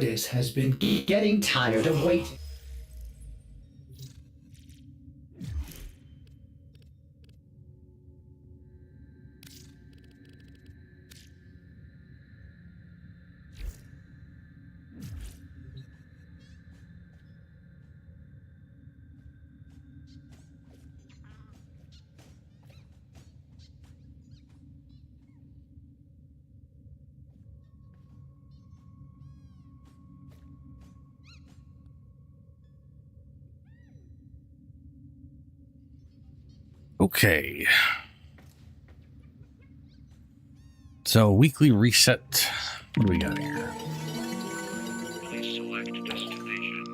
Ordis has been getting tired of waiting. Okay. So weekly reset. What do we got here? Please select destination.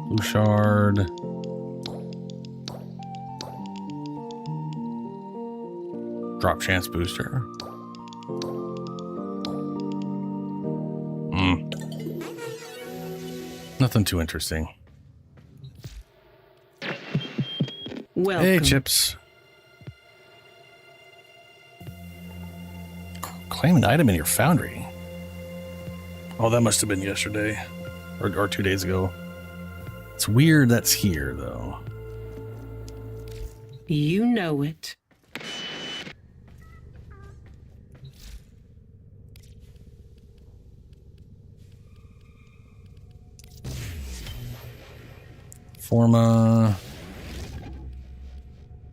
Blue shard. Drop chance booster. Nothing too interesting. Welcome. Hey, Chips. Claim an item in your foundry. Oh, that must have been yesterday. Or 2 days ago. It's weird that's here, though. You know it. Forma.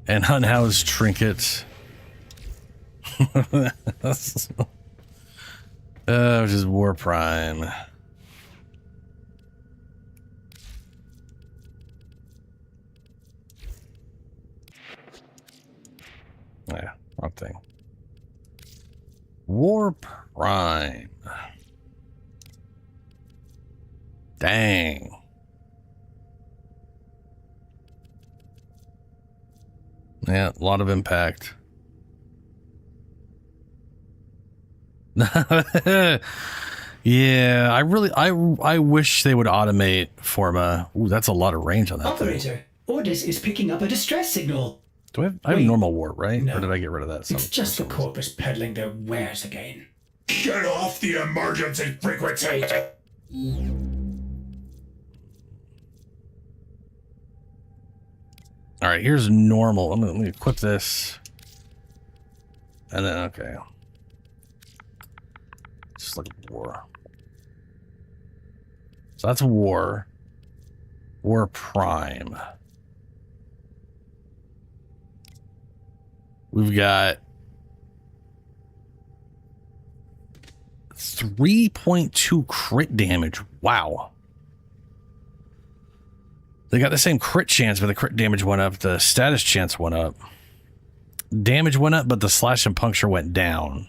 And unhoused trinket. Which is Warframe. Yeah, wrong thing. Warframe. Dang. Yeah, a lot of impact. Yeah, I wish they would automate Forma. Ooh, that's a lot of range on that thing. Operator, Ordis is picking up a distress signal. Do I have normal warp, right? No. Or did I get rid of that? It's just the corpus peddling their wares again. Get off the emergency frequency! All right, here's normal. Let me equip this. And then, okay. Just like war. So that's war. War prime. We've got 3.2 crit damage. Wow. They got the same crit chance, but the crit damage went up. The status chance went up. Damage went up, but the slash and puncture went down.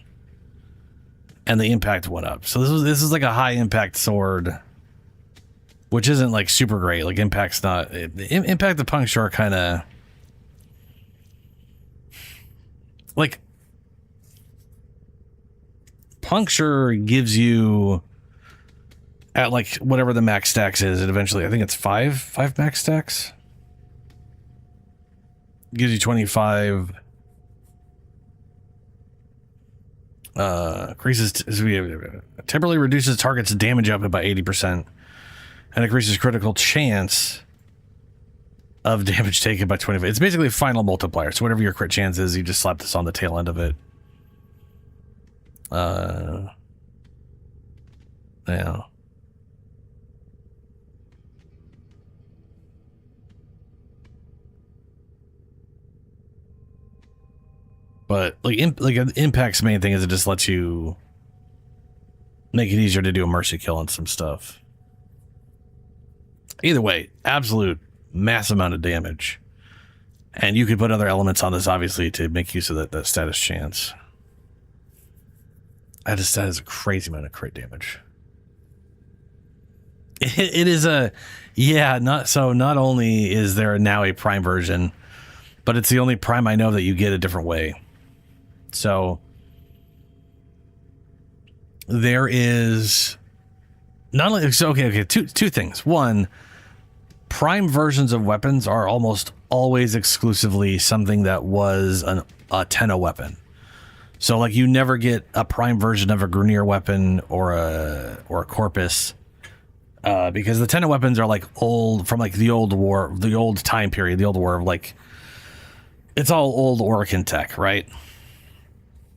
And the impact went up. So this is like a high impact sword, which isn't like super great. Like impact's not. Impact and puncture are kind of like puncture gives you at like whatever the max stacks is, and eventually I think it's five max stacks. Gives you 25. Increases temporarily reduces target's damage up by 80% and increases critical chance of damage taken by 25. It's basically a final multiplier. So whatever your crit chance is, you just slap this on the tail end of it. Yeah. But Impact's main thing is it just lets you make it easier to do a mercy kill on some stuff. Either way, absolute mass amount of damage. And you could put other elements on this, obviously, to make use of that status chance. That is a crazy amount of crit damage. It is a, yeah, not only is there now a prime version, but it's the only prime I know that you get a different way. So there is not only, so okay, two things. One, prime versions of weapons are almost always exclusively something that was a 10-0 weapon. So like you never get a prime version of a Grineer weapon or a Corpus, because the Tenno weapons are like old from like the old war, the old time period, the old war of like, it's all old Orokin tech, right?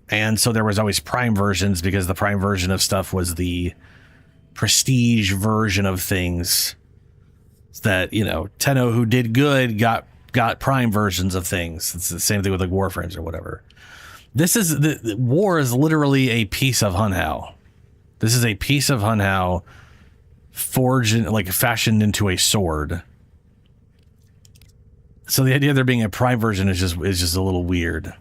And so there was always prime versions because the prime version of stuff was the prestige version of things that, you know, Tenno who did good got prime versions of things. It's the same thing with like Warframes or whatever. This is the war is literally a piece of Hunhao. This is a piece of Hunhao forged like fashioned into a sword. So the idea of there being a prime version is just a little weird.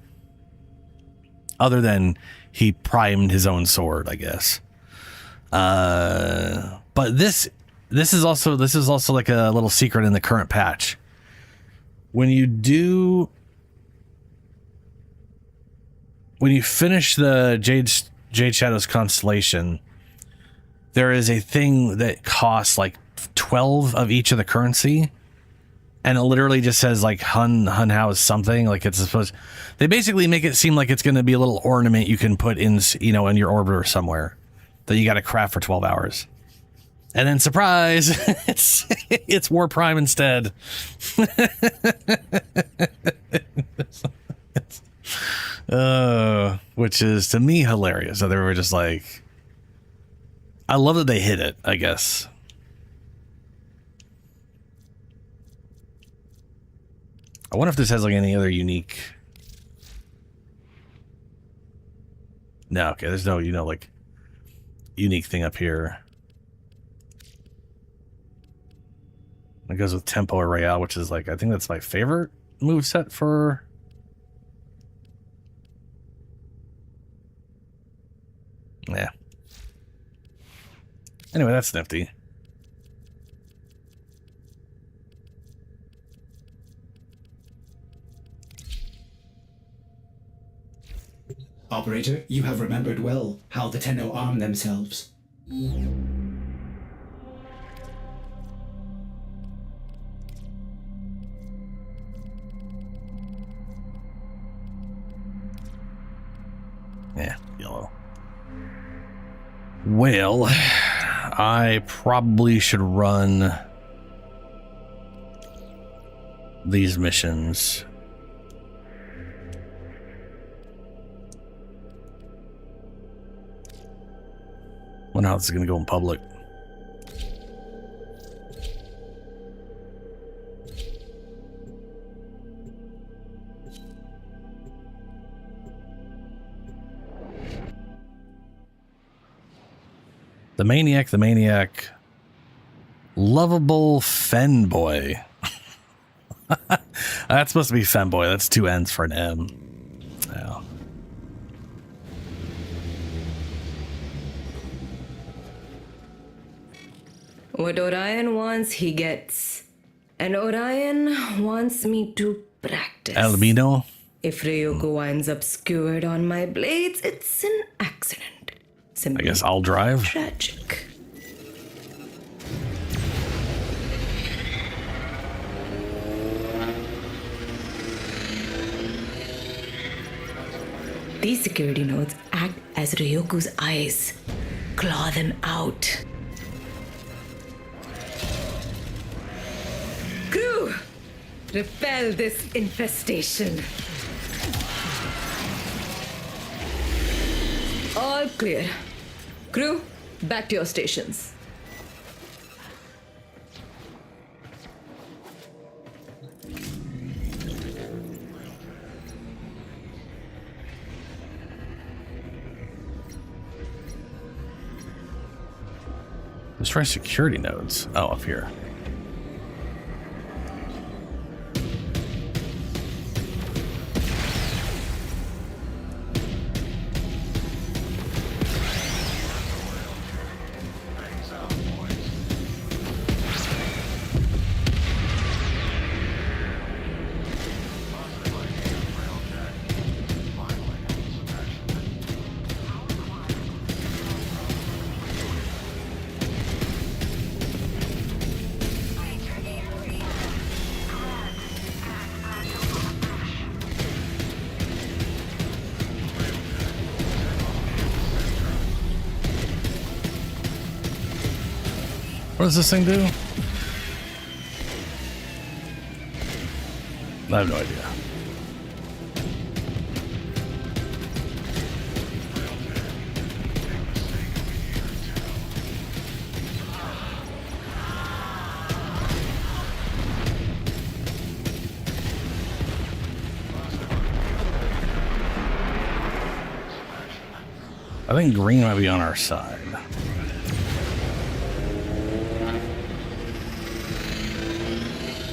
Other than he primed his own sword, I guess. But this is also like a little secret in the current patch. When you finish the Jade Shadows Constellation, there is a thing that costs like 12 of each of the currency. And it literally just says like Hunhao is something, like it's supposed. They basically make it seem like it's going to be a little ornament you can put in, you know, in your orbiter somewhere that you got to craft for 12 hours. And then surprise, it's War Prime instead. Which is to me hilarious. So they were just like, I love that they hit it, I guess. I wonder if this has like any other unique. No, okay, there's no, you know, like unique thing up here. It goes with Tempo or Royale, which is like, I think that's my favorite moveset for. Yeah. Anyway, that's nifty. Operator, you have remembered well how the Tenno arm themselves. Yeah, yellow. Well, I probably should run these missions. Wonder how this is going to go in public. The Maniac. Lovable Fenboy. That's supposed to be Femboy. That's 2 N's for an M. Yeah. What Orion wants, he gets. And Orion wants me to practice. Albino. If Ryoko winds up skewered on my blades, it's an accident. Simply I guess I'll drive. tragic. These security nodes act as Ryoku's eyes. Claw them out. Crew! Repel this infestation. All clear. Crew, back to your stations. Destroy security nodes. Oh, up here. What does this thing do? I have no idea. I think green might be on our side.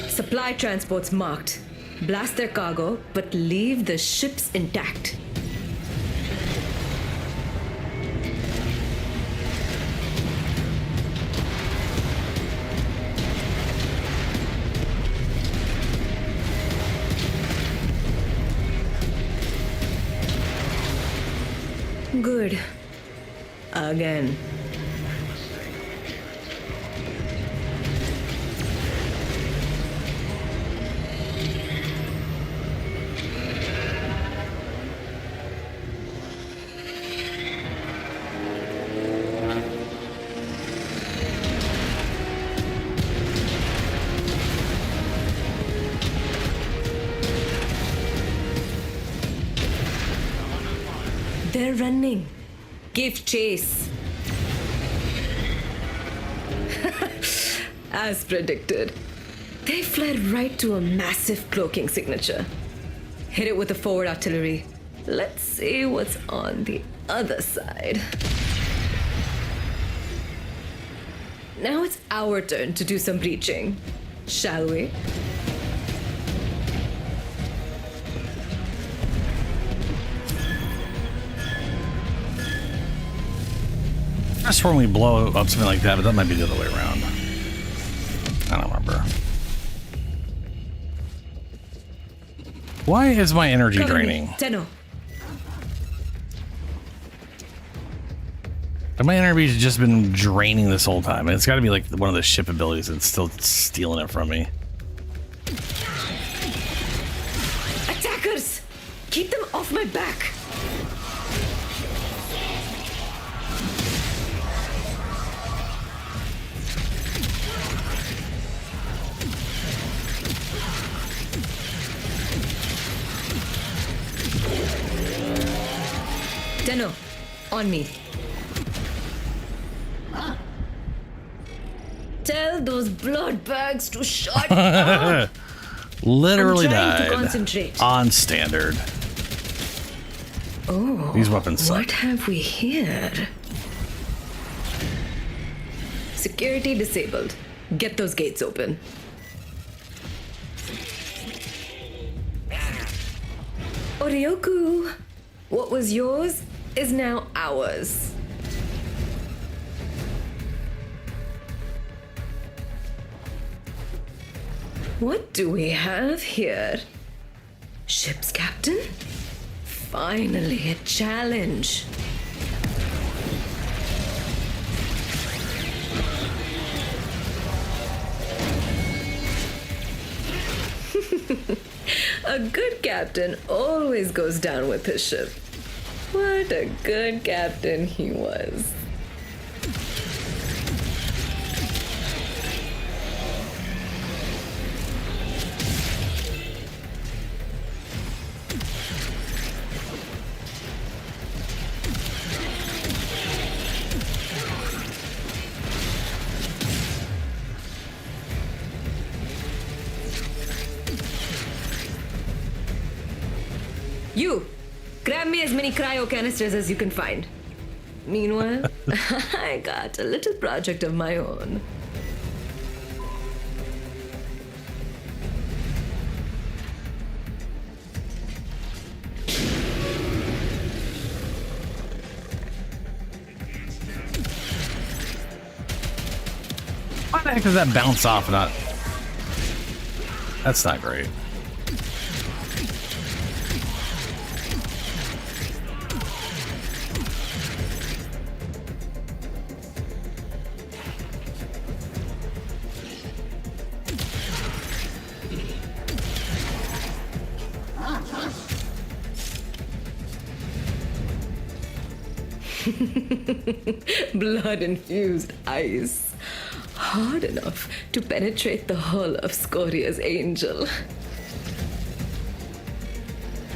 Supply transports marked. Blast their cargo, but leave the ships intact. Good. Again. They're running. Give chase. As predicted. They fled right to a massive cloaking signature. Hit it with the forward artillery. Let's see what's on the other side. Now it's our turn to do some breaching. Shall we? I swear we blow up something like that, but that might be the other way around. I don't remember. Why is my energy Cover me, draining? Tenno. And my energy's just been draining this whole time. It's got to be like one of the ship abilities that's still stealing it from me. Attackers! Keep them off my back! Tenno, on me. Tell those blood bags to shut up. Literally I'm trying to died concentrate. on standard. Oh, These weapons suck. what have we here? Security disabled. Get those gates open. Oryoku, what was yours is now ours. What do we have here? Ship's captain? Finally, a challenge. A good captain always goes down with his ship. What a good captain he was. You, grab me as many cryo canisters as you can find. Meanwhile, I got a little project of my own. Why the heck does that bounce off? Not. That's not great. Blood-infused ice. hard enough to penetrate the hull of Scoria's angel.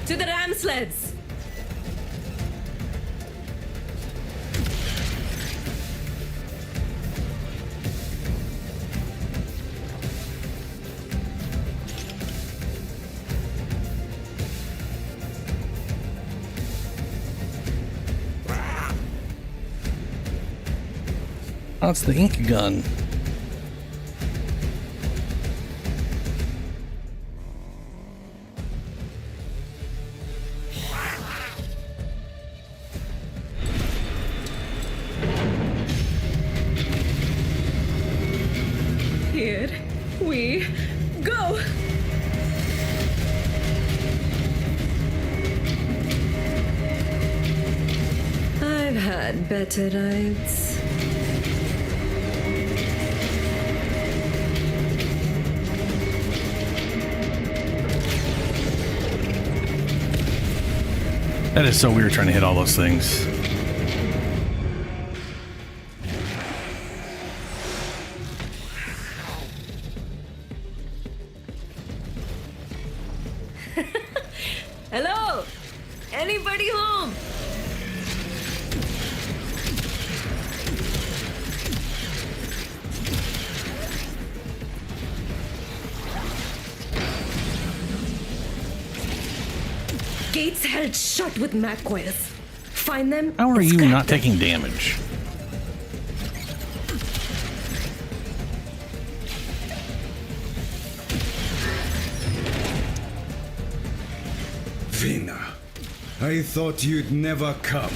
To the ram sleds! That's the ink gun. Here we go! I've had better rides. That is so weird trying to hit all those things. Hello? Anybody home? Gates held shut with mag coils. Find them. How are and you scrap not them. taking damage? Vina, I thought you'd never come.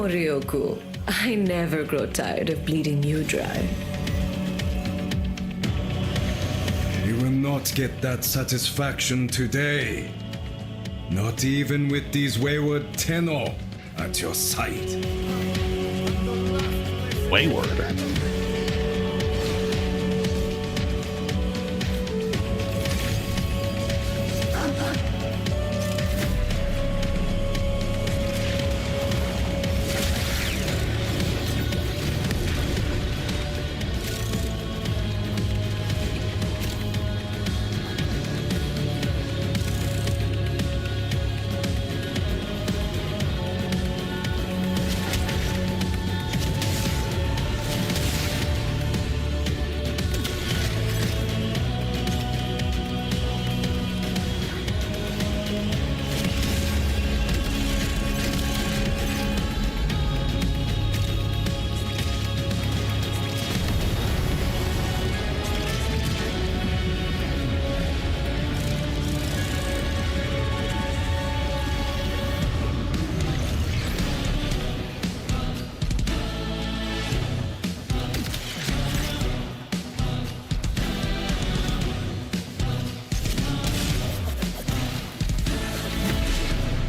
Ryoku, I never grow tired of bleeding you dry. You will not get that satisfaction today. Not even with these wayward Tenno at your side. Wayward.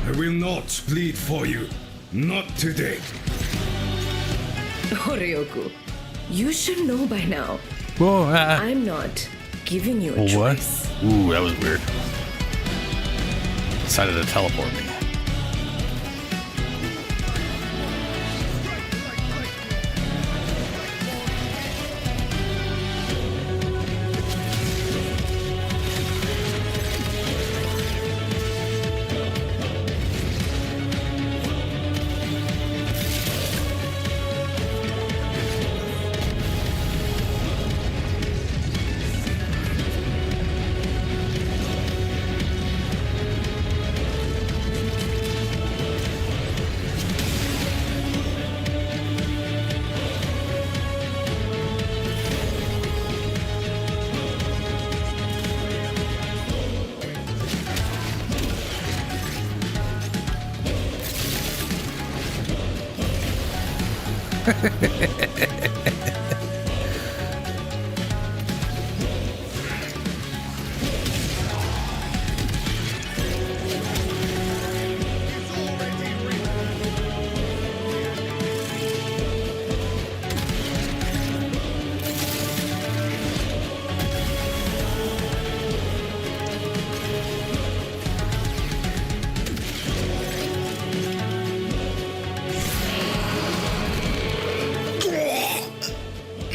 I will not bleed for you. Not today. Ryoku, you should know by now. Whoa, I'm not giving you a what? choice. Ooh, that was weird. Decided to teleport me.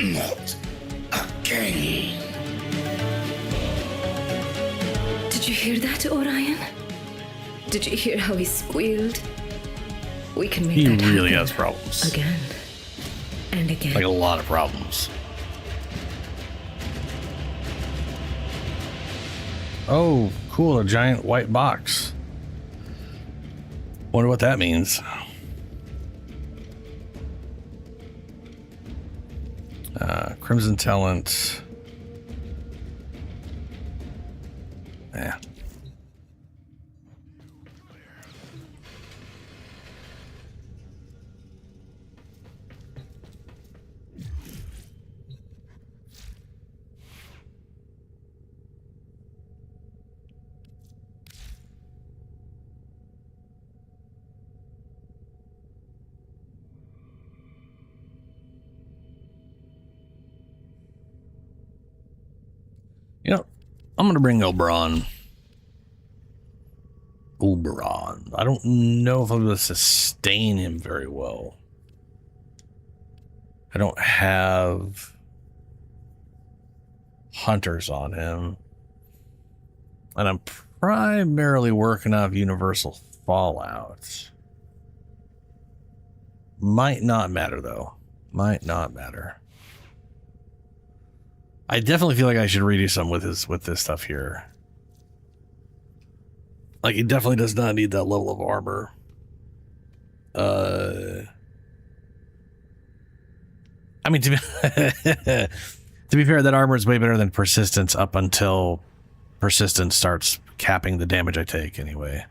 Not again. Did you hear that, Orion? Did you hear how he squealed? We can make He that really happen has problems. again and again. Like a lot of problems. Oh, cool. A giant white box. Wonder what that means. Crimson Talent. Yeah. You know, I'm going to bring Oberon. I don't know if I'm going to sustain him very well. I don't have hunters on him. And I'm primarily working off Universal Fallout. Might not matter, though. Might not matter. I definitely feel like I should redo some with this stuff here. Like, he definitely does not need that level of armor. I mean, to be fair, that armor is way better than Persistence up until Persistence starts capping the damage I take anyway.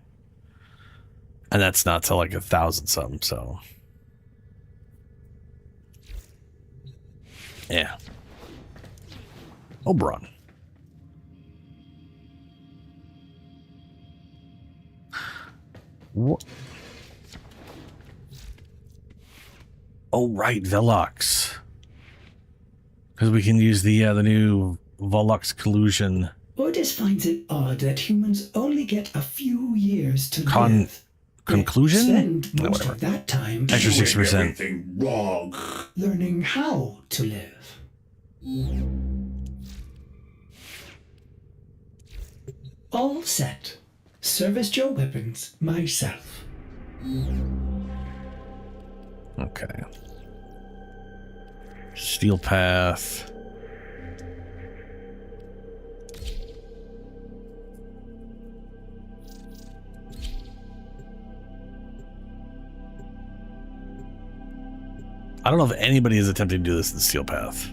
And that's not till like 1,000 something, so. Yeah. Oberon. What? Oh, right, Velox. Because we can use the new Velox collusion. Ordis finds it odd that humans only get a few years to live. Conclusion? Spend No, most whatever. of that time Extra Doing 6%. everything wrong. learning how to live. All set. Service Joe weapons myself. Okay. Steel Path. I don't know if anybody is attempting to do this in Steel Path.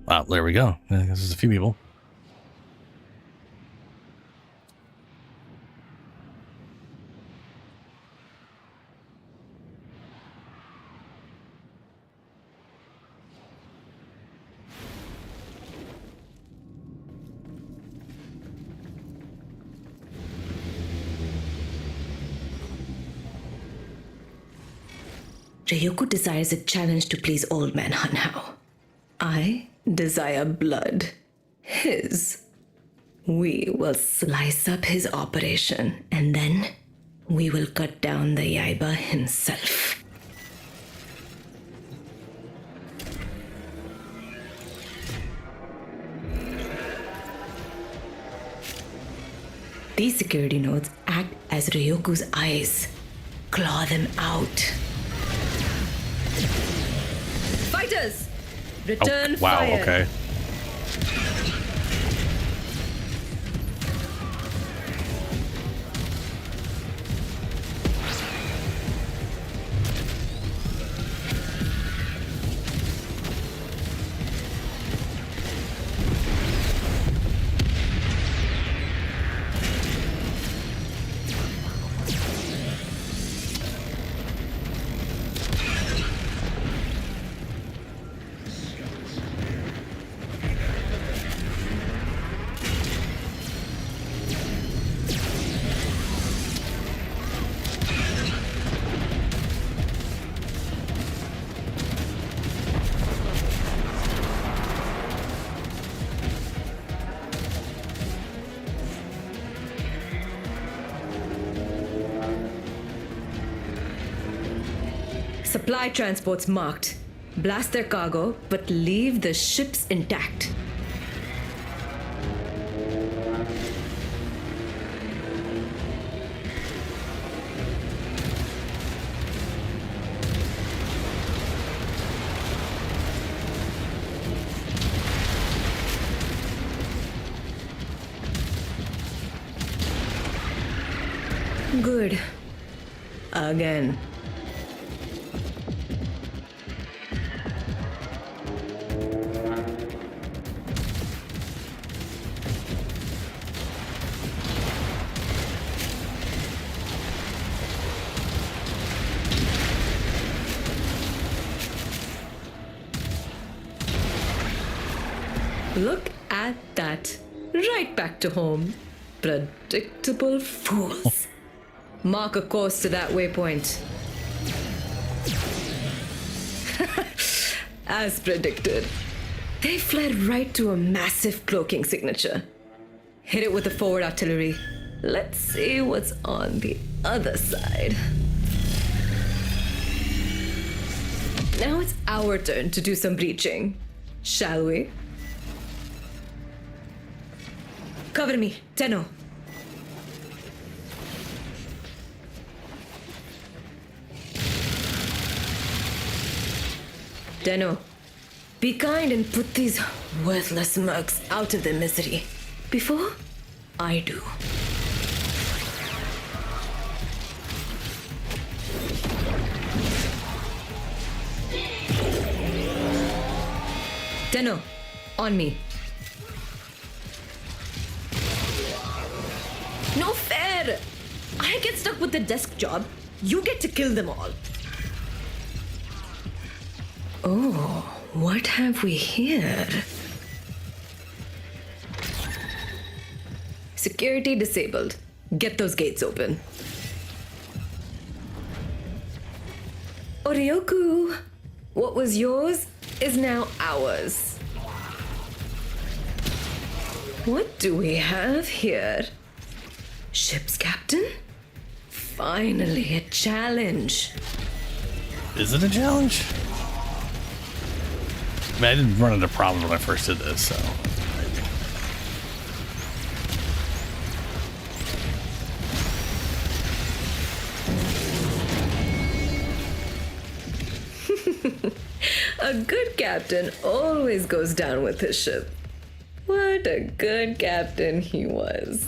Wow, there we go. I guess there's a few people. Ryoko desires a challenge to please Old Man Hanhao. I desire blood. His. We will slice up his operation, and then we will cut down the Yaiba himself. These security nodes act as Ryoku's eyes. Claw them out. Fighters! Return Oh, wow, fire! okay. Supply transports marked. Blast their cargo, but leave the ships intact. Good. Again. Look at that. Right back to home. Predictable fools. Mark a course to that waypoint. As predicted, they fled right to a massive cloaking signature. Hit it with the forward artillery. Let's see what's on the other side. Now it's our turn to do some breaching. Shall we? Cover me, Tenno. Tenno, be kind and put these worthless mercs out of their misery before I do. Tenno, on me. No fair! I get stuck with the desk job. You get to kill them all. Oh, what have we here? Security disabled. Get those gates open. Oryoku, what was yours is now ours. What do we have here? Ship's captain? Finally, a challenge. Is it a challenge? I mean, I didn't run into problems when I first did this, so. A good captain always goes down with his ship. What a good captain he was.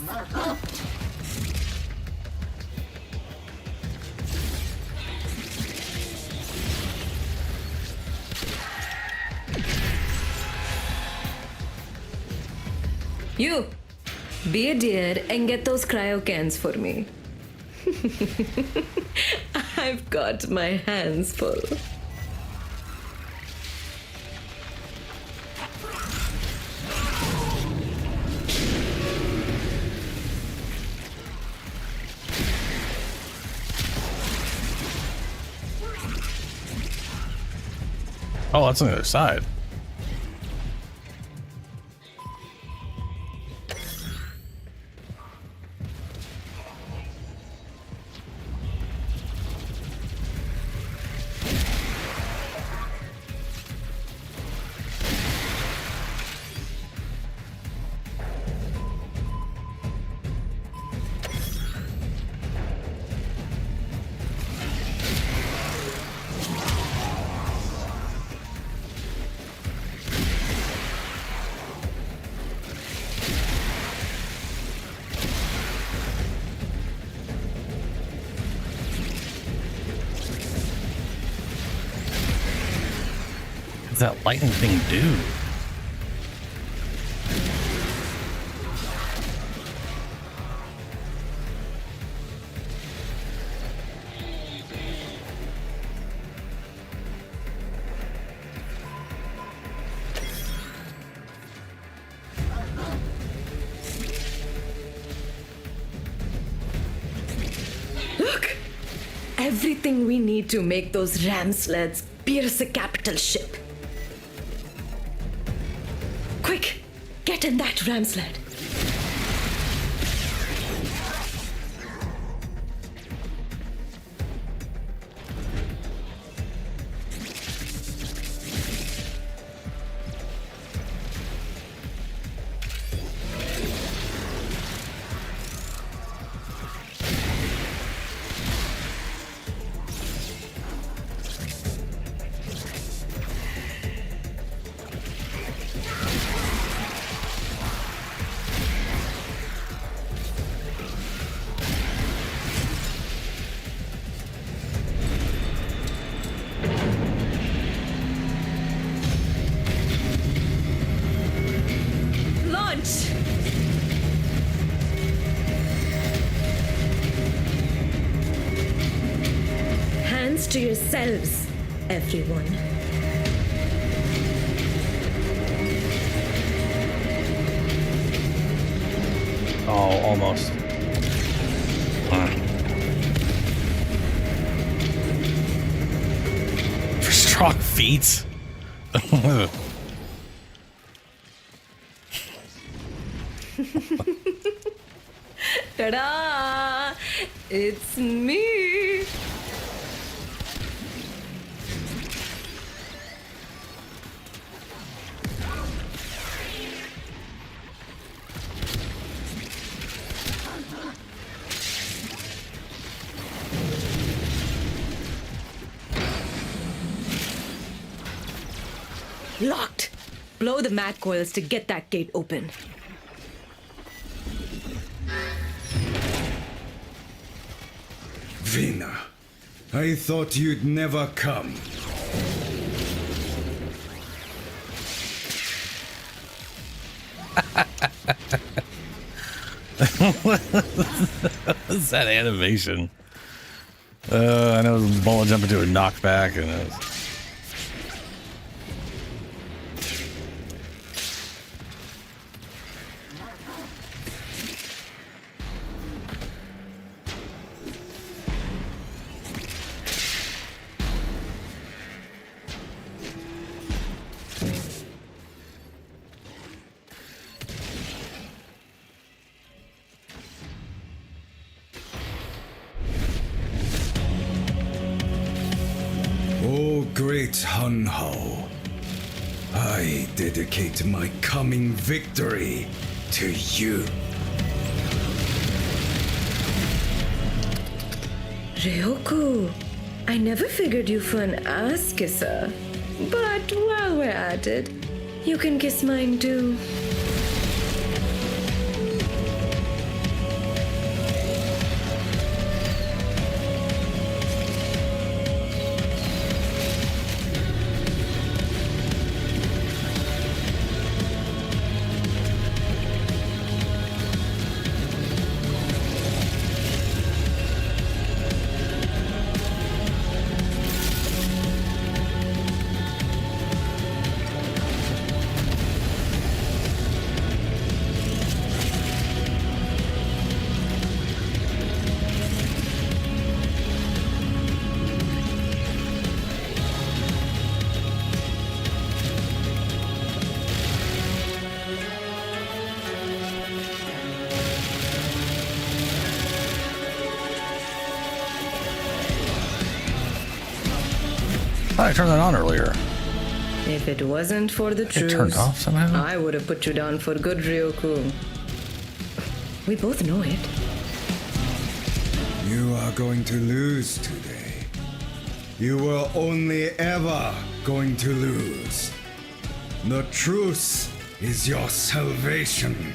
You, be a dear and get those cryo cans for me. I've got my hands full. Oh, that's on the other side. What's that lightning thing do? Look! Everything we need to make those ram sleds pierce a capital ship. Quick! Get in that ram sled. yourselves, everyone. Oh, almost. For strong feet. Ta-da! It's me! Locked! Blow the mat coils to get that gate open. Vina, I thought you'd never come. What's that animation? I know it was a bullet jump into a knockback and it was... O great Hun Ho, I dedicate my coming victory to you. Ryoku, I never figured you for an ass kisser. But while we're at it, you can kiss mine too. I turned that on earlier. If it wasn't for the It turned truth, off somehow? I would have put you down for good, Ryoku. We both know it. You are going to lose today. You were only ever going to lose. The truth is your salvation.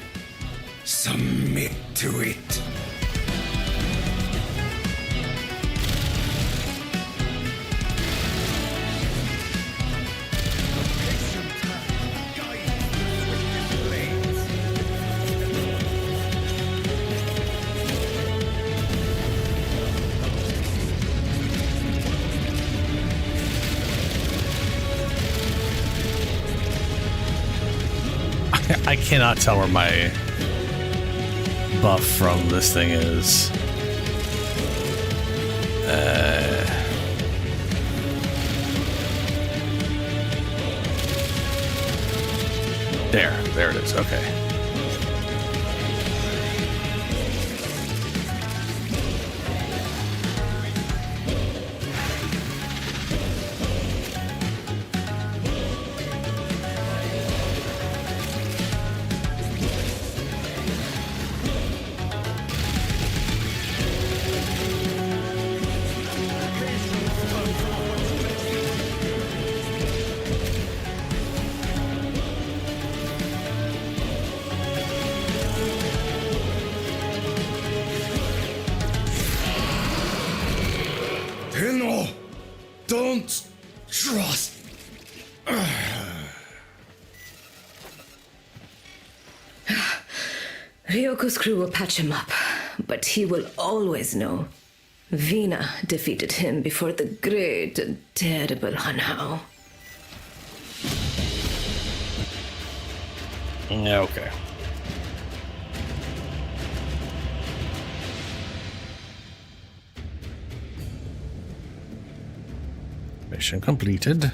Submit to it. I cannot tell where my buff from this thing is. There it is. Okay. Tenno, don't trust. Ryoku's crew will patch him up, but he will always know Vina defeated him before the great and terrible Hanhao. Yeah, okay. Mission completed.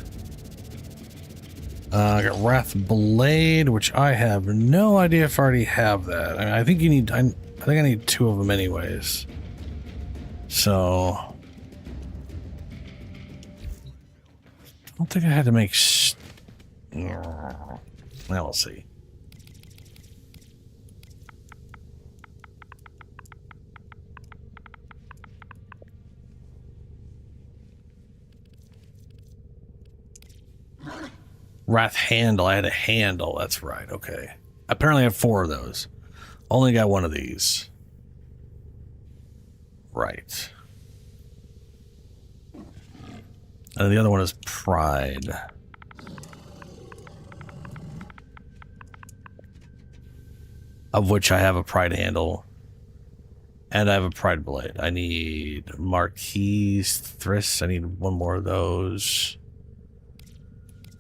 I got Wrath Blade, which I have no idea if I already have that. I mean, I think you need. I think I need 2 of them anyways. So I don't think I had to make. Now we'll see. Wrath Handle. I had a handle. That's right. Okay. Apparently I have 4 of those. Only got 1 of these. Right. And the other one is Pride. Of which I have a Pride handle. And I have a Pride Blade. I need Marquise Thriss. I need 1 more of those.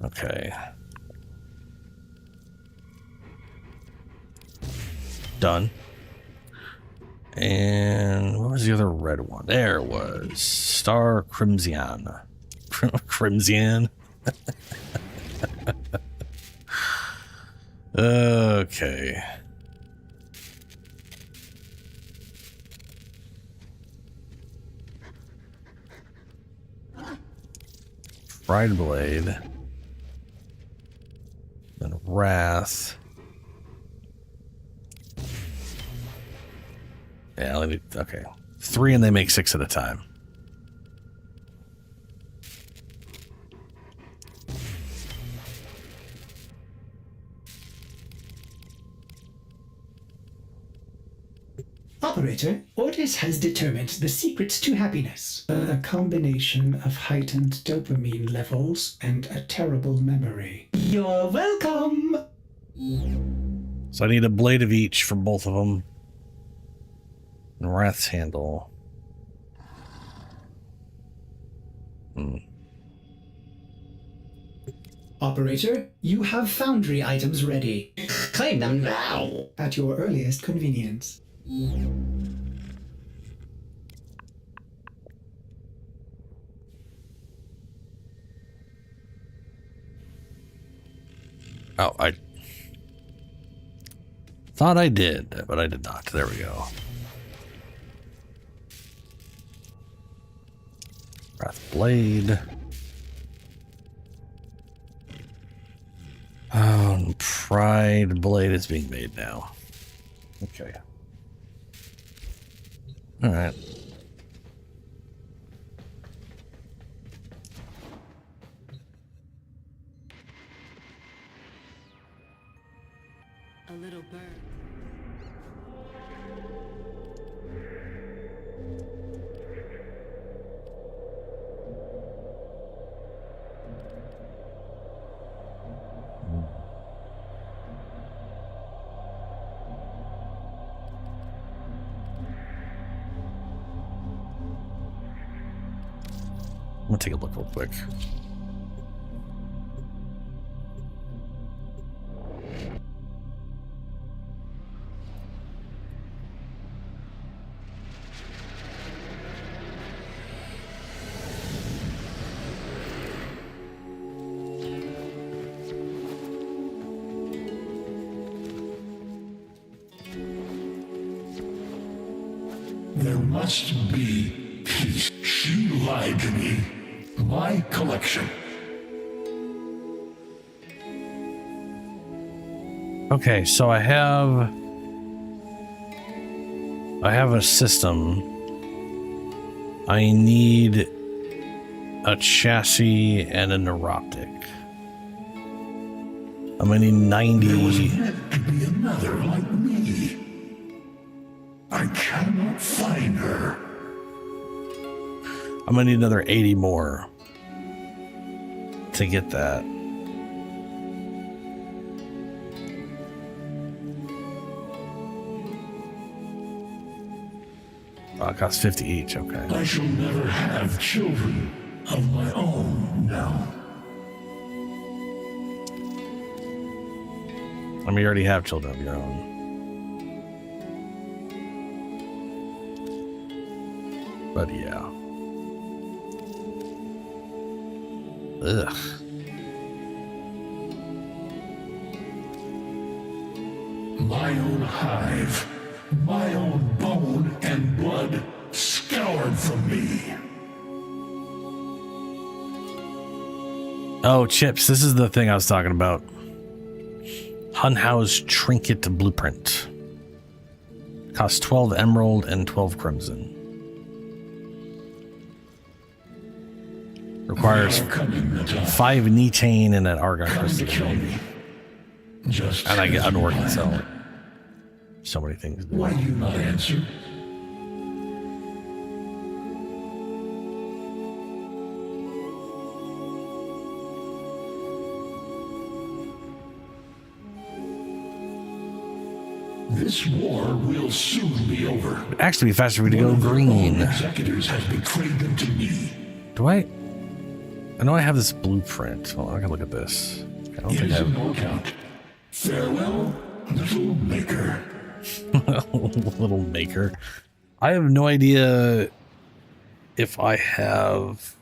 Okay. Done. And what was the other red one? There it was. Star Crimson. Crimson. Okay. Pride Blade. Then Wrath. Yeah, let me, okay. 3 and they make 6 at a time. Operator, Ordis has determined the secrets to happiness. A combination of heightened dopamine levels and a terrible memory. You're welcome! So I need a blade of each for both of them. And Wrath's handle. Operator, you have foundry items ready. Claim them now. At your earliest convenience. Oh, I thought I did, but I did not. There we go. Wrath Blade. Oh, Pride Blade is being made now. Okay. All right. A little bird. I'm gonna take a look real quick. There must be peace. She lied to me. My collection. Okay, so I have a system. I need a chassis and a neuroptic. I'm gonna need 90. There was meant to be another like me. I cannot find her. I'm gonna need another 80 more to get that. Oh, it costs 50 each. Okay. I shall never have children of my own now. I mean, you already have children of your own. But yeah. Ugh. My own hive, my own bone and blood scoured from me. Oh, Chips, this is the thing I was talking about. Hunhau's Trinket Blueprint. Costs 12 emerald and 12 crimson. Requires 5 netane and an argon crystal. To kill me. Just And I've been working so many things. Why do you not answer? This war will soon be over. It'd actually be faster for me to go One of their own green. executors has betrayed them to me. Do I? I know I have this blueprint. Well, I can look at this. I don't It think I is of have. no account. Farewell, little maker. Little maker. I have no idea if I have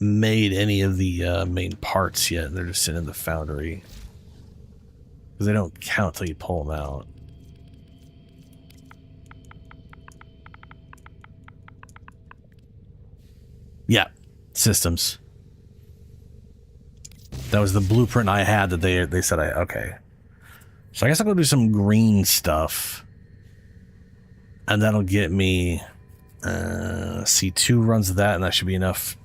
made any of the main parts yet. They're just sitting in the foundry. Because they don't count till you pull them out. Yeah, systems. That was the blueprint I had that they said okay. So I guess I'll go do some green stuff. And that'll get me C2 runs that, and that should be enough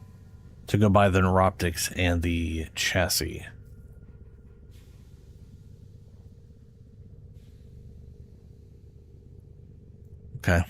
to go buy the neuroptics and the chassis. Okay.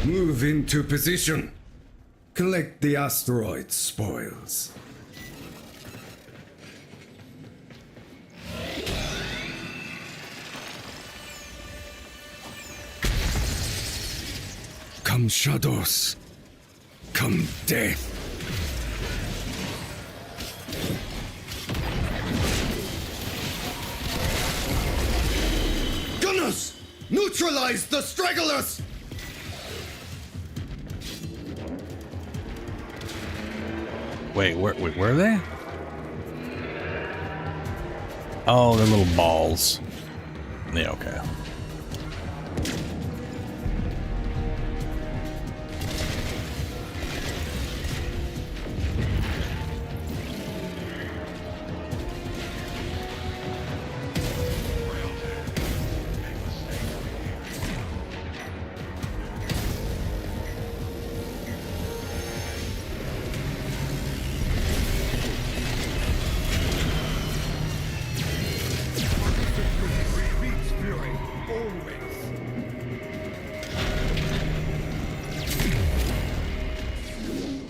Move into position. Collect the asteroid spoils. Come shadows. Come death. Gunners! Neutralize the stragglers! Wait, where are they? Oh, they're little balls. Yeah, okay.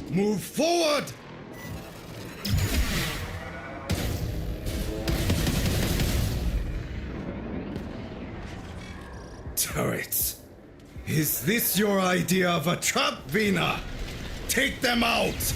Move forward! Turrets. Is this your idea of a trap, Vina? Take them out!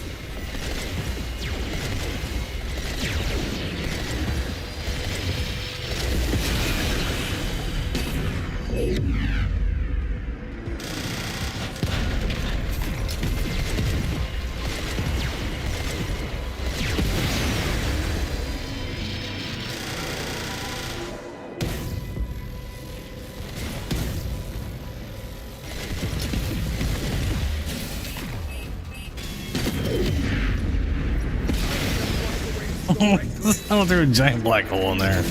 I threw a giant black hole in there.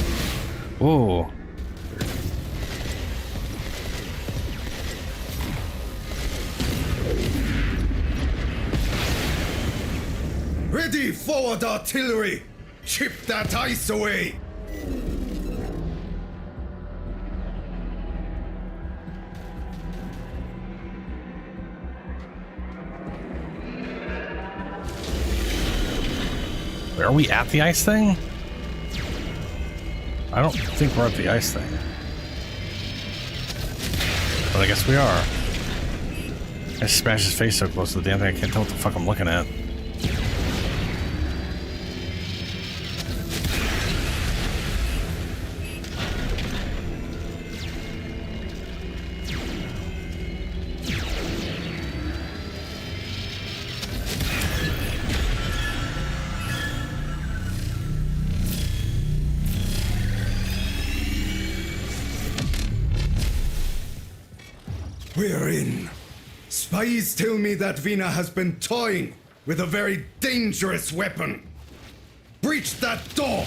Whoa. Ready, forward artillery! Chip that ice away! Are we at the ice thing? I don't think we're at the ice thing. But I guess we are. I smashed his face so close to the damn thing I can't tell what the fuck I'm looking at. We're in. Spies tell me that Vina has been toying with a very dangerous weapon. Breach that door!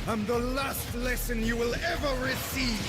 I'm the last lesson you will ever receive.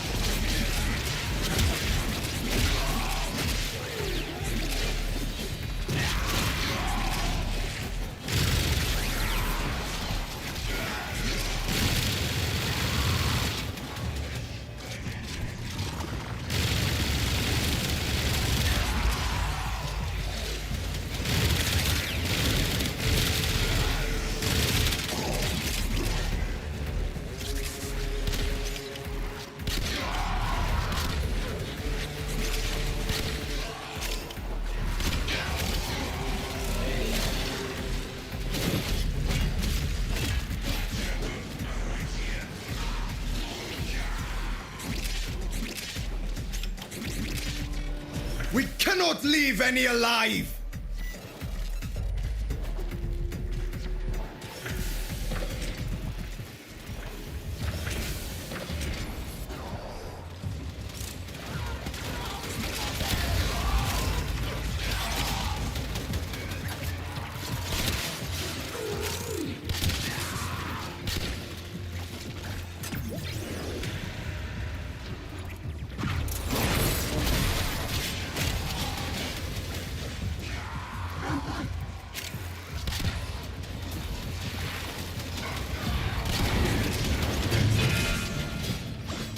We cannot leave any alive!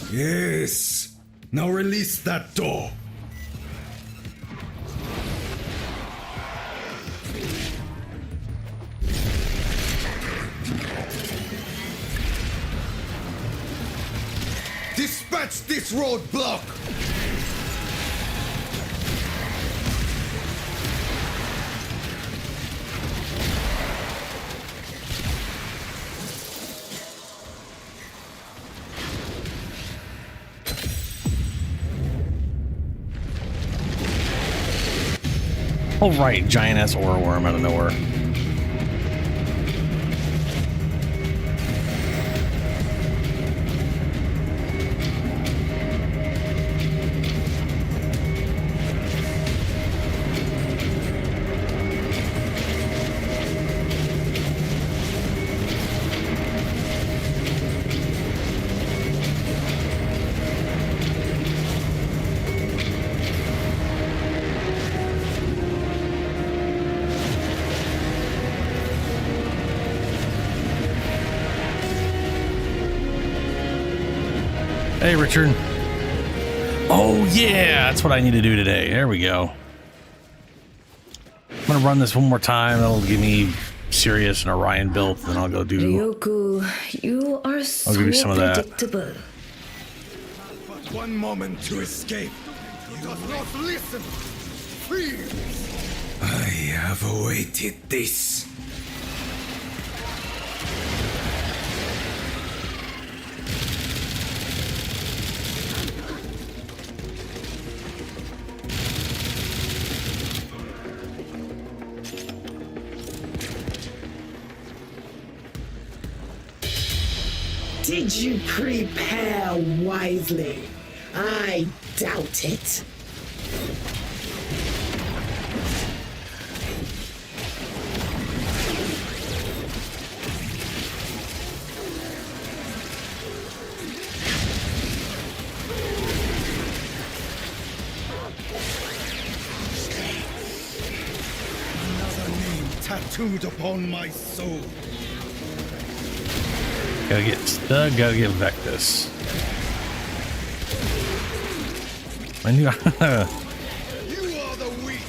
Yes. Now release that door. Dispatch this roadblock. Oh right, giant ass ore worm out of nowhere. Hey, Richard. Oh, yeah, that's what I need to do today. There we go. I'm going to run this one more time. That'll give me Sirius and Orion built, and then I'll go do... Ryoku, you are so I'll give you some of that. predictable. Not one moment to escape. He does not listen. Please. I have awaited this. Did you prepare wisely? I doubt it. Another name tattooed upon my soul. Gotta get Stug, gotta get Vectus. I knew. You are the weak.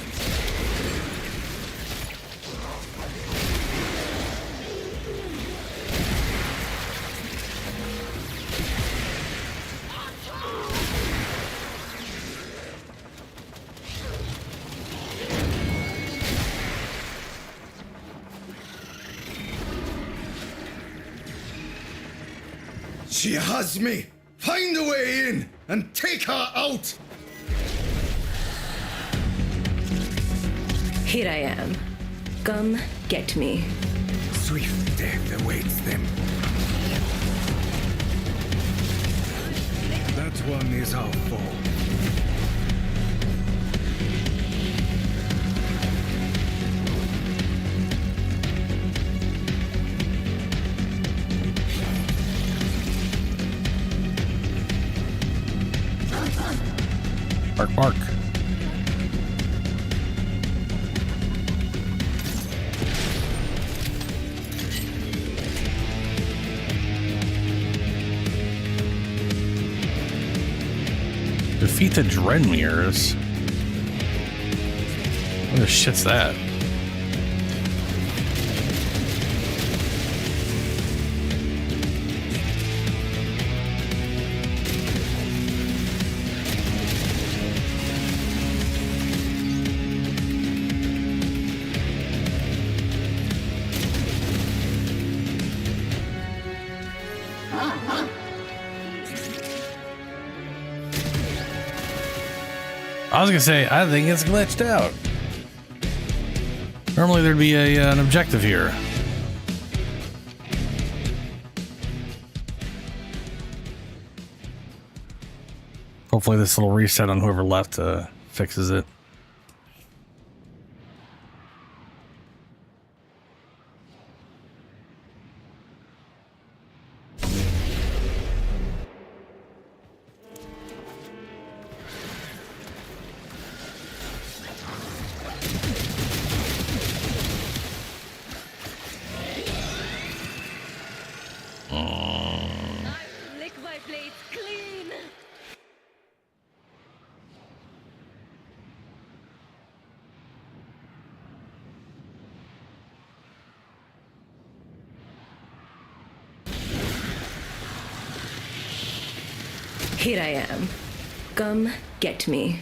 She has me! Find a way in and take her out! Here I am. Come get me. Swift death awaits them. That one is our foe. Bark, bark. Defeat the Drenmeres. What the shit's that? I was gonna say, I think it's glitched out. Normally there'd be an objective here. Hopefully this little reset on whoever left fixes it. Lick my blades clean. Here I am. Come get me.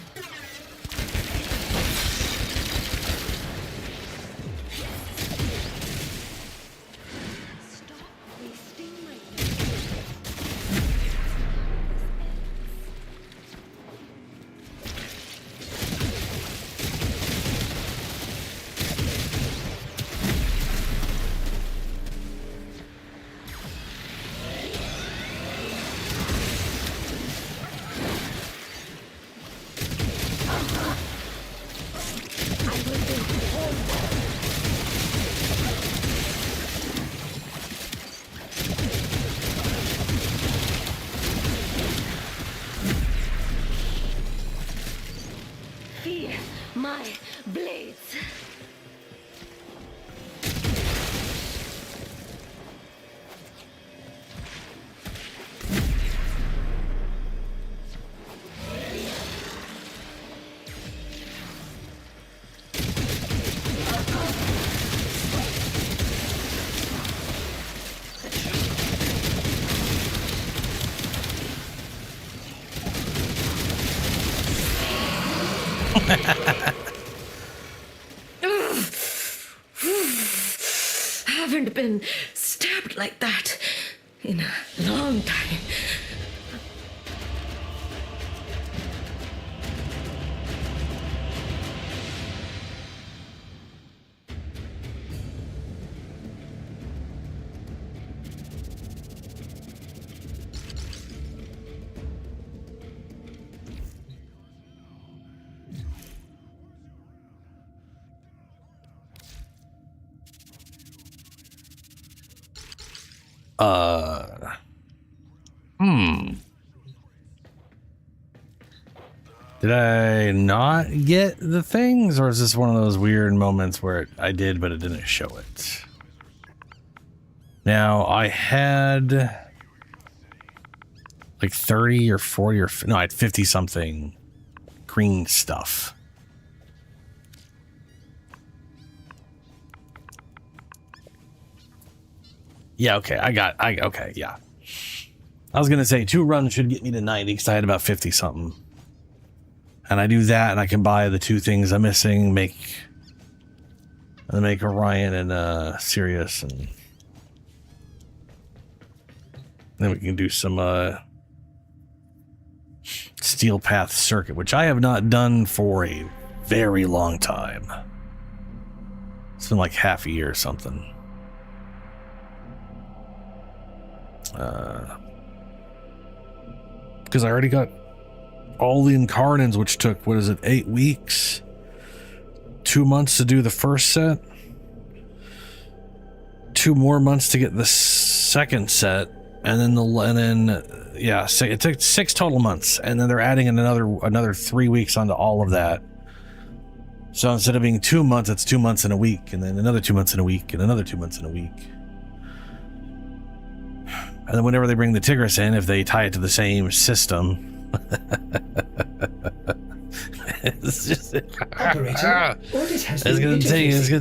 Feel my blades. Haven't been stabbed like that in a long time. Did I not get the things, or is this one of those weird moments where I did, but it didn't show it? Now, I had like 30 or 40 or no, I had 50 something green stuff. Yeah, okay, okay, yeah. I was gonna say 2 runs should get me to 90 because I had about 50 something. And I do that, and I can buy the 2 things I'm missing, make Orion and Sirius, and then we can do some Steel Path Circuit, which I have not done for a very long time. It's been like half a year or something. Because I already got all the Incarnans, which took, what is it, 8 weeks? 2 months to do the first set. 2 more months to get the second set. And then it took 6 total months. And then they're adding another 3 weeks onto all of that. So instead of being 2 months, it's 2 months and a week, and then another 2 months and a week, and another 2 months and a week. And then whenever they bring the Tigris in, if they tie it to the same system, it's just Operator, Orbit has it's gonna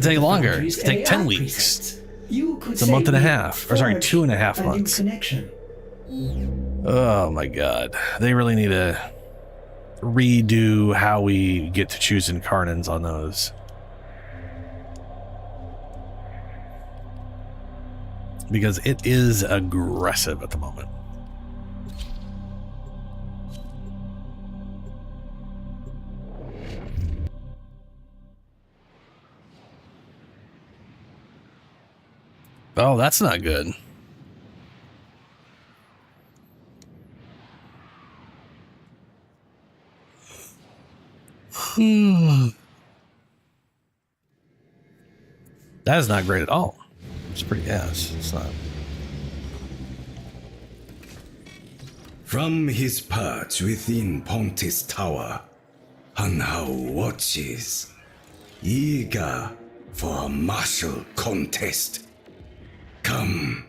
take longer. Foundry's It's gonna take 10 AI weeks. presets. You could It's a month and a say we half, or sorry, forged 2.5 a new months. connection. Oh my god, they really need to redo how we get to choose Incarnans on those. Because it is aggressive at the moment. Oh, that's not good. That is not great at all. It's pretty ass. It's not. From his perch within Pontis Tower, Hanhao watches, eager for a martial contest. Come,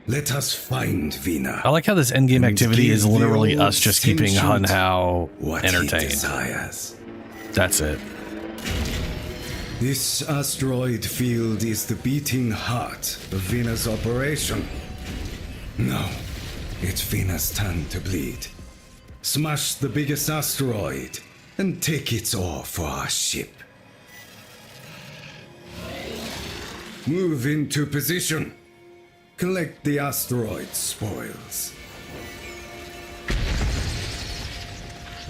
let us find Vina. I like how this endgame and activity is give the literally old us just keeping sentient Hanhao what he entertained. desires. That's it. This asteroid field is the beating heart of Vina's operation. Now, it's Vina's turn to bleed. Smash the biggest asteroid and take its ore for our ship. Move into position. Collect the asteroid spoils.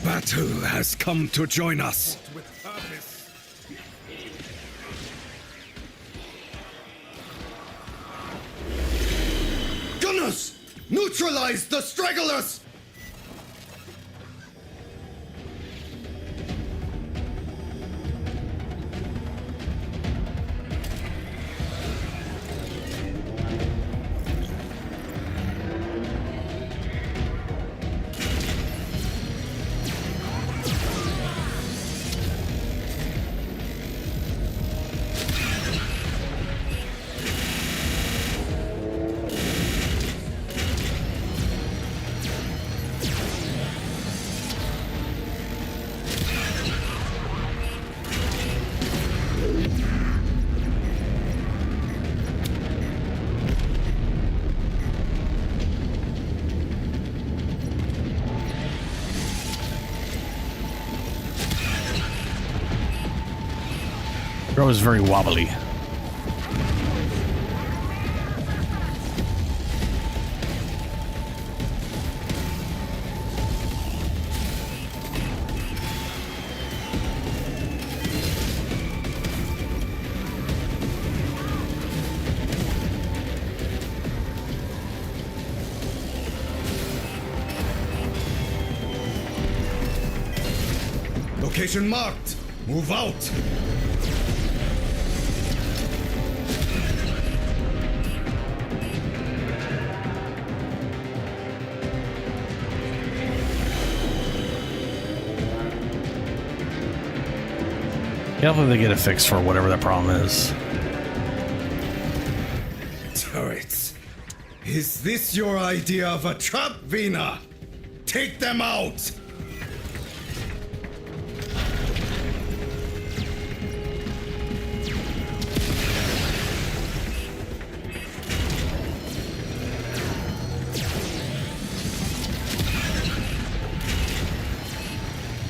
Battle has come to join us. Gunners! Neutralize the stragglers! Throw is very wobbly. Location marked. Move out. Yeah, hopefully they get a fix for whatever that problem is. Turrets. Is this your idea of a trap, Vina? Take them out.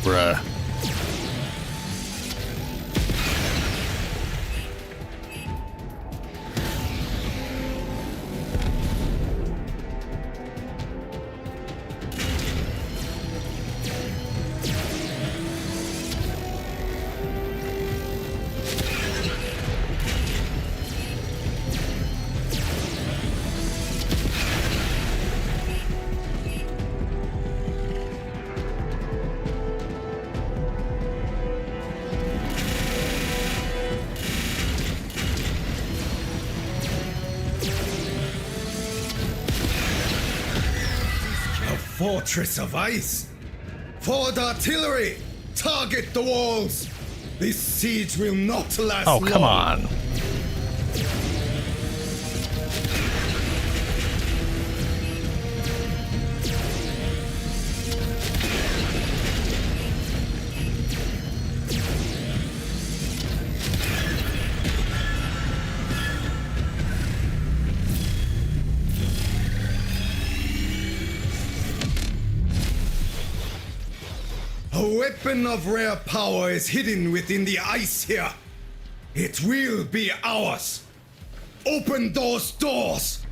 Bruh. Fortress of ice! Forward artillery! Target the walls! This siege will not last Oh, long! come on. A weapon of rare power is hidden within the ice here. It will be ours. Open those doors!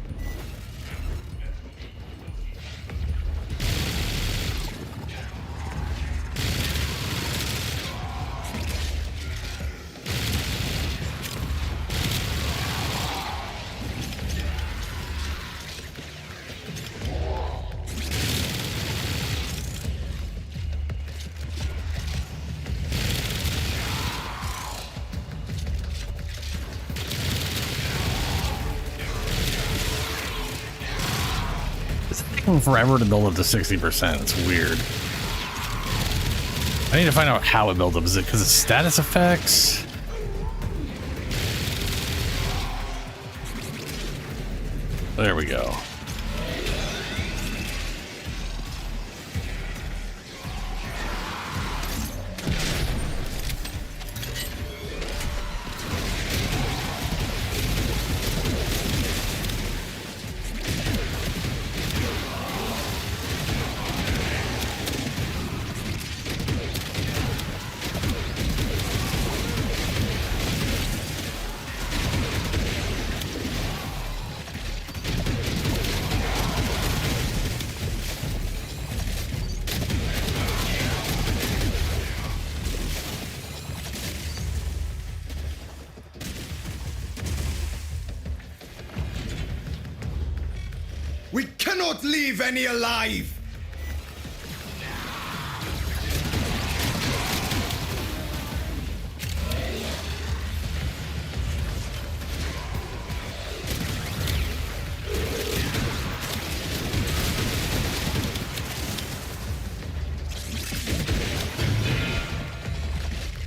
Forever to build up to 60%. It's weird. I need to find out how it built up. Is it because of status effects? There we go. We cannot leave any alive!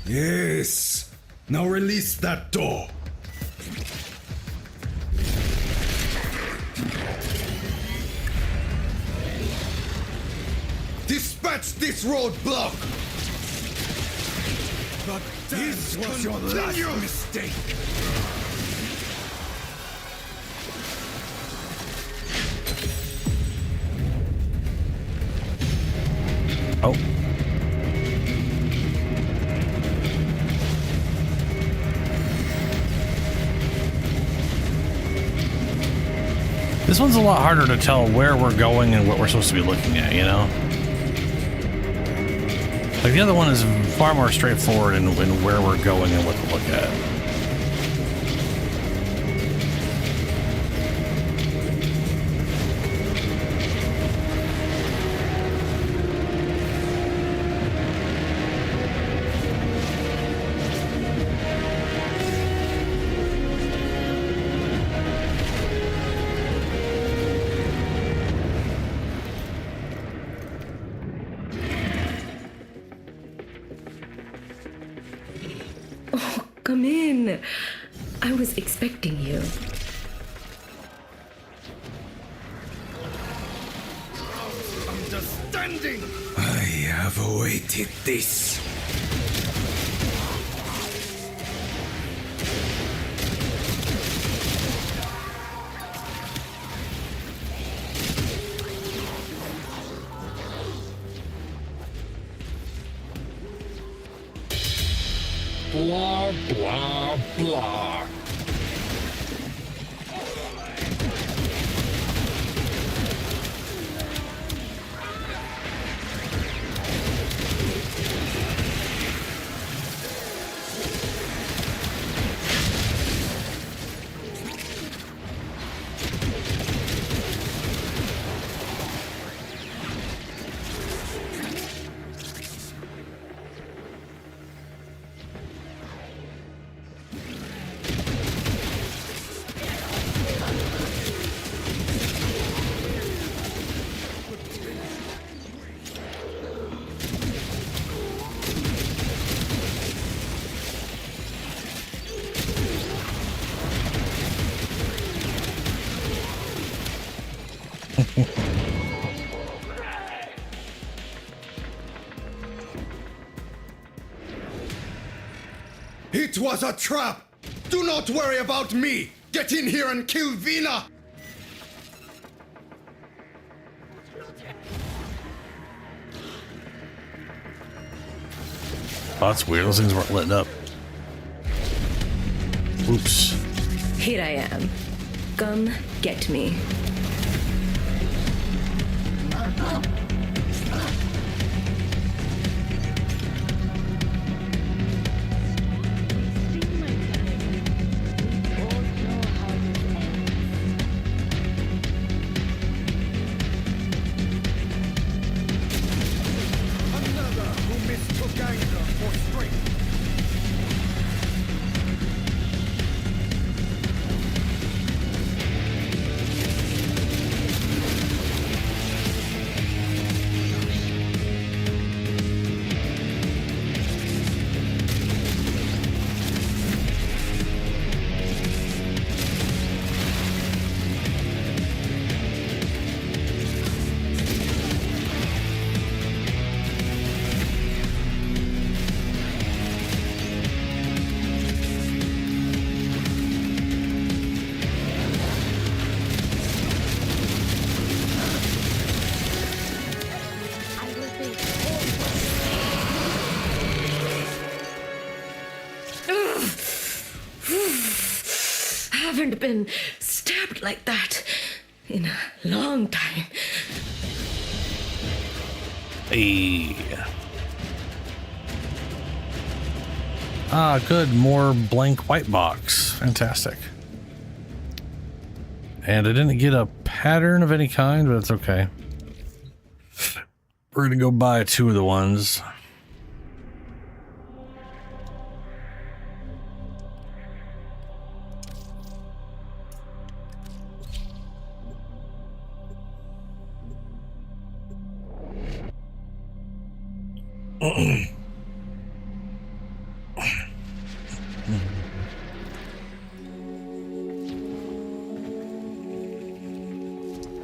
Yes. Now release that door. Dispatch this roadblock! But this was your last mistake! Oh. This one's a lot harder to tell where we're going and what we're supposed to be looking at, you know? Like the other one is far more straightforward in where we're going and what to look at. Come in. I was expecting you. Understanding! I have awaited this. Blah, blah, blah. It was a trap! Do not worry about me! Get in here and kill Vina! Oh, that's weird. Those things weren't lit up. Oops. Here I am. Come get me. Another who mistook anger for strength. Haven't been stabbed like that in a long time. Hey. Ah, good. More blank white box. Fantastic. And I didn't get a pattern of any kind, but it's okay. We're going to go buy 2 of the ones.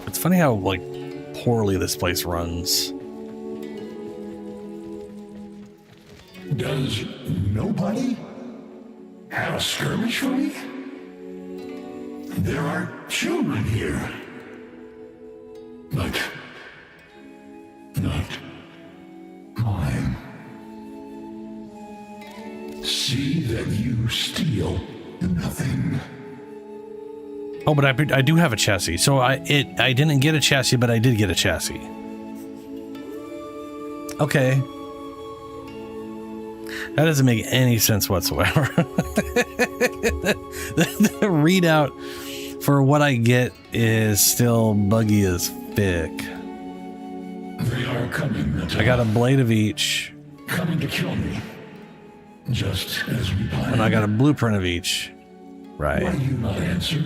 It's funny how, like, poorly this place runs. Does nobody have a skirmish for me? There are children here. But not mine. See that you steal nothing. Oh, but I do have a chassis. So I didn't get a chassis, but I did get a chassis. Okay. That doesn't make any sense whatsoever. The readout for what I get is still buggy as fick. They are coming. I got a blade of each. Coming to kill me. Just as we planned. And I got a blueprint of each. Why Right. do you not answer?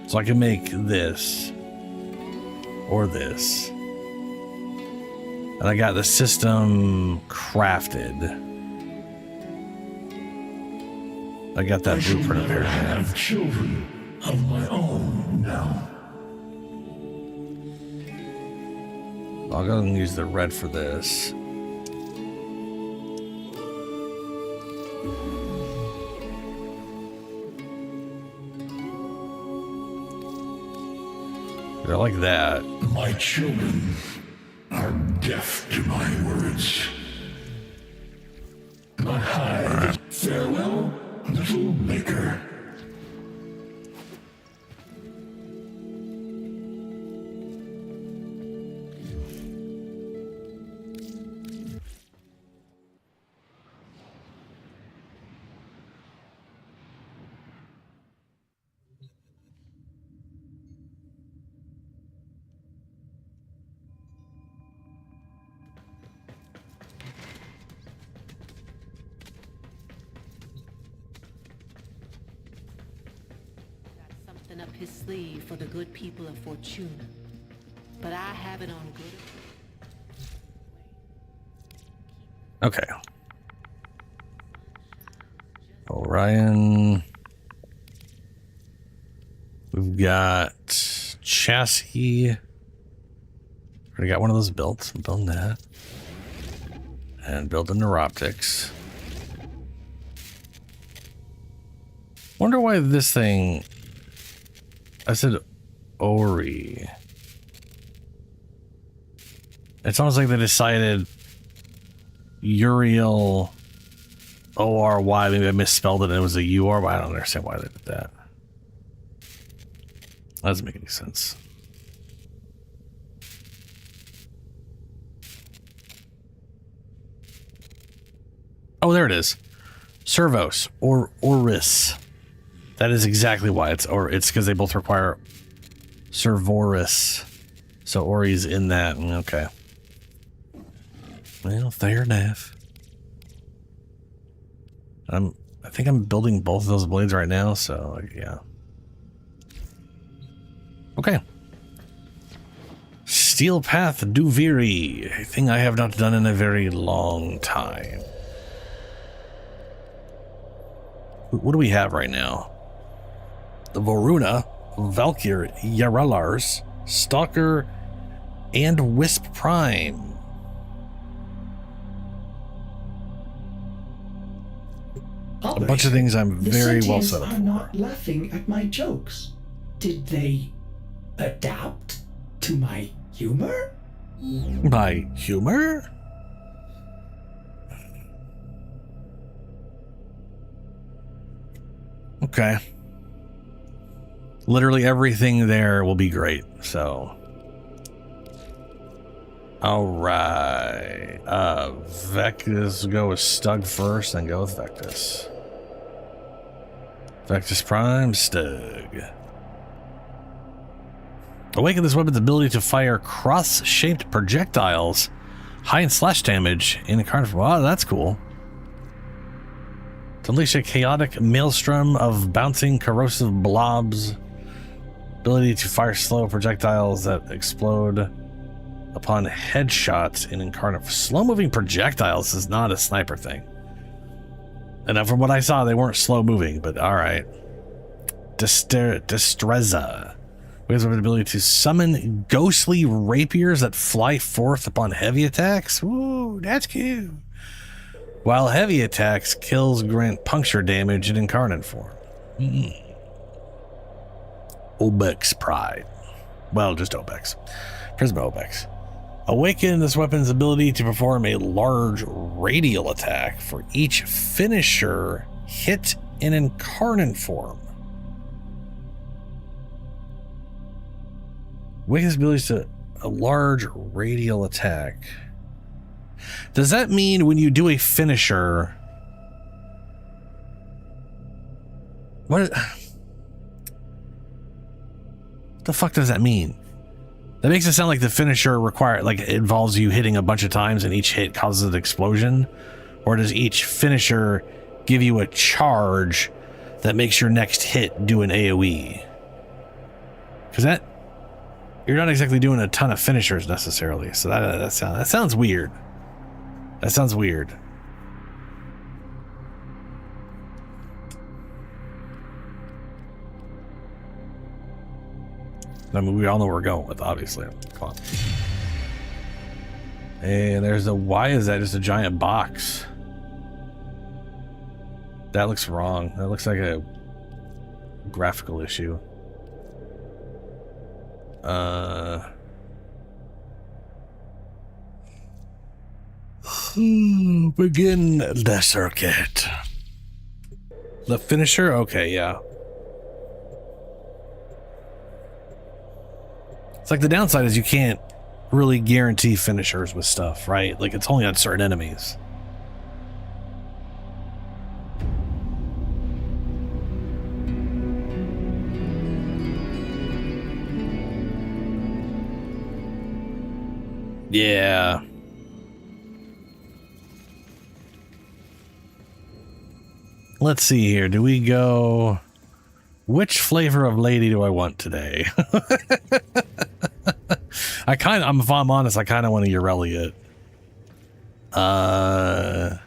So I can make this. Or this. And I got the system crafted. I got that I shall blueprint up never here. have children of my own now. I'll go and use the red for this. They're like that. My children are deaf to my words. But hide. Farewell, little maker. Something up his sleeve for the good people of Fortuna. But I have it on good. Okay. Orion. We've got chassis. Already got one of those built. I'm building that. And building neuroptics. Wonder why this thing... I said Ori. It's almost like they decided Uriel O-R-Y. Maybe I misspelled it and it was a U-R, but I don't understand why they did that. That doesn't make any sense. Oh, there it is. Servos or Oris. That is exactly why it's because they both require Servoris. So Ori's in that. Okay. Well, fair enough. I think I'm building both of those blades right now, so yeah. Okay. Steel Path Duviri, a thing I have not done in a very long time. What do we have right now? The Voruna, Valkyr, Yaralars, Stalker, and Wisp Prime. A bunch of things I'm very well set up are for. not laughing at my jokes. Did they adapt to my humor? My humor? Okay. Literally everything there will be great, so. Alright. Vectus, go with Stug first, then go with Vectus. Vectus Prime, Stug. Awaken this weapon's ability to fire cross-shaped projectiles, high in slash damage, in a carnival. Wow, that's cool. To unleash a chaotic maelstrom of bouncing corrosive blobs. Ability to fire slow projectiles that explode upon headshots in incarnate. Slow-moving projectiles is not a sniper thing. And from what I saw, they weren't slow-moving, but alright. Destreza. We have the ability to summon ghostly rapiers that fly forth upon heavy attacks. Ooh, that's cute. While heavy attacks, kills grant puncture damage in incarnate form. Obex Pride. Well, just Obex. Prisma Obex. Awaken this weapon's ability to perform a large radial attack for each finisher hit in incarnate form. Weakens abilities to a large radial attack. Does that mean when you do a finisher? What the fuck does that mean? That makes it sound like the finisher involves you hitting a bunch of times and each hit causes an explosion. Or does each finisher give you a charge that makes your next hit do an AoE? Because you're not exactly doing a ton of finishers necessarily. So that sounds weird. That sounds weird. I mean, we all know where we're going with, obviously. Come on. And there's why is that just a giant box? That looks wrong. That looks like a graphical issue. Begin the circuit. The finisher? Okay, yeah. It's like the downside is you can't really guarantee finishers with stuff, right? Like it's only on certain enemies. Yeah. Let's see here. Do we go... Which flavor of lady do I want today? If I'm honest, I kind of want to Aurelia. And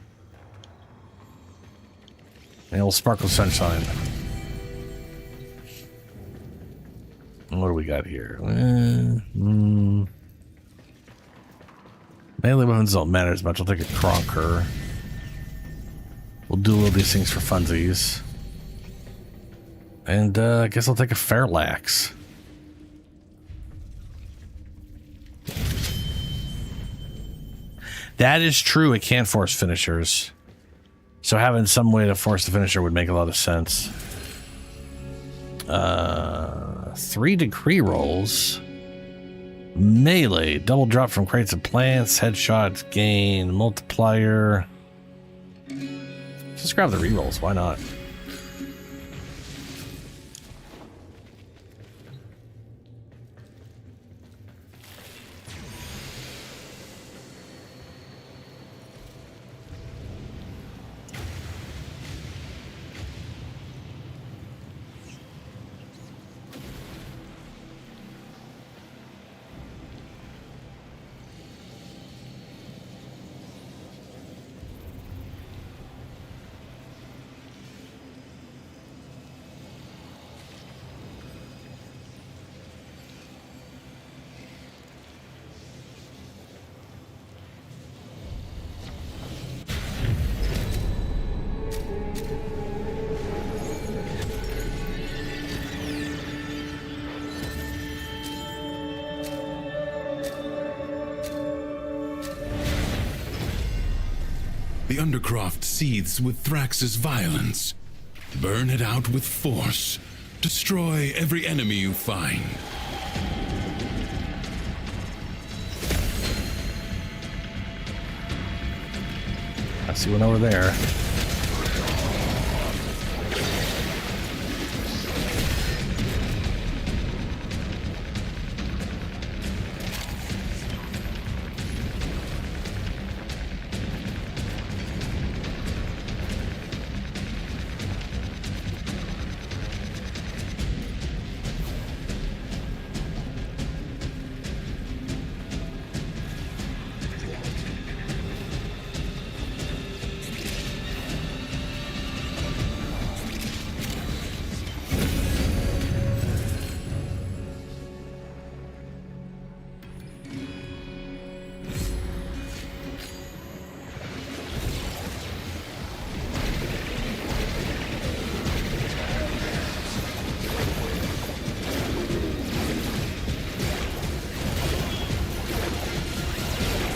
we'll Sparkle Sunshine. What do we got here? Melee weapons don't matter as much. I'll take a Kronker. We'll duel these things for funsies. And I guess I'll take a Fairlax. That is true. It can force finishers. So having some way to force the finisher would make a lot of sense. 3 degree rolls. Melee. Double drop from crates of plants. Headshots. Gain. Multiplier. Just grab the rerolls. Why not? The Undercroft seethes with Thrax's violence. Burn it out with force. Destroy every enemy you find. I see one over there.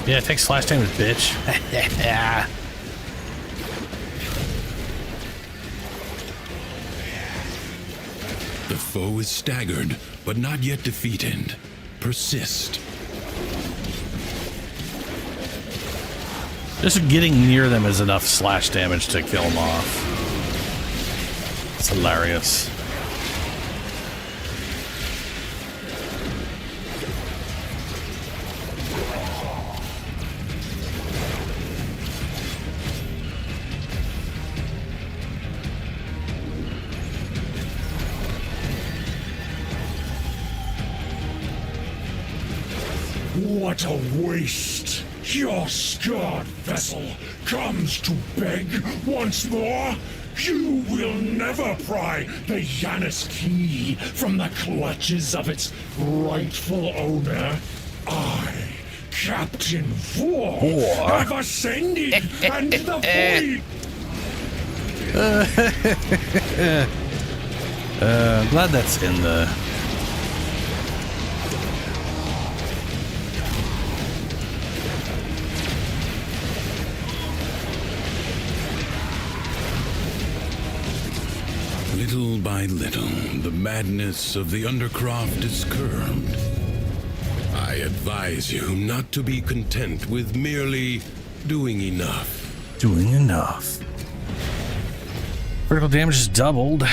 Yeah, take slash damage, bitch. Yeah. The foe is staggered, but not yet defeated. persist. Just getting near them is enough slash damage to kill them off. It's hilarious. What a waste! Your scarred vessel comes to beg once more? You will never pry the Janus key from the clutches of its rightful owner. I, Captain Vor, have ascended and the void. I'm glad that's in the... Little by little, the madness of the Undercroft is curbed. I advise you not to be content with merely doing enough. Doing enough. Critical damage is doubled.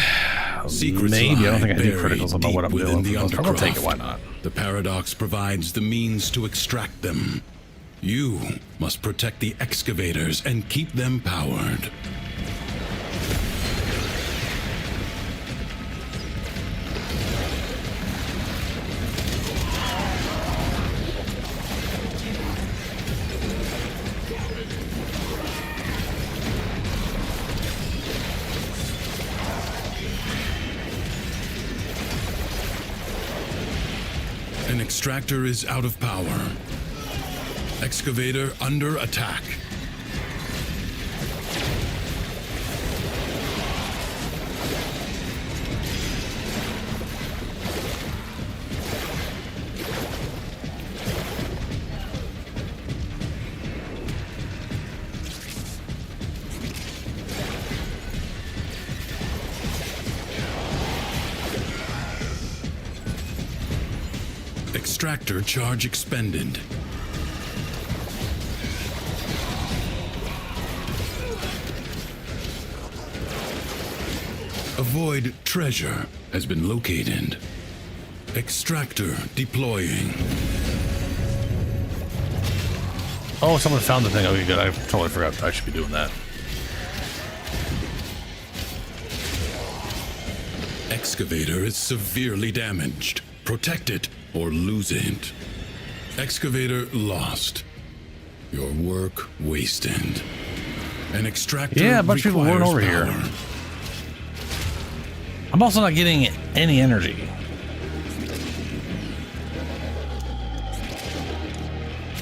Secrets Maybe. I don't lie think I do buried criticals. I don't know what I'm deep doing. within the I'll take it. Undercroft. Why not? The paradox provides the means to extract them. You must protect the excavators and keep them powered. An extractor is out of power. Excavator under attack. Extractor charge expended. A void treasure has been located. Extractor deploying. Oh, someone found the thing. Okay, good. I totally forgot. I should be doing that. Excavator is severely damaged. Protect it or lose it. Excavator lost. Your work wasted. An extractor Yeah, a bunch of people weren't over requires here. power. I'm also not getting any energy.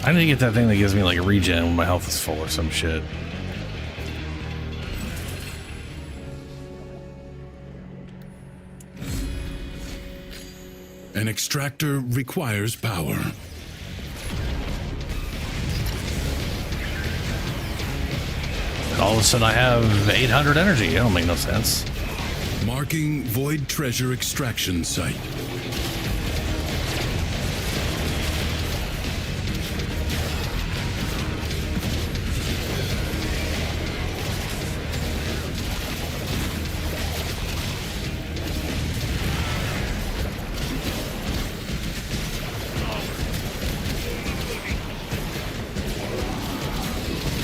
I need to get that thing that gives me like a regen when my health is full or some shit. An extractor requires power. And all of a sudden I have 800 energy. That don't make no sense. Marking void treasure extraction site.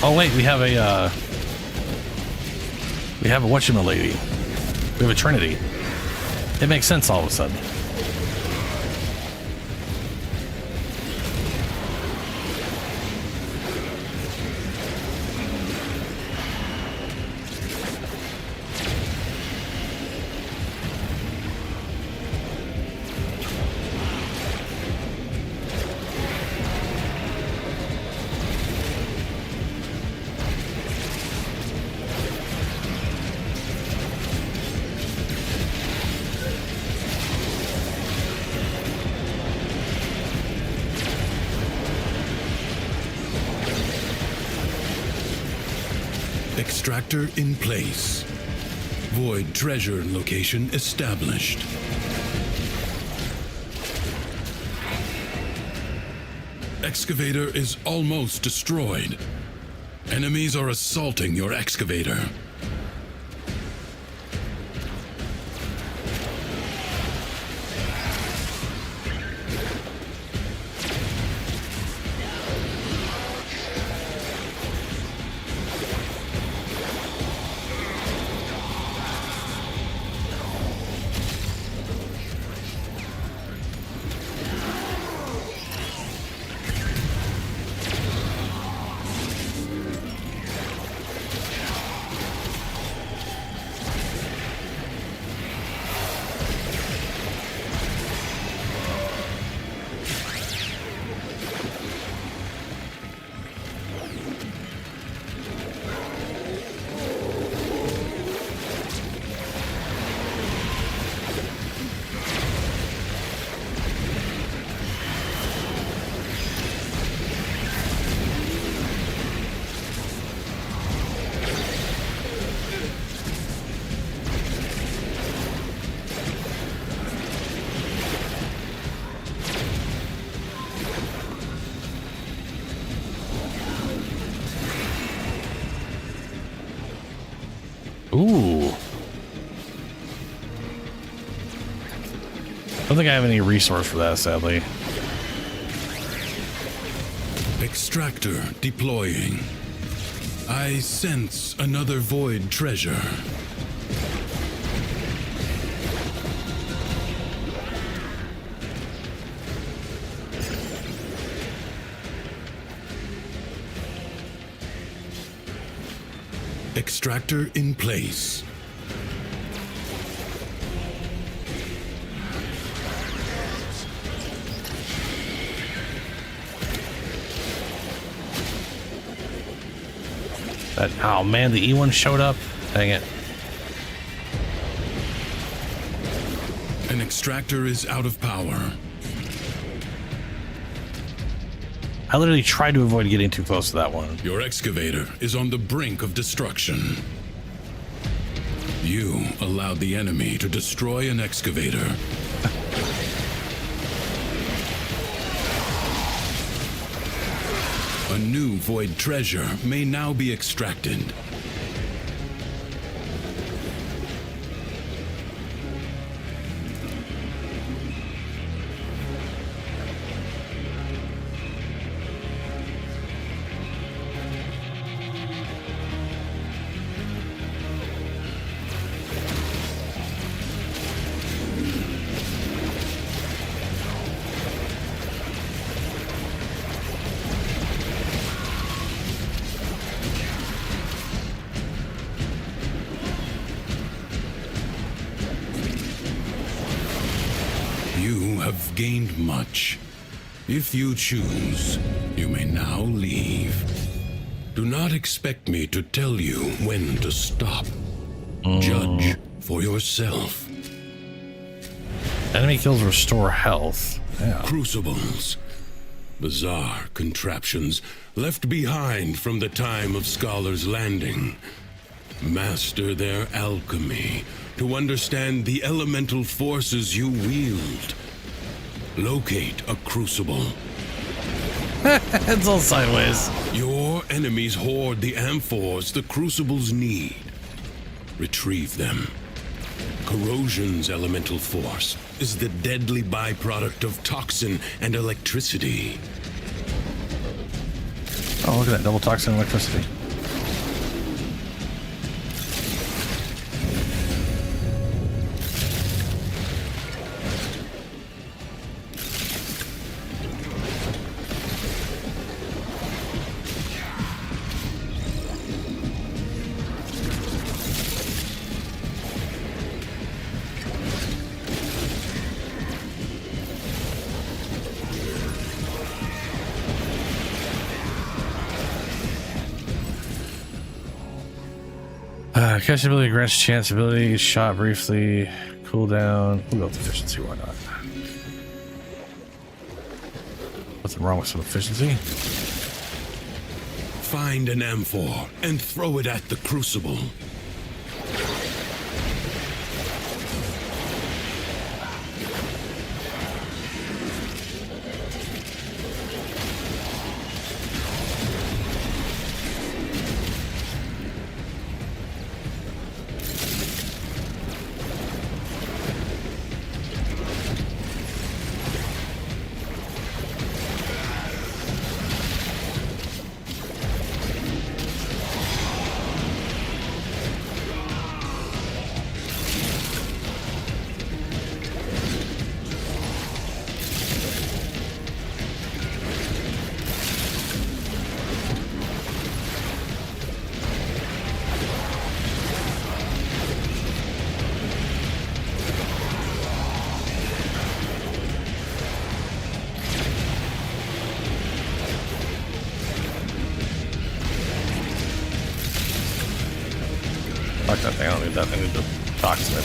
Oh wait, we have a whatchamacallit. We have a Trinity. It makes sense all of a sudden. Extractor in place. Void treasure location established. excavator is almost destroyed. Enemies are assaulting your excavator. Ooh. I don't think I have any resource for that, sadly. Extractor deploying. I sense another void treasure. Extractor in place. Oh man, the E1 showed up. Dang it. An extractor is out of power. I literally tried to avoid getting too close to that one. Your excavator is on the brink of destruction. You allowed the enemy to destroy an excavator. A new void treasure may now be extracted. You have gained much. If you choose, you may now leave. Do not expect me to tell you when to stop. Judge for yourself. Enemy kills restore health. Yeah. Crucibles. Bizarre contraptions left behind from the time of Scholar's Landing. Master their alchemy to understand the elemental forces you wield. Locate a crucible. It's all sideways. Your enemies hoard the amphors the crucibles need. Retrieve them. Corrosion's elemental force is the deadly byproduct of toxin and electricity. Oh, look at that double toxin and electricity. Cast ability grants chance ability, shot briefly, cooldown. We'll go with efficiency, why not? Nothing wrong with some efficiency. Find an amphor and throw it at the crucible. Fuck that thing. I don't need that. I need the toxin.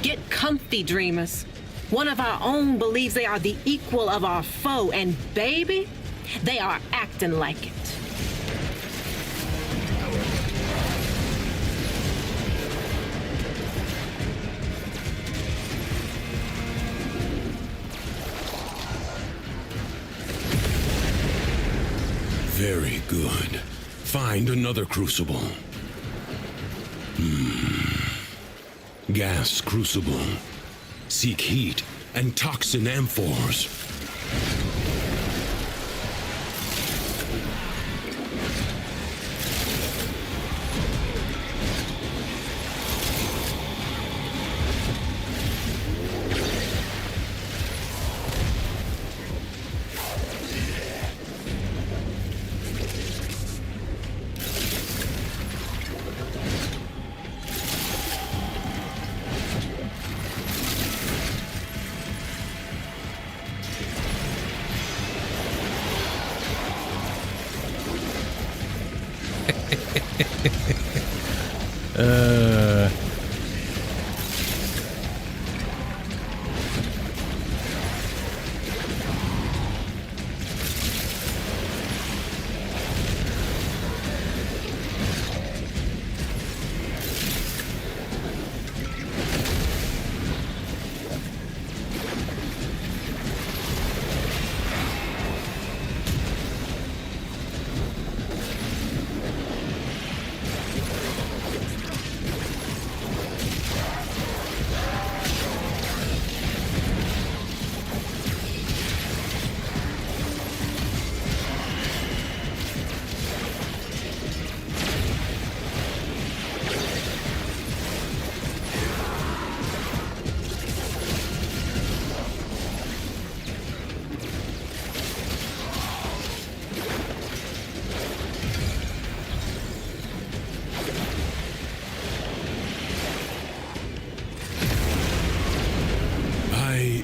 Get comfy, dreamers. One of our own believes they are the equal of our foe, and baby, they are acting like it. Very good. Find another crucible. Gas crucible. Seek heat and toxin amphors.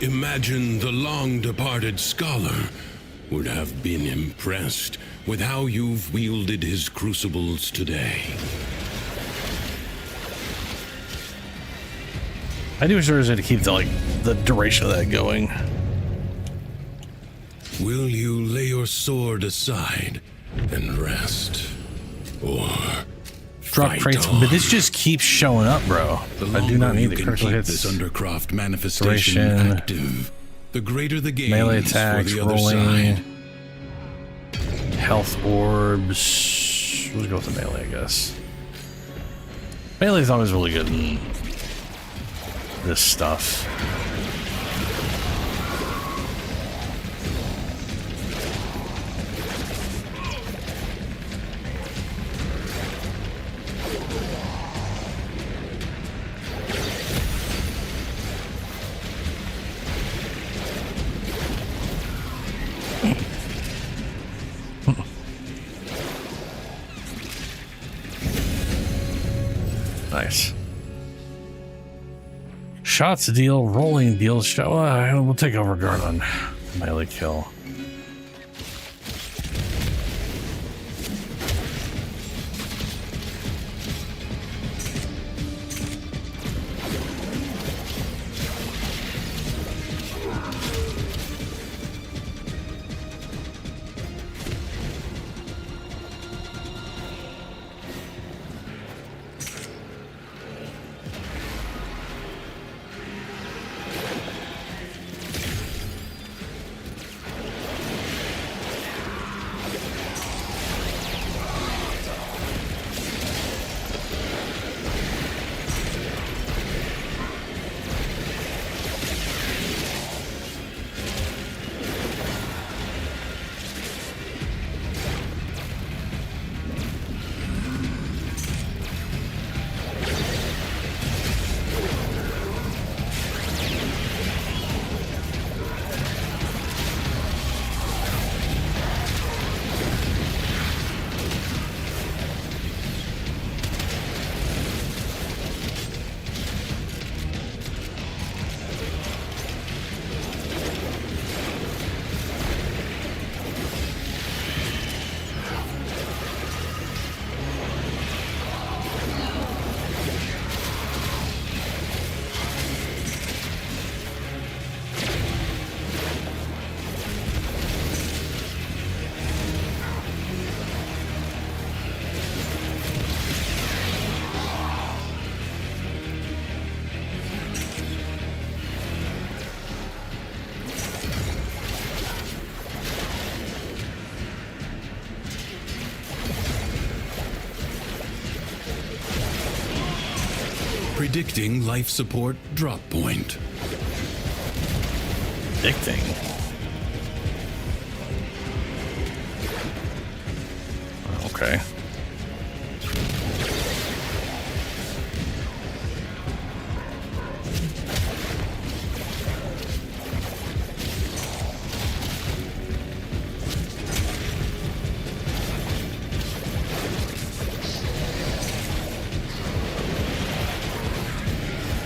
Imagine the long-departed scholar would have been impressed with how you've wielded his crucibles today. I do wish there was a way to keep the duration of that going. Will you lay your sword aside and rest, or Drop crates, but this just keeps showing up, bro. I do not need the critical hits. This undercraft manifestation active, the greater the gains melee attacks, for the other rolling, side. health orbs. We'll go with the melee, I guess. Melee is always really good in this stuff. Nice. Shots deal, rolling deals. We'll take overguard on melee kill. Predicting life support drop point. Predicting. Okay.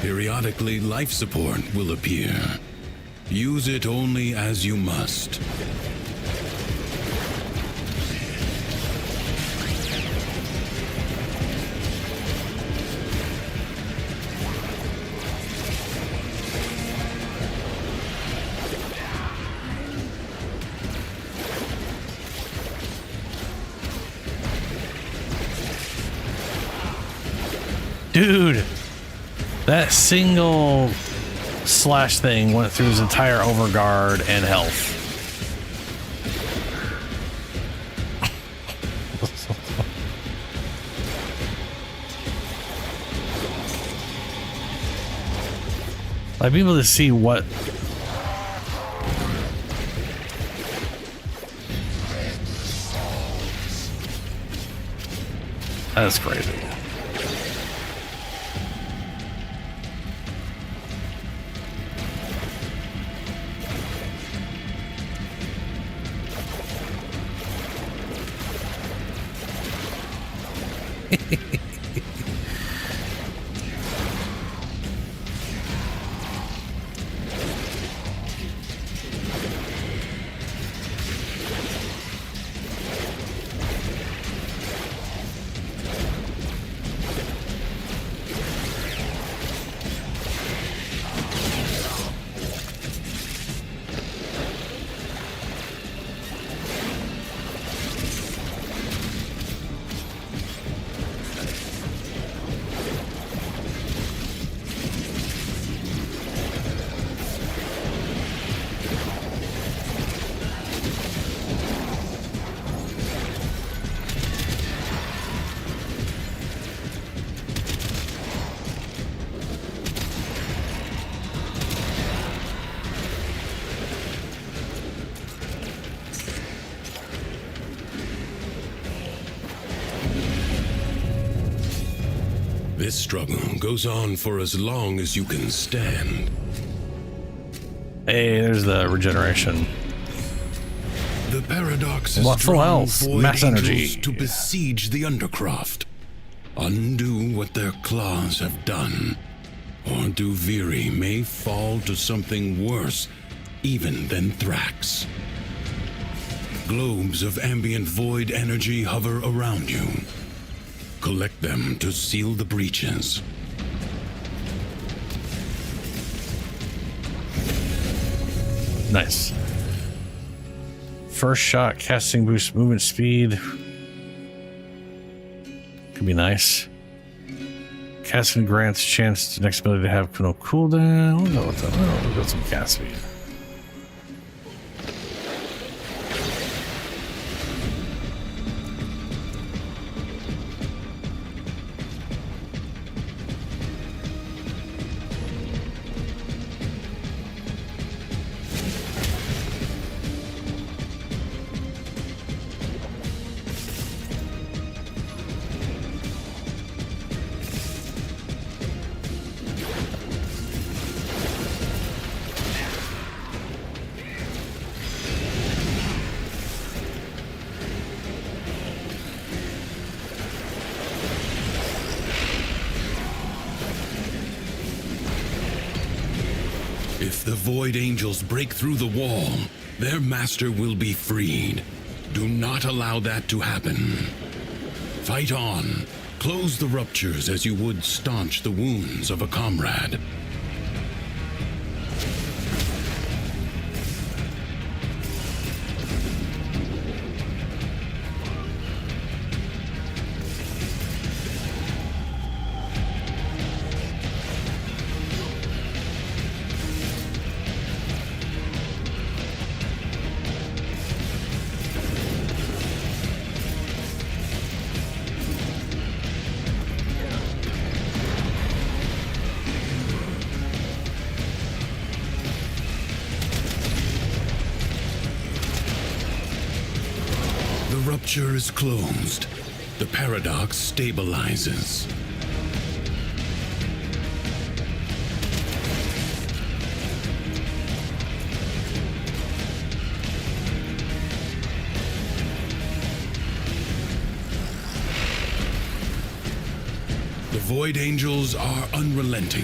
Periodically, life support will appear. Use it only as you must. Dude, that single slash thing went through his entire overguard and health. I'd be able to see what. That's crazy. This struggle goes on for as long as you can stand. Hey, there's the regeneration. The paradox is What full drawn health, void mass angels energy. to besiege the Undercroft. Undo what their claws have done. Or Duviri may fall to something worse even than Thrax. Globes of ambient void energy hover around you. Collect them to seal the breaches. Nice. First shot, casting boost movement speed. Could be nice. Casting grants chance to next ability to have no cooldown. We'll go with that. We'll go with some cast speed. If the Void Angels break through the wall, their master will be freed. Do not allow that to happen. Fight on. Close the ruptures as you would staunch the wounds of a comrade. rupture is closed. The paradox stabilizes. The Void Angels are unrelenting.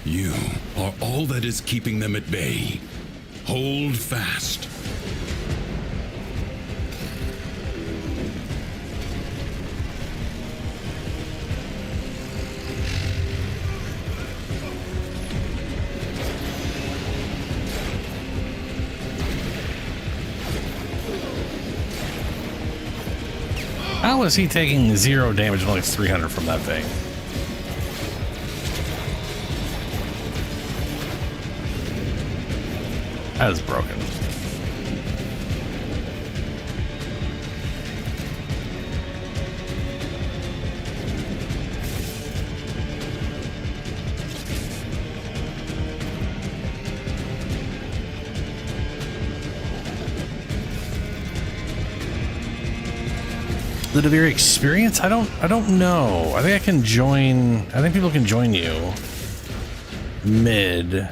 You are all that is keeping them at bay. Hold fast. How is he taking 0 damage when like 300 from that thing? That is broken. The Devere experience? I don't know. I think I can join. I think people can join you mid.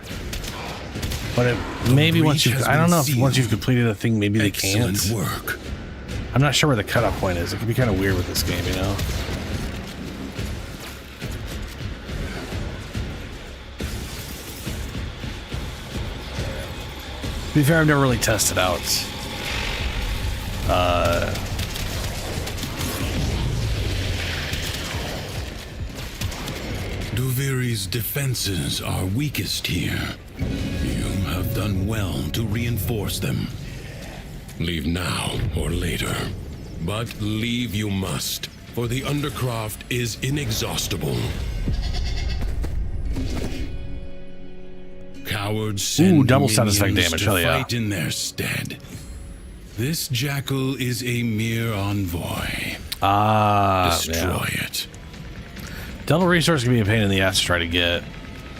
But maybe once you've, I don't know if once you've completed a thing, maybe they can't. Work. I'm not sure where the cutoff point is. It could be kind of weird with this game, you know? To be fair, I've never really tested out. Duviri's defenses are weakest here. You have done well to reinforce them. Leave now or later. But leave you must, for the Undercroft is inexhaustible. Cowards send double status effect minions damage, to hell yeah. fight in their stead. This jackal is a mere envoy. Destroy it. Delta resource can be a pain in the ass to try to get.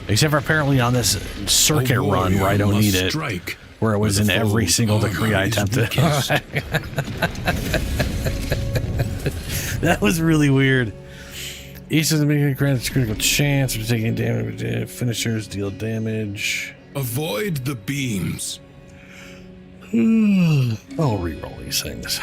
Except for apparently on this circuit run where I don't need it. Where it was in every single decree I attempted. That was really weird. Each of them grants critical chance of taking damage. Finishers deal damage. Avoid the beams. I'll reroll these things.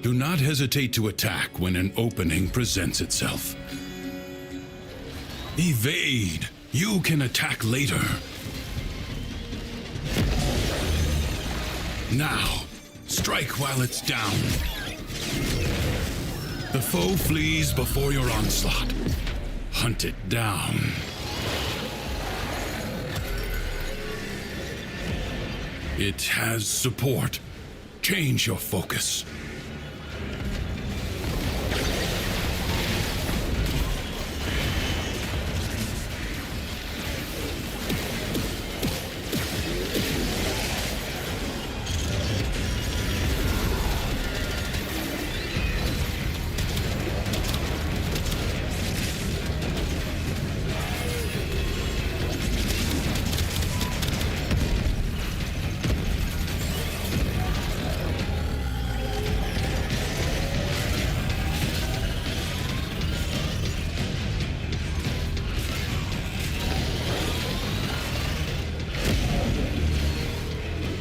Do not hesitate to attack when an opening presents itself. Evade. You can attack later. Now, strike while it's down. The foe flees before your onslaught. Hunt it down. It has support. Change your focus.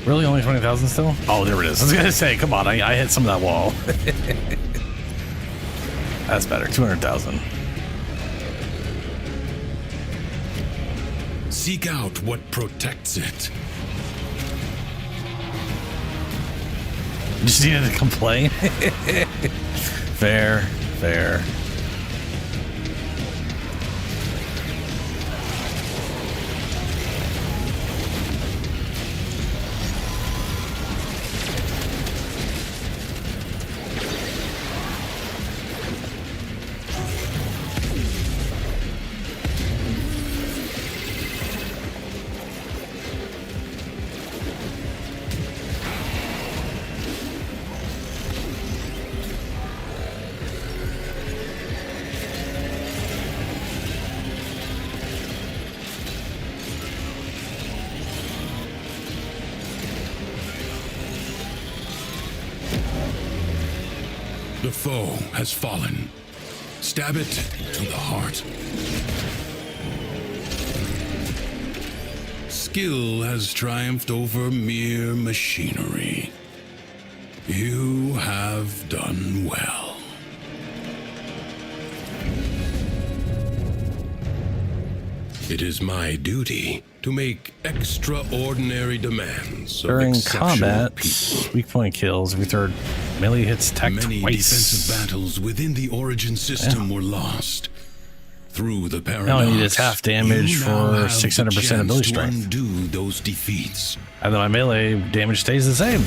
Really? Only 20,000 still? Oh, there it is. I was gonna say, come on, I hit some of that wall. That's better. 200,000. Seek out what protects it. Just needed to complain. Fair, fair. The foe has fallen. Stab it to the heart. Skill has triumphed over mere machinery. You have done well. It is my duty to make extraordinary demands of During exceptional combat, people. weak point kills. Every third melee hits attack Many twice. defensive battles within the Origin system were lost. Through the paradox, Now I need its half damage you now for have 600% the chance ability to strength. undo those defeats. And then my melee damage stays the same.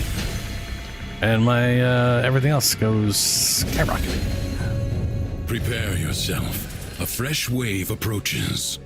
And my everything else goes skyrocketing. Prepare yourself. A fresh wave approaches.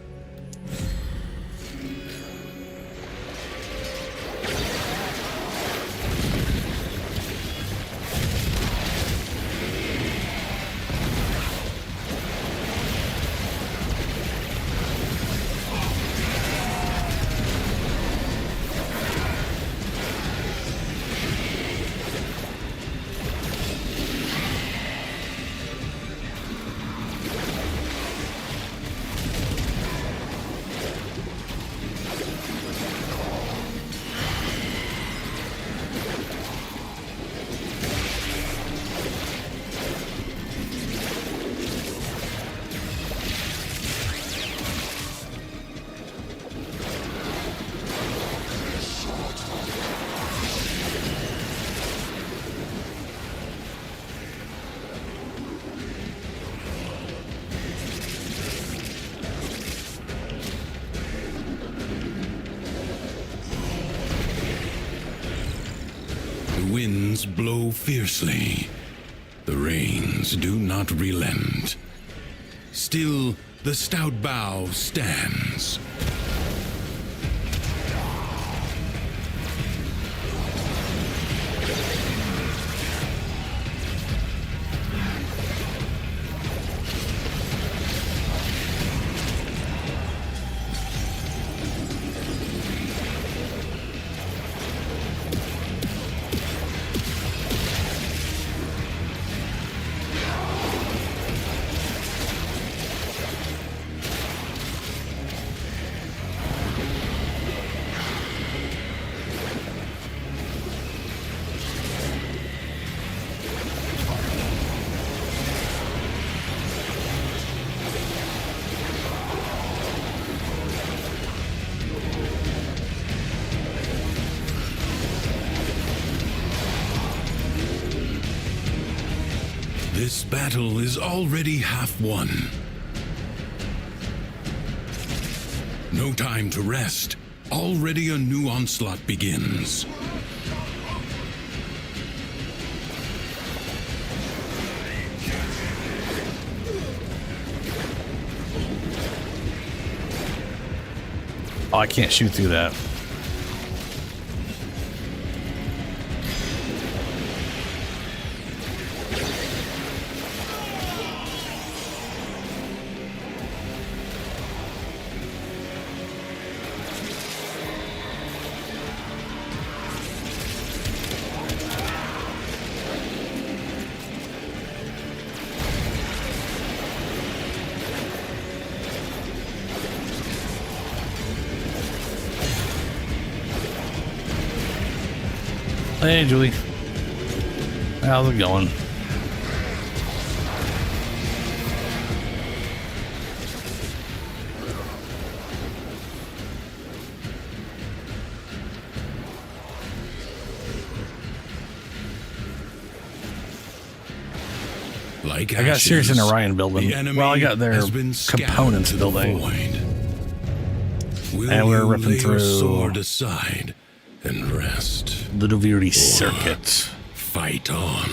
The winds blow fiercely. The rains do not relent. Still, the stout bow stands. This battle is already half won. No time to rest. Already a new onslaught begins. Oh, I can't shoot through that. Hey, Julie. How's it going? Like I got Sirius and ashes, Orion building. the enemy Well, I got their has been scattered components to the building. void. Will And we're you ripping lay your through sword aside and rest? the Dovirty circuit. Fight on.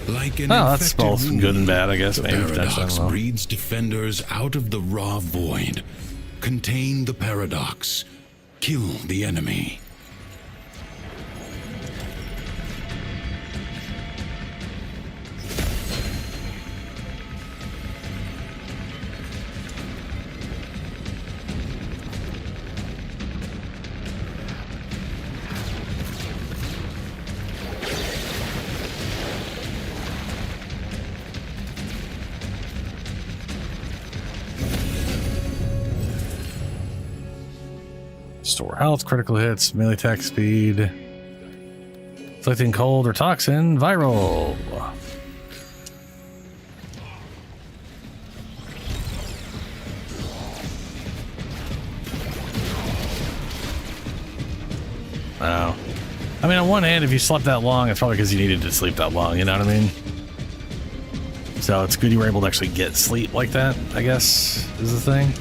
Like an Oh, that's infected both good and wound, bad, I guess. The Maybe potentially, I paradox don't know. breeds defenders out of the raw void. Contain the paradox. Kill the enemy. restore health, critical hits, melee attack speed, inflicting cold or toxin, viral. Oh. I mean, on one hand, if you slept that long, it's probably because you needed to sleep that long, you know what I mean? So it's good you were able to actually get sleep like that, I guess, is the thing.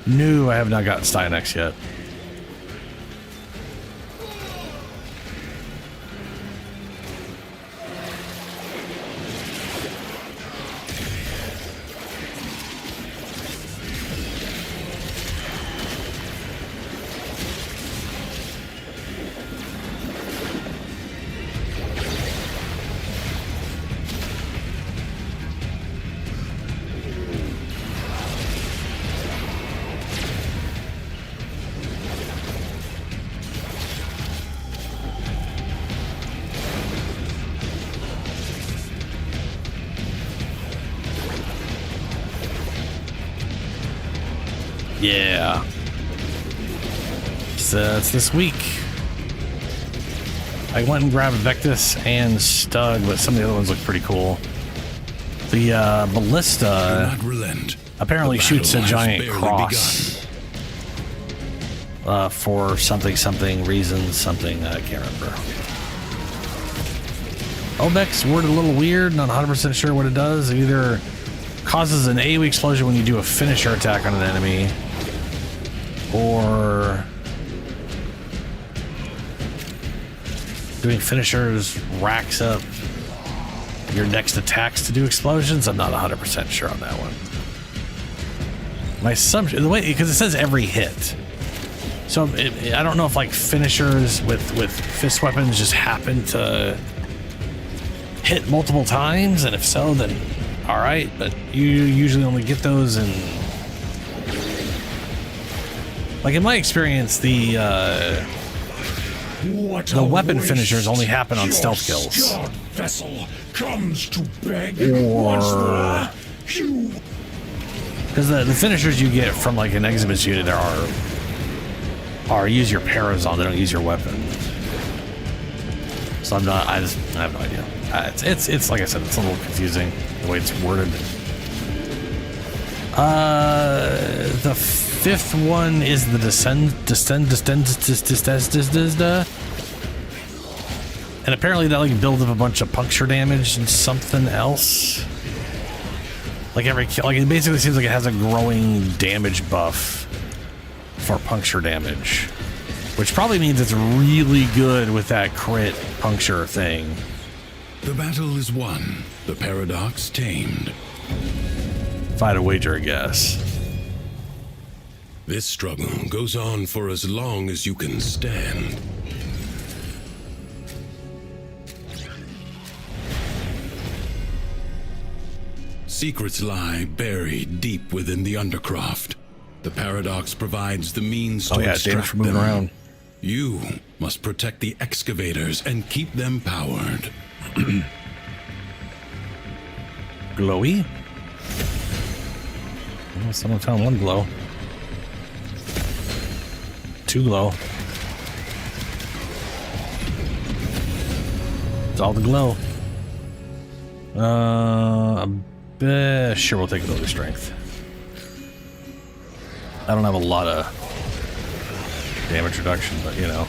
No, I have not gotten Stynex yet. Yeah. So it's this week. I went and grabbed Vectis and Stug, but some of the other ones look pretty cool. The Ballista apparently shoots a giant cross for something reason, something I can't remember. Obek's worded a little weird, not 100% sure what it does. It either causes an AoE explosion when you do a finisher attack on an enemy, or doing finishers racks up your next attacks to do explosions. I'm not 100% sure on that one. My assumption, the way, because it says every hit, so I don't know if like finishers with fist weapons just happen to hit multiple times, and if so, then all right. But you usually only get those in, like in my experience, the weapon finishers only happen on stealth kills. Comes to beg or because the finishers you get from like an exhibit unit are use your paras on, they don't use your weapon. So I have no idea. It's like I said, it's a little confusing the way it's worded. The fifth one is the descend, and apparently that like builds up a bunch of puncture damage and something else. Like every kill, like it basically seems like it has a growing damage buff for puncture damage, which probably means it's really good with that crit puncture thing. The battle is won, the paradox tamed. If I had a wager, I guess. This struggle goes on for as long as you can stand. Secrets lie buried deep within the Undercroft. The paradox provides the means to extract them. Around. You must protect the excavators and keep them powered. Glowy? Oh, someone found one glow. 2 glow. It's all the glow. Sure, we'll take ability strength. I don't have a lot of damage reduction, but you know.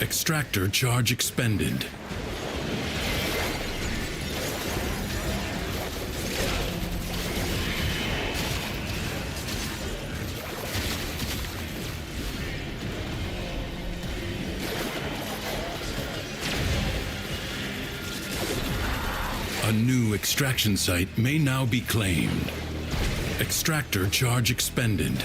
Extractor charge expended. A new extraction site may now be claimed. Extractor charge expended.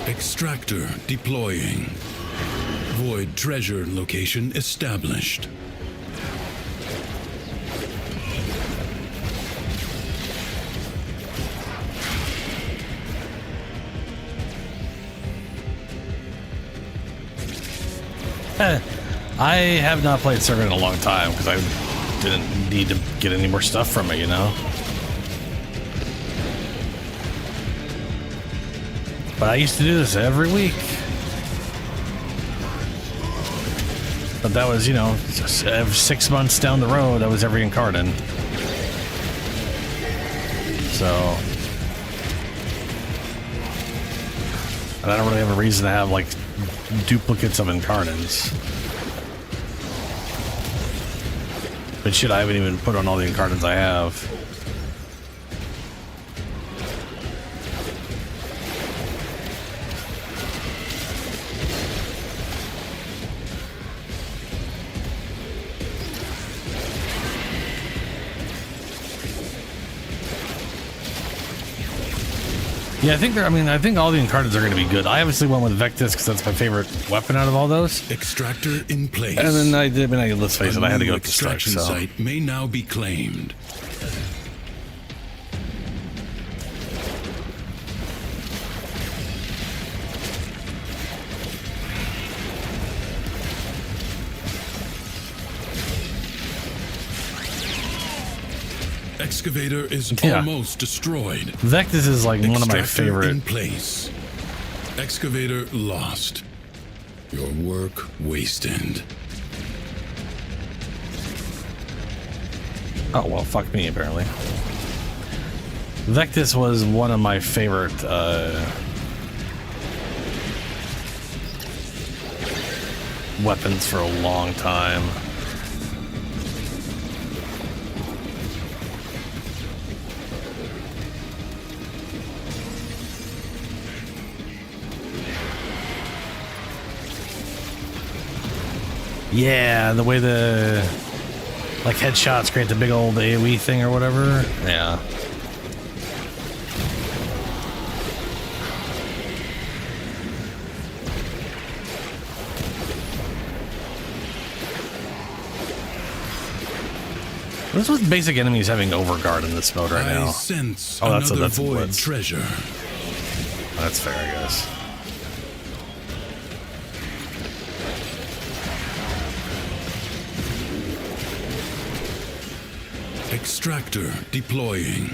Extractor deploying. Void treasure location established. I have not played Server in a long time because I didn't need to get any more stuff from it, you know? But I used to do this every week. But that was, you know, just 6 months down the road, that was every Incarnate. So... and I don't really have a reason to have, like, duplicates of Incarnates. But shit, I haven't even put on all the Incarnates I have. Yeah, I think I think all the Incarnates are going to be good. I obviously went with Vectis because that's my favorite weapon out of all those. Extractor in place. And then let's face it, I had to go with the Strike. Extraction site may now be claimed. Excavator is almost destroyed. Vectis is like one of my favorite. In place. Excavator lost. Your work wasted. Oh well, fuck me apparently. Vectis was one of my favorite weapons for a long time. Yeah, the way the like headshots create the big old AoE thing or whatever. Yeah. What's with basic enemies having overguard in this mode right now? Sense that's another a void blitz. treasure. That's fair, I guess. Extractor deploying.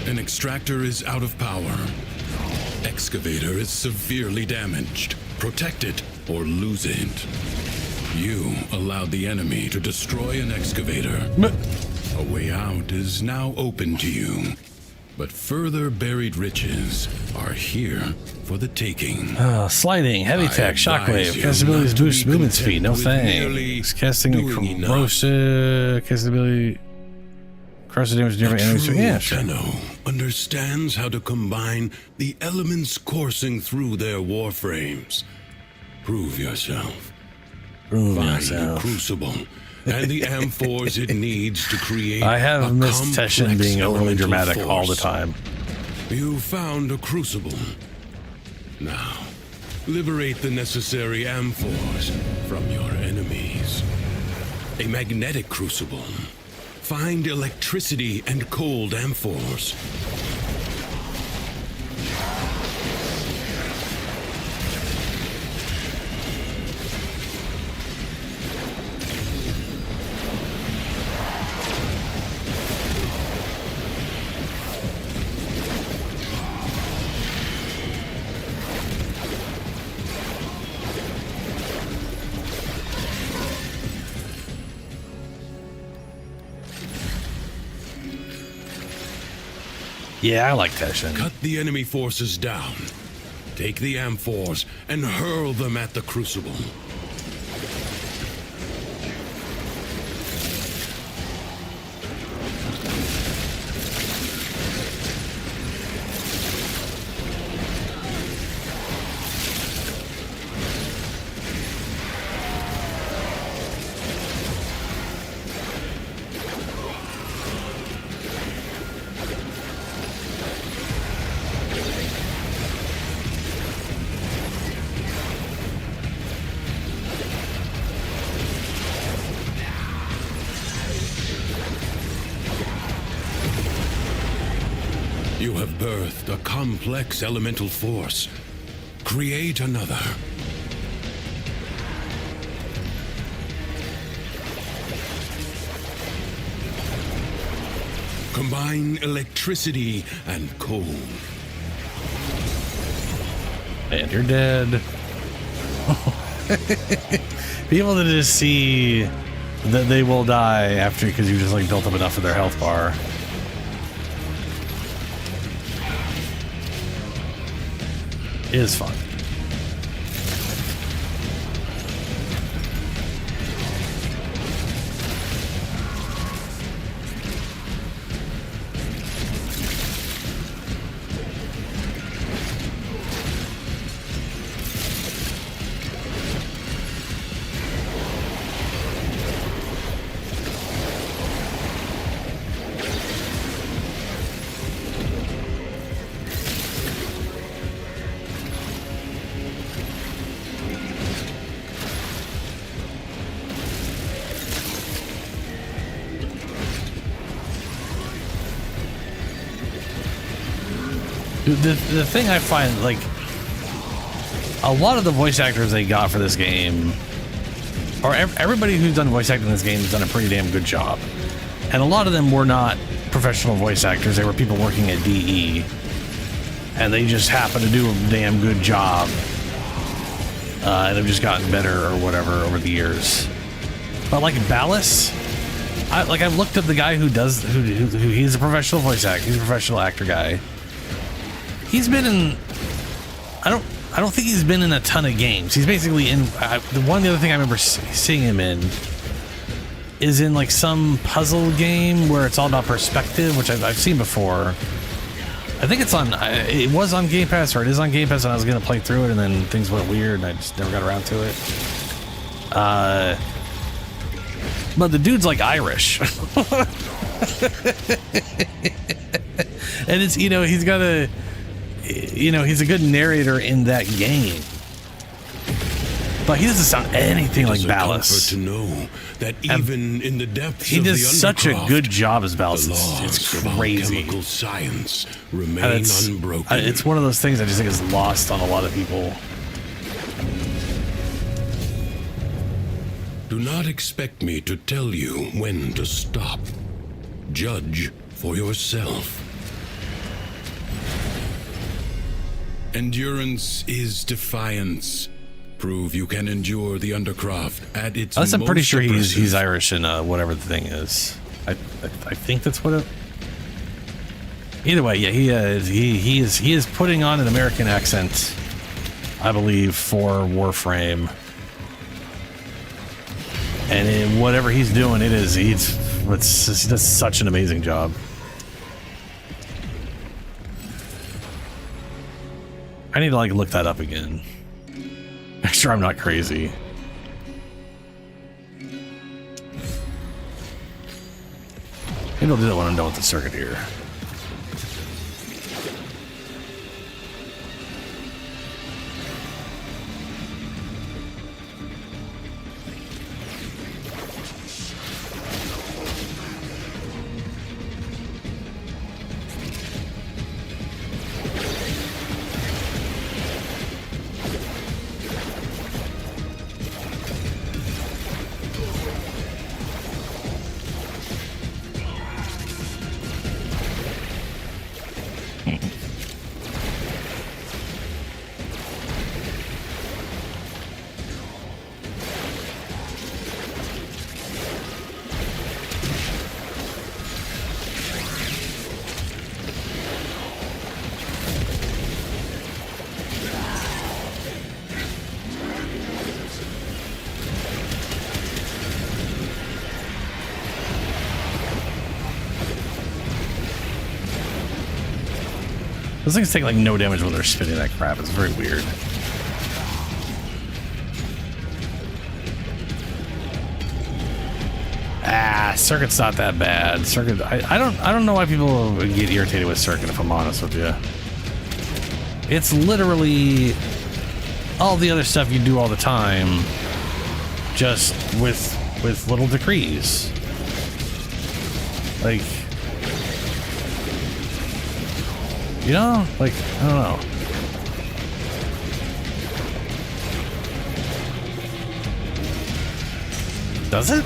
An extractor is out of power. Excavator is severely damaged. Protect it or lose it. You allowed the enemy to destroy an excavator. A way out is now open to you. But further buried riches are here for the taking. Sliding, heavy tech, shockwave, cast abilities boost movement speed, no thanks. Casting corrosive, cast ability, corrosive damage to different enemies. Yeah, sure. Tenno understands how to combine the elements coursing through their warframes. Prove yourself. Prove Find yourself. the crucible and the amphors it needs to create. I have a missed Teshin complex being overly elemental dramatic all the force. time. You found a crucible. Now, liberate the necessary amphors from your enemies. A magnetic crucible. Find electricity and cold amphors. Yeah, I like Teshin. Cut the enemy forces down. Take the amphors and hurl them at the crucible. You have birthed a complex elemental force. Create another. Combine electricity and cold. And you're dead. Be able to just see that they will die after, because you just like built up enough of their health bar. It is fun. The thing I find, like, a lot of the voice actors they got for this game, or everybody who's done voice acting in this game has done a pretty damn good job. And a lot of them were not professional voice actors. They were people working at DE. And they just happened to do a damn good job. And have just gotten better or whatever over the years. But like Ballas, I've looked at the guy who does, who he's a professional voice actor. He's a professional actor guy. He's been in, I don't think he's been in a ton of games. He's basically in, the other thing I remember seeing him in is in like some puzzle game where it's all about perspective, which I've seen before. I think it's on, it was on Game Pass, or it is on Game Pass, and I was going to play through it, and then things went weird, and I just never got around to it. But the dude's like Irish. And it's, you know, he's got a, you know, he's a good narrator in that game, but he doesn't sound anything like Ballas. To know that even in the depths he of does the such a good job as Ballas. the laws It's of crazy. alchemical science remain And unbroken. it's one of those things I just think is lost on a lot of people. Do not expect me to tell you when to stop. Judge for yourself. Endurance is defiance. Prove you can endure the Undercroft at its Unless I'm pretty most sure he's oppressive. Irish in whatever the thing is. I think that's what it. Either way, yeah, he is putting on an American accent, I believe, for Warframe. And whatever he's doing, he does such an amazing job. I need to like look that up again. Make sure I'm not crazy. Maybe I'll do that when I'm done with the circuit here. Those things take like no damage when they're spinning that crap. It's very weird. Ah, circuit's not that bad. Circuit, I don't know why people get irritated with circuit, if I'm honest with you. It's literally all the other stuff you do all the time, just with little decrees. Like, you know, like, I don't know. Does it?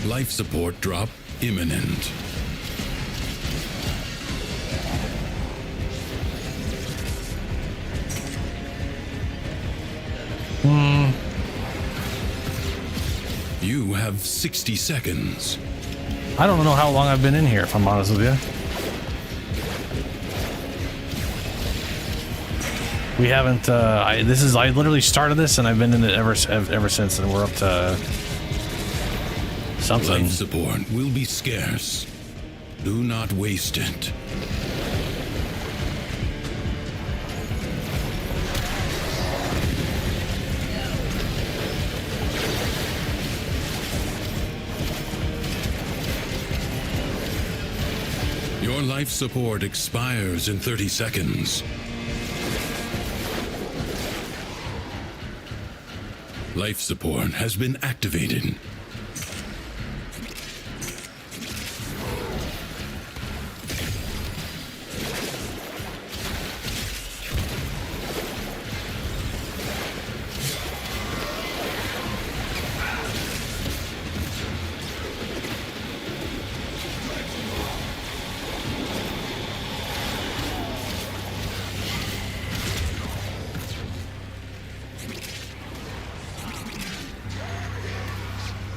Life support drop imminent. You have 60 seconds. I don't know how long I've been in here, if I'm honest with you. We haven't, I literally started this and I've been in it ever since, and we're up to something. Life support will be scarce. Do not waste it. Your life support expires in 30 seconds. Life support has been activated.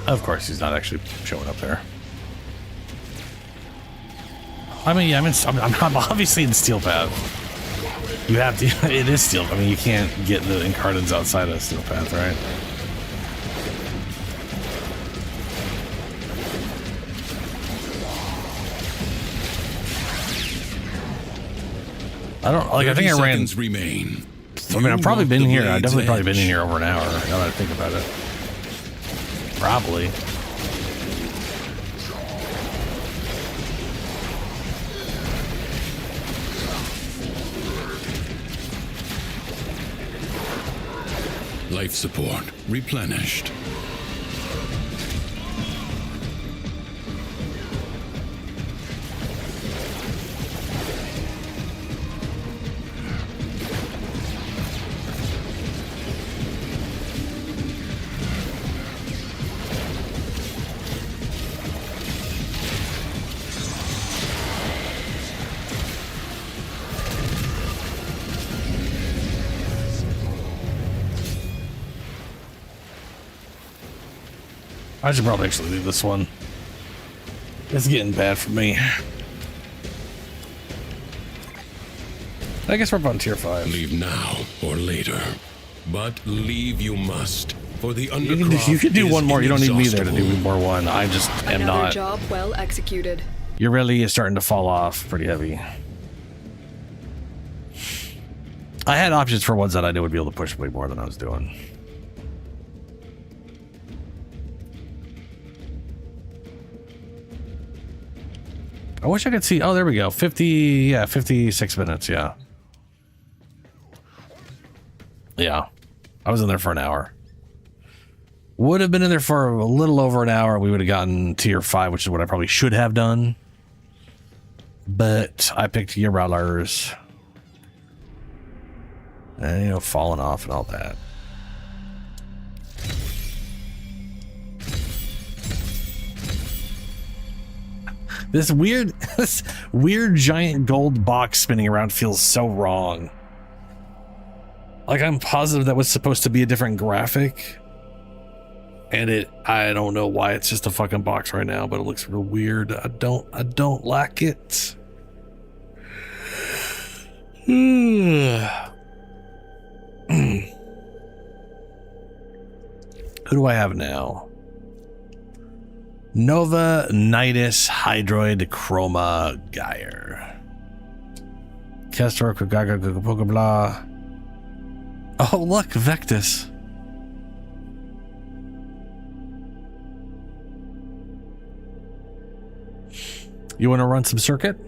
Of course, he's not actually showing up there. I mean, yeah, I'm obviously in Steel Path. You have to. It is Steel. I mean, you can't get the Incarnadins outside of Steel Path, right? I don't like. I think I ran. Remain. I mean, I've probably been here. I've definitely probably been in here over an hour. Now that I think about it. Probably. Life support replenished. I should probably actually leave this one. It's getting bad for me. I guess we're up on tier 5. Leave now or later. But leave you must, for the undercroft You can do is one more. You don't need me there to do inexhaustible. more one. I just am Another not. job well executed. You're really starting to fall off pretty heavy. I had options for ones that I knew would be able to push way more than I was doing. I wish I could see. Oh, there we go. 56 minutes. Yeah. Yeah. I was in there for an hour. Would have been in there for a little over an hour. We would have gotten tier 5, which is what I probably should have done. But I picked your rollers. And, you know, falling off and all that. This weird giant gold box spinning around feels so wrong. Like, I'm positive that was supposed to be a different graphic. And I don't know why it's just a fucking box right now, but it looks real weird. I don't like it. Who do I have now? Nova, Nidus, Hydroid, Chroma, Geyer. Kestor, Kagaga, Pokeblah. Oh, look, Vectus. You want to run some circuit?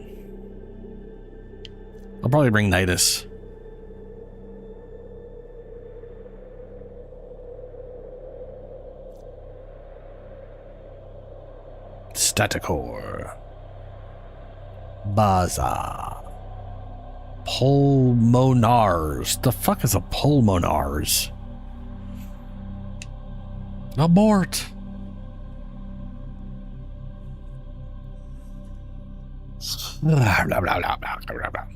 I'll probably bring Nidus. Staticore. Baza. Pulmonars. The fuck is a pulmonars? Abort. Blah, blah, blah, blah, blah, blah, blah.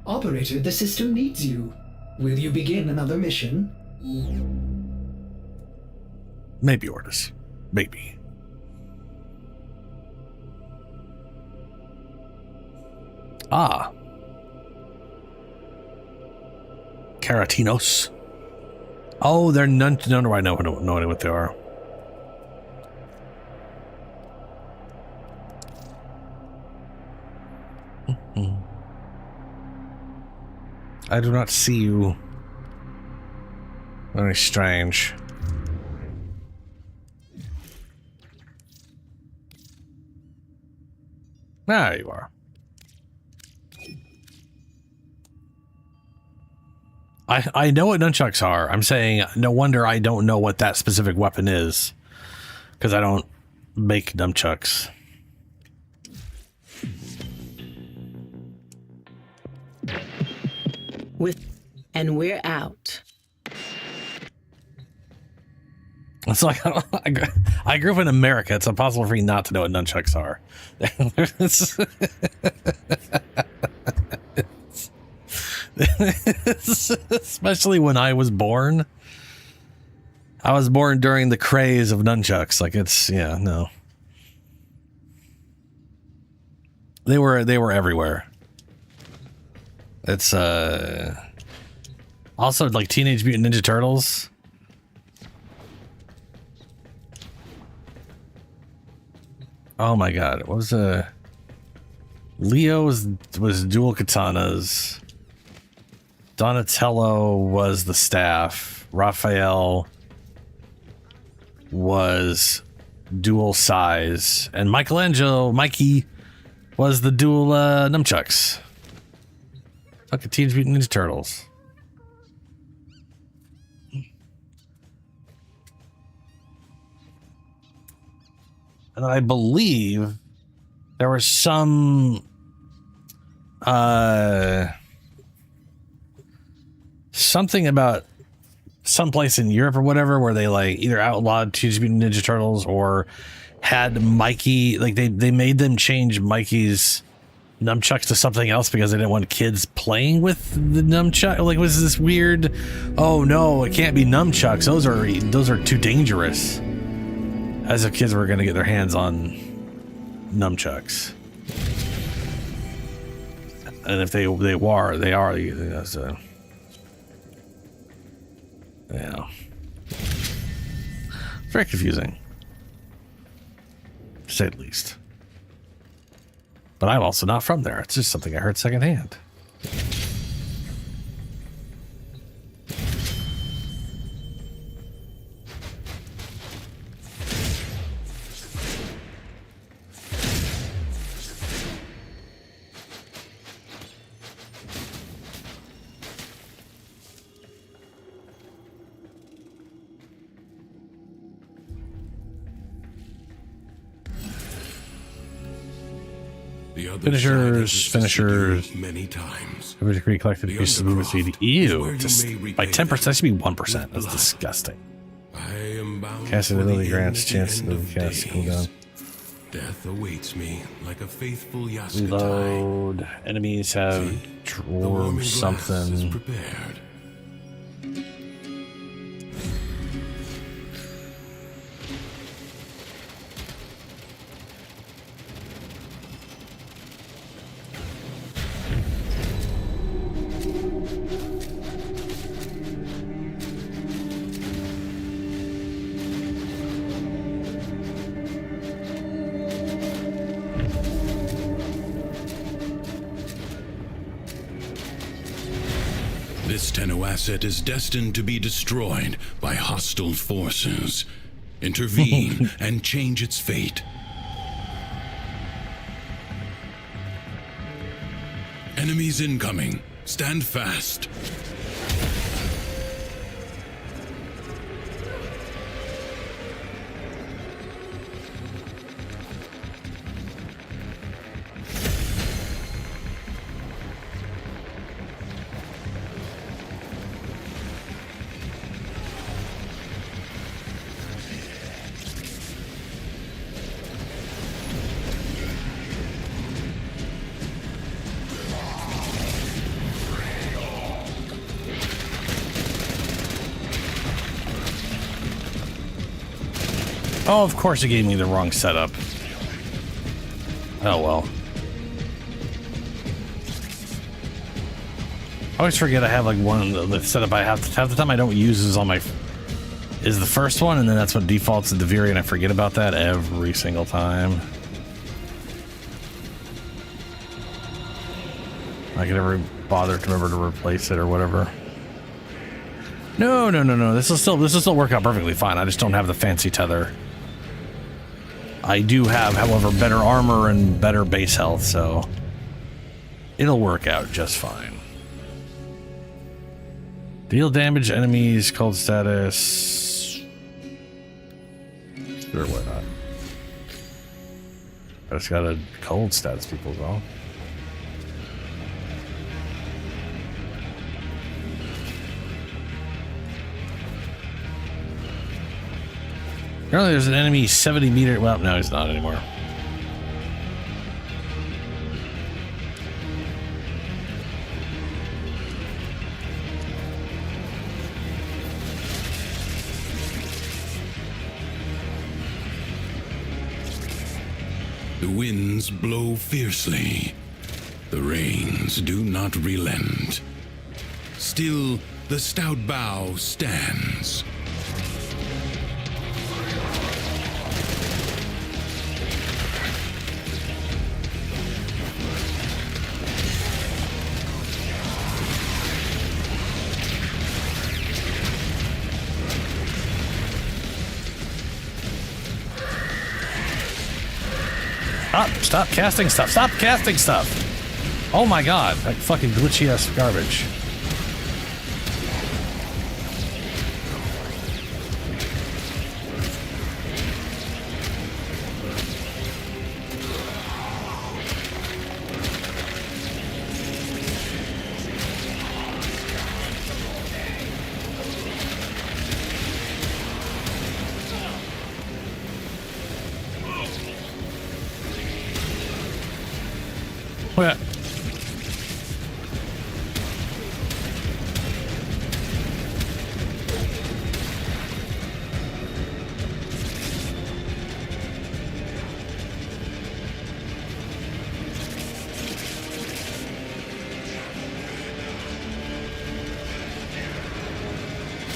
Operator, the system needs you. Will you begin another mission? Maybe, Ordis. Maybe. Ah. Keratinos. Oh, they're none. No, I know what they are. I do not see you. Very strange. There you are. I know what nunchucks are. I'm saying no wonder I don't know what that specific weapon is. Because I don't make nunchucks. And we're out. It's like I grew up in America. It's impossible for you not to know what nunchucks are. Especially when I was born. I was born during the craze of nunchucks. Like it's no. They were everywhere. It's also like Teenage Mutant Ninja Turtles. Oh my god, what was Leo was dual katanas. Donatello was the staff. Raphael was dual size. And Mikey was the dual nunchucks. Fucking Teenage Mutant Ninja Turtles. And I believe there was something about someplace in Europe or whatever where they like either outlawed Teenage Mutant Ninja Turtles or had Mikey, like they made them change Mikey's nunchucks to something else because they didn't want kids playing with the nunchuck. Like, was this weird? Oh no, it can't be nunchucks. Those are too dangerous. As if kids were going to get their hands on nunchucks. And if they are, you know, so, yeah. Very confusing, to say the least. But I'm also not from there. It's just something I heard secondhand. Finishers. Many times. Every degree collected pieces of movement speed. Ew. By 10%, that should be 1%. That's disgusting. Casting ability grants chance to cast cooldown. Death awaits me like a faithful Yaskatai. Reload. Enemies have dwarf something. Is prepared. This Tenno asset is destined to be destroyed by hostile forces. Intervene and change its fate. Enemies incoming. Stand fast. Oh, of course it gave me the wrong setup. Oh well. I always forget I have like one of the setup I have. Half the time I don't use is on my is the first one, and then that's what defaults to the Viri, and I forget about that every single time. I could never bother to remember to replace it or whatever. No. This will still work out perfectly fine. I just don't have the fancy tether. I do have, however, better armor and better base health, so it'll work out just fine. Deal damage to enemies, cold status. Sure, why not? I just got a cold status, people, though. Apparently there's an enemy 70 meter. Well, no, he's not anymore. The winds blow fiercely. The rains do not relent. Still, the stout bow stands. Stop casting stuff. Stop casting stuff. Oh my god. That fucking glitchy ass garbage.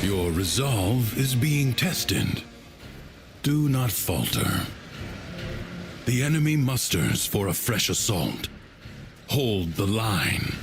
Your resolve is being tested. Do not falter. The enemy musters for a fresh assault. Hold the line.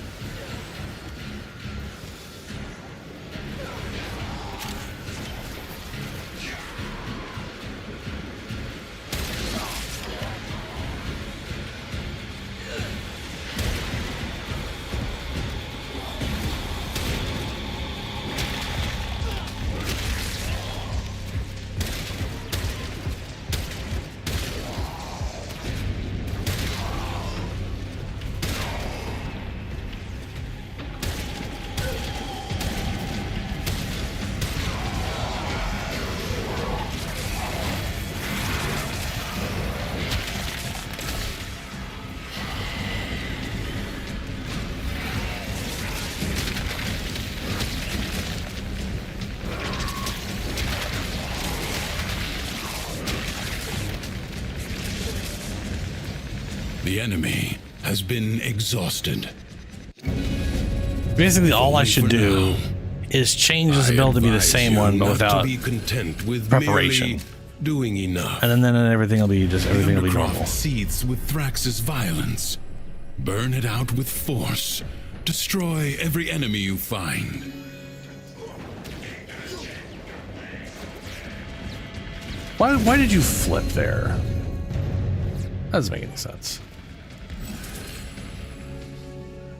The enemy has been exhausted. Basically, all I should do is change this build to be the same one, but without to be content with preparation. merely doing enough. And then everything will be just everything will be normal. Seethes with Thrax's violence. Burn it out with force. Destroy every enemy you find. Why did you flip there? That doesn't make any sense.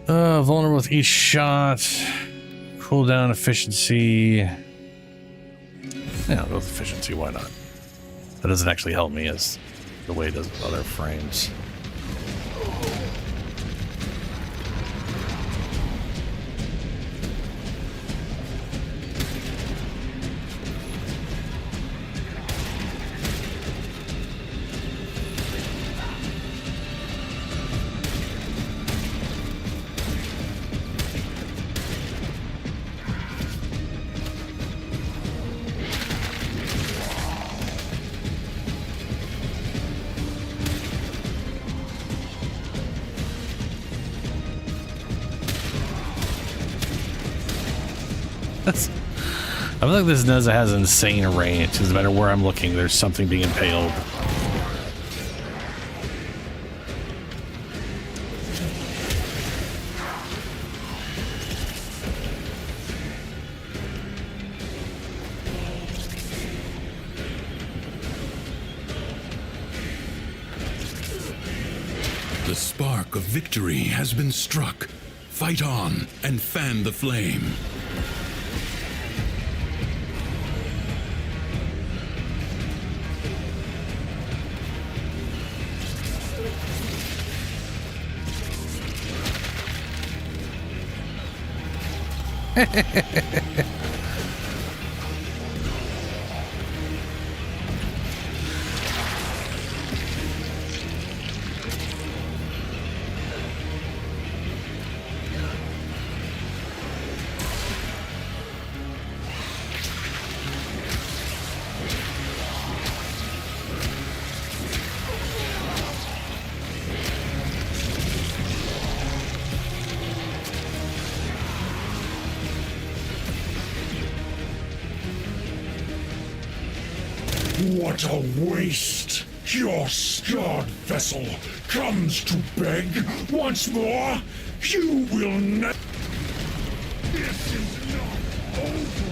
Vulnerable with each shot. Cooldown efficiency. Yeah, I'll go with efficiency, why not? That doesn't actually help me as the way it does with other frames. I feel like this Neza has insane range. No matter where I'm looking, there's something being impaled. The spark of victory has been struck. Fight on and fan the flame. What a waste! Your scarred vessel comes to beg once more. You will never. This is not over.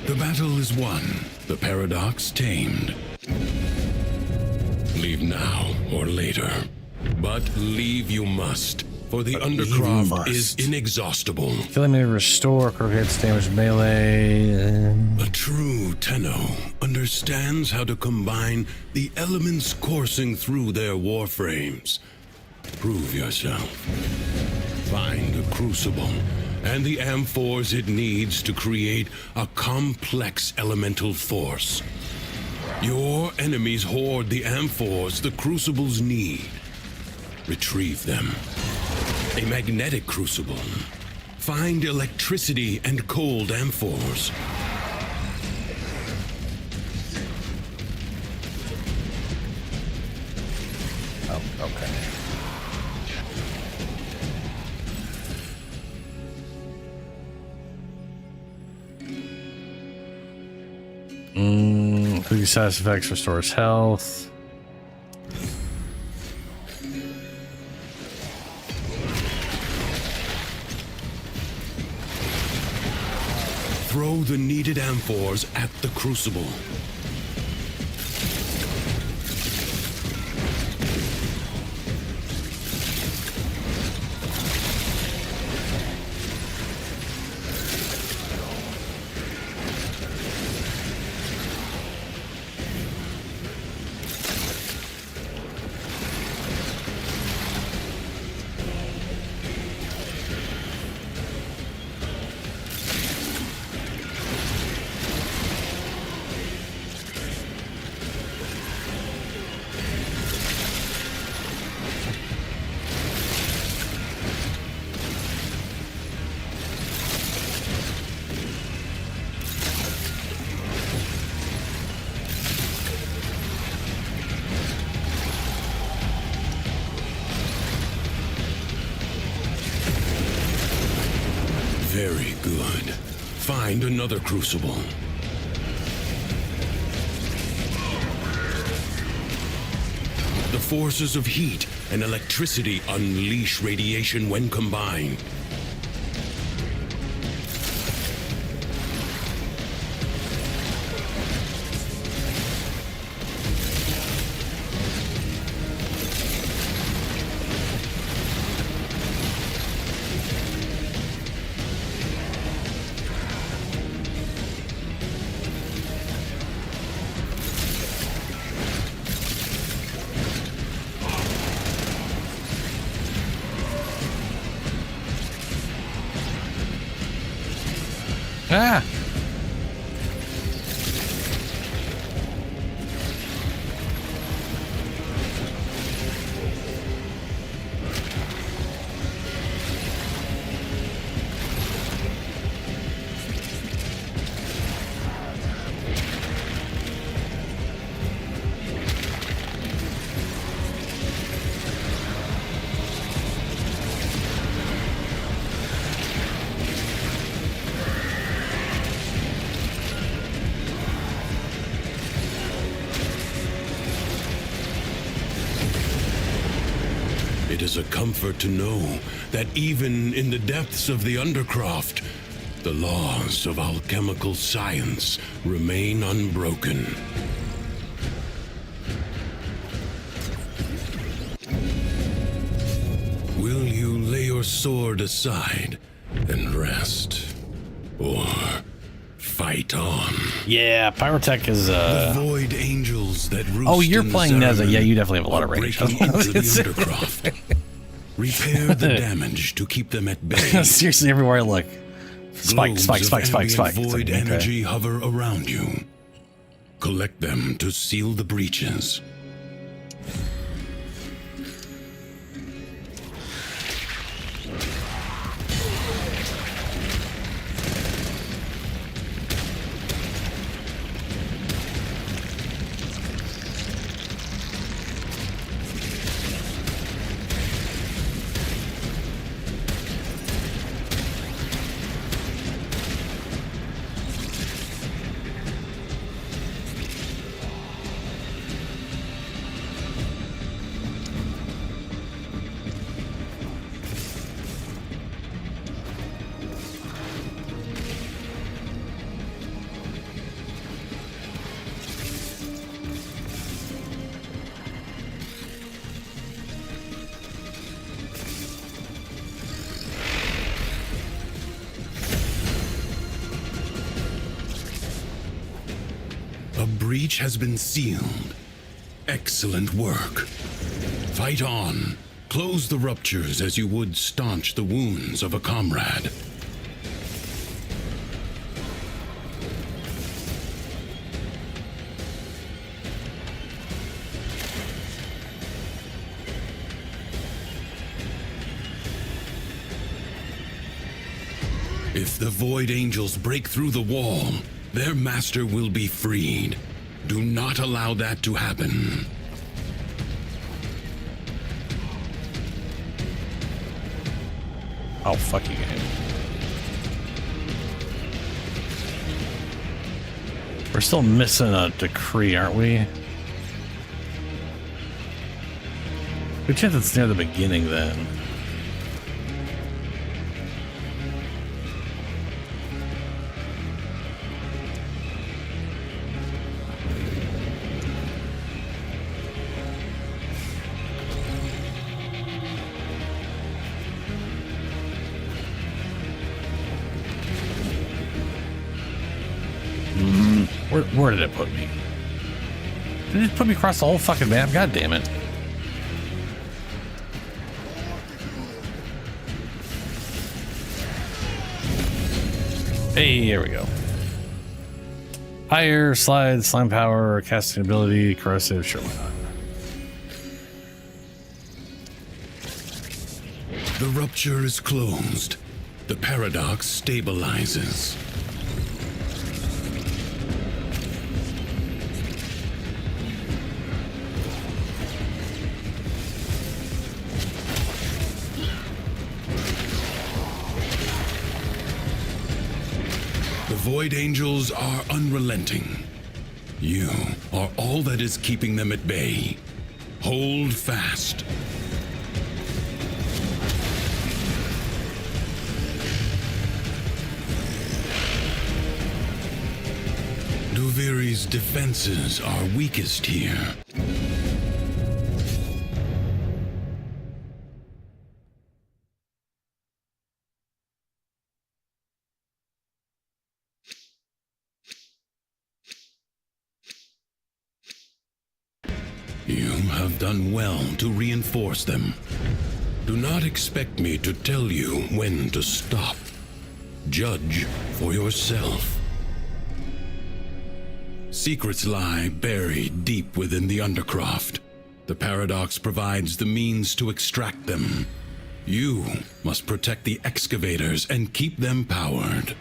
The battle is won, the paradox tamed. Leave now or later, but leave you must, for the Undercroft is inexhaustible. Killing me, restore, critical hits, damage melee. A true Tenno understands how to combine the elements coursing through their warframes. Prove yourself. Find the crucible and the amphors it needs to create a complex elemental force. Your enemies hoard the amphors the crucibles need. Retrieve them. A magnetic crucible. Find electricity and cold amphors. Oh, okay. Cookie side effects restores health. Throw the needed amphors at the crucible. Very good. Find another crucible. The forces of heat and electricity unleash radiation when combined. Ah! It is a comfort to know that even in the depths of the Undercroft, the laws of alchemical science remain unbroken. Will you lay your sword aside and rest? Or fight on? Yeah, Pyrotech is The void angels that roost Oh, you're in playing Neza. Zariman Yeah, you definitely have a lot of are range. breaking into the Undercroft. Repair the damage to keep them at bay. Seriously, everywhere I look. Spike, Globes spike, of spike, spike, ambient spike. It's void like, okay. energy hover around you. Collect them to seal the breaches. A breach has been sealed. Excellent work. Fight on. Close the ruptures as you would staunch the wounds of a comrade. If the Void Angels break through the wall, their master will be freed. Do not allow that to happen. Oh, fuck you, game. We're still missing a decree, aren't we? Good chance it's near the beginning then. Where did it put me? Did it put me across the whole fucking map? God damn it. Hey, here we go. Higher, slide, slime power, casting ability, corrosive, sure, why not? The rupture is closed. The paradox stabilizes. The Void Angels are unrelenting. You are all that is keeping them at bay. Hold fast. Duviri's defenses are weakest here. You have done well to reinforce them. Do not expect me to tell you when to stop. Judge for yourself. Secrets lie buried deep within the Undercroft. The paradox provides the means to extract them. You must protect the excavators and keep them powered.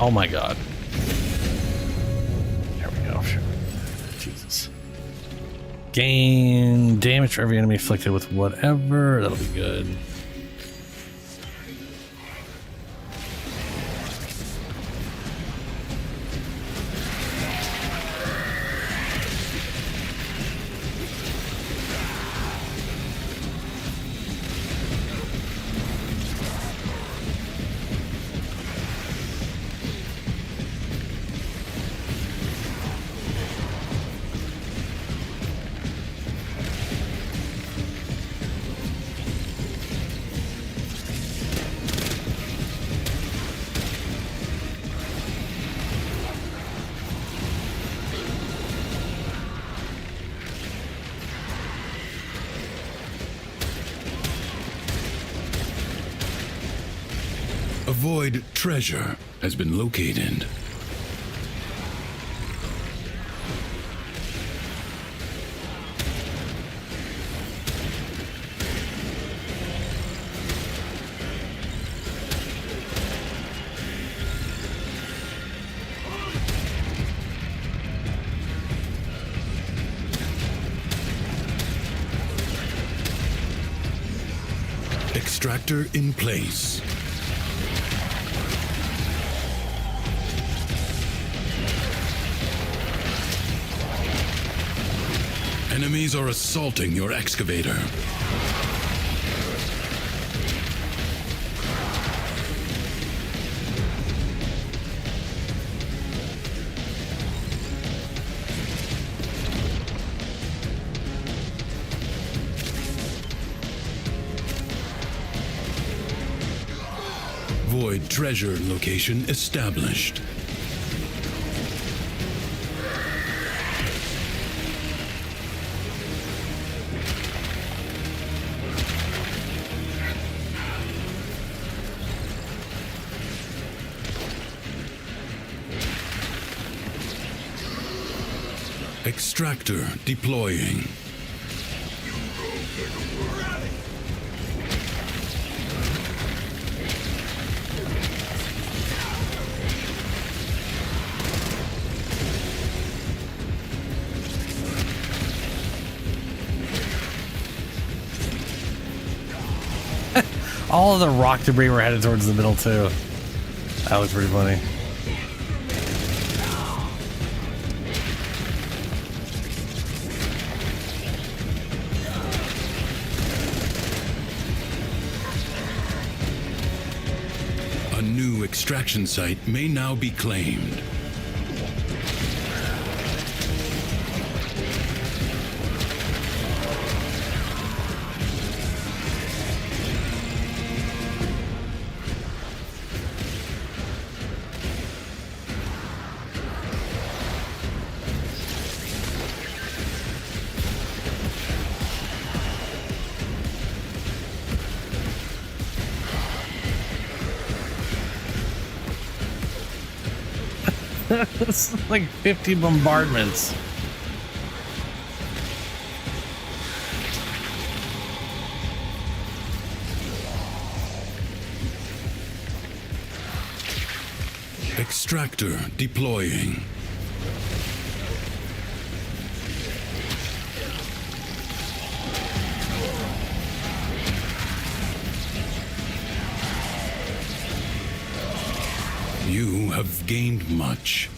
Oh my god. There we go. Jesus. Gain damage for every enemy afflicted with whatever. That'll be good. A void treasure has been located. Extractor in place. Enemies are assaulting your excavator. Void treasure location established. Extractor deploying. All of the rock debris were headed towards the middle too. That was pretty funny. A new extraction site may now be claimed. It's like 50 bombardments. Extractor deploying. You have gained much.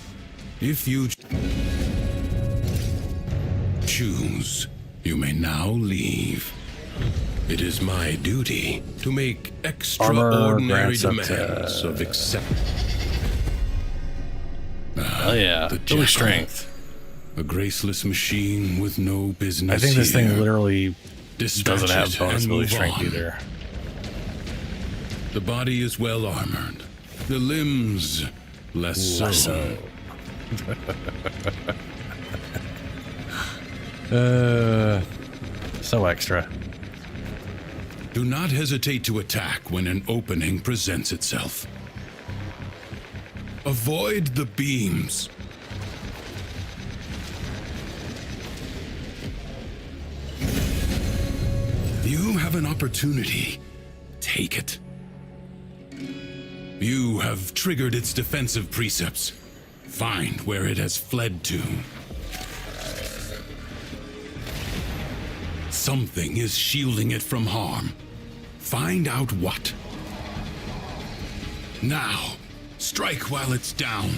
If you choose, you may now leave. It is my duty to make extraordinary demands of acceptance. Oh yeah, really strength. A graceless machine with no business. I think this here. thing literally Dispatch doesn't have it bonus and ability move strength on. either. The body is well armored. The limbs less so. So extra. Do not hesitate to attack when an opening presents itself. Avoid the beams. You have an opportunity. Take it. You have triggered its defensive precepts. Find where it has fled to. Something is shielding it from harm. Find out what. Now, strike while it's down.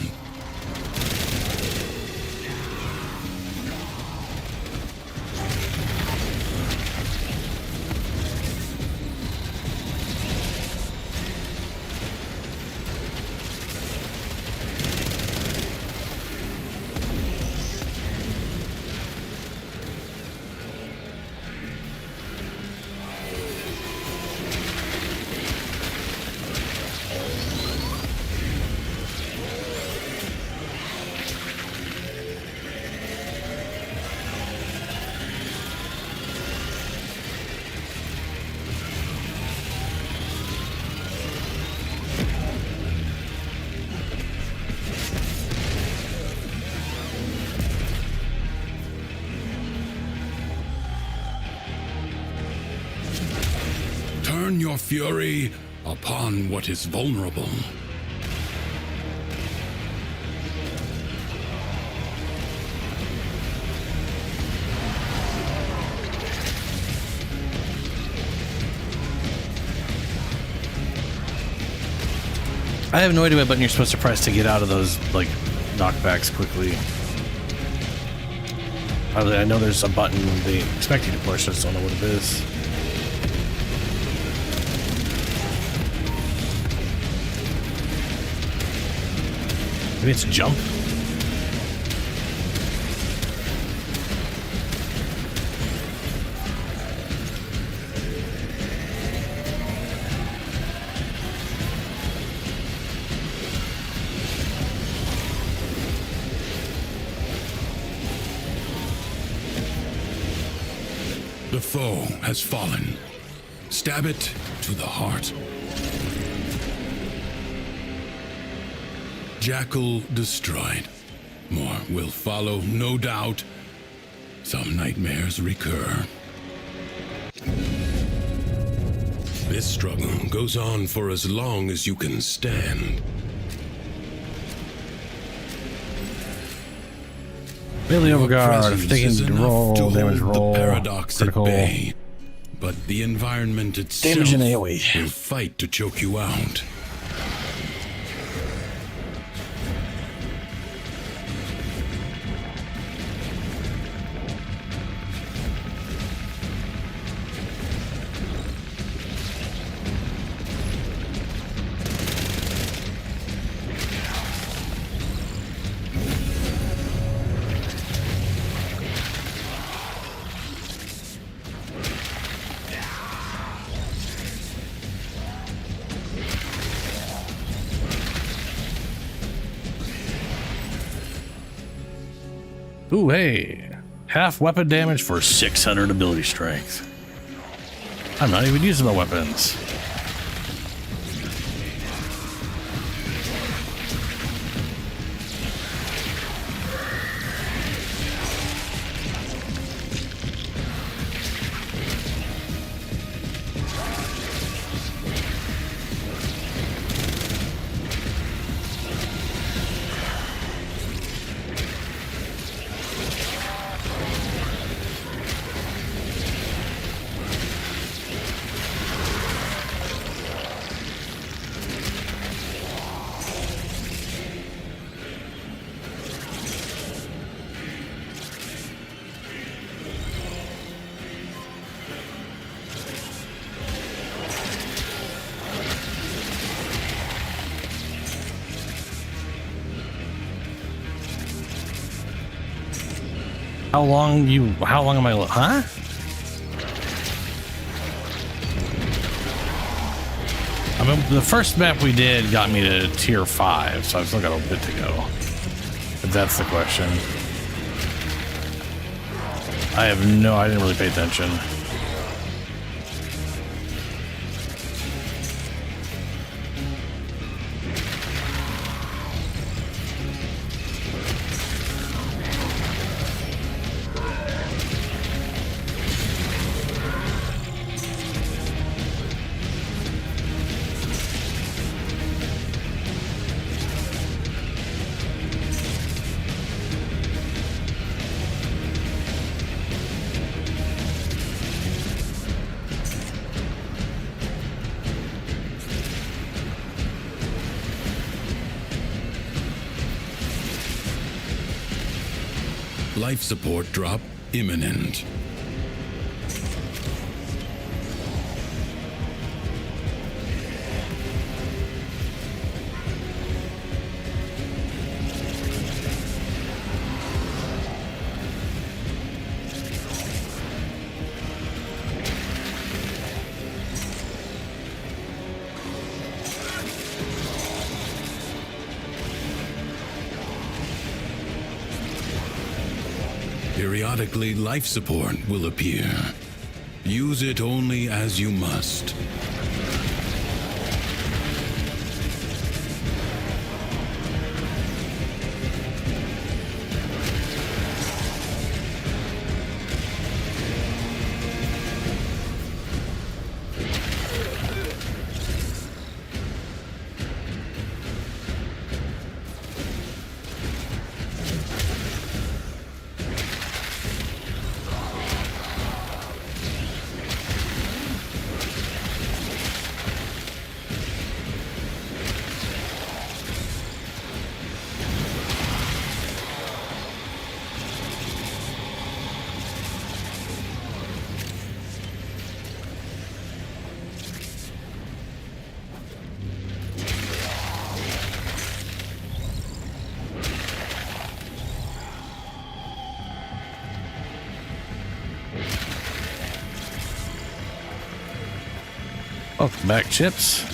Turn your fury upon what is vulnerable. I have no idea what button you're supposed to press to get out of those, like, knockbacks quickly. I know there's a button they expect you to push, I just don't know what it is. Maybe it's jump? The foe has fallen. Stab it to the heart. Jackal destroyed. More will follow, no doubt. Some nightmares recur. This struggle goes on for as long as you can stand. Billy Overguard, Presence is taking enough roll, to damage hold roll, the paradox critical. at bay. But the environment itself Damage and AoE. will fight to choke you out. Ooh, hey. Half weapon damage for 600 ability strength. I'm not even using my weapons. How long am I, huh? I mean, the first map we did got me to tier 5, so I've still got a bit to go. If that's the question. I didn't really pay attention. Life support drop imminent. Periodically, life support will appear. Use it only as you must. Welcome back, Chips.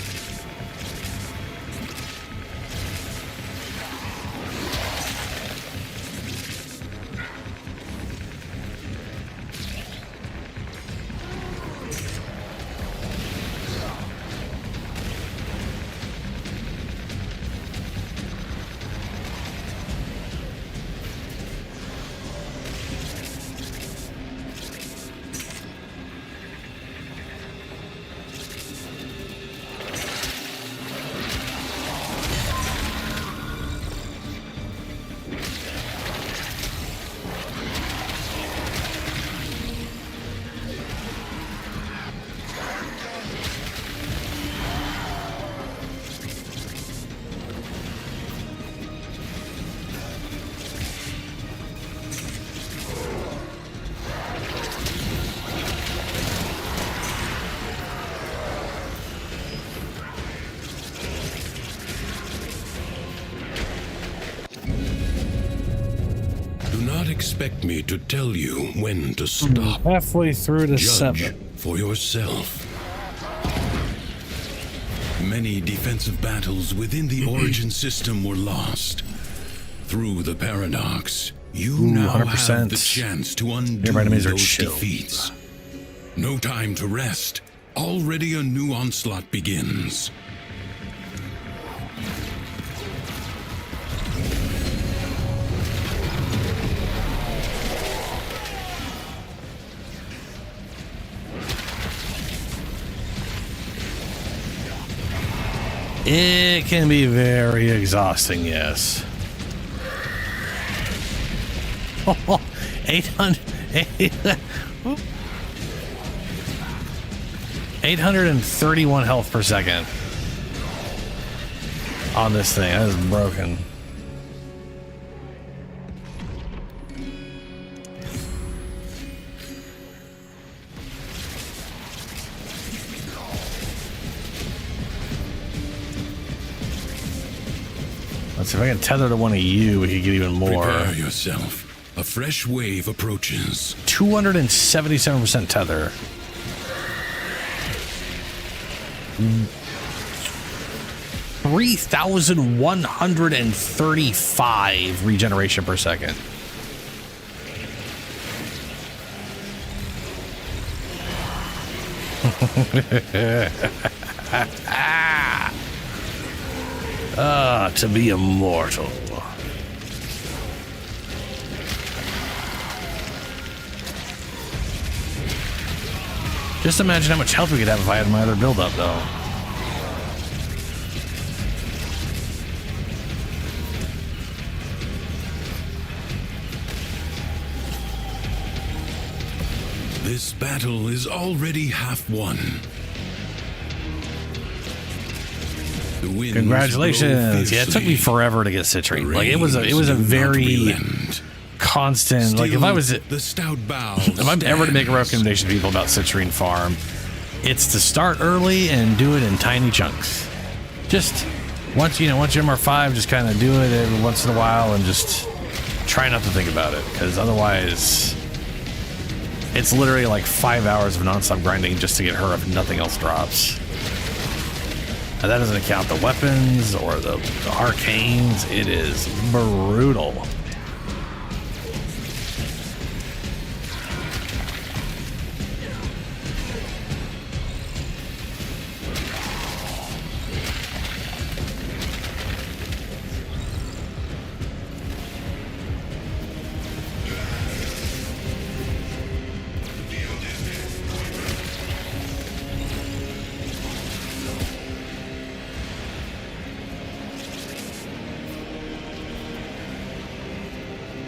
expect me to tell you when to stop. Halfway through to Judge 7. for yourself. Many defensive battles within the Origin system were lost. Through the paradox, you now 100%. have the chance to undo Your enemies are those chill. defeats. No time to rest. Already a new onslaught begins. It can be very exhausting, yes. 831 health per second on this thing. That is broken. Let's see if I can tether to one of you. We could get even more. Prepare yourself. A fresh wave approaches. 277% tether. 3,135 regeneration per second. To be immortal. Just imagine how much health we could have if I had my other build up, though. This battle is already half won. The winds Congratulations! blow Yeah, it took me fiercely. forever to get citrine. Like it was a do not very relent. constant. Like if I was The stout bow if I'm ever to make a stands. recommendation to people about citrine farm, it's to start early and do it in tiny chunks. Just once you're MR5, just kind of do it every once in a while and just try not to think about it, because otherwise it's literally like 5 hours of nonstop grinding just to get her if nothing else drops. And that doesn't account the weapons or the arcanes. It is brutal.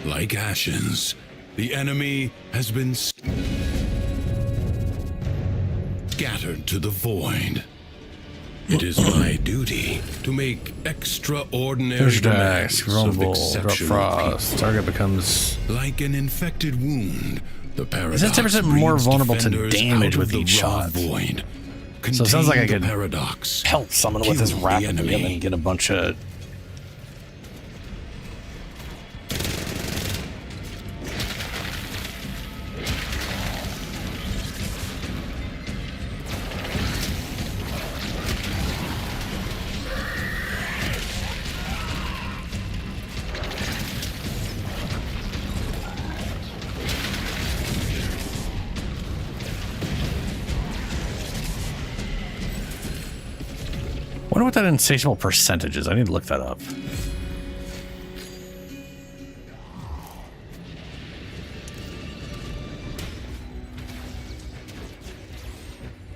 Like ashes, the enemy has been scattered to the void. It is my duty to make extraordinary There's demands dash, of rumble, drop exceptional frost. people. Target becomes. Like an infected wound, the paradox Is that 10% more brings vulnerable to defenders damage out with of the each raw shot? Void. So it sounds like I Contain could the paradox. Pelt someone with this Kill the rapidly enemy. and then get a bunch of. I wonder what that insatiable percentage is. I need to look that up.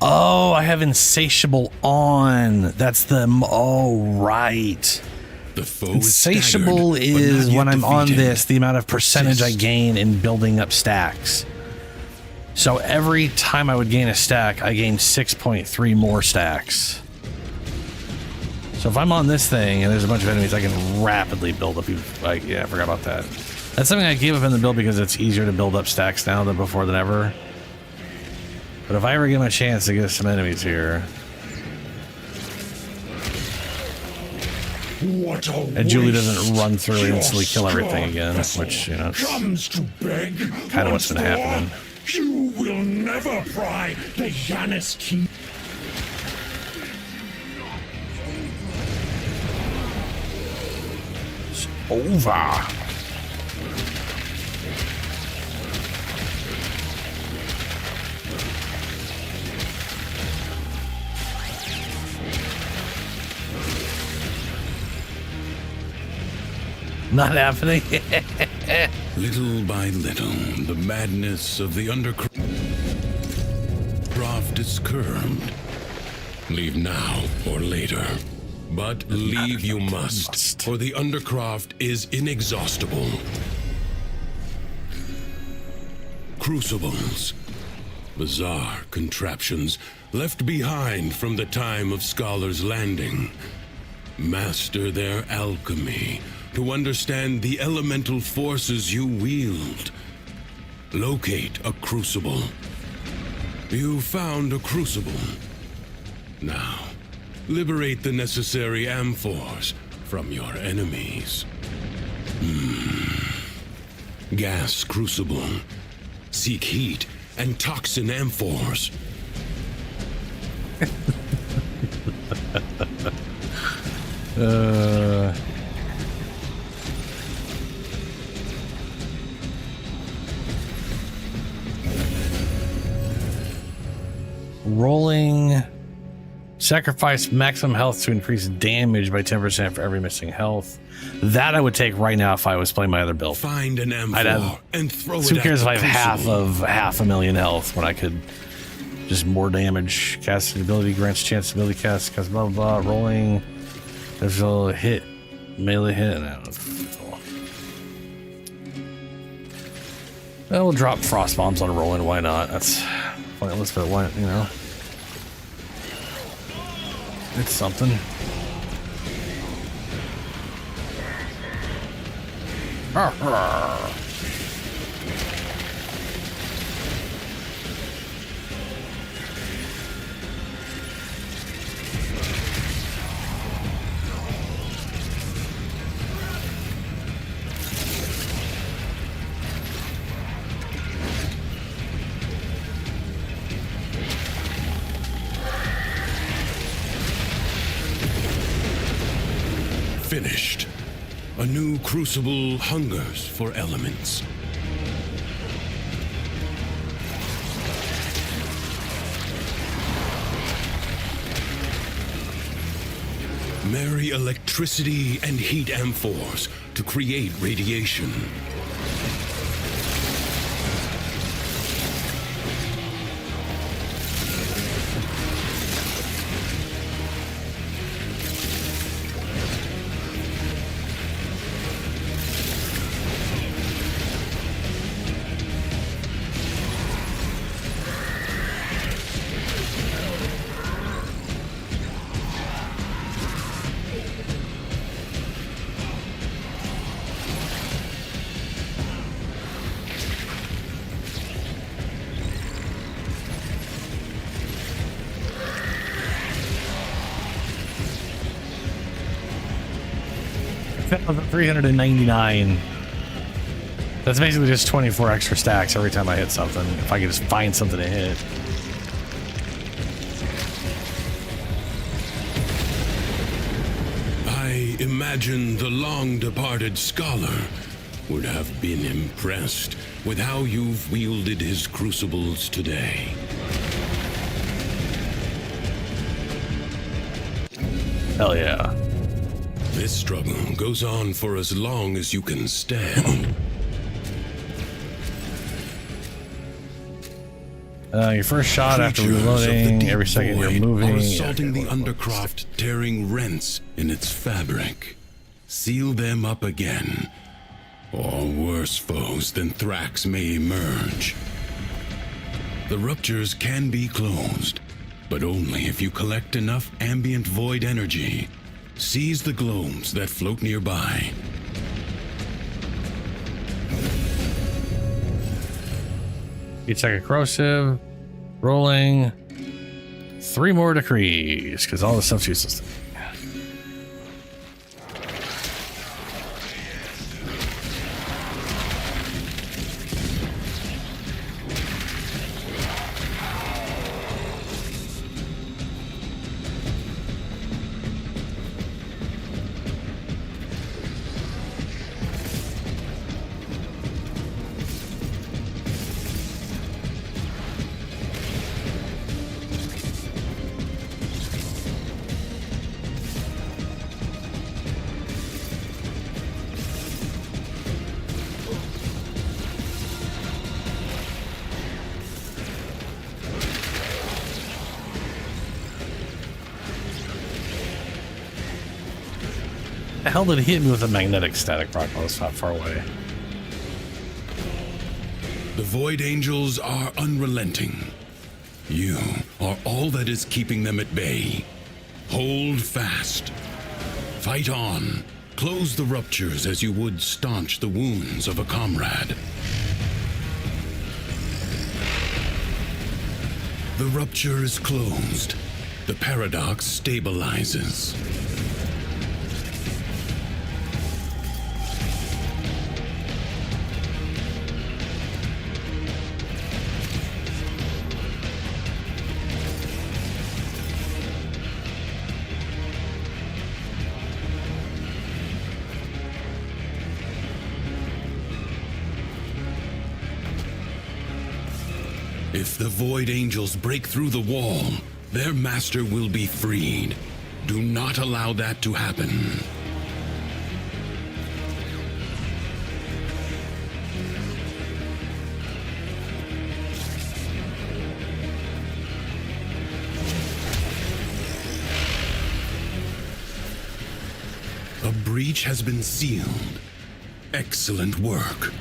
Oh, I have insatiable on. That's the. Oh, right. The foe Insatiable is, staggered, but is not when yet I'm on defeated. this, the amount of percentage I Persist. gain in building up stacks. So every time I would gain a stack, I gain 6.3 more stacks. So if I'm on this thing and there's a bunch of enemies, I can rapidly build up. Like, yeah, I forgot about that. That's something I gave up in the build because it's easier to build up stacks now than before than ever. But if I ever get my chance to get some enemies here. What a And Julie waste. doesn't run through and instantly kill everything Your again, vessel which, you know, comes to beg kind of what's once been more. happening. You will never pry the Janus key. Over. Not happening. Little by little, the madness of the undercroft is curbed. Leave now or later. But leave you must, for the undercroft is inexhaustible. Crucibles, bizarre contraptions left behind from the time of Scholar's Landing. Master their alchemy to understand the elemental forces you wield. Locate a crucible. You found a crucible. Now, liberate the necessary amphors from your enemies. Gas crucible. Seek heat and toxin amphors. Rolling. Sacrifice maximum health to increase damage by 10% for every missing health. That I would take right now if I was playing my other build. Find an amphor I'd have, and throw who it cares at if the I have crucible. half a million health when I could just more damage. Casting ability grants chance ability cast blah blah blah. Rolling. There's a hit. Melee hit. No. Well, we'll drop frost bombs on a rolling. Why not? That's pointless, but why, you know. It's something. Finished. A new crucible hungers for elements. Marry electricity and heat amphors to create radiation. $399. That's basically just 24 extra stacks every time I hit something. If I could just find something to hit. I imagine the long-departed scholar would have been impressed with how you've wielded his crucibles today. Hell yeah. This struggle goes on for as long as you can stand. Your first shot after Creatures of the reloading, deep every second you're void moving. are assaulting the undercroft, tearing rents in its fabric. Seal them up again, or worse foes than Thrax may emerge. The ruptures can be closed, but only if you collect enough ambient void energy. Seize the globes that float nearby. You check a corrosive, rolling, 3 more decrees, because all the stuff's useless. The hell did it hit me with a magnetic static rock? Oh, it's not far away. The Void Angels are unrelenting. You are all that is keeping them at bay. Hold fast. Fight on. Close the ruptures as you would staunch the wounds of a comrade. The rupture is closed. The paradox stabilizes. If the Void Angels break through the wall, their master will be freed. Do not allow that to happen. A breach has been sealed. Excellent work.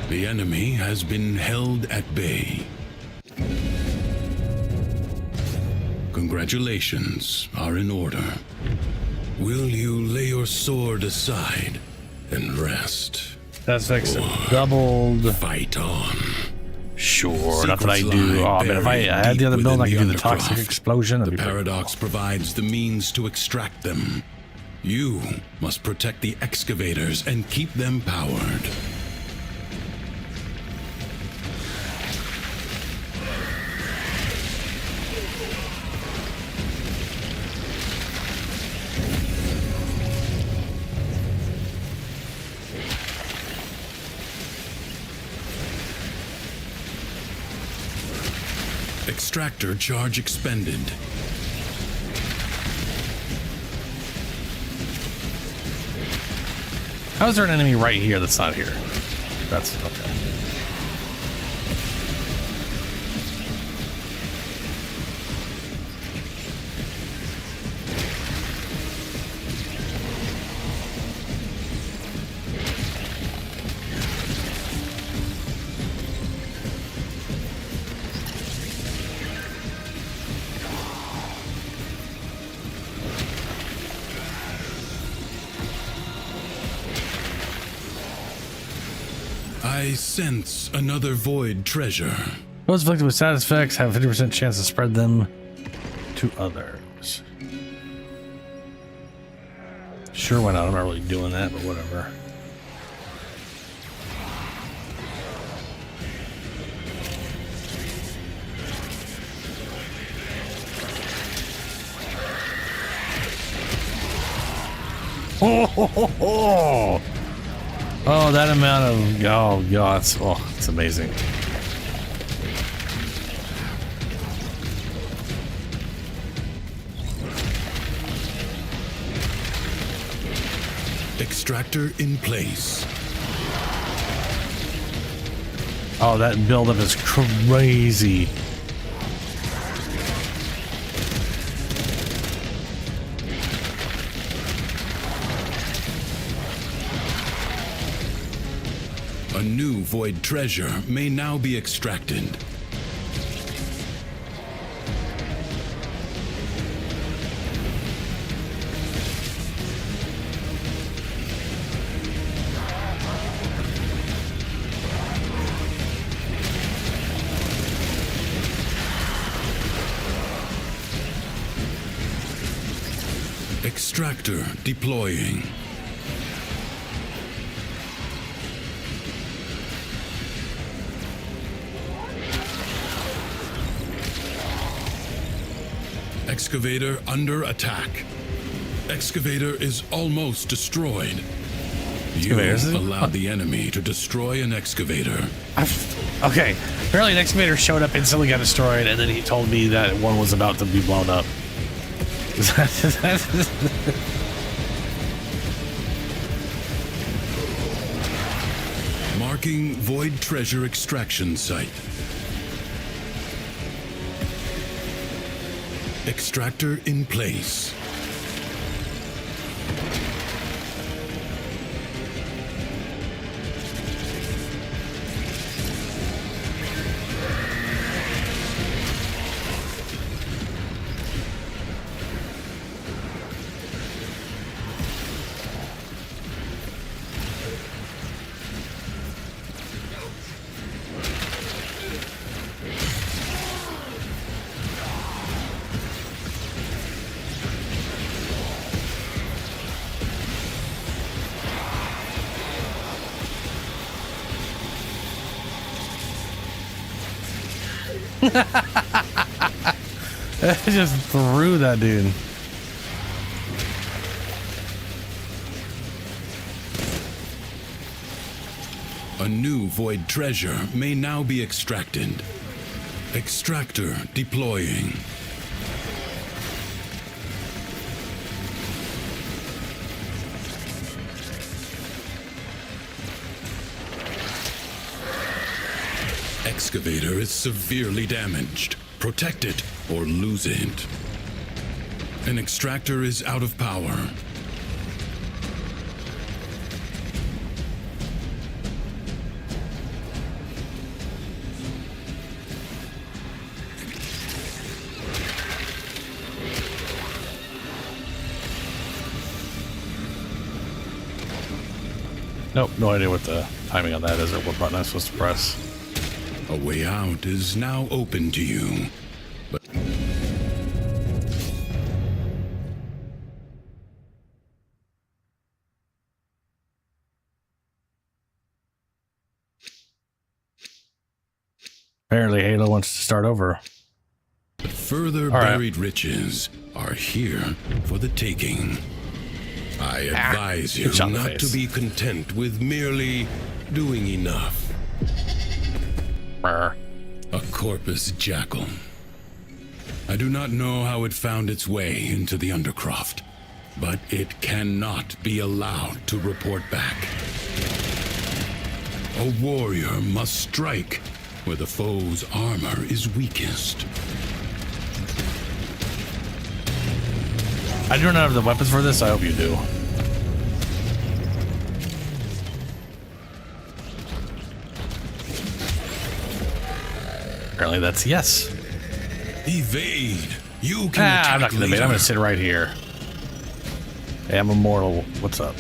The enemy has been held at bay. Congratulations are in order. Will you lay your sword aside and rest? That's next. Doubled. Fight on. Sure, not that I do. Oh, man, if I had the other build, I could do the toxic explosion. The paradox provides the means to extract them. You must protect the excavators and keep them powered. Extractor charge expended. How is there an enemy right here that's not here? That's okay. I sense another void treasure. Those afflicted with status effects have a 50% chance to spread them to others. Sure, why not? I'm not really doing that, but whatever. Oh, that amount of, oh god, it's amazing. Extractor in place. Oh, that buildup is crazy. A new void treasure may now be extracted. Extractor deploying. Excavator under attack. Excavator is almost destroyed. You Excavators. allowed the enemy to destroy an excavator. Okay. Apparently an excavator showed up, instantly got destroyed, and then he told me that one was about to be blown up. Marking void treasure extraction site. Extractor in place. I just threw that dude. A new void treasure may now be extracted. Extractor deploying. Excavator is severely damaged. Protect it or lose it. An extractor is out of power. Nope, no idea what the timing on that is or what button I'm supposed to press. A way out is now open to you. But Apparently Halo wants to start over. further buried riches are here for the taking. I advise you not to be content with merely doing enough. A corpus jackal. I do not know how it found its way into the Undercroft, but it cannot be allowed to report back. A warrior must strike where the foe's armor is weakest. I do not have the weapons for this, I hope you do. Apparently that's yes. Evade. You can I'm not gonna evade, I'm gonna sit right here. Hey, I'm immortal. What's up?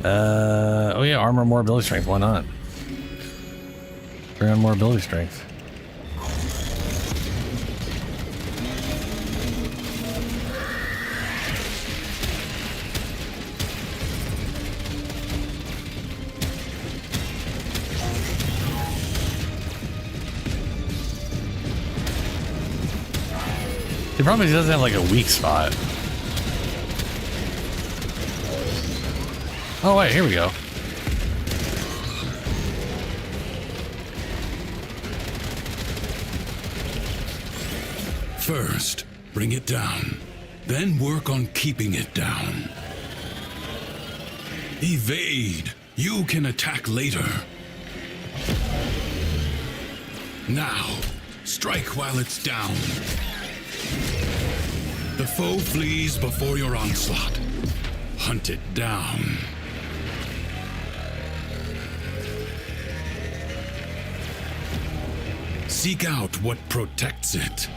Oh yeah, armor, more ability strength, why not? Bring on more ability strength. The problem is he doesn't have like a weak spot. Oh wait, here we go. First, bring it down. Then work on keeping it down. Evade. You can attack later. Now, strike while it's down. The foe flees before your onslaught. Hunt it down. Seek out what protects it.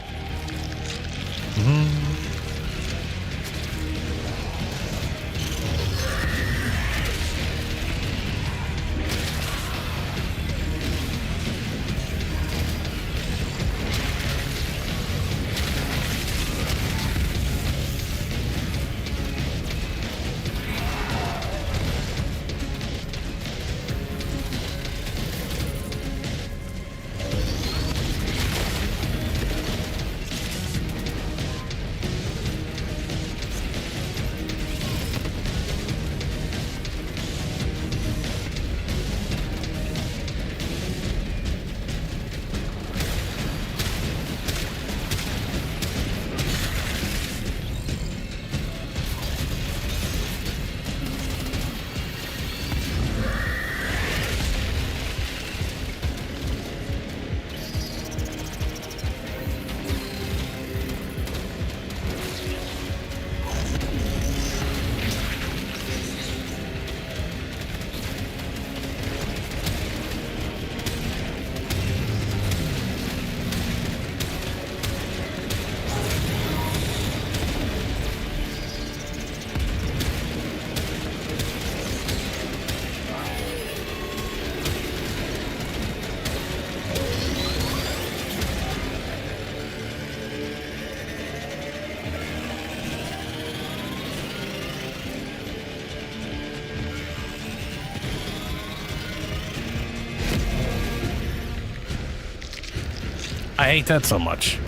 I hate that so much.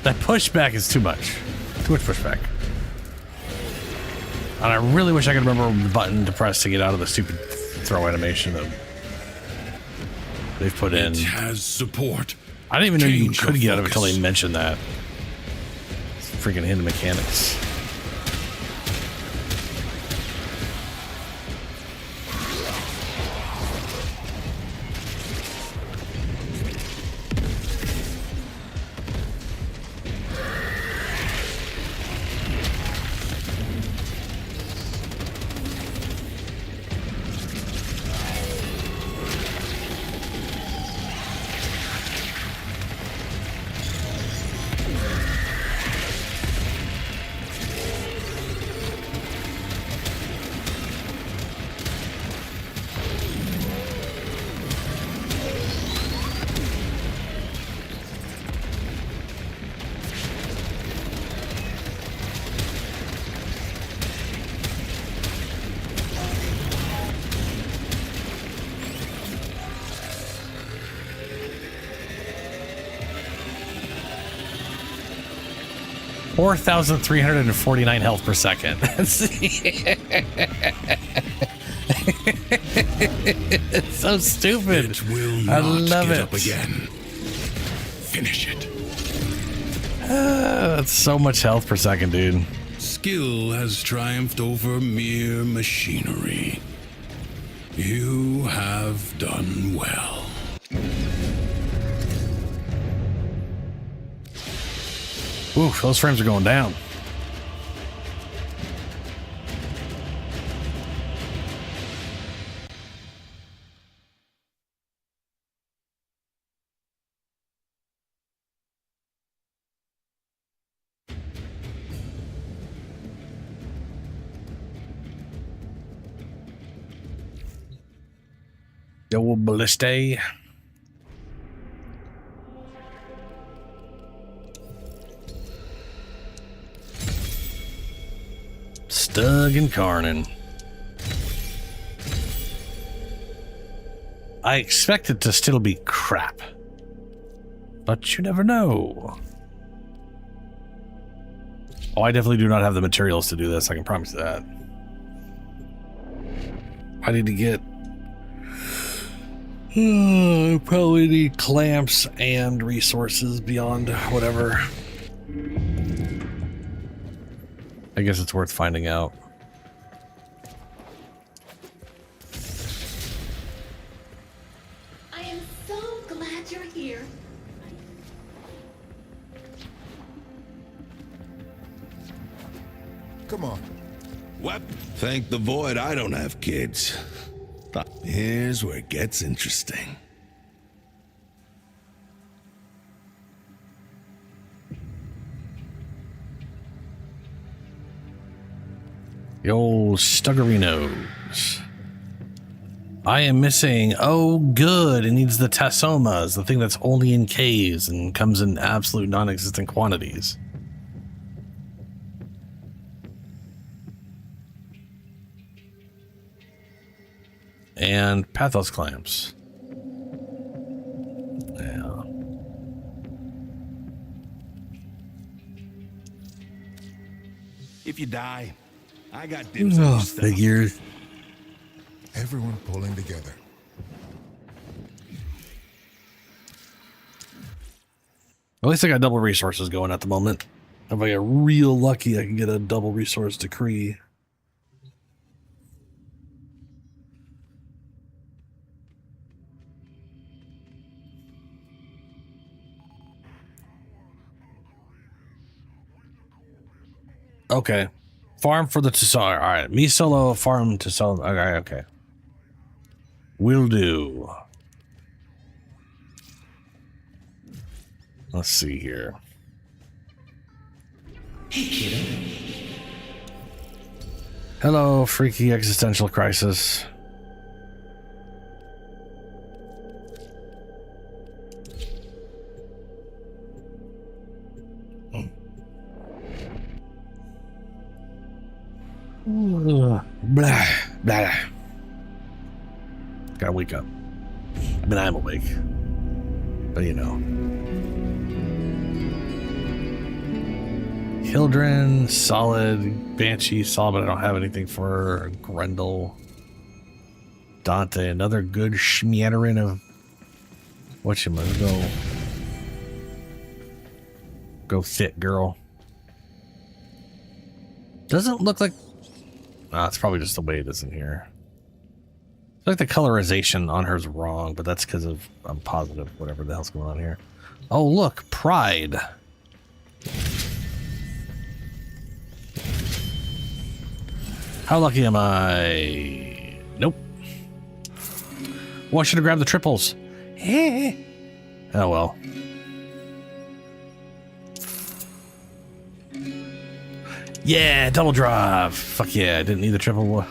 That pushback is too much. Too much pushback. And I really wish I could remember the button to press to get out of the stupid throw animation that they've put in. It has support. I didn't even know you Change could your get out of it until focus. they mentioned that. It's freaking hidden mechanics. $4,349 health per second. It's so stupid. It will I not love get it. up again. Finish it. That's so much health per second, dude. Skill has triumphed over mere machinery. You have done well. Oof, those frames are going down. Double ballista. Stug and Karnan. I expect it to still be crap, but you never know. Oh, I definitely do not have the materials to do this. I can promise you that. I need to get... probably need clamps and resources beyond whatever. I guess it's worth finding out. I am so glad you're here. Come on. What? Thank the void I don't have kids. But here's where it gets interesting. The old Stuggerinos. I am missing. Oh, good. It needs the Tassomas, the thing that's only in caves and comes in absolute non-existent quantities. And Pathos clamps. Yeah. If you die, I got dibs on Oh, your stuff. figures. Everyone pulling together. At least I got double resources going at the moment. If I get real lucky, I can get a double resource decree. Okay. Farm for the Tucson. Alright. Me solo, farm to solo. Okay. Will do. Let's see here. Hey, kiddo. Hello, freaky existential crisis. Blah, blah. Gotta wake up. I mean, I'm awake. But you know. Hildren, solid. Banshee, solid, but I don't have anything for her. Grendel. Dante, another good schmettering of whatchamacallit. Go fit, girl. Doesn't look like... it's probably just the way it is in here. It's like the colorization on her is wrong, but that's because of... I'm positive, whatever the hell's going on here. Oh, look. Pride. How lucky am I? Nope. Well, I should have grabbed the triples. Oh, well. Yeah, double drive. Fuck yeah, I didn't need the triple.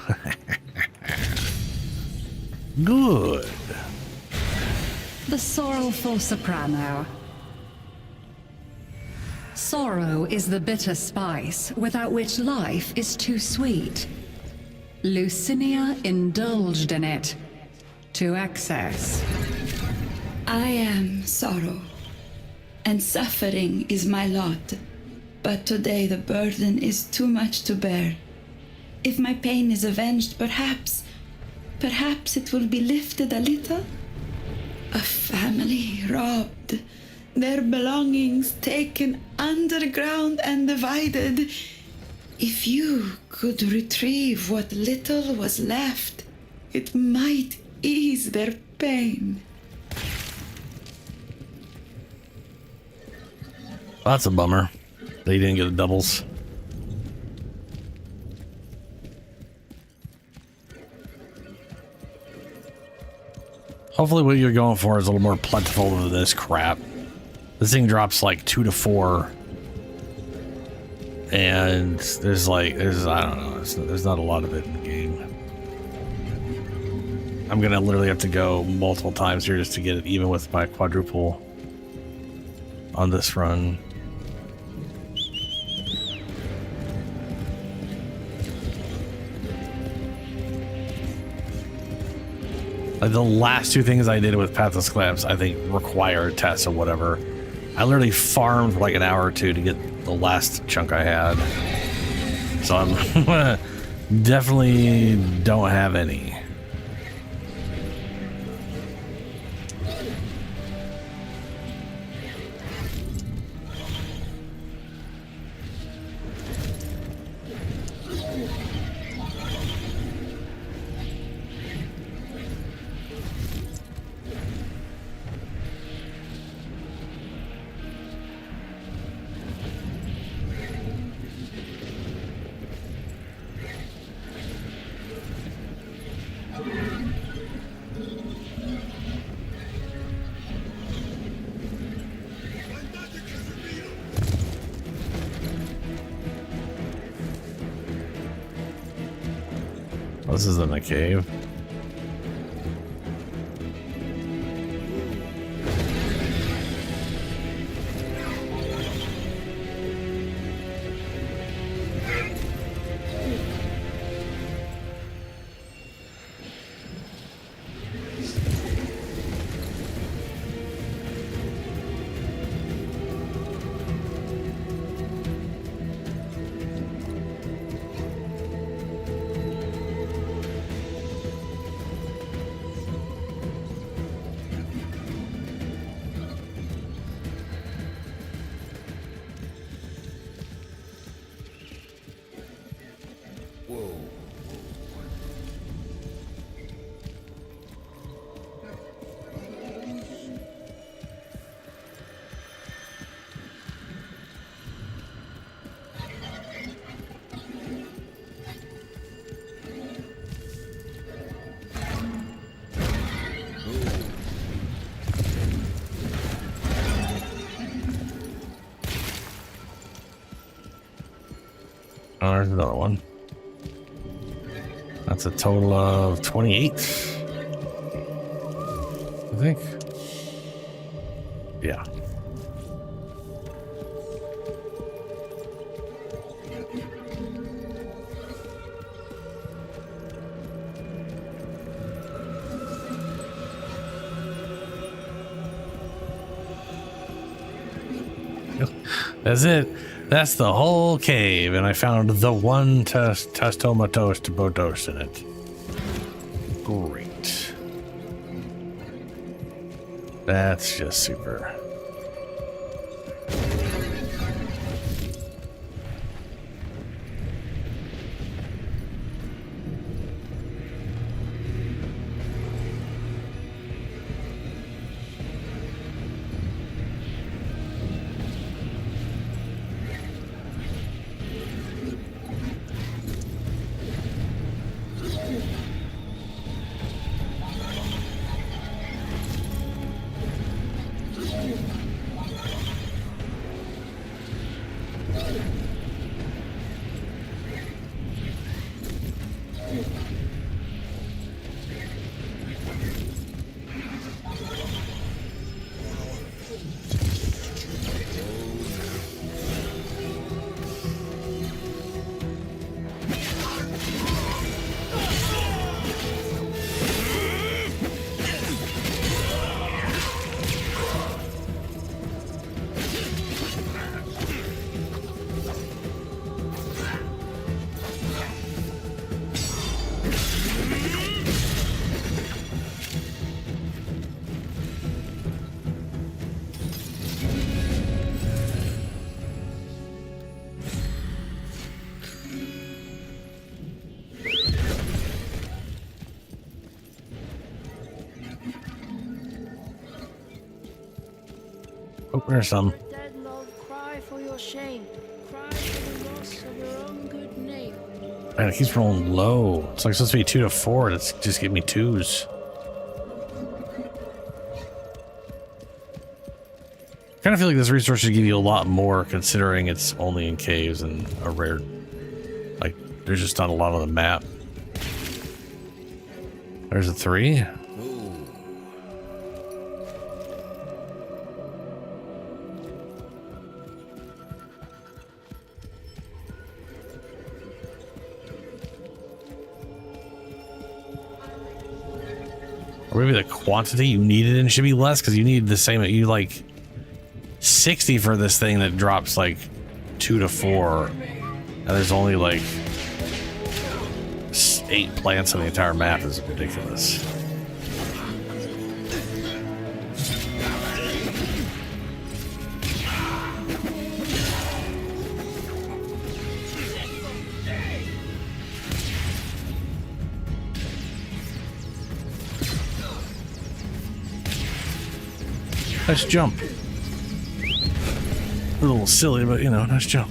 Good. The sorrowful soprano. Sorrow is the bitter spice without which life is too sweet. Lucinia indulged in it to excess. I am sorrow, and suffering is my lot. But today the burden is too much to bear. If my pain is avenged, perhaps it will be lifted a little. A family robbed, their belongings taken underground and divided. If you could retrieve what little was left, it might ease their pain. That's a bummer. They didn't get the doubles. Hopefully what you're going for is a little more plentiful than this crap. This thing drops like 2 to 4. And I don't know, there's not a lot of it in the game. I'm gonna literally have to go multiple times here just to get it even with my quadruple on this run. Like the last 2 things I did with Path of Sclamps, I think required tests or whatever. I literally farmed for like an hour or 2 to get the last chunk I had. So I'm definitely don't have any. This is in a cave. Oh, there's another one. That's a total of 28, I think. Yeah. That's it. That's the whole cave, and I found the one Testomatos to Bodos in it. Great. That's just super. Oh, there's some. Dead love, cry for your shame. Cry for the loss of your own good name. Man, it keeps rolling low. It's like supposed to be 2 to 4. It's just give me 2s. Kind of feel like this resource should give you a lot more, considering it's only in caves and a rare. Like, there's just not a lot on the map. There's a 3. Or maybe the quantity you needed in should be less, because you need the same. You like 60 for this thing that drops like 2 to 4, and there's only like 8 plants on the entire map. Is ridiculous. Nice jump. A little silly, but you know, nice jump.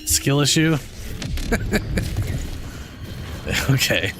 Skill issue? Okay.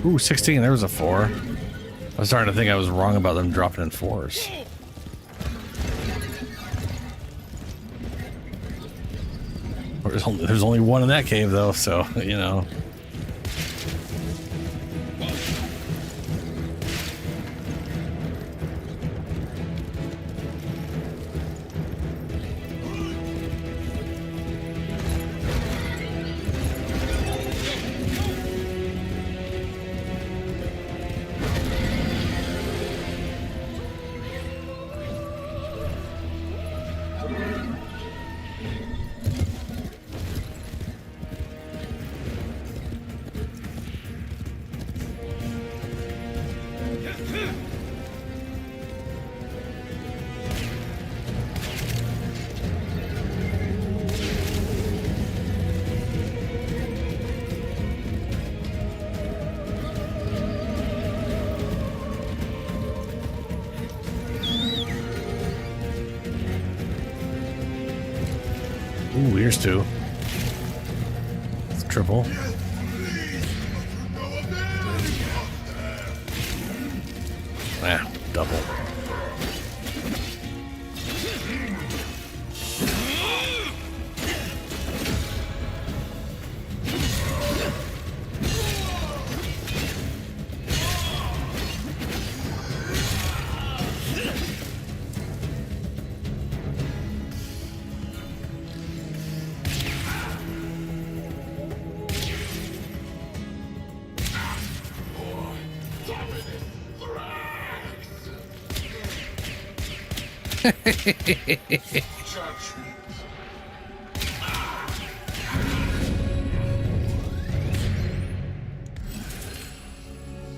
Ooh, 16. There was a 4. I was starting to think I was wrong about them dropping in 4s. There's only one in that cave, though, so, you know. Ooh, here's 2. It's triple. Double.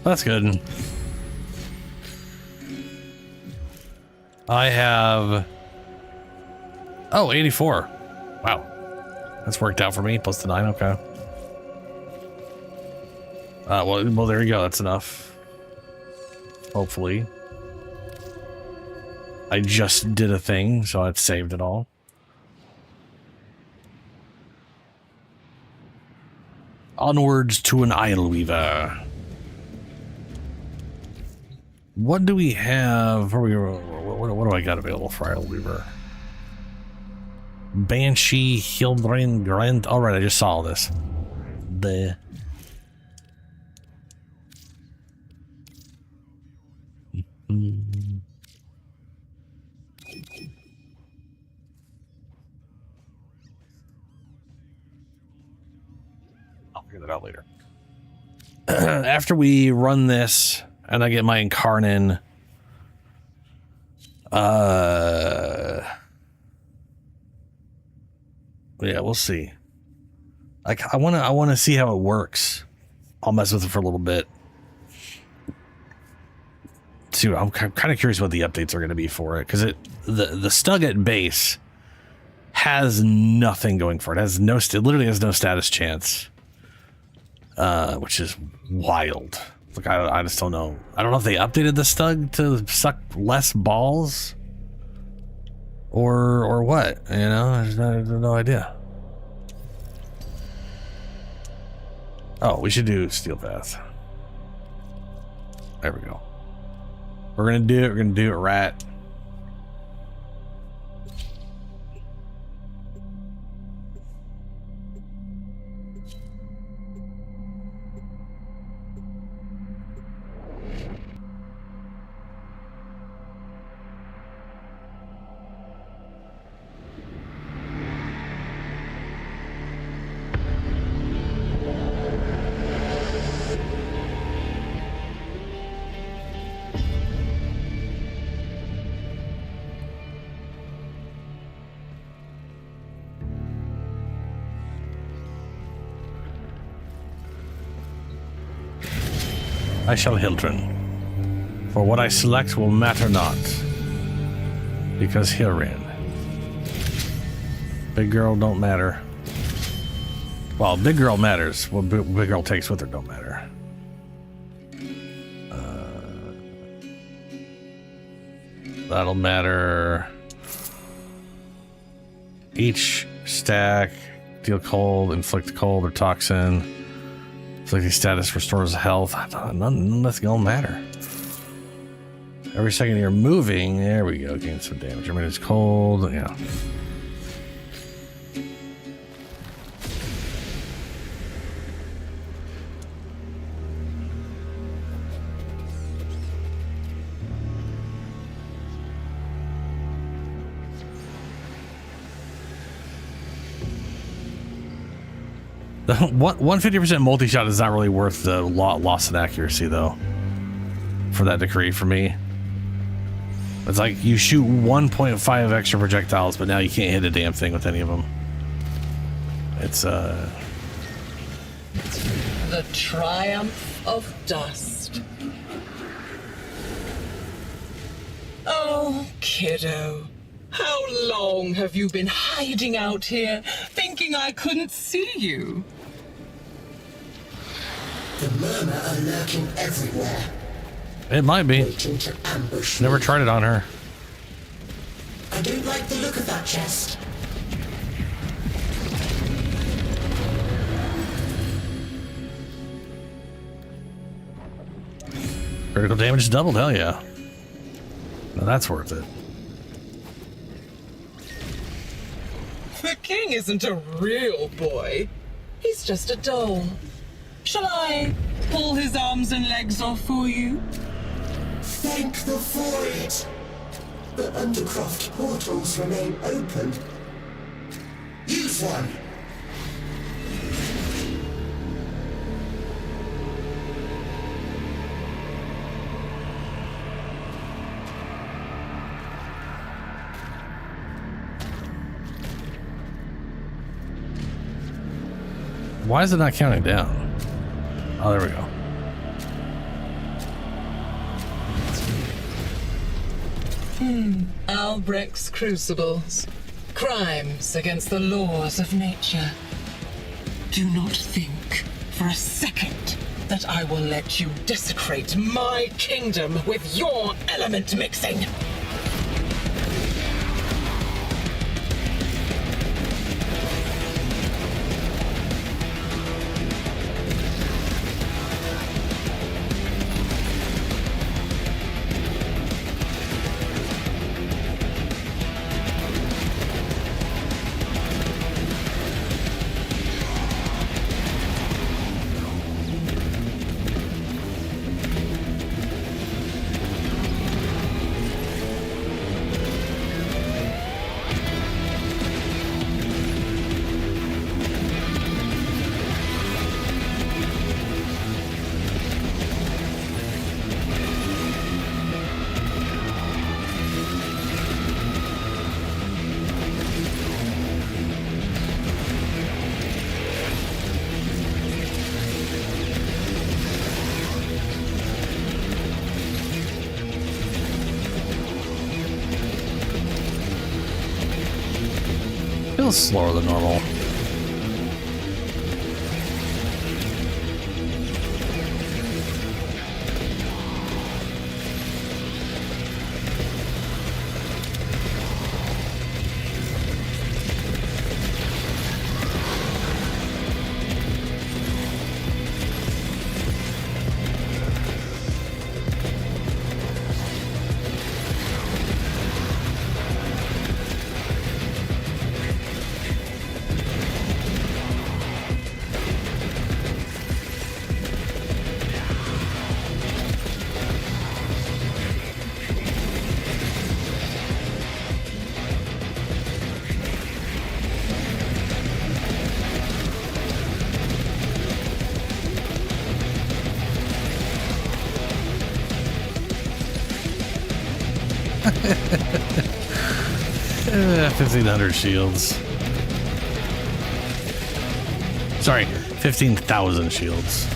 That's good. I have 84. Wow. That's worked out for me. Plus the 9, okay. Well, there you go. That's enough. Hopefully. I just did a thing, so I've saved it all. Onwards to an Isle Weaver. What do we have? What do I got available for Isle Weaver? Banshee, Hildren, Grant. All right, I just saw all this. I'll figure that out later. After we run this and I get my Incarnon, yeah, we'll see. I want to see how it works. I'll mess with it for a little bit. See, I'm kind of curious what the updates are going to be for it, because the Stug at base has nothing going for it. It literally has no status chance, which is wild. Like I just don't know. I don't know if they updated the Stug to suck less balls, or what. You know, I have no idea. Oh, we should do Steel Path. There we go. We're gonna do it right. I shall Hildren, for what I select will matter not, because herein, big girl don't matter. Well, big girl matters. What big girl takes with her don't matter. That'll matter. Each stack, deal cold, inflict cold or toxin. Inflicting status restores health. Nothing gonna matter. Every second you're moving, there we go, gain some damage. I mean, it's cold, yeah. The 150% multi-shot is not really worth the loss in accuracy, though, for that decree for me. It's like you shoot 1.5 extra projectiles, but now you can't hit a damn thing with any of them. It's The triumph of dust. Oh, kiddo. How long have you been hiding out here, thinking I couldn't see you? The murmur are lurking everywhere. It might be. Waiting to ambush Never me. tried it on her. I don't like the look of that chest. Critical damage doubled, hell yeah. Now that's worth it. The king isn't a real boy. He's just a doll. Shall I pull his arms and legs off for you? Thank the void. The Undercroft portals remain open. Use one. Why is it not counting down? Oh, there we go. Albrecht's crucibles. Crimes against the laws of nature. Do not think for a second that I will let you desecrate my kingdom with your element mixing. Feels slower than normal. Yeah, 1,500 shields. Sorry, 15,000 shields.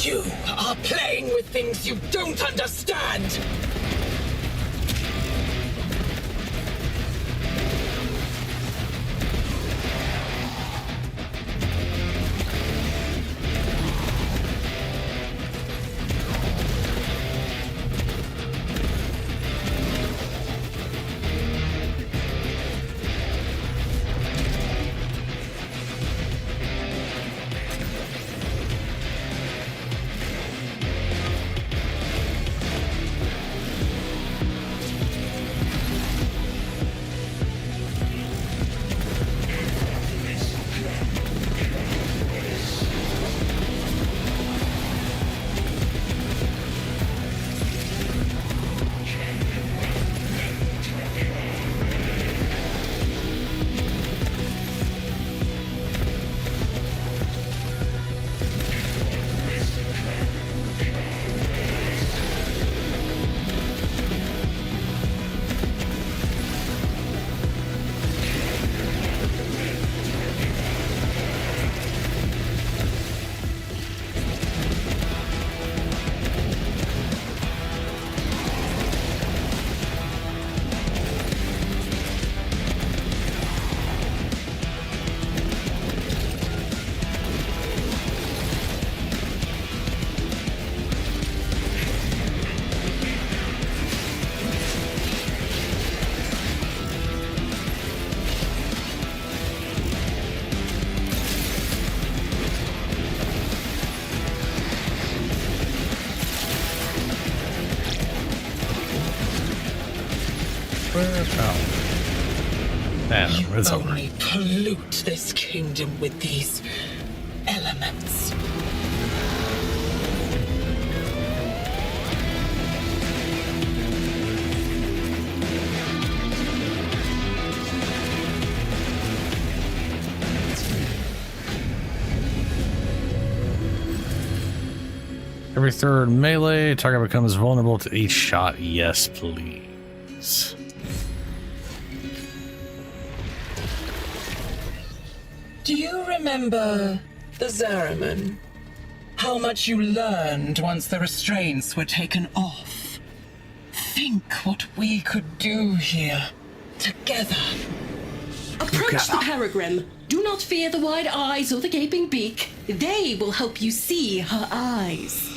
You are playing with things you don't understand! Where? Oh. You It's over. only pollute this kingdom with these elements. Every third melee, target becomes vulnerable to each shot. Yes, please. Do you remember the Zariman? How much you learned once the restraints were taken off? Think what we could do here, together. Approach the Peregrine. Do not fear the wide eyes or the gaping beak. They will help you see her eyes.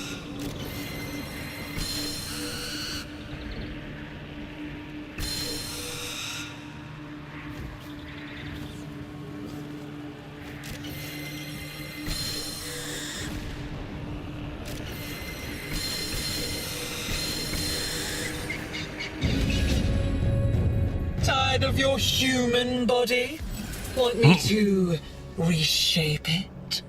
Tired of your human body? Want me to reshape it?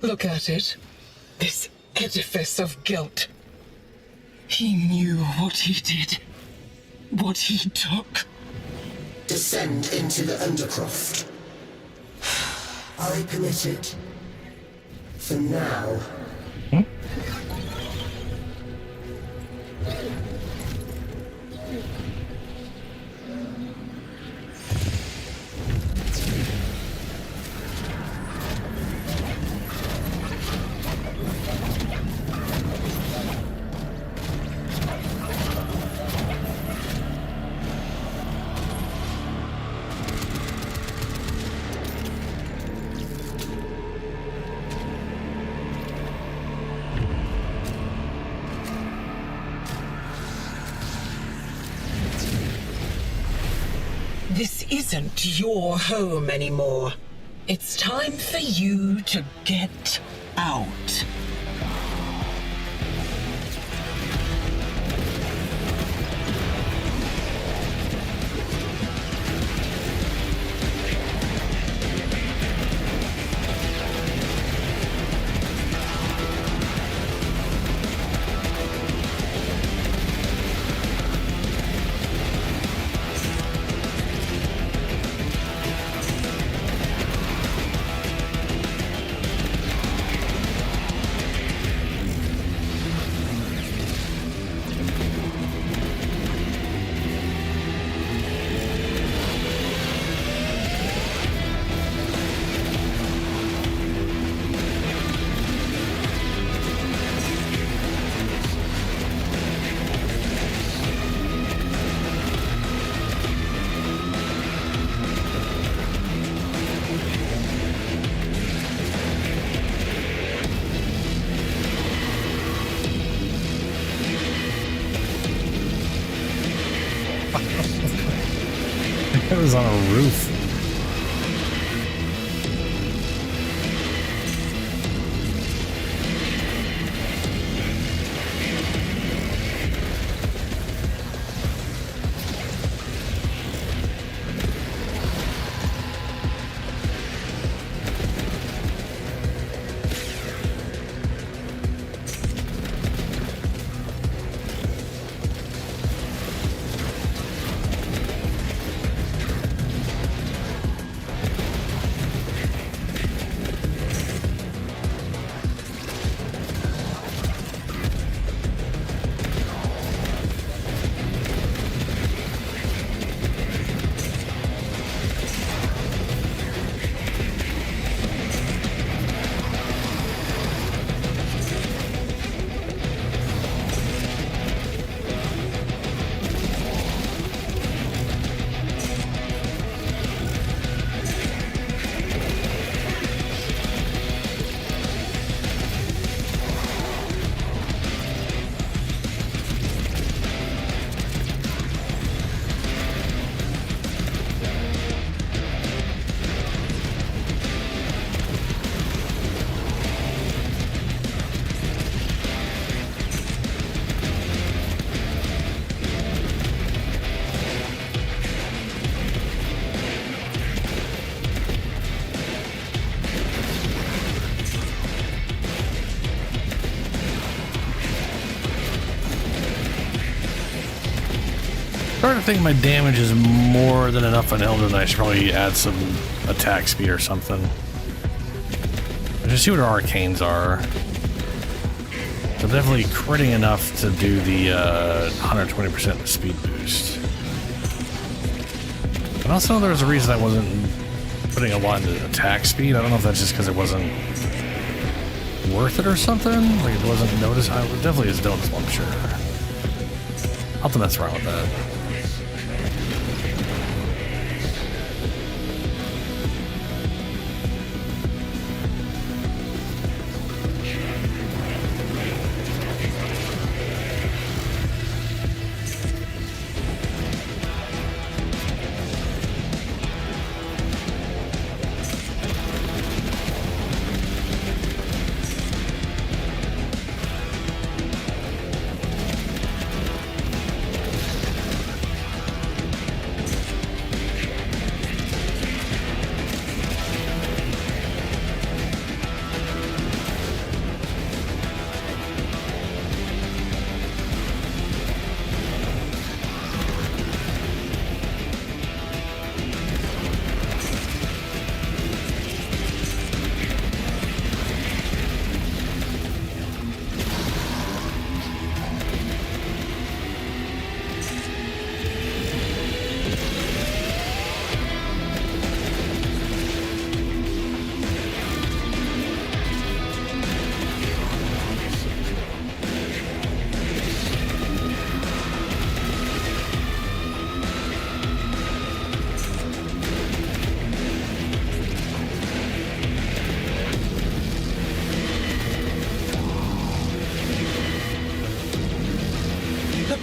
Look at it. This edifice of guilt. He knew what he did. What he took. Descend into the Undercroft. I permit it. For now. This isn't your home anymore. It's time for you to get out. It was on a roof. starting to think my damage is more than enough on Elden. I should probably add some attack speed or something. Just see what our arcanes are. So definitely critting enough to do the 120% speed boost. And also there was a reason I wasn't putting a lot into attack speed. I don't know if that's just because it wasn't worth it or something. Like it wasn't noticeable. It definitely is noticeable, I'm sure. I'll have to mess around with that.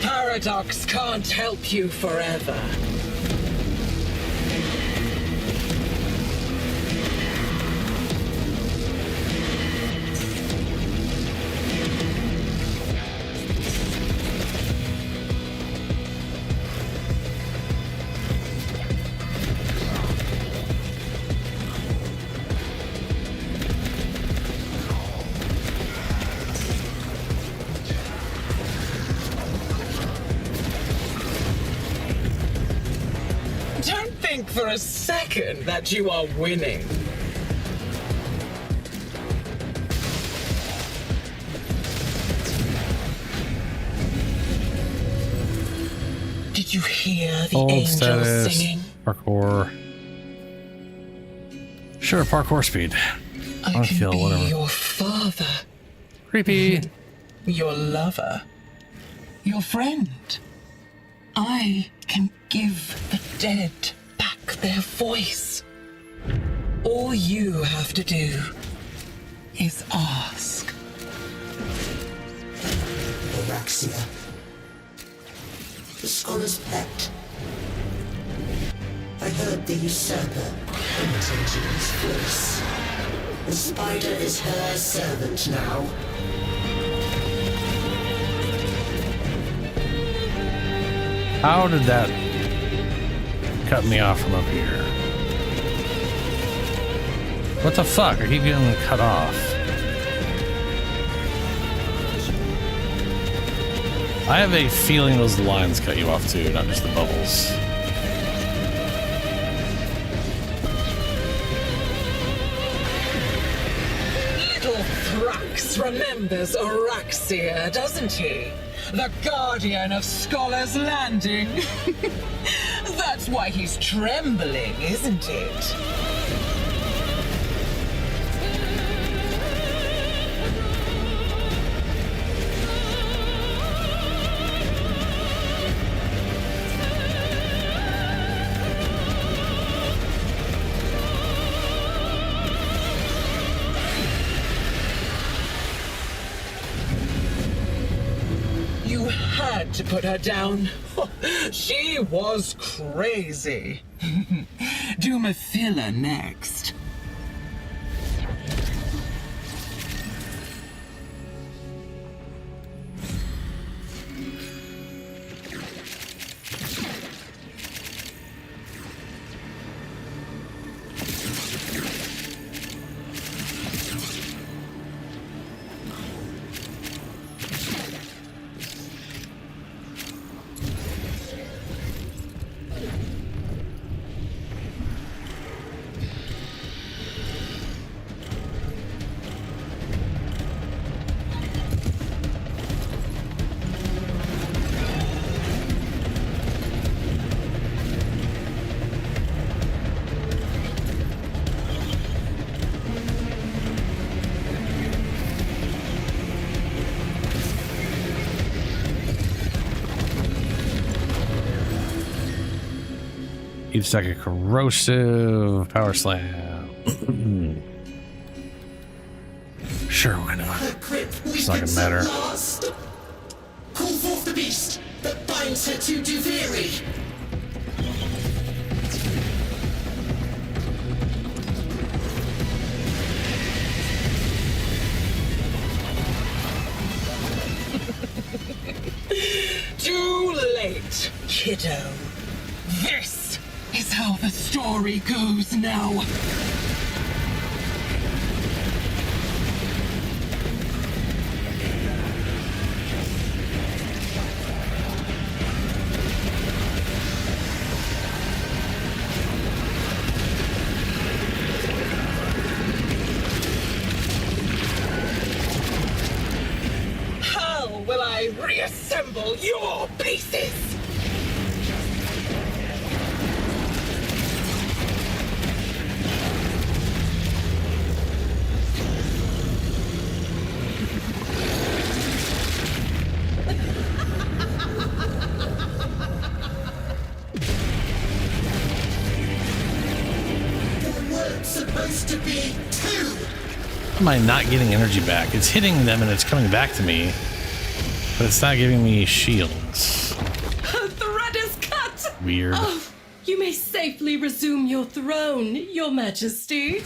Paradox can't help you forever. For a second that you are winning. Did you hear the angels status, singing? Parkour. Sure, parkour speed. I can feel be whatever. your father. Creepy. Your lover. Your friend. I can give the dead their voice. All you have to do is ask. Araxia. The scholar's pet. I heard the usurper imitating his voice. The spider is her servant now. How did that cut me off from up here? What the fuck? I keep getting cut off. I have a feeling those lines cut you off too, not just the bubbles. Little Thrax remembers Araxia, doesn't he? The guardian of Scholar's Landing. That's why he's trembling, isn't it? You had to put her down. She was crazy. Do Mathila next. Each stack of corrosive power slam. Sure, why not? It's not gonna matter. Call forth the beast that binds her to Duviri. Too late, kiddo. This is how the story goes now. How will I reassemble your pieces? Supposed to be 2. Am I not getting energy back? It's hitting them and it's coming back to me, but it's not giving me shields. Thread is cut! Weird. Oh, you may safely resume your throne, Your Majesty.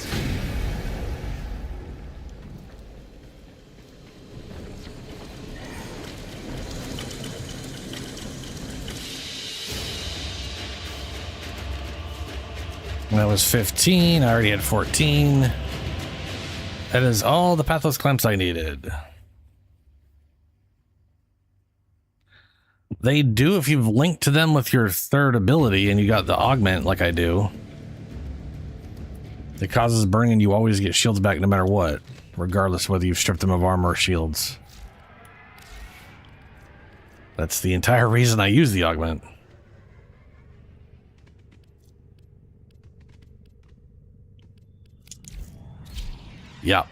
That was 15. I already had 14. That is all the Pathos clamps I needed. They do if you've linked to them with your third ability and you got the augment like I do. It causes burning and you always get shields back no matter what, regardless whether you've stripped them of armor or shields. That's the entire reason I use the augment. Yeah.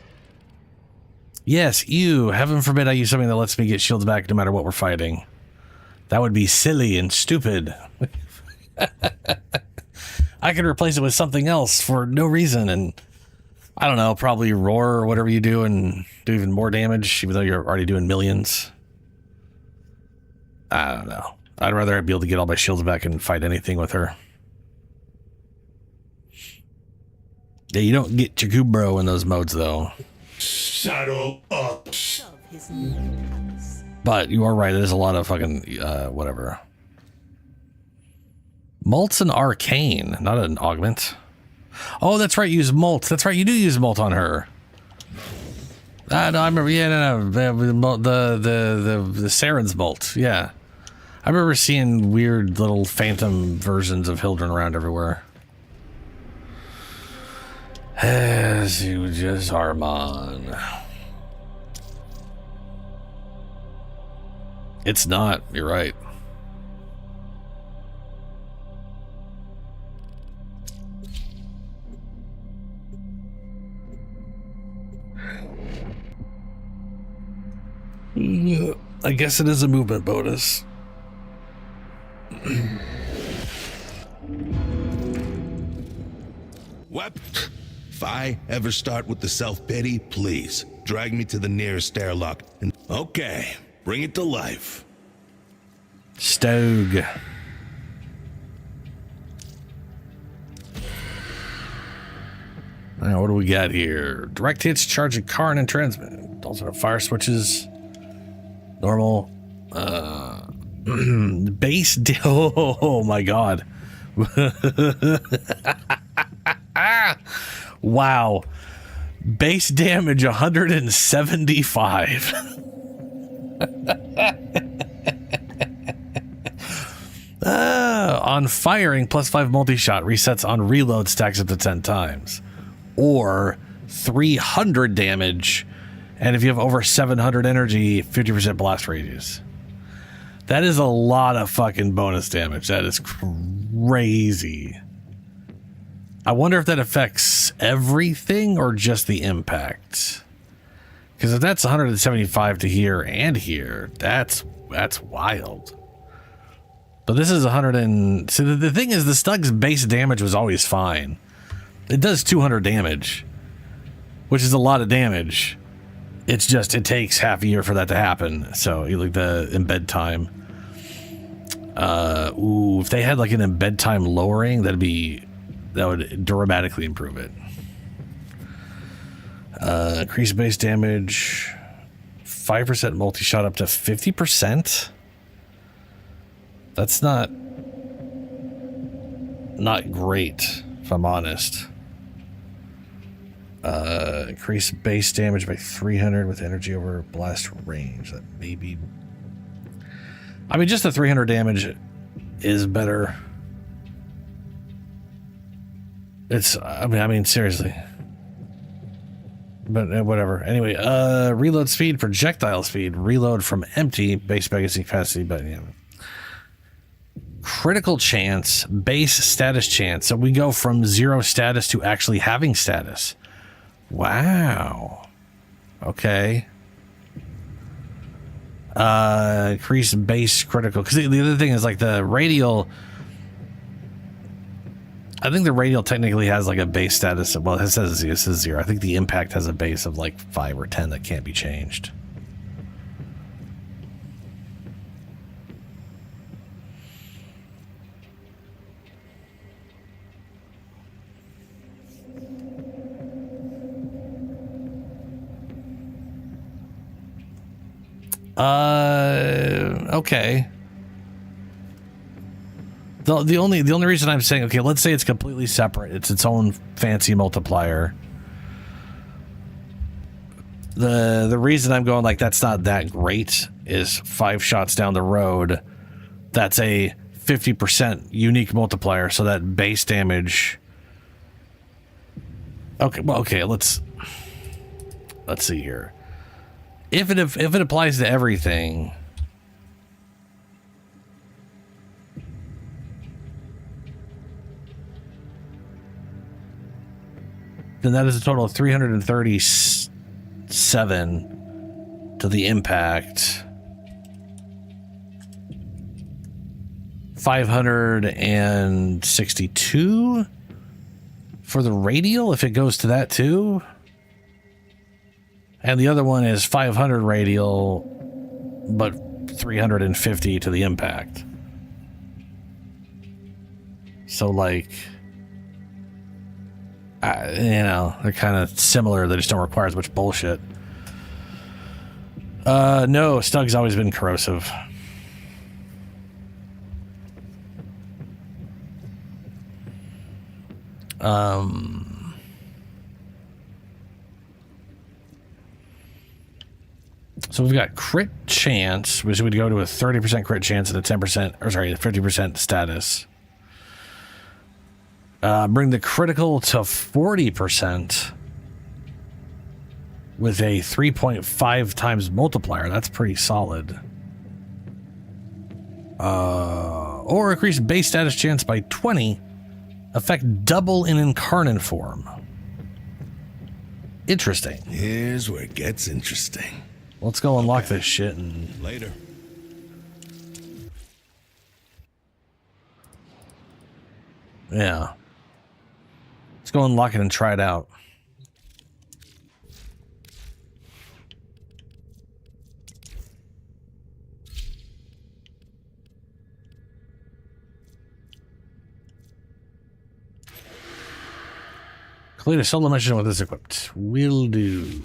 Yes, you. Heaven forbid I use something that lets me get shields back no matter what we're fighting. That would be silly and stupid. I could replace it with something else for no reason and, I don't know, probably roar or whatever you do and do even more damage, even though you're already doing millions. I don't know. I'd rather be able to get all my shields back and fight anything with her. Yeah, you don't get Chakubro in those modes, though. Saddle up. But you are right. There's a lot of fucking whatever. Mult's an arcane, not an augment. Oh, that's right. Use Molt. That's right. You do use Molt on her. No, I remember. Yeah, no. The Saren's Molt. Yeah, I remember seeing weird little phantom versions of Hildren around everywhere. As you just Armon. It's not. You're right. I guess it is a movement bonus. What? If I ever start with the self-pity, please drag me to the nearest airlock. And okay, bring it to life. Stogue. Now, what do we got here? Direct hits, charge a Karn and transmit. Also fire switches. Normal. Base. Oh my god. Wow. Base damage 175. On firing, +5 multi-shot resets on reload, stacks up to 10 times. Or 300 damage, and if you have over 700 energy, 50% blast radius. That is a lot of fucking bonus damage. That is crazy. I wonder if that affects everything or just the impact. Because if that's 175 to here and here, that's wild. But this is 100 and... So the thing is, the Stug's base damage was always fine. It does 200 damage, which is a lot of damage. It's just, it takes half a year for that to happen. So, you look the embed time. Ooh, if they had like an embed time lowering, that would dramatically improve it. Increase base damage, 5% multi-shot up to 50%. That's not great, if I'm honest. Increase base damage by 300 with energy over blast range. That may be... I mean, just the 300 damage is better. It's... I mean, seriously. But whatever. Anyway, reload speed, projectile speed, reload from empty, base magazine capacity, but yeah. Critical chance, base status chance. So we go from 0 status to actually having status. Wow. Okay. Increase base critical. Because the other thing is like the radial. I think the radial technically has like a base status. Well, it says 0. I think the impact has a base of like 5 or 10 that can't be changed. Okay. The only reason I'm saying, okay, let's say it's completely separate. It's its own fancy multiplier. The reason I'm going like that's not that great is 5 shots down the road. That's a 50% unique multiplier, so that base damage. Okay, well, okay, let's see here. If it applies to everything, then that is a total of 337 to the impact. 562 for the radial if it goes to that too. And the other one is 500 radial, but 350 to the impact. So, like, they're kind of similar. They just don't require as much bullshit. No, Stug's always been corrosive. So we've got crit chance, which would go to a 30% crit chance and a 10%, or sorry, 50% status. Bring the critical to 40% with a 3.5 times multiplier. That's pretty solid. Or increase base status chance by 20. Affect double in incarnate form. Interesting. Here's where it gets interesting. Let's go unlock this shit and... Later. Yeah. Let's go unlock it and try it out. Complete a solo mission with this equipped. Will do.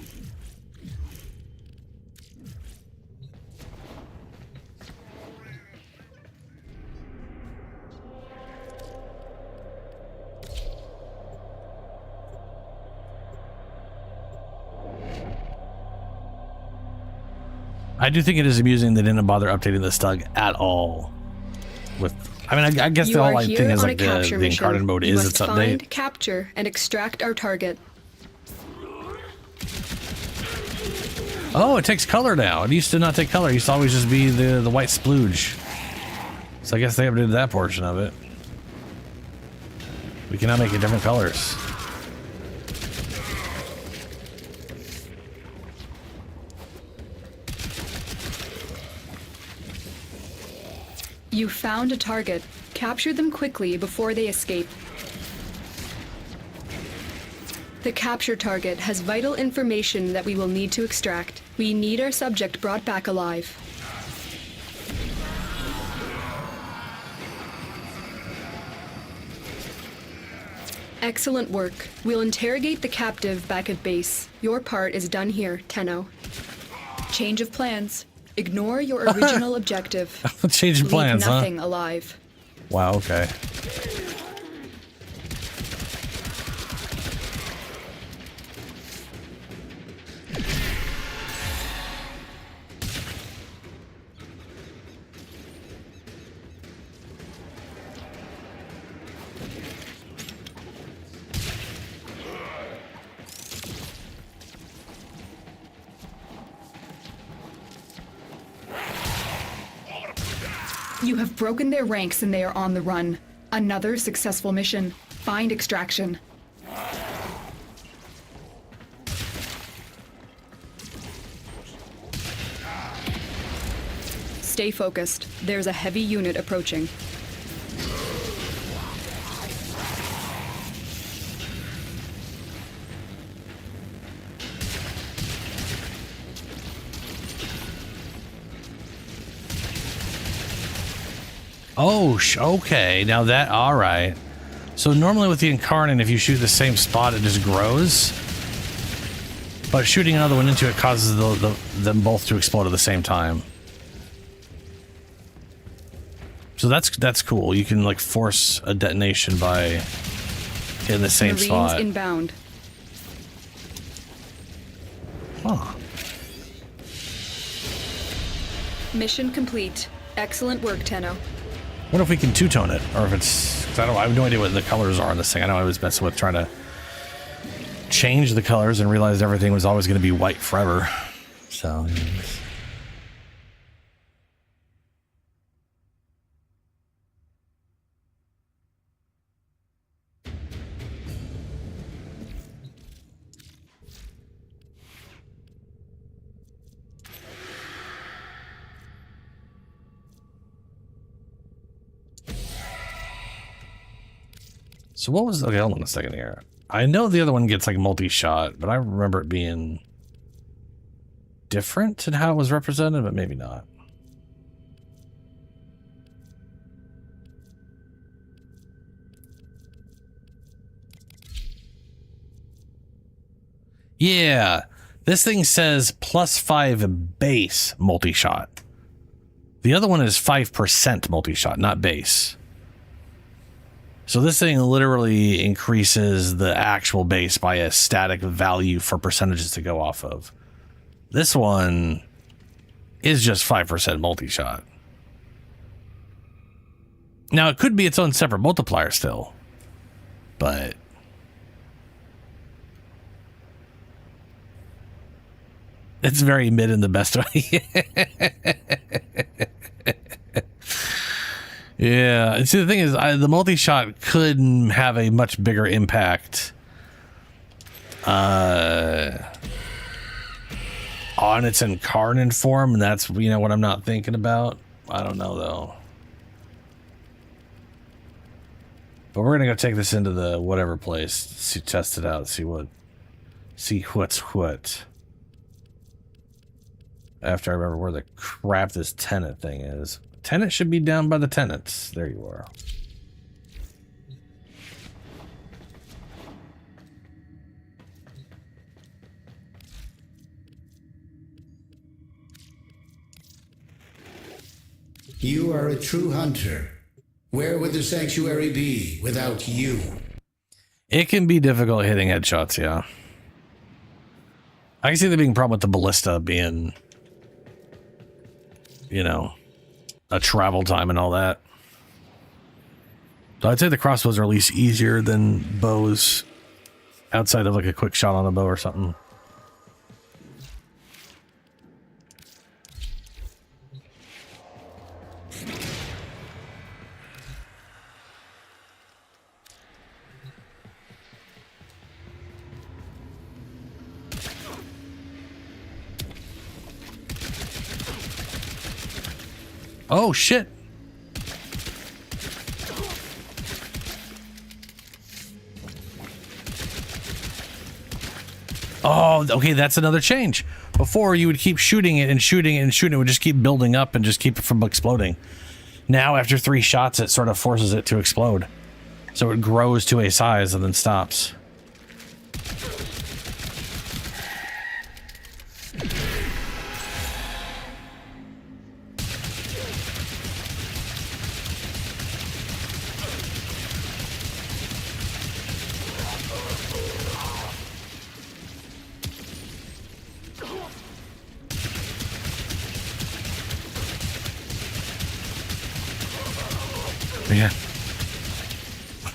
I do think it is amusing they didn't bother updating the Stug at all. I guess the whole thing is like the incarnate mode is its update. Find, capture, and extract our target. Oh, it takes color now. It used to not take color. It used to always just be the white splooge. So I guess they updated that portion of it. We can now make it different colors. You found a target. Capture them quickly before they escape. The capture target has vital information that we will need to extract. We need our subject brought back alive. Excellent work. We'll interrogate the captive back at base. Your part is done here, Tenno. Change of plans. Ignore your original objective. Change of plans, Leave nothing alive. Wow, okay. You have broken their ranks and they are on the run. Another successful mission. Find extraction. Stay focused. There's a heavy unit approaching. Oh, okay. Now that, all right. So normally with the Incarnate, if you shoot the same spot, it just grows. But shooting another one into it causes them both to explode at the same time. So that's cool. You can like force a detonation by hitting the same Marines spot. Inbound. Huh. Mission complete. Excellent work, Tenno. I wonder if we can two-tone it, or if it's... 'cause I have no idea what the colors are on this thing. I know I was messing with trying to change the colors and realized everything was always going to be white forever. So... So what was... okay, hold on a second here. I know the other one gets like multi-shot, but I remember it being different in how it was represented, but maybe not. Yeah, this thing says +5 base multi-shot. The other one is 5% multi-shot, not base. So this thing literally increases the actual base by a static value for percentages to go off of. This one is just 5% multi-shot. Now, it could be its own separate multiplier still, but... it's very mid in the best way. Yeah, and see, the thing is, the multi-shot could have a much bigger impact on its Incarnate form, and that's, you know, what I'm not thinking about. I don't know, though. But we're gonna go take this into the whatever place, see, test it out, see what's what. After I remember where the crap this tenant thing is. Tenant should be down by the tenants. There you are. You are a true hunter. Where would the sanctuary be without you? It can be difficult hitting headshots, yeah. I can see there being a problem with the ballista being, you know, a travel time and all that. So I'd say the crossbows are at least easier than bows outside of like a quick shot on a bow or something. Oh shit. Oh, okay, that's another change. Before, you would keep shooting it and shooting it and shooting it. It would just keep building up and just keep it from exploding. Now, after 3 shots, it sort of forces it to explode. So it grows to a size and then stops. Yeah.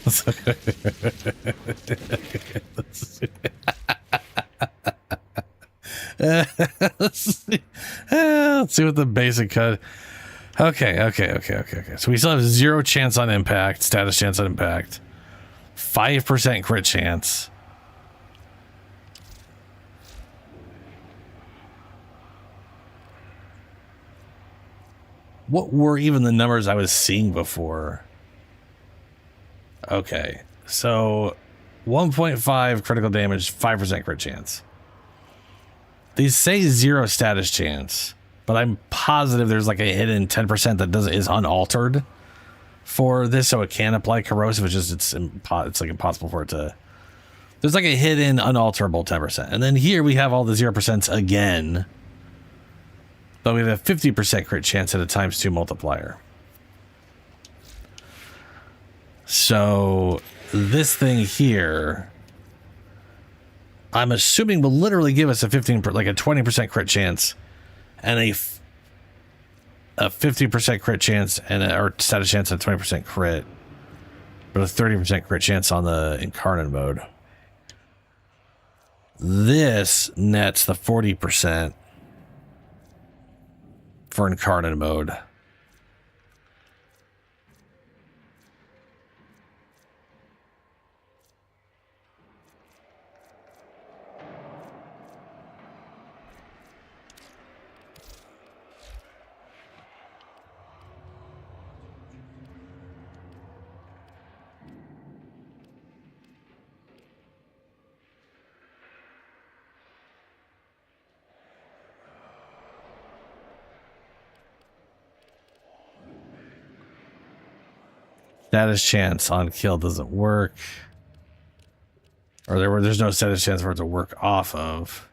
Let's see what the basic cut. Okay. So we still have 0 chance on impact, status chance on impact, 5% crit chance. What were even the numbers I was seeing before? Okay, so 1.5 critical damage, 5% crit chance. These say 0 status chance, but I'm positive there's like a hidden 10% that is unaltered for this, so it can apply corrosive. It's just it's like impossible for it to. There's like a hidden unalterable 10%, and then here we have all the 0% again, but we have a 50% crit chance at a ×2 multiplier. So this thing here, I'm assuming will literally give us a 20% crit chance and a 50% crit chance or status chance and a 20% crit, but a 30% crit chance on the incarnate mode. This nets the 40% for incarnate mode. Status chance on kill doesn't work. Or there's no status chance for it to work off of.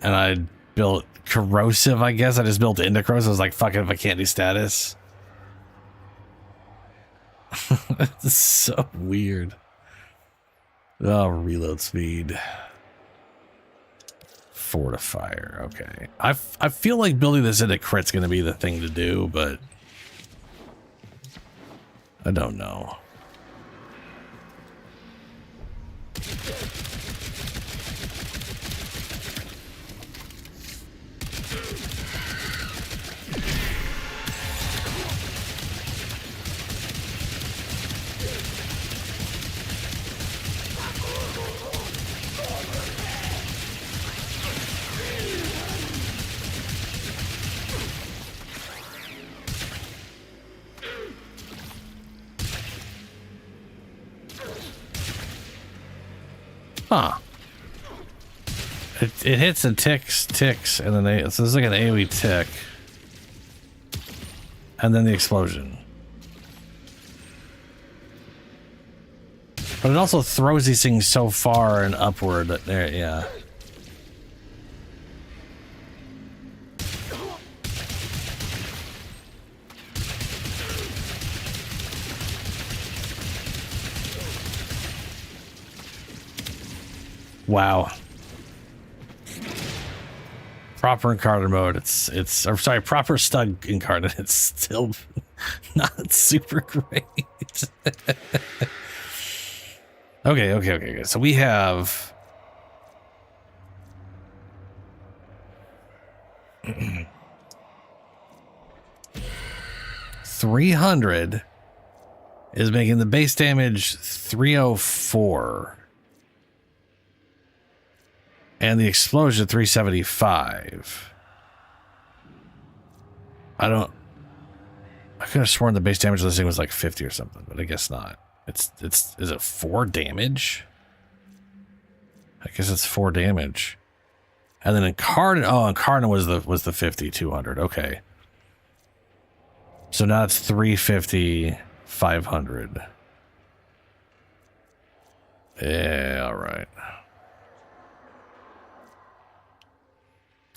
And I built corrosive, I guess. I just built into corrosive. I was like, fuck it if I can't do status. It's so weird. Oh, reload speed. Fortifier. Okay. I feel like building this into crit's going to be the thing to do, but I don't know. Huh. It hits and ticks, and then so there's like an AoE tick. And then the explosion. But it also throws these things so far and upward that there, yeah. Wow. Proper incarnate mode. It's or sorry, proper stug incarnate. It's still not super great. Okay. So we have 300 is making the base damage 304. And the explosion 375. I could have sworn the base damage of this thing was like 50 or something, but I guess not. Is it 4 damage? I guess it's 4 damage. And then Incarnate was the 50, 200. Okay. So now it's 350, 500. Yeah, all right.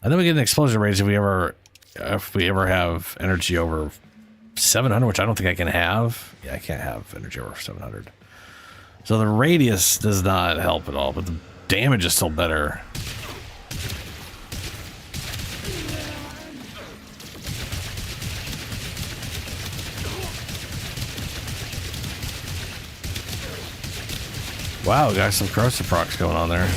And then we get an explosion range if we ever have energy over 700, which I don't think I can have. Yeah, I can't have energy over 700. So the radius does not help at all, but the damage is still better. Wow, got some corrosive procs going on there.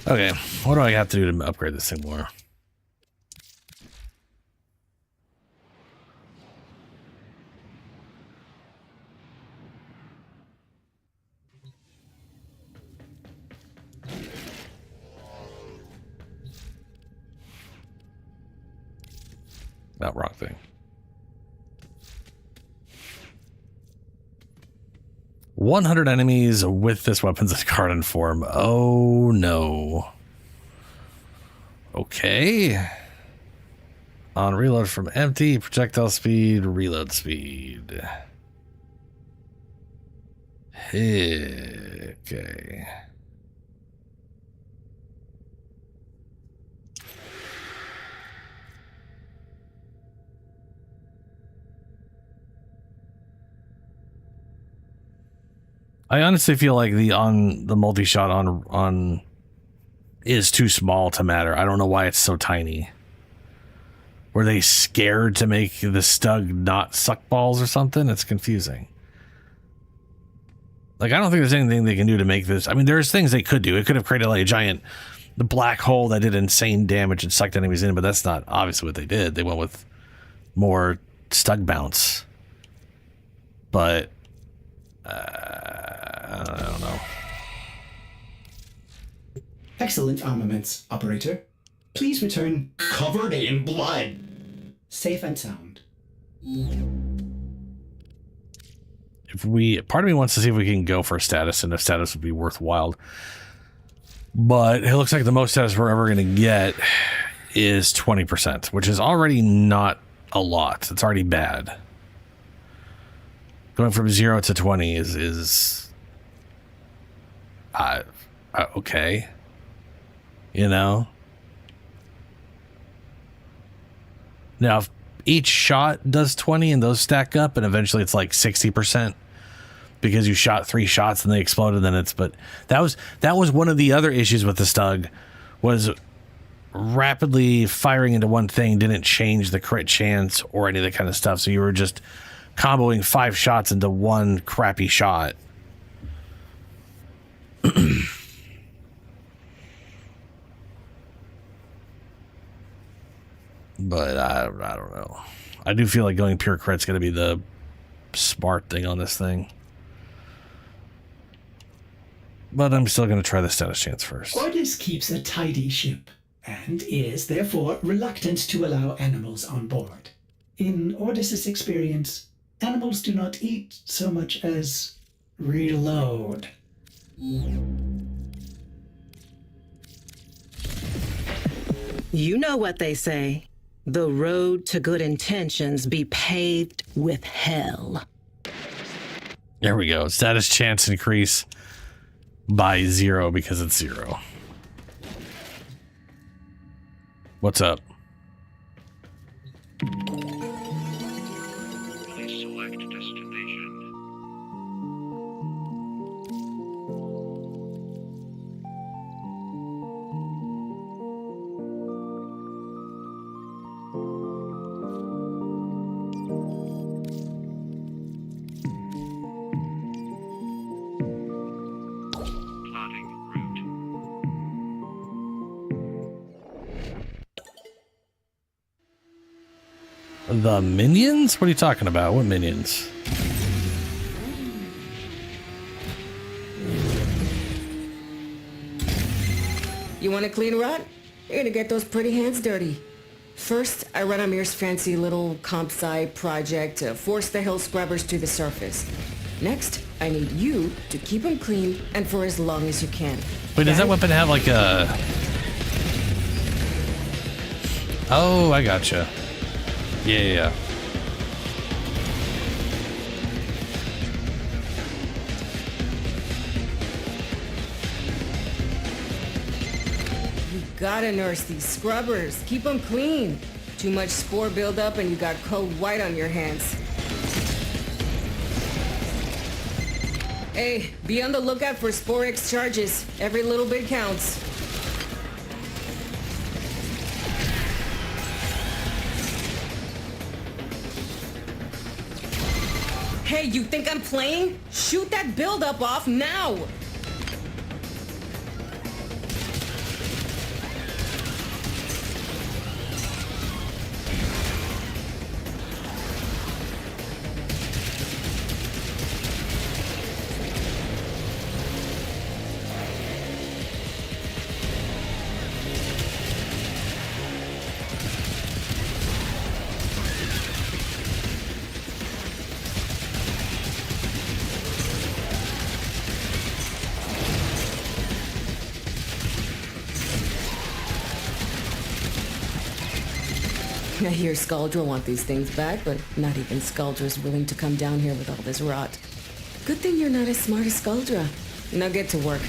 Okay, what do I have to do to upgrade this thing more? That wrong thing. 100 enemies with this weapon's garden form. Oh no. Okay. On reload from empty, projectile speed, reload speed. Okay. I honestly feel like the multi-shot on is too small to matter. I don't know why it's so tiny. Were they scared to make the Stug not suck balls or something? It's confusing. Like, I don't think there's anything they can do to make this. I mean, there's things they could do. It could have created like a giant black hole that did insane damage and sucked enemies in, but that's not obviously what they did. They went with more Stug bounce. But I don't know. Excellent armaments, operator. Please return covered in blood. Safe and sound. Part of me wants to see if we can go for a status, and if status would be worthwhile. But it looks like the most status we're ever going to get is 20%, which is already not a lot. It's already bad. Going from 0 to 20 is okay. You know? Now, if each shot does 20 and those stack up, and eventually it's like 60% because you shot 3 shots and they exploded, then it's, but that was one of the other issues with the Stug, was rapidly firing into one thing didn't change the crit chance or any of that kind of stuff. So you were just comboing 5 shots into one crappy shot. But I don't know. I do feel like going pure crit's going to be the smart thing on this thing. But I'm still going to try the status chance first. Ordis keeps a tidy ship, and is therefore reluctant to allow animals on board. In Ordis's experience, animals do not eat so much as reload. You know what they say. The road to good intentions be paved with hell. There we go. Status chance increase by 0 because it's 0. What's up? Please select destination. The minions? What are you talking about? What minions? You want a clean rot? You're gonna get those pretty hands dirty. First, I run Amir's fancy little comp sci project to force the hill scrubbers to the surface. Next, I need you to keep them clean and for as long as you can. Wait, does that weapon have like a... Oh, I gotcha. Yeah. You gotta nurse these scrubbers. Keep them clean. Too much spore buildup and you got cold white on your hands. Hey, be on the lookout for Spore X charges. Every little bit counts. Hey, you think I'm playing? Shoot that buildup off now! I hear Skaldra want these things back, but not even Skaldra's willing to come down here with all this rot. Good thing you're not as smart as Skaldra. Now get to work.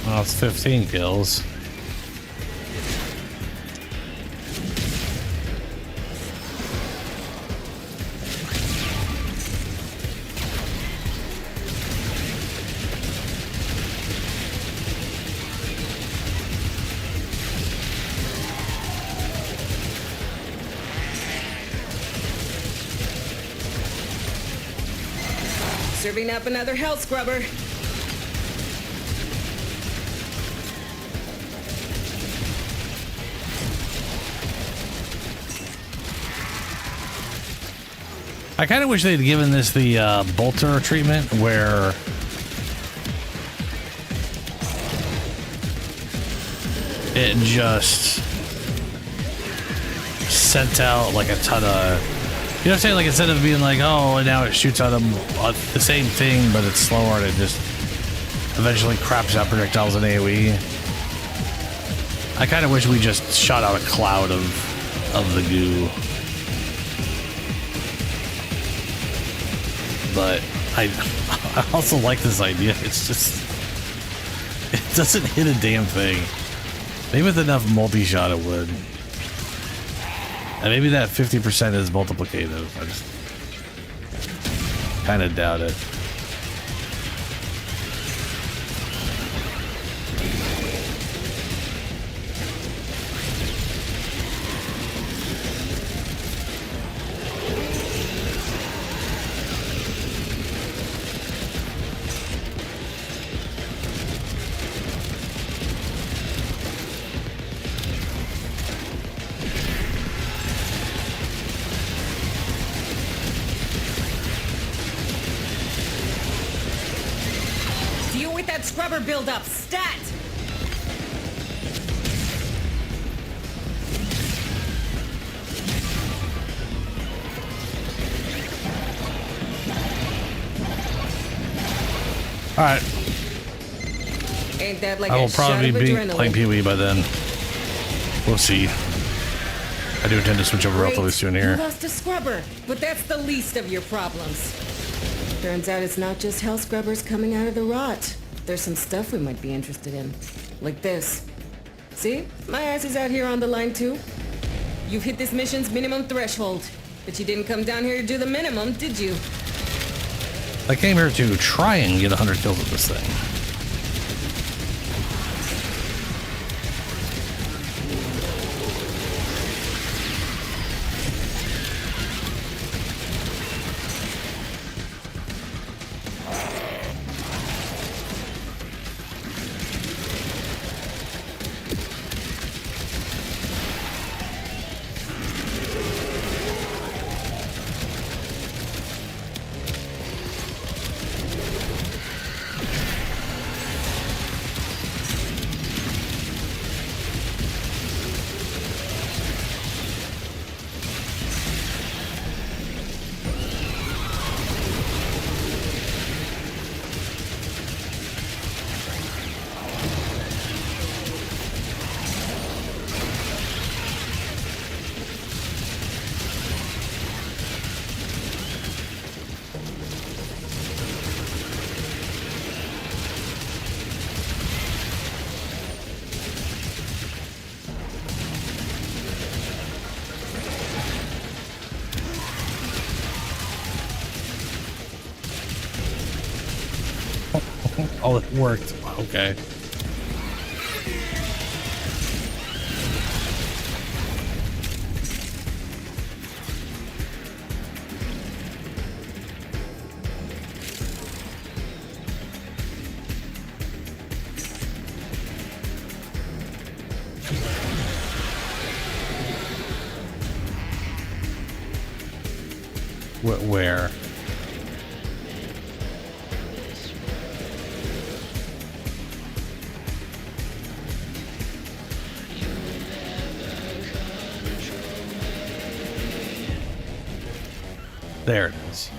Well, it's 15 kills. Serving up another health scrubber. I kind of wish they'd given this the bolter treatment where it just sent out like a ton of, you know what I'm saying? Like instead of being like, oh, and now it shoots out the same thing, but it's slower and it just eventually craps out projectiles in AoE. I kind of wish we just shot out a cloud of the goo. But I also like this idea. It's just, it doesn't hit a damn thing. Maybe with enough multi-shot it would. And maybe that 50% is multiplicative. I just kind of doubt it. Scrubber buildup, stat! Alright. Ain't that like I will a probably shot of be adrenaline? playing PoE by then. We'll see. I do intend to switch over relatively soon You here. lost a scrubber, but that's the least of your problems. Turns out it's not just hell scrubbers coming out of the rot. There's some stuff we might be interested in. Like this. See? My ass is out here on the line too. You've hit this mission's minimum threshold. But you didn't come down here to do the minimum, did you? I came here to try and get 100 kills with this thing. Oh, it worked. Okay. Where? There it is.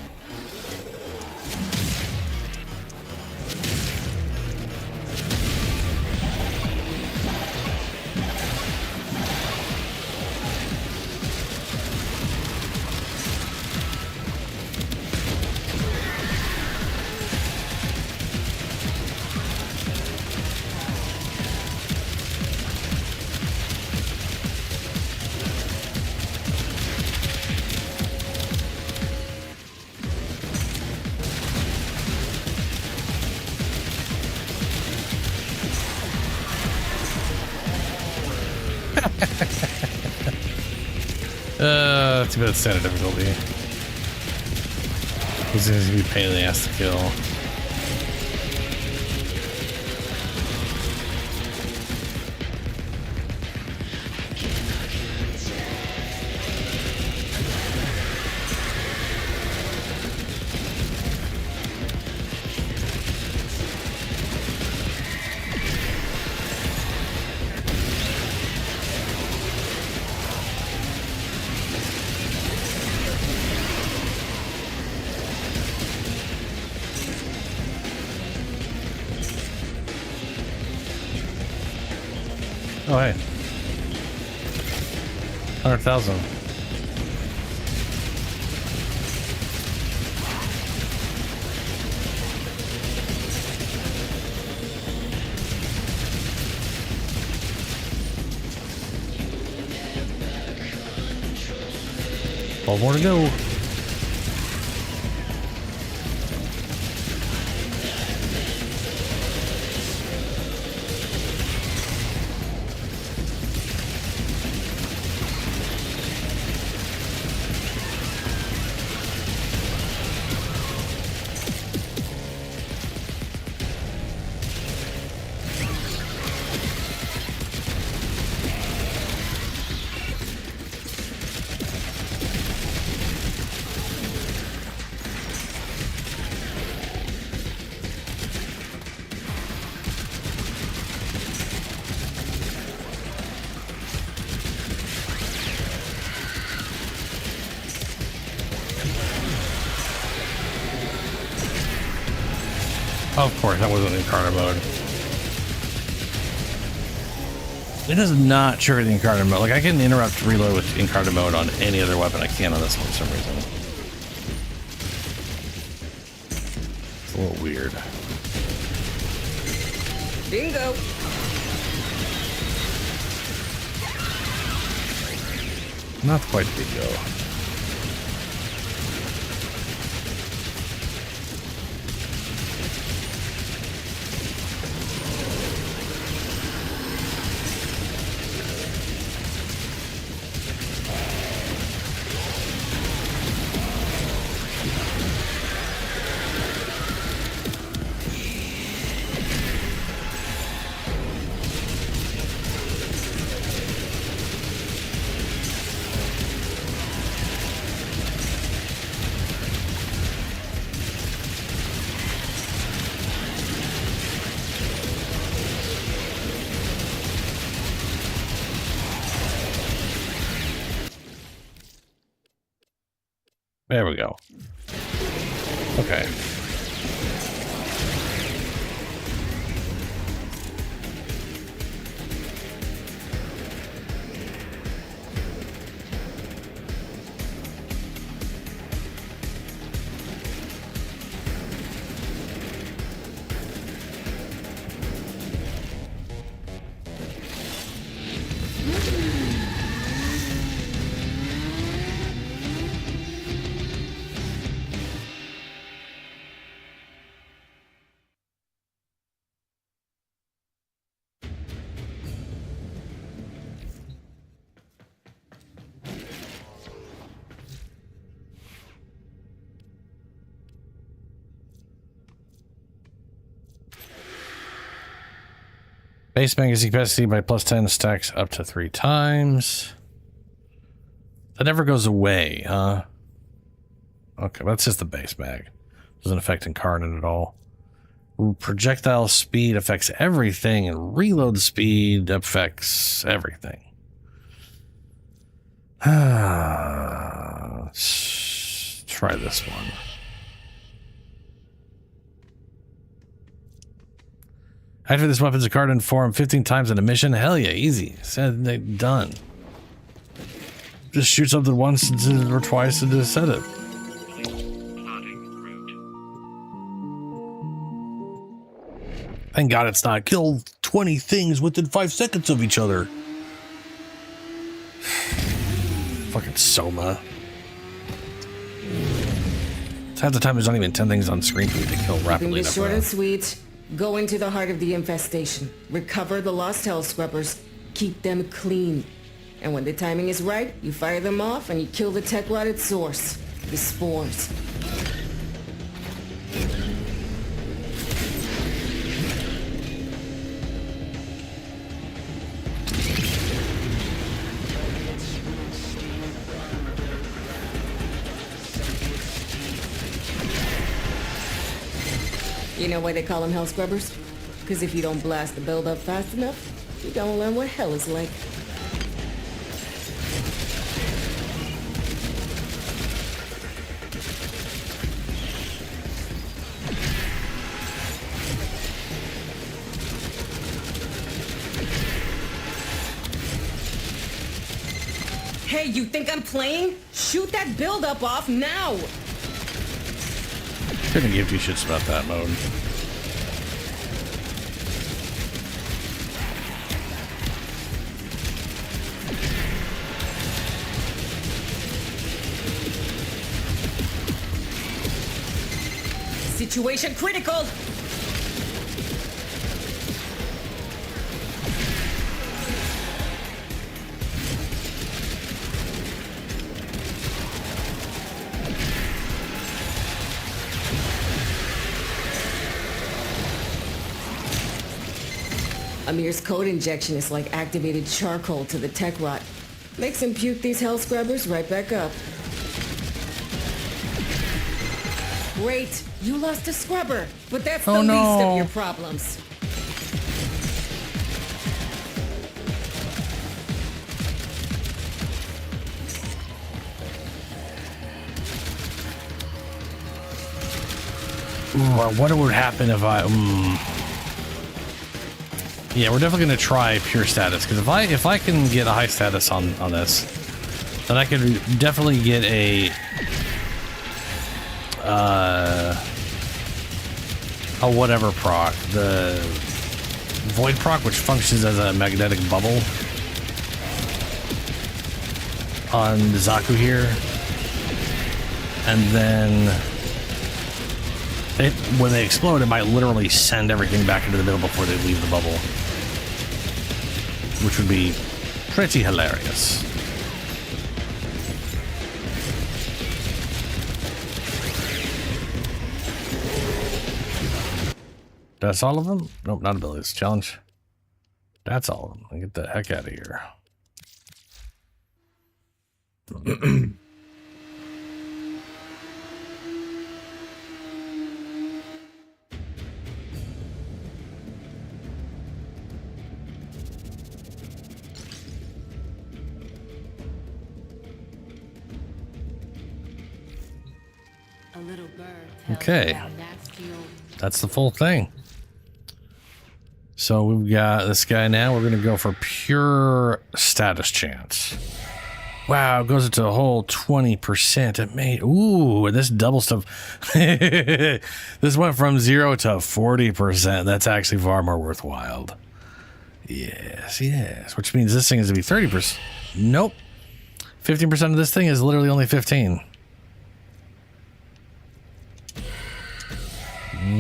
Too bad it's standard difficulty. This is gonna be a pain in the ass to kill. Oh, hey. 100,000. All more to go. Of course, that wasn't in Incarnate mode. It does not trigger the incarnate mode. Like, I can interrupt reload with incarnate mode on any other weapon. I can't on this one for some reason. It's a little weird. Bingo. Not quite bingo. There we go. Okay. Base magazine capacity by +10 stacks up to 3 times. That never goes away, huh? Okay, that's just the base mag. Doesn't affect incarnate at all. Projectile speed affects everything, and reload speed affects everything. Let's try this one. Activate this weapon's incarnate form 15 times in a mission. Hell yeah, easy. Said done. Just shoot something once or twice to set it. Thank God it's not kill 20 things within 5 seconds of each other. Fucking Soma. Half the time there's not even 10 things on screen for me to kill rapidly enough. Short and sweet. Go into the heart of the infestation. Recover the lost hell scrubbers. Keep them clean. And when the timing is right, you fire them off and you kill the tech rot at source. The spores. You know why they call them hell scrubbers? Because if you don't blast the buildup fast enough, you don't learn what hell is like. Hey, you think I'm playing? Shoot that buildup off now! Couldn't give 2 shits about that mode. Situation critical! Amir's code injection is like activated charcoal to the tech rot. Makes him puke these hell scrubbers right back up. Great, you lost a scrubber, but that's the least of your problems. Ooh, what would happen if I... Yeah, we're definitely gonna try pure status, because if I can get a high status on this, then I could definitely get a whatever proc, the void proc, which functions as a magnetic bubble on Zaku here, and then when they explode, it might literally send everything back into the middle before they leave the bubble, which would be pretty hilarious. That's all of them? Nope, not abilities. Challenge. That's all of them. Get the heck out of here. A little bird. Okay. That's the full thing. So we've got this guy now. We're going to go for pure status chance. Wow, it goes into a whole 20%. It made, ooh, and this double stuff. This went from 0 to 40%. That's actually far more worthwhile. Yes, yes. Which means this thing is to be 30%. Nope. 15% of this thing is literally only 15.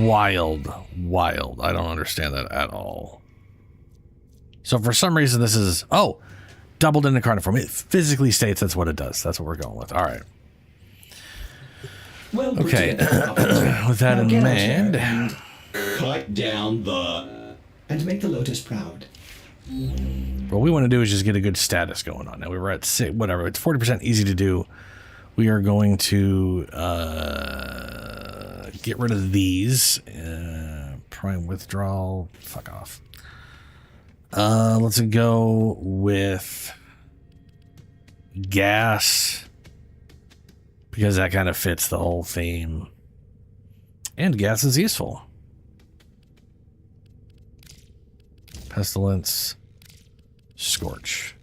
Wild. I don't understand that at all. So for some reason this is, oh, doubled into carniform. It physically states that's what it does. That's what we're going with. All right. Well, okay. With that in mind, cut down the and make the Lotus proud. what we want to do is just get a good status going on. Now we were at whatever. It's 40% easy to do. We are going to get rid of these. Prime withdrawal. Fuck off. Let's go with gas, because that kind of fits the whole theme. And gas is useful. Pestilence. Scorch.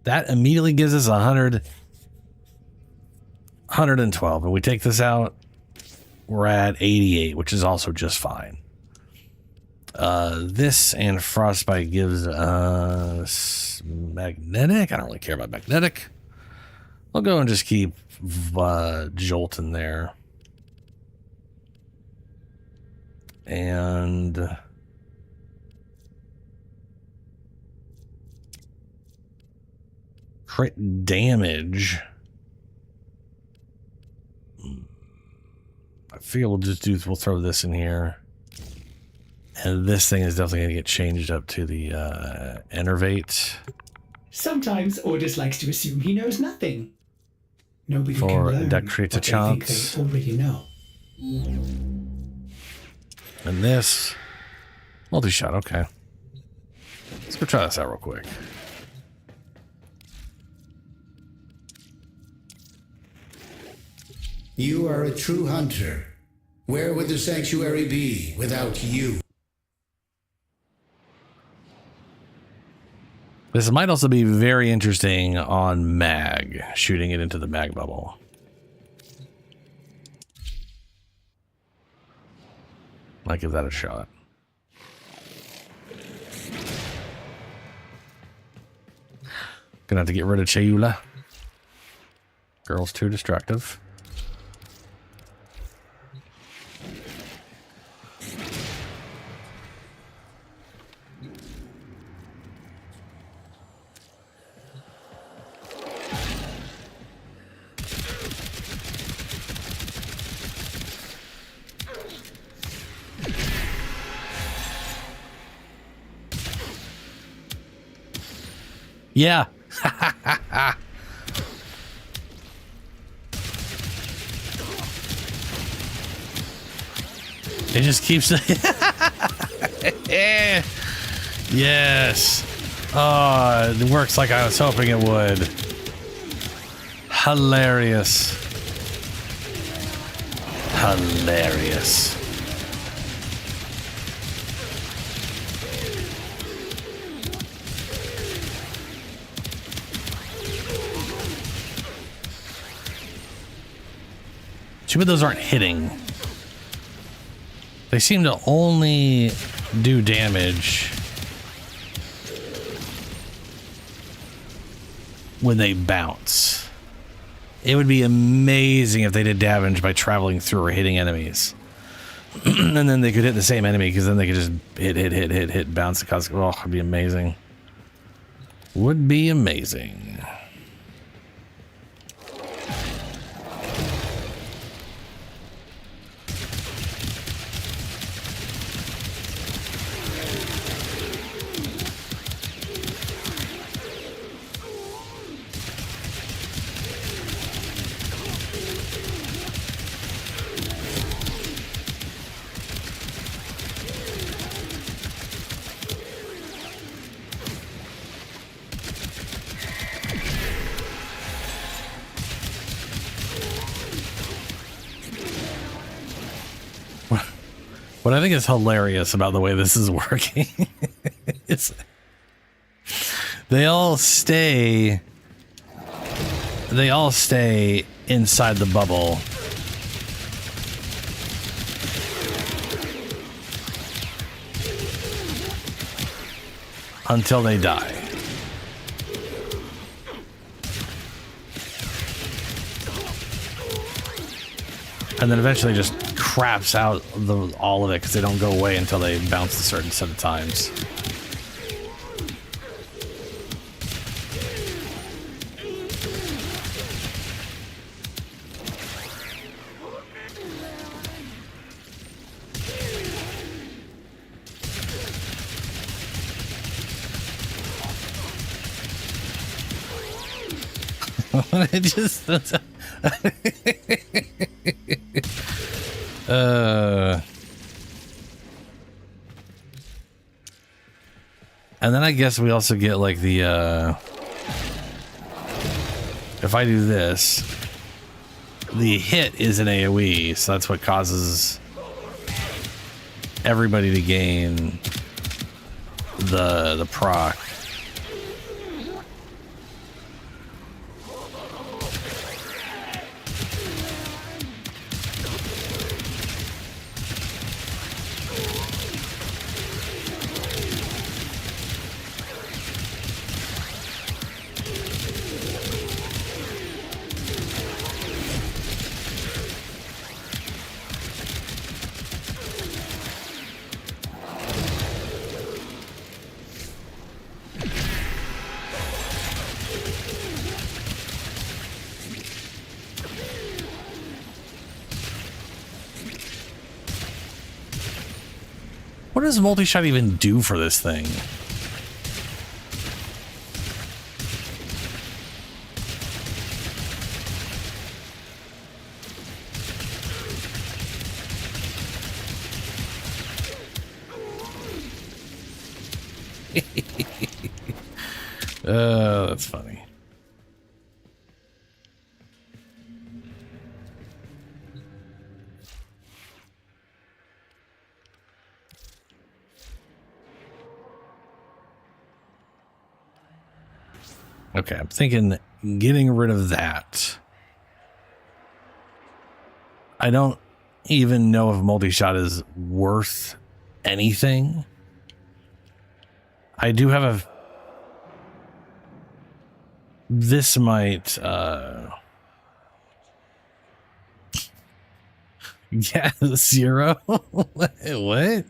That immediately gives us 112. And we take this out, we're at 88, which is also just fine. This and frostbite gives us magnetic. I don't really care about magnetic. I'll go and just keep jolt in there. And crit damage. I figure we'll throw this in here. And this thing is definitely going to get changed up to the enervate. Sometimes Ordis likes to assume he knows nothing. Nobody can learn that creates a what chance. they think they already know. And this multi-shot. Okay, let's go try this out real quick. You are a true hunter. Where would the sanctuary be without you? This might also be very interesting on mag, shooting it into the mag bubble. Might give that a shot. Gonna have to get rid of Chayula. Girl's too destructive. Yeah. It just keeps yes. Oh, it works like I was hoping it would. Hilarious. Hilarious. Too bad those aren't hitting. They seem to only do damage when they bounce. It would be amazing if they did damage by traveling through or hitting enemies. And then they could hit the same enemy, because then they could just hit, bounce. Oh, it'd be amazing. Would be amazing. What I think is hilarious about the way this is working is they all stay inside the bubble. Until they die. And then eventually just craps out all of it, because they don't go away until they bounce a certain set of times. It just and then I guess we also get like the if I do this, the hit is an AoE, so that's what causes everybody to gain the proc. What does multi-shot even do for this thing? That's funny. Okay, I'm thinking getting rid of that. I don't even know if multi-shot is worth anything. I do have a... This might... Yeah, 0? What?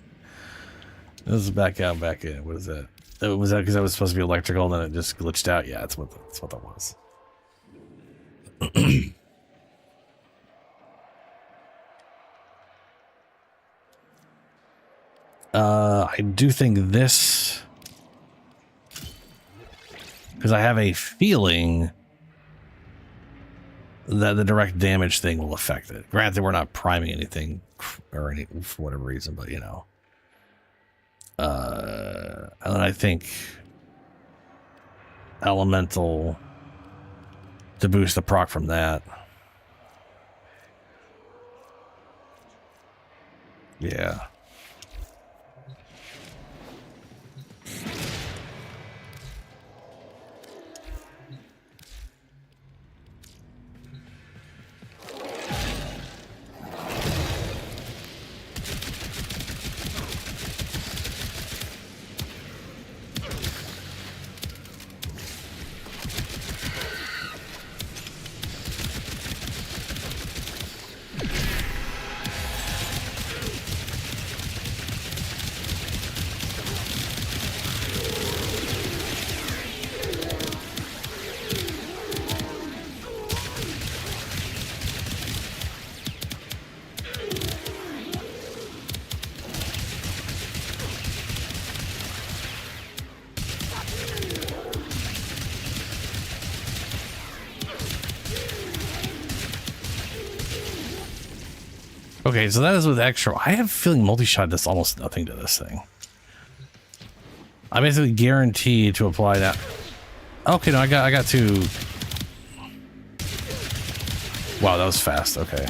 Let's back out, back in. What is that? Was that because I was supposed to be electrical and then it just glitched out? Yeah, that's what that was. I do think this, because I have a feeling that the direct damage thing will affect it. Granted, we're not priming anything or any for whatever reason, but you know. And I think elemental to boost the proc from that. Yeah. Okay, so that is with extra. I have a feeling multi-shot does almost nothing to this thing. I basically guaranteed to apply that. Okay, no, I got to. Wow, that was fast. Okay.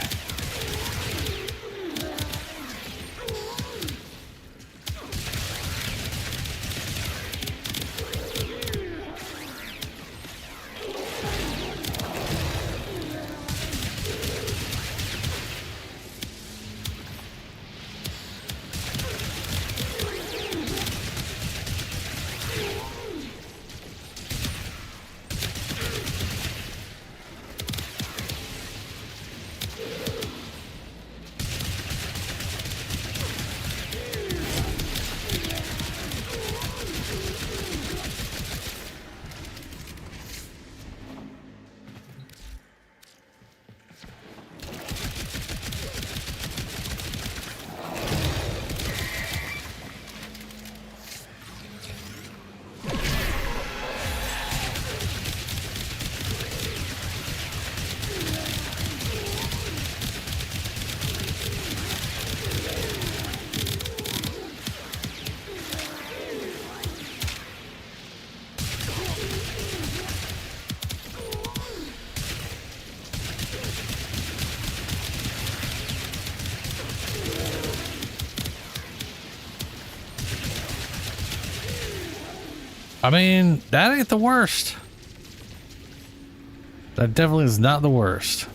I mean, that ain't the worst. That definitely is not the worst.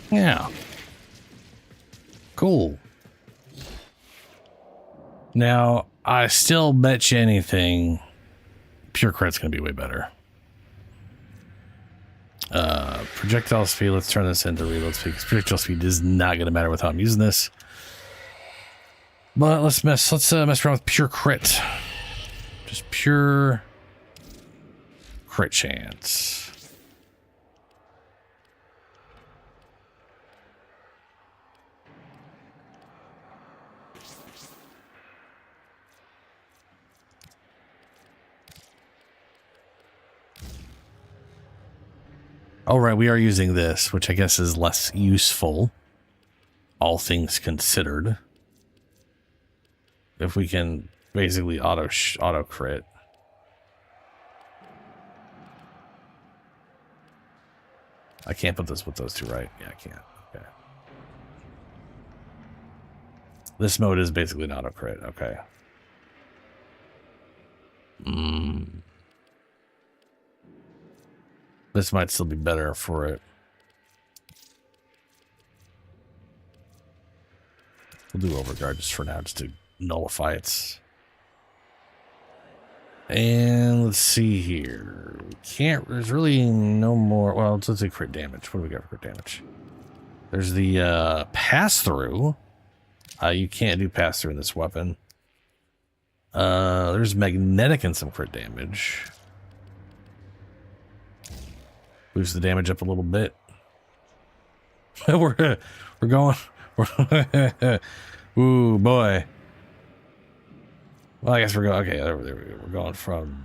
Yeah. Cool. Now, I still bet you anything, pure crit's gonna be way better. Projectile speed, let's turn this into reload speed, because projectile speed is not gonna matter with how I'm using this. But let's mess around with pure crit. Just pure crit chance. All right, we are using this, which I guess is less useful, all things considered. If we can basically auto crit. I can't put this with those two, right? Yeah, I can't. Okay. This mode is basically an auto crit. Okay. This might still be better for it. We'll do overguard just for now, just to nullify it. And let's see here. We can't, there's really no more. Well, let's do crit damage. What do we got for crit damage? There's the pass through. You can't do pass through in this weapon. There's magnetic and some crit damage. Boost the damage up a little bit. we're going. Ooh boy. Well, I guess we're going. Okay, there we go. We're going from.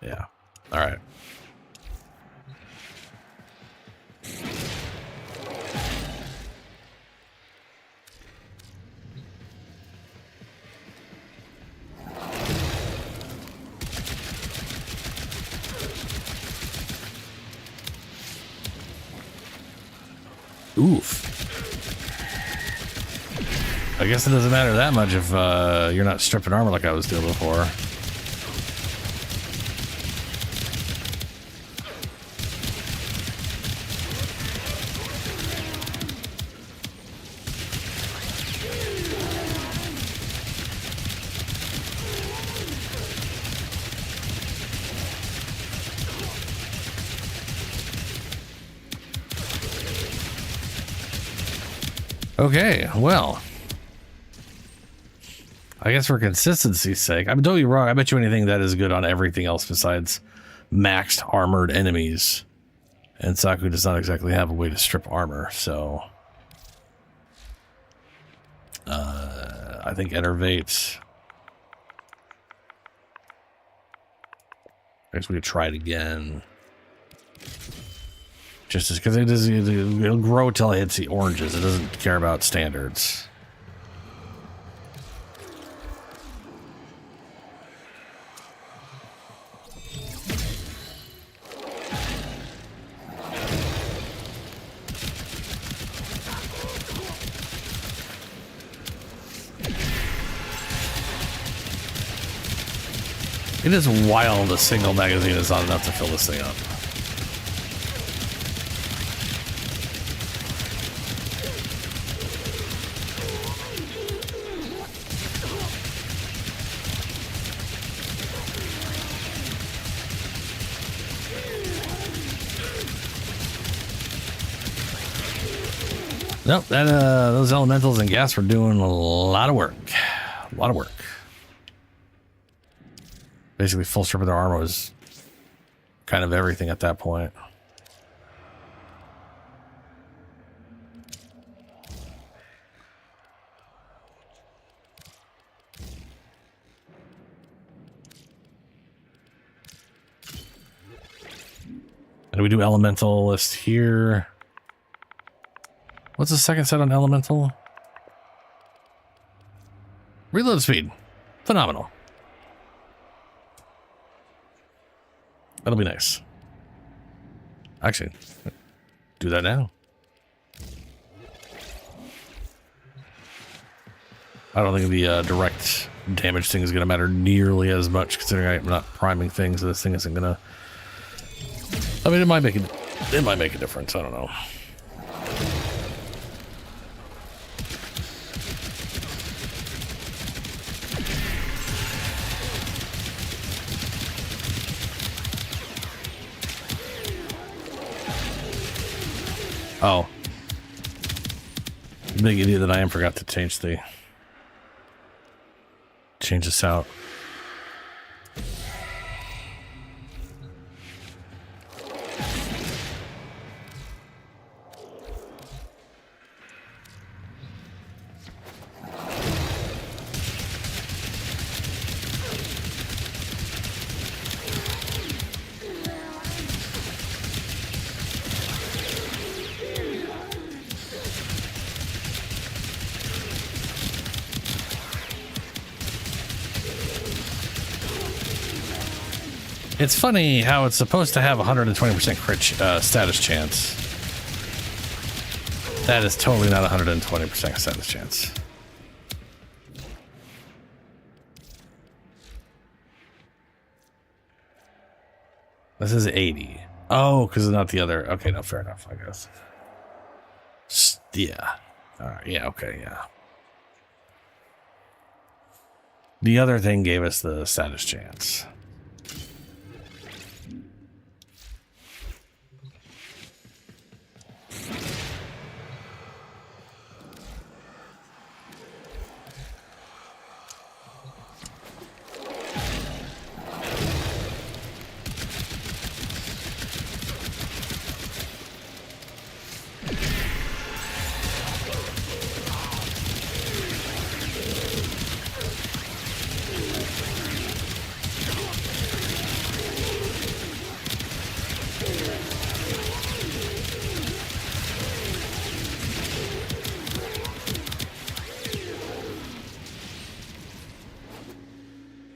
Yeah. All right. Oof. I guess it doesn't matter that much if you're not stripping armor like I was doing before. Okay, well, I guess for consistency's sake, I mean, don't be wrong, I bet you anything that is good on everything else besides maxed armored enemies. And Saku does not exactly have a way to strip armor, so I think Enervate. I guess we could try it again. Just because it'll grow till it hits the oranges. It doesn't care about standards. It is wild a single magazine is not enough to fill this thing up. Nope, that those elementals and gas were doing a lot of work. A lot of work. Basically, full strip of their armor was kind of everything at that point. And we do elemental list here. What's the second set on elemental? Reload speed. Phenomenal. That'll be nice. Actually, do that now. I don't think the direct damage thing is going to matter nearly as much, considering I'm not priming things. So this thing isn't going to. I mean, it might make a difference. I don't know. Oh. Big idiot that I am, forgot to change this out. It's funny how it's supposed to have 120% crit status chance. That is totally not 120% status chance. This is 80. Oh, because it's not the other. Okay, no, fair enough, I guess. Yeah. All right, yeah, okay, yeah. The other thing gave us the status chance.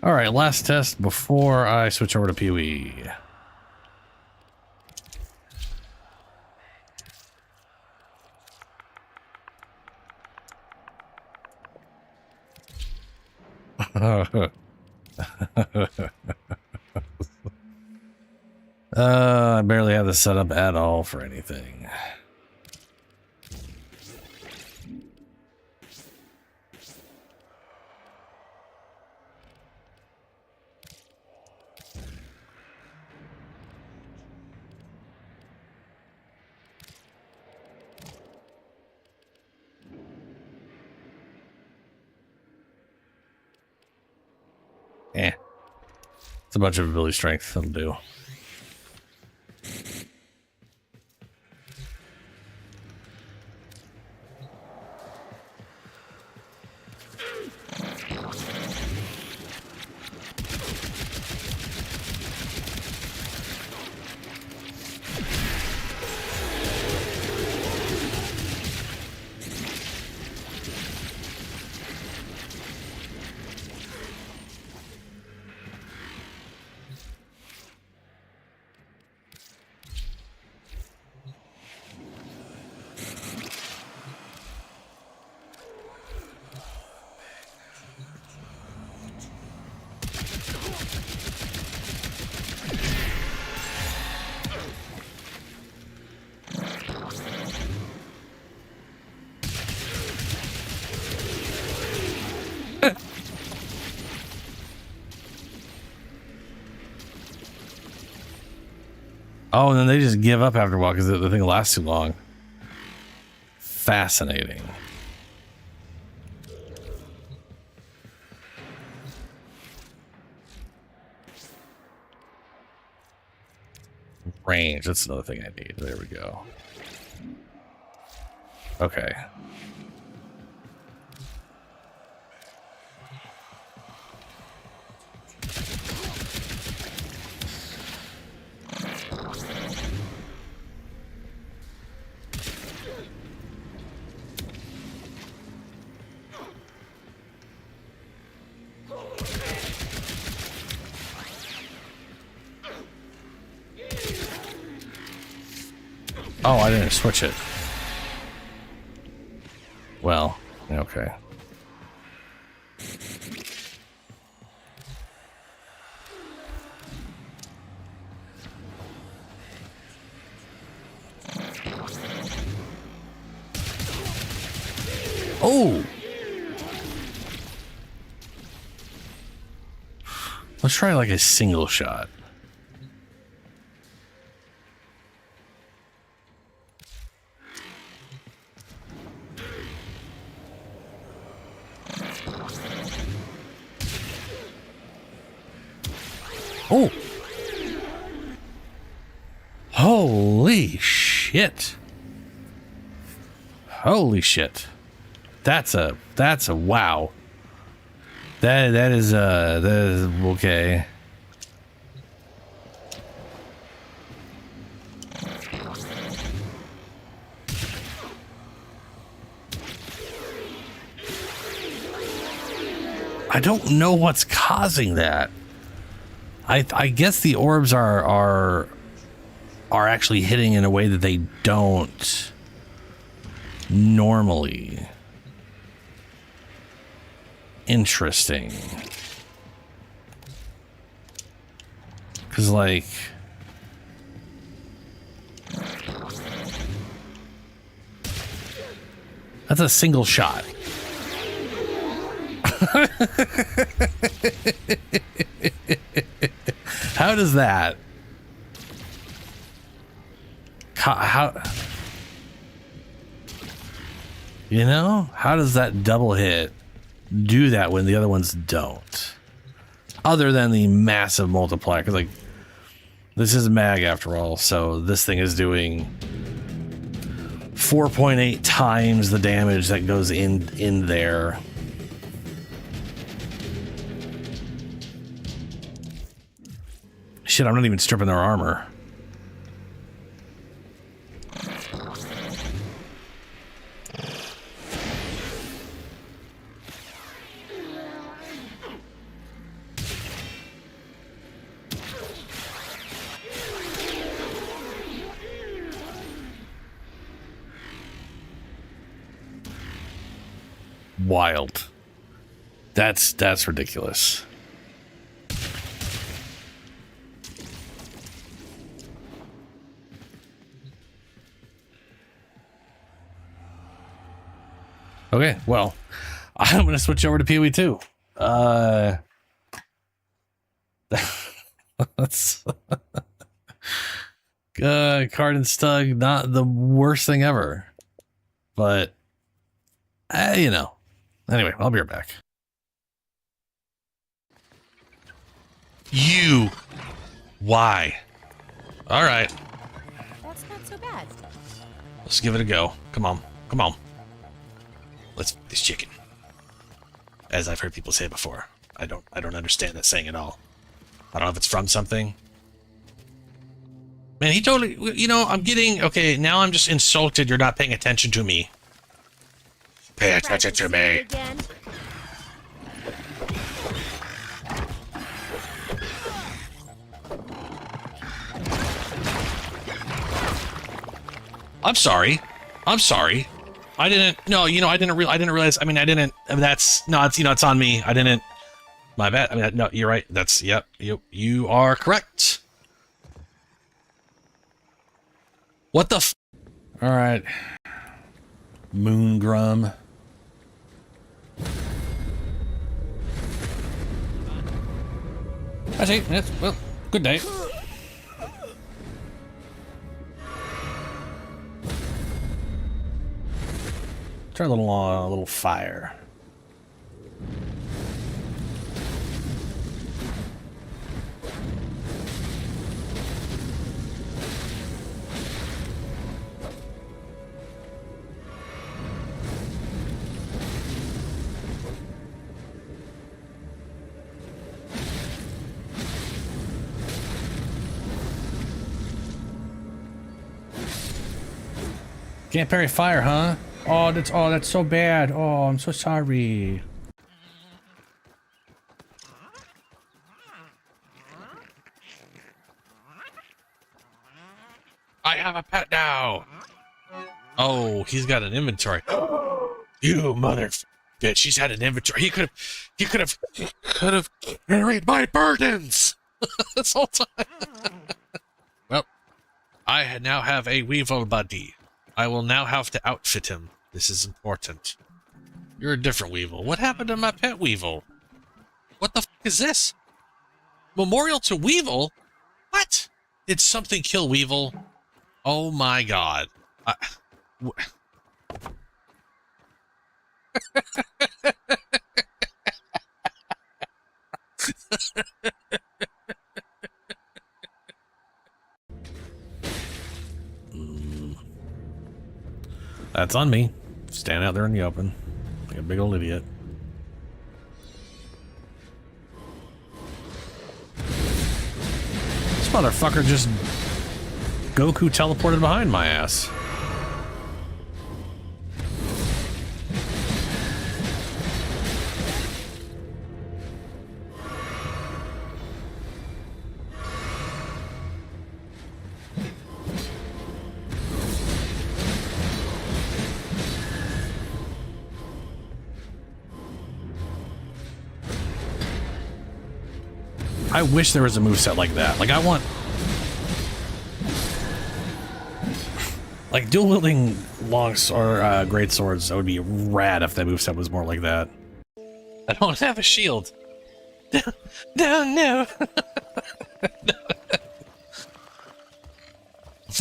All right, last test before I switch over to PoE. I barely have this set up at all for anything. Eh. It's a bunch of ability strength. That'll do. Oh, and then they just give up after a while because the thing lasts too long. Fascinating. Range, that's another thing I need. There we go. Okay. Oh, I didn't switch it. Well, okay. Oh! Let's try like a single shot. Oh! Holy shit! Holy shit! That's a wow. That is okay. I don't know what's causing that. I guess the orbs are actually hitting in a way that they don't normally. Interesting. Because, like... that's a single shot. How does that... how... you know? How does that double hit do that when the other ones don't? Other than the massive multiplier, because like this is mag after all, so this thing is doing 4.8 times the damage that goes in there. Shit, I'm not even stripping their armor. Wild. That's ridiculous. Okay, well, I'm gonna switch over to PoE2. That's Card and Stug, not the worst thing ever, but you know. Anyway, I'll be right back. You, why? All right, That's not so bad. let's give it a go. Come on, come on. Let's eat this chicken. As I've heard people say before, I don't understand that saying at all. I don't know if it's from something. Man, he totally, you know, I'm getting, okay, now I'm just insulted you're not paying attention to me. Pay attention to me. I'm sorry. I'm sorry. I didn't, no, you know, I didn't realize, I mean, that's, no, it's, you know, it's on me. I didn't, my bad. I mean, no, you're right. That's, yep, you are correct. What the f? All right. Moongrum. I see. Yes, well, good day. Try a little fire. Can't parry fire, huh? Oh, that's so bad. Oh, I'm so sorry. I have a pet now. Oh, he's got an inventory. You mother bitch! He's had an inventory. He could have carried my burdens this whole time. Well, I now have a Weevil buddy. I will now have to outfit him. This is important. You're a different Weevil. What happened to my pet Weevil? What the f is this? Memorial to Weevil? What? Did something kill Weevil? Oh my god. That's on me. Stand out there in the open like a big old idiot. This motherfucker just Goku teleported behind my ass. I wish there was a moveset like that. Like, I want... Like, dual-wielding great swords, that would be rad if that moveset was more like that. I don't have a shield. No.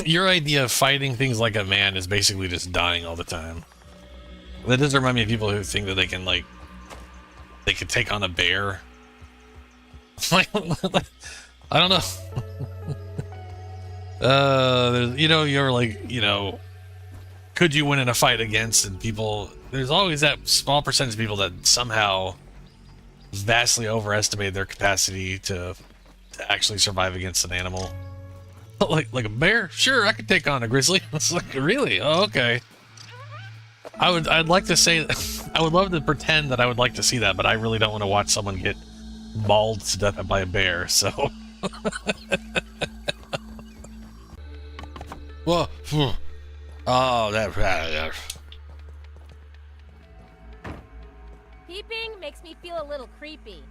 Your idea of fighting things like a man is basically just dying all the time. That does remind me of people who think that they can, like... They could take on a bear. Like, I don't know. You know, you're like, you know, could you win in a fight against, and people, there's always that small percentage of people that somehow vastly overestimate their capacity to actually survive against an animal. Like a bear? Sure, I could take on a grizzly. It's like, really? Oh, okay. I'd like to say, I would love to pretend that I would like to see that, but I really don't want to watch someone get mauled to death by a bear, so. Whoa. Oh, that. Peeping makes me feel a little creepy.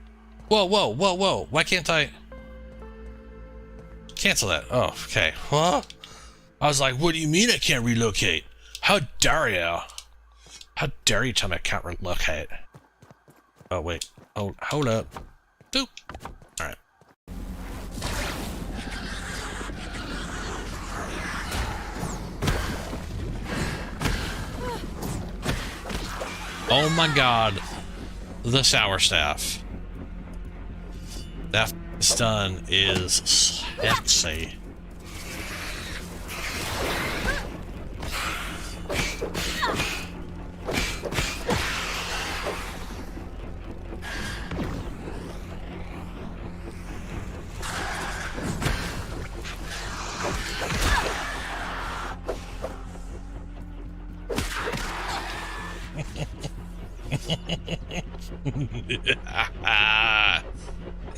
Whoa, whoa, whoa, whoa. Why can't I cancel that? Oh, okay. Huh? I was like, what do you mean I can't relocate? How dare you? How dare you tell me I can't relocate? Oh, wait. Oh, hold up. Boop. Alright. Oh my god. The Sour Staff. That stun is sexy.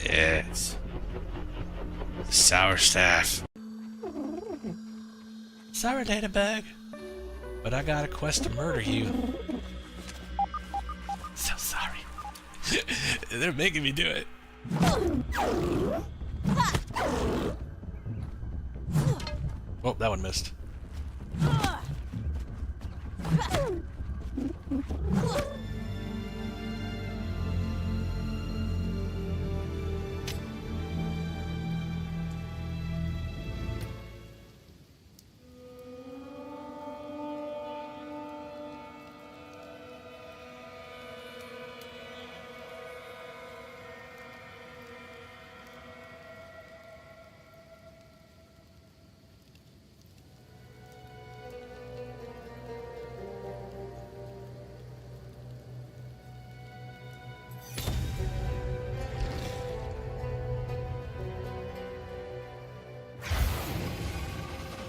Yes. Sour Staff. Sorry, Ladybug, but I got a quest to murder you. So sorry. They're making me do it. Oh, that one missed.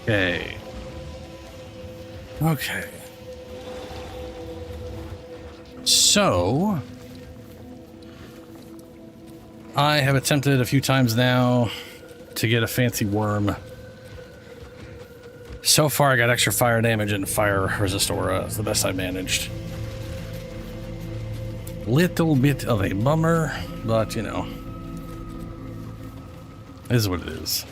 Okay. Okay. So, I have attempted a few times now to get a fancy worm. So far, I got extra fire damage and fire resist aura. It's the best I managed. Little bit of a bummer, but you know, it is what it is.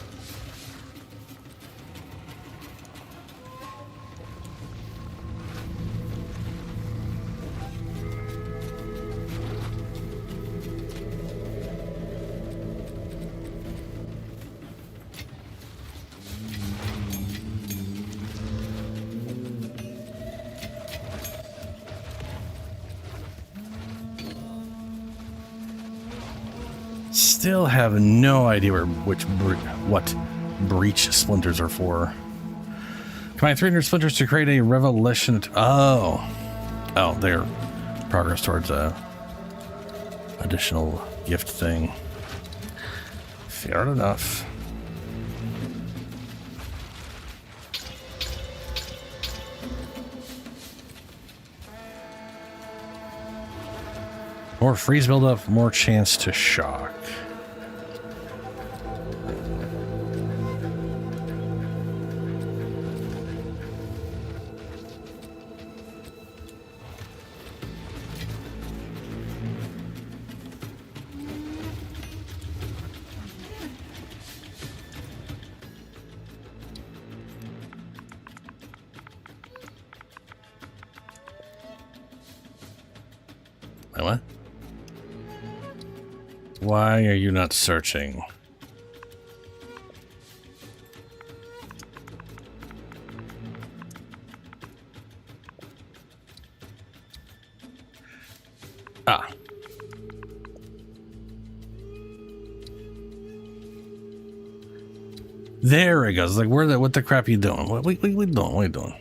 Still have no idea what breach splinters are for. Combine 300 splinters to create a revelation. Oh, they're progress towards a additional gift thing. Fair enough. More freeze buildup, more chance to shock. What? Why are you not searching? Ah. There it goes. Like, what the crap are you doing? What are you doing? What are you doing?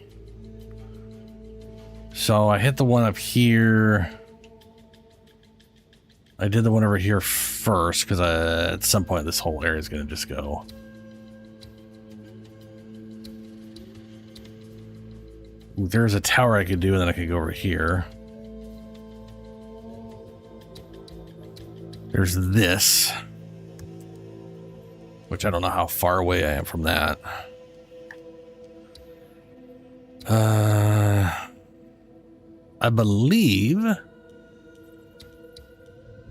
So I hit the one up here. I did the one over here first because at some point this whole area is going to just go. Ooh, there's a tower I could do, and then I could go over here. There's this, which I don't know how far away I am from that. I believe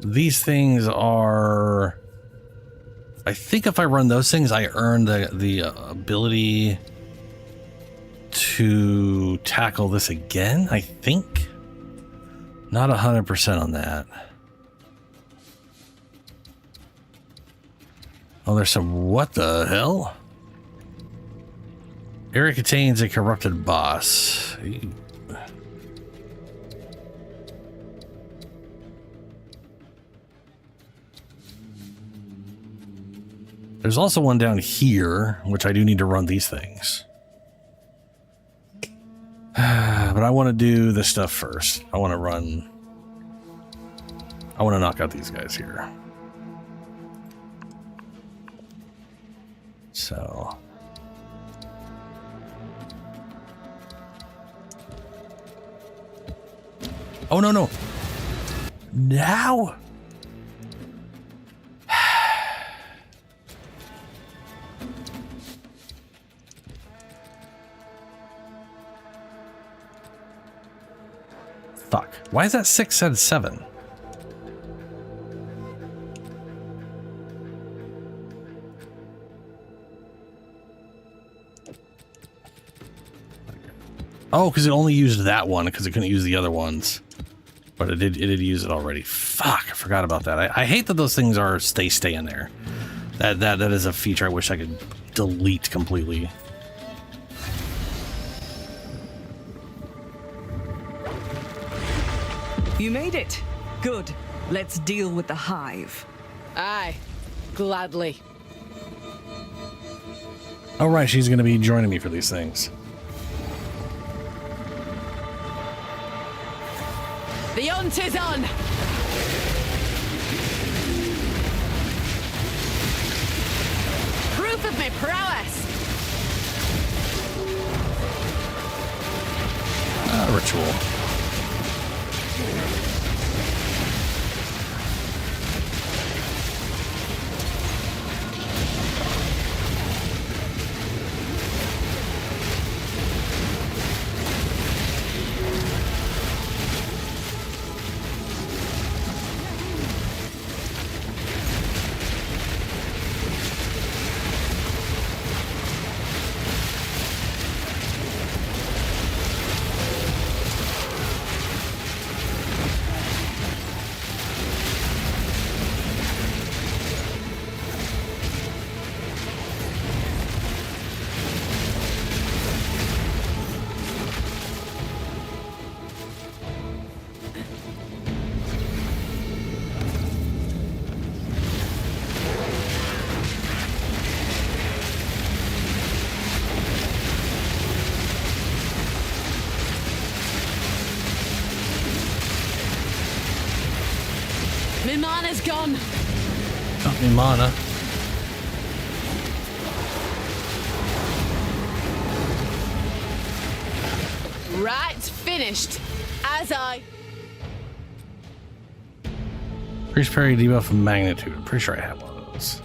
these things are... I think if I run those things, I earn the ability to tackle this again, I think. Not 100% on that. Oh, there's some... What the hell? Area contains a corrupted boss. Ew. There's also one down here, which I do need to run these things. But I want to do this stuff first. I want to knock out these guys here. So... Oh, no, no. Now? Fuck. Why is that 6 said 7? Oh, because it only used that one because it couldn't use the other ones. But it did use it already. Fuck, I forgot about that. I hate that those things are stay in there. That is a feature I wish I could delete completely. You made it. Good. Let's deal with the hive. Aye, gladly. Oh, right, she's going to be joining me for these things. The hunt is on! Proof of my prowess! Ritual. My mana's gone. Not me mana. Right, finished. As I... Increase parry debuff of magnitude. I'm pretty sure I have one of those.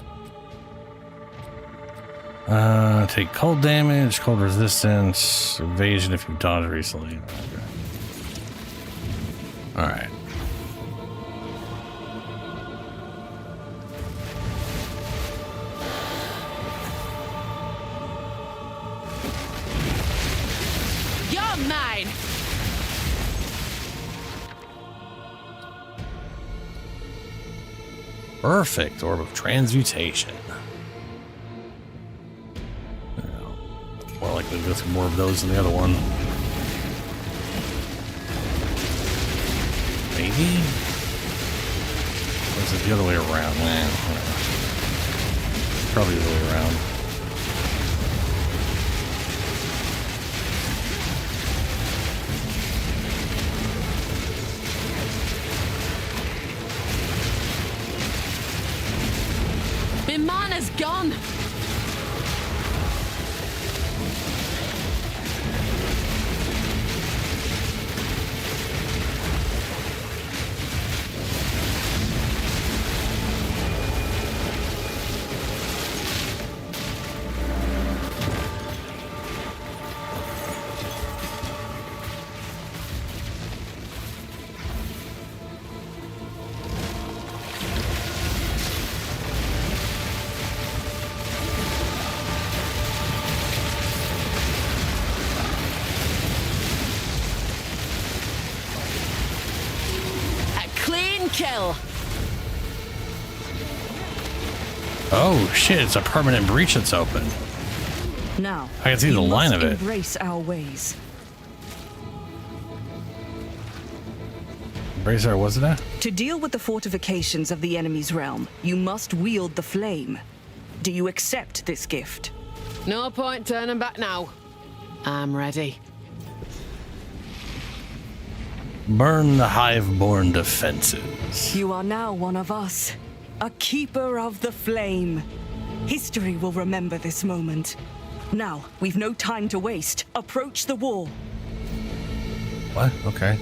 Take cold damage, cold resistance, evasion if you've dodged recently. Okay. Alright. You're mine! Perfect. Orb of transmutation. More likely to go through more of those than the other one. Maybe? Or is it the other way around? Probably the other way around. My mana's gone! kill. Oh shit, it's a permanent breach that's open. Now, I can see the line of it. Embrace our ways. Embrace our, what's it? To deal with the fortifications of the enemy's realm, you must wield the flame. Do you accept this gift? No point turning back now. I'm ready. Burn the hive-born defenses. You are now one of us, a keeper of the flame. History will remember this moment. Now, we've no time to waste. Approach the wall. What? Okay.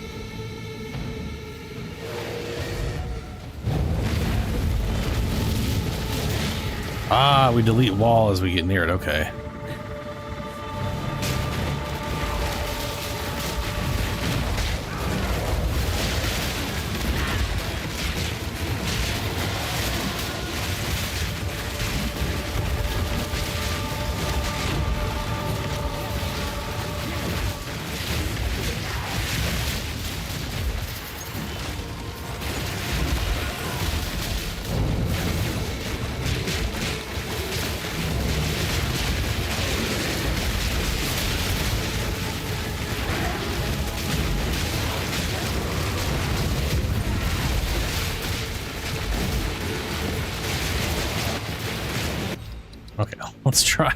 Ah, we delete wall as we get near it. Okay. Okay, let's try.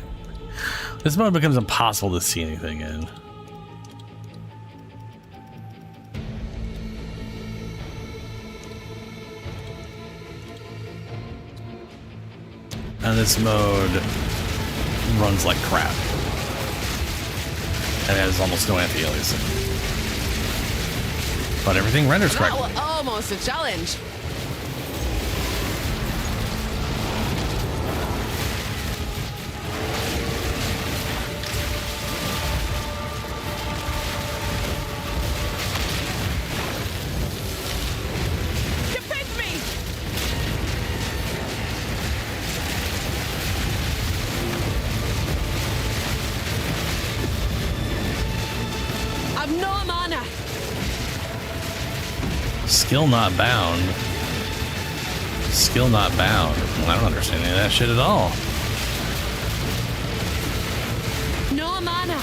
This mode becomes impossible to see anything in. And this mode runs like crap. And has almost no anti-aliasing. But everything renders correctly. That was almost a challenge. Skill not bound. Skill not bound. I don't understand any of that shit at all. No mana.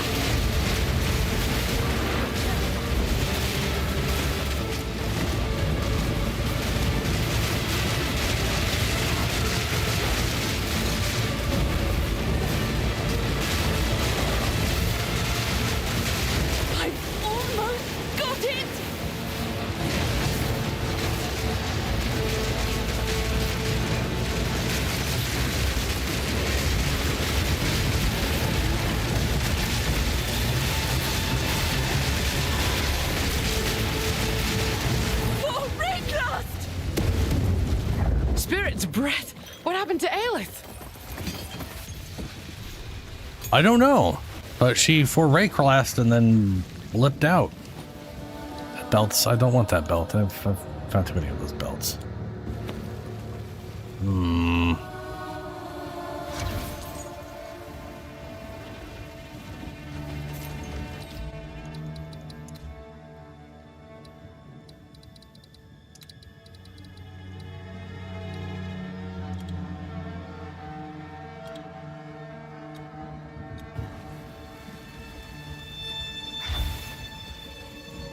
I've almost got it! Spirit's breath. What happened to Aelith? I don't know, but she foray classed and then lipped out. Belts. I don't want that belt. I've found too many of those belts. Hmm.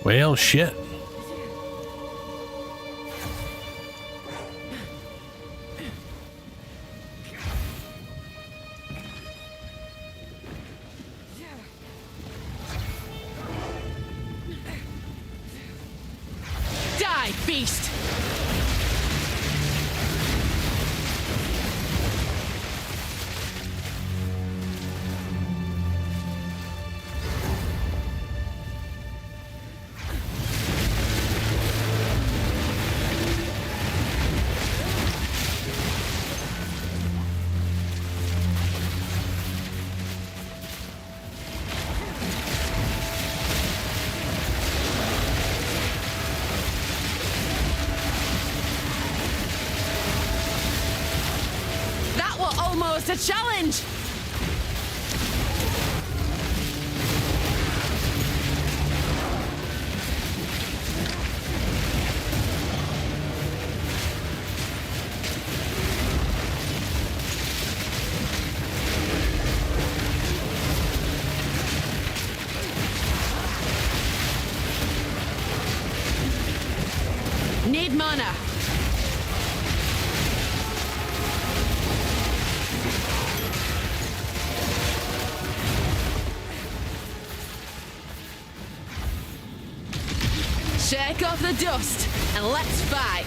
Well, shit. Die, beast! Almost a challenge! need mana. Shake off the dust and let's fight.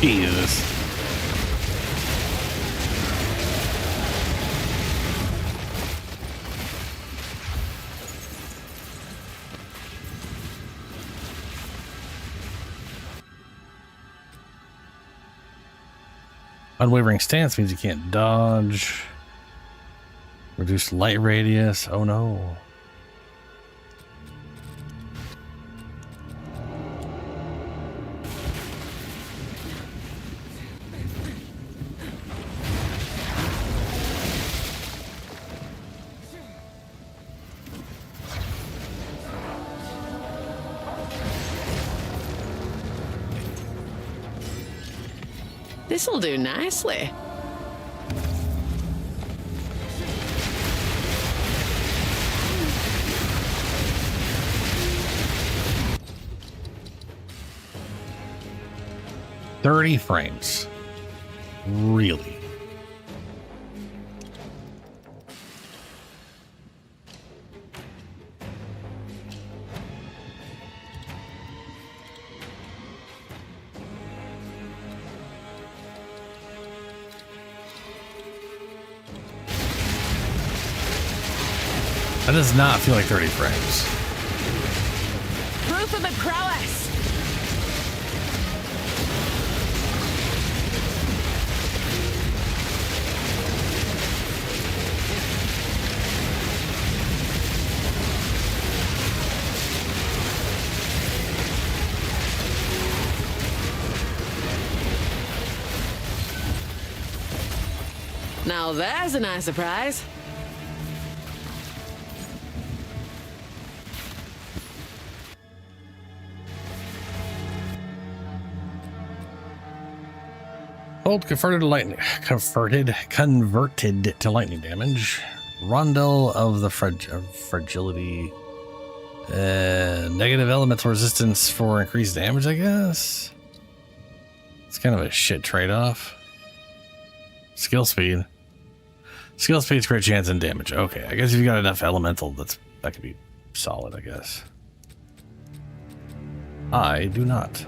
Jesus. Unwavering stance means you can't dodge. Reduced light radius. Oh no. This'll do nicely. $30 frames. Really? That does not feel like 30 frames. Proof of my prowess. Now there's a nice surprise. Bolt converted to lightning damage. Rondel of the fragility. Negative elemental resistance for increased damage, I guess. It's kind of a shit trade-off. Skill speed. Skill speed's crit chance and damage. Okay, I guess if you got enough elemental, that could be solid, I guess. I do not.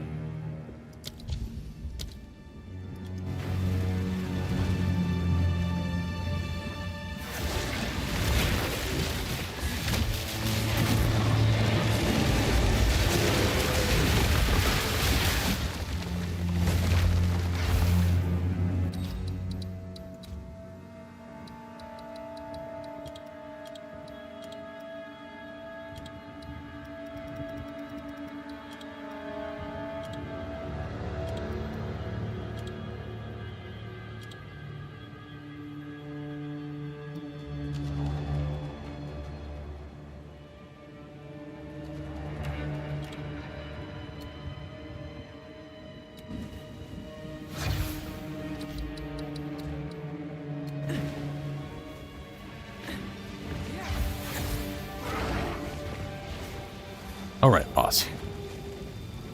All right, boss.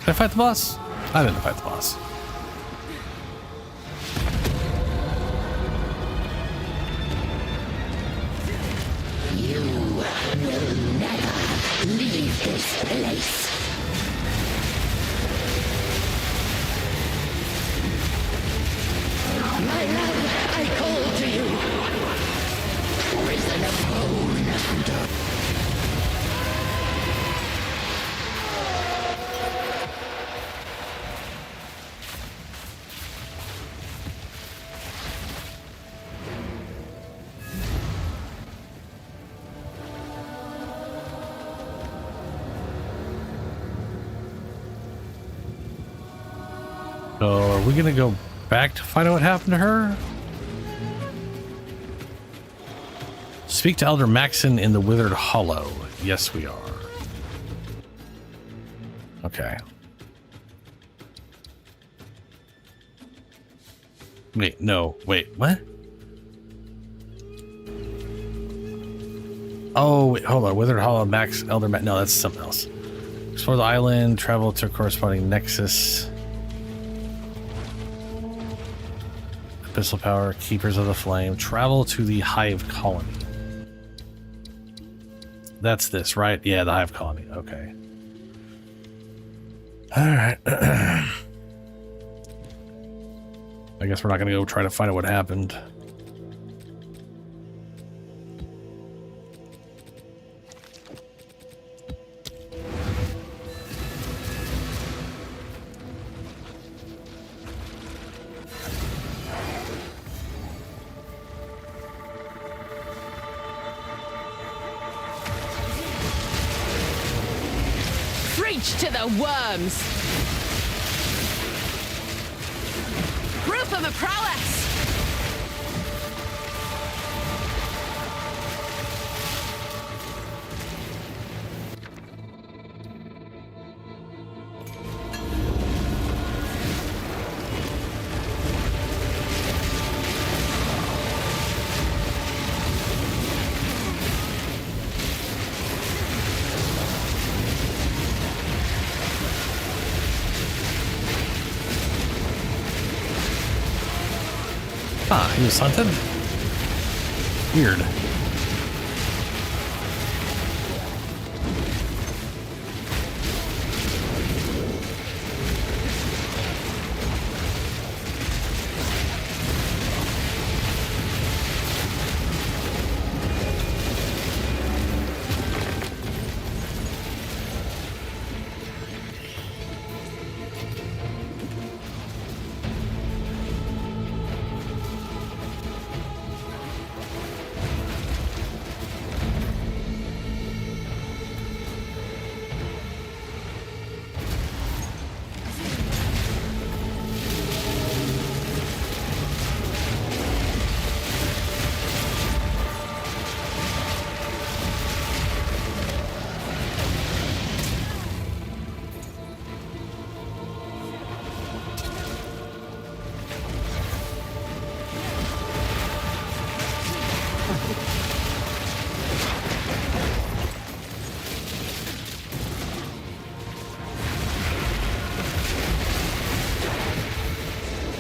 Did I fight the boss? I didn't fight the boss. You will never leave this place. My love, I call to you. Prison of bone hunter. So are we gonna go back to find out what happened to her? Speak to Elder Maxon in the Withered Hollow. Yes, we are. Okay. Wait, no. Wait, what? Oh, wait, hold on. Withered Hollow, Elder Max. No, that's something else. Explore the island, travel to a corresponding nexus. Abyssal Power, Keepers of the Flame. Travel to the Hive Colony. That's this, right? Yeah, the Hive Colony. Okay. Alright. I guess we're not going to go try to find out what happened. To the worms! Proof of a prowess! Ah, he was hunted? Weird.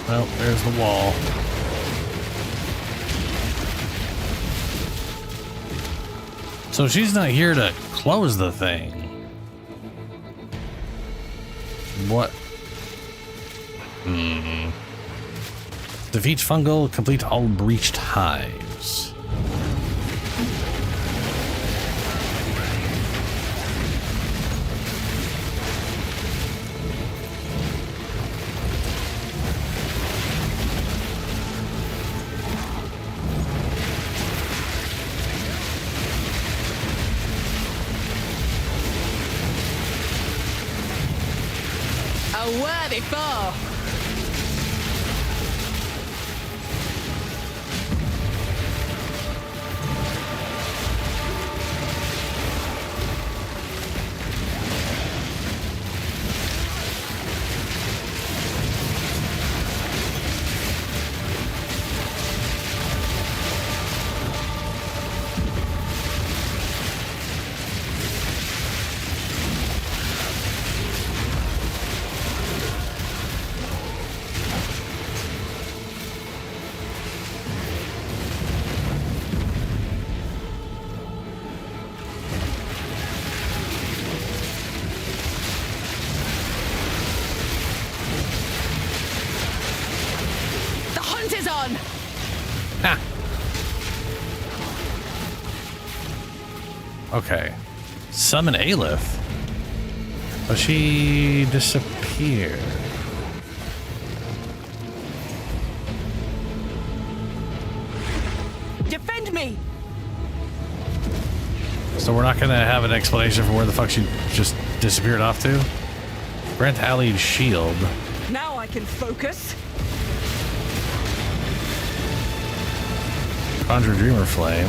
Well, there's the wall. So she's not here to close the thing. What? Defeat fungal, complete all breached hives. A worthy foe! Okay. Summon Aleph. But she disappeared. Defend me! So we're not gonna have an explanation for where the fuck she just disappeared off to? Grant Alley's shield. Now I can focus. Conjure Dreamer Flame.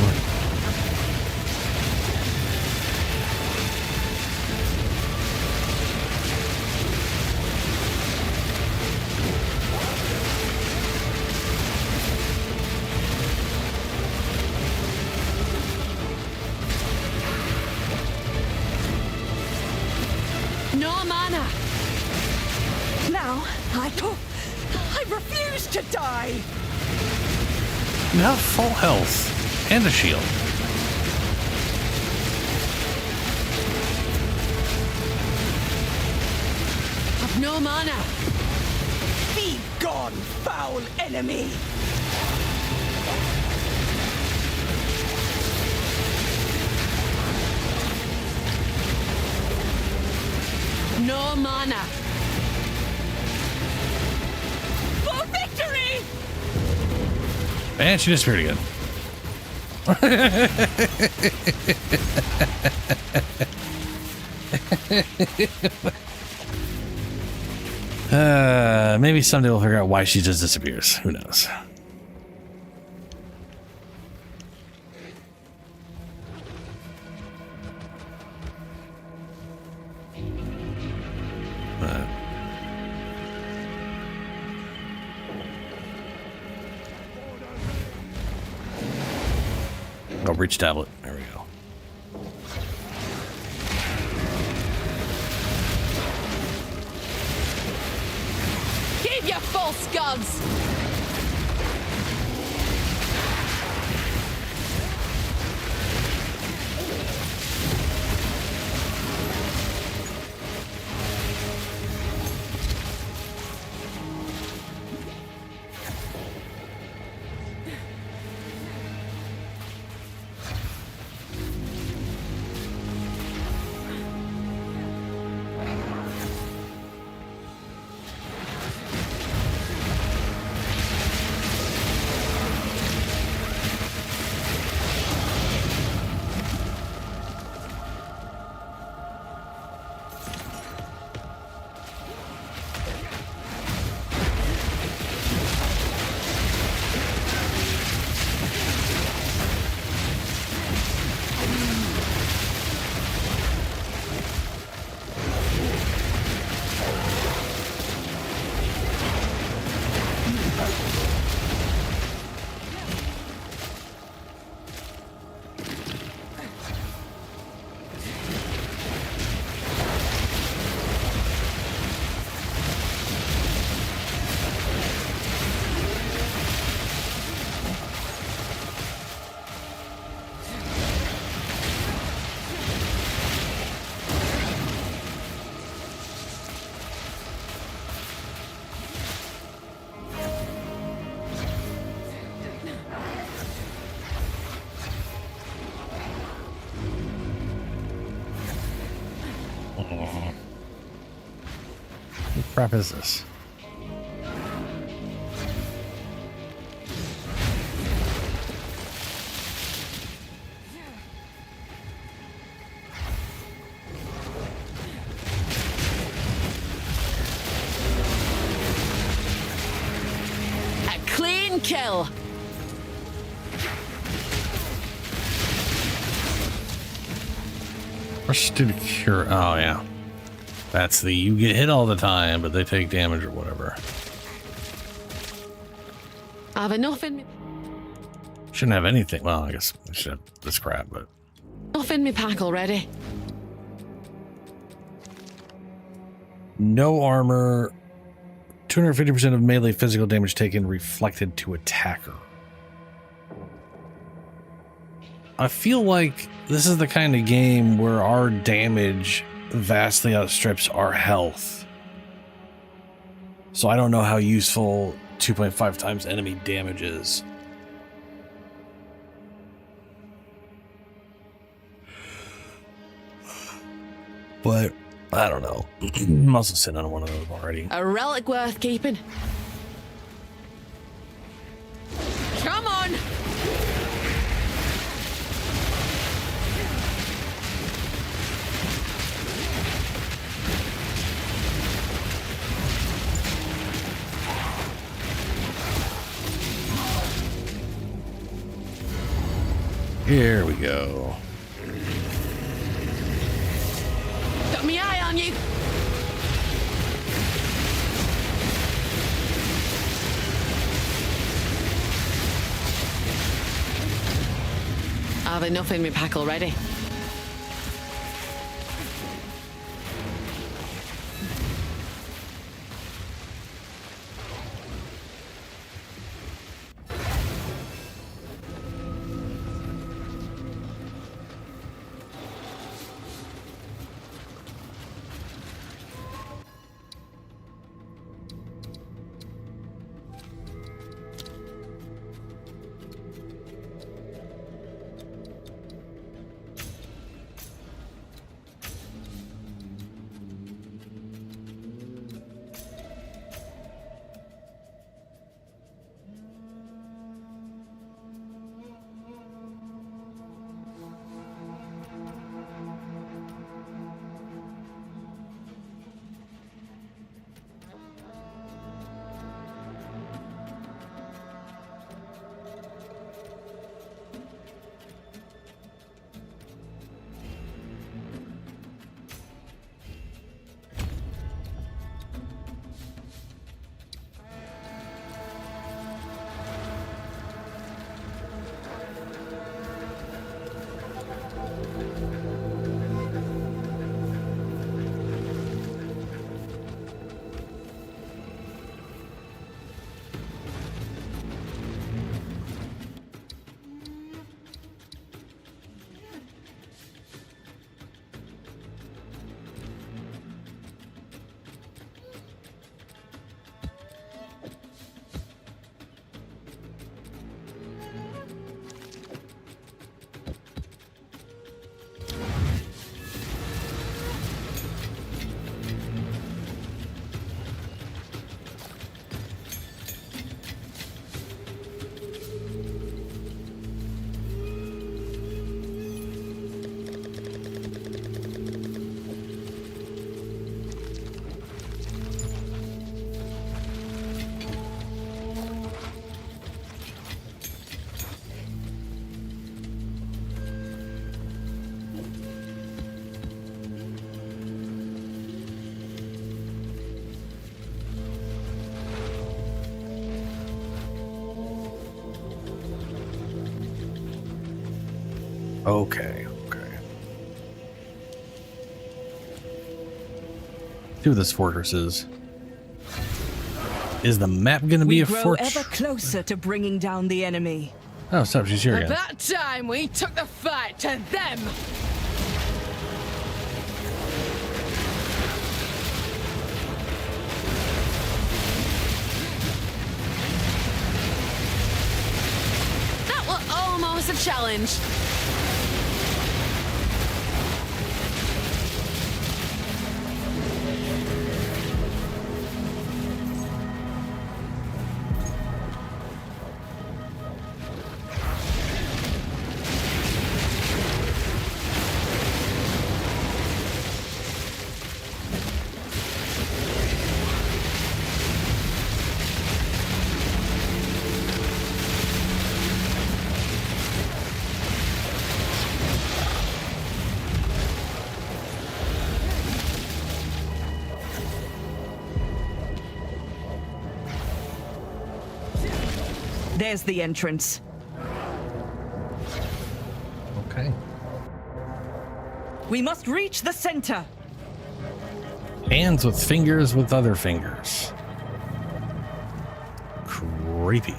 No mana. Now, I refuse to die. You have full health and a shield. I've no mana. Be gone, foul enemy. No mana. For victory! And she disappeared again. Maybe someday we'll figure out why she just disappears. Who knows? Oh, reach tablet. There we go. Keep your false gods. What crap is this? A clean kill. Rusted Cure. Oh, yeah. That's the you get hit all the time, but they take damage or whatever. I've enough in me. Shouldn't have anything. Well, I guess I should have this crap, but. Enough in me pack already. No armor. 250% of melee physical damage taken reflected to attacker. I feel like this is the kind of game where our damage vastly outstrips our health. So I don't know how useful 2.5 times enemy damage is. But I don't know. I'm also sitting on one of those already. A relic worth keeping. Come on! Here we go. Got my eye on you. I've enough in my pack already. Okay. Two of this fortresses. Is the map going to be a We grow fortress? ever closer to bringing down the enemy. Oh, stop! She's here again. About time we took the fight to them. That was almost a challenge. There's the entrance. Okay. We must reach the center. Hands with fingers with other fingers. Creepy.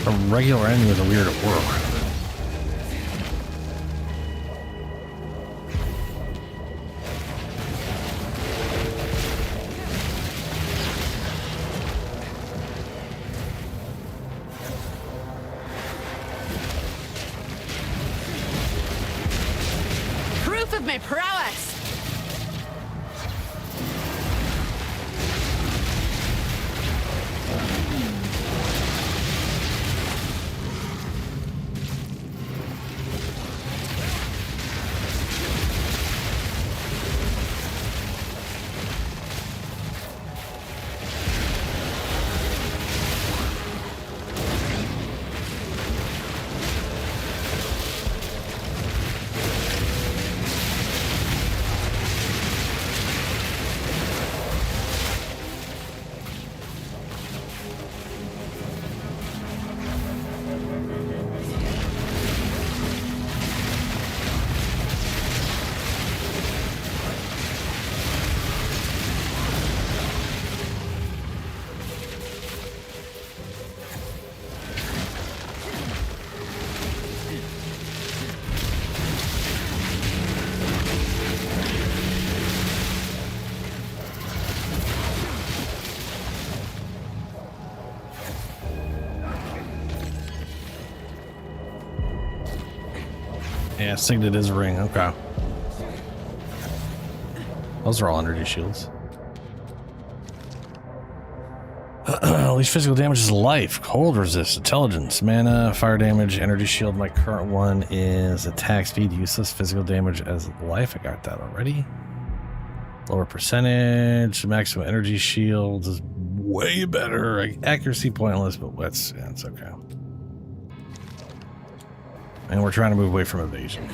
A regular enemy with a weird at work. Proof of my prowess! Yeah, Signet is ring. Okay. Those are all energy shields. Least physical damage is life, cold resist, intelligence, mana, fire damage, energy shield. My current one is attack speed, useless, physical damage as life. I got that already. Lower percentage, maximum energy shield is way better. Accuracy pointless, but it's okay. And we're trying to move away from evasion.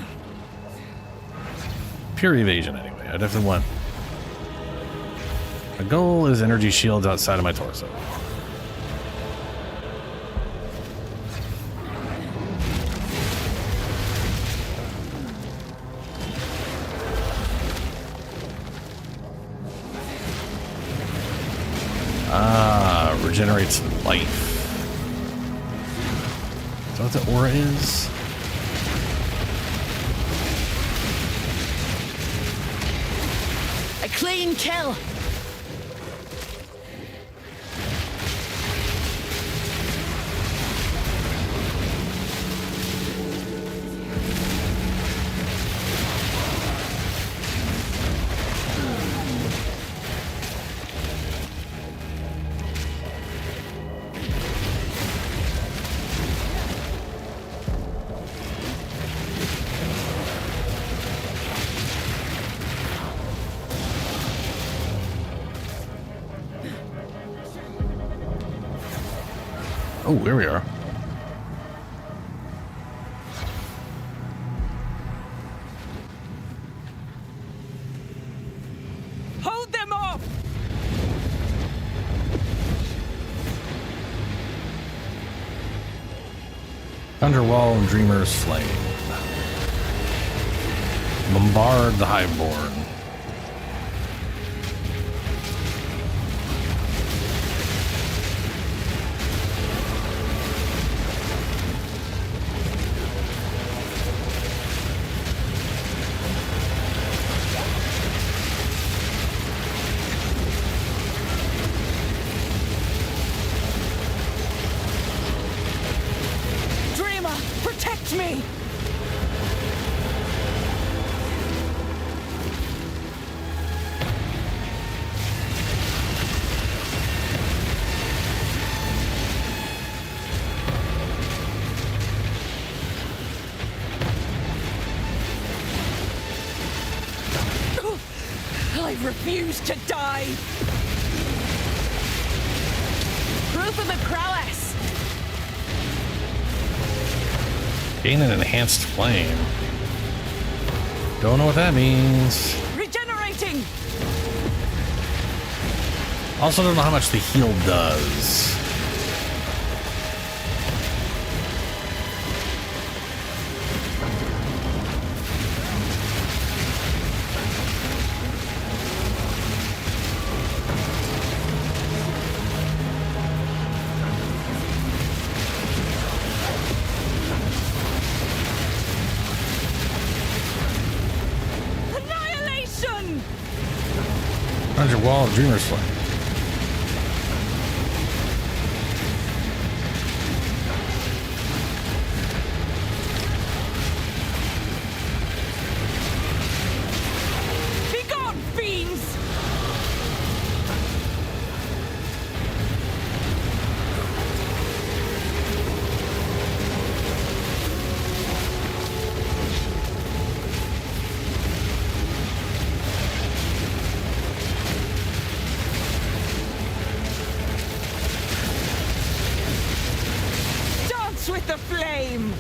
Pure evasion, anyway. I definitely want... My goal is energy shields outside of my torso. Ah, regenerates life. Is that what the aura is? A clean kill! Oh, here we are. Hold them off! Thunderwall and Dreamer's Flame. Bombard the Hiveborn. Protect me! I refuse to die! Proof of my prowess! Gain an enhanced flame. Don't know what that means. Regenerating! Also don't know how much the heal does. 200 wall of Dreamer's Flame. Begone, fiends! Dance with the flame!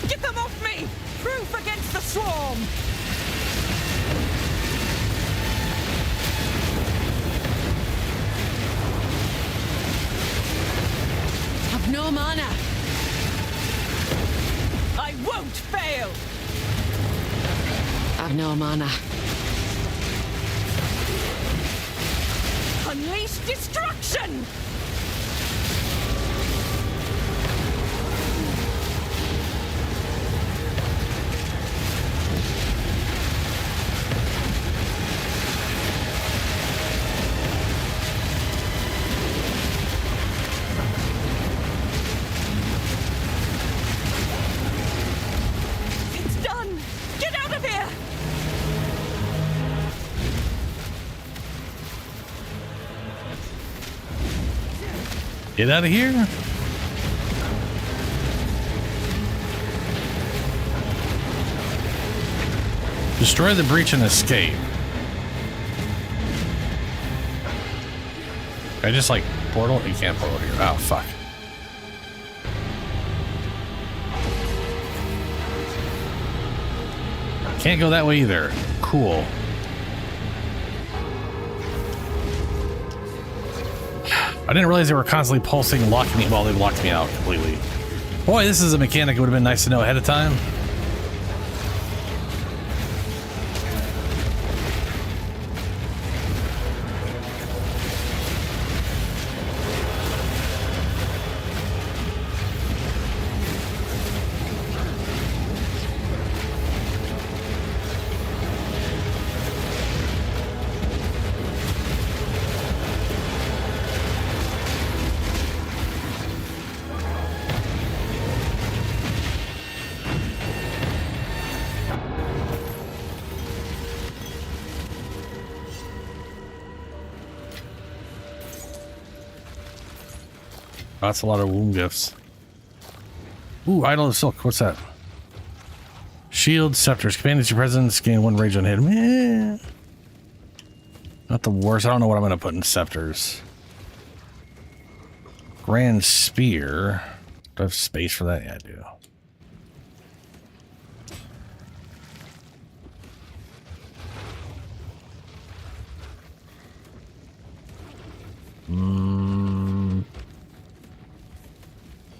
Get them off me! Proof against the swarm! I've no mana. I won't fail! I've no mana. Unleash destruction! It's done! Get out of here! Get out of here. Destroy the breach and escape. I just like portal? You can't portal here. Oh, fuck. Can't go that way either. Cool. I didn't realize they were constantly pulsing and locking me. Well, they locked me out completely. Boy, this is a mechanic that would have been nice to know ahead of time. That's a lot of wound gifts. Ooh, Idol of Silk. What's that? Shield, Scepters. Companions your presence. Gain 1 rage on hit. Meh. Not the worst. I don't know what I'm going to put in Scepters. Grand Spear. Do I have space for that? Yeah, I do.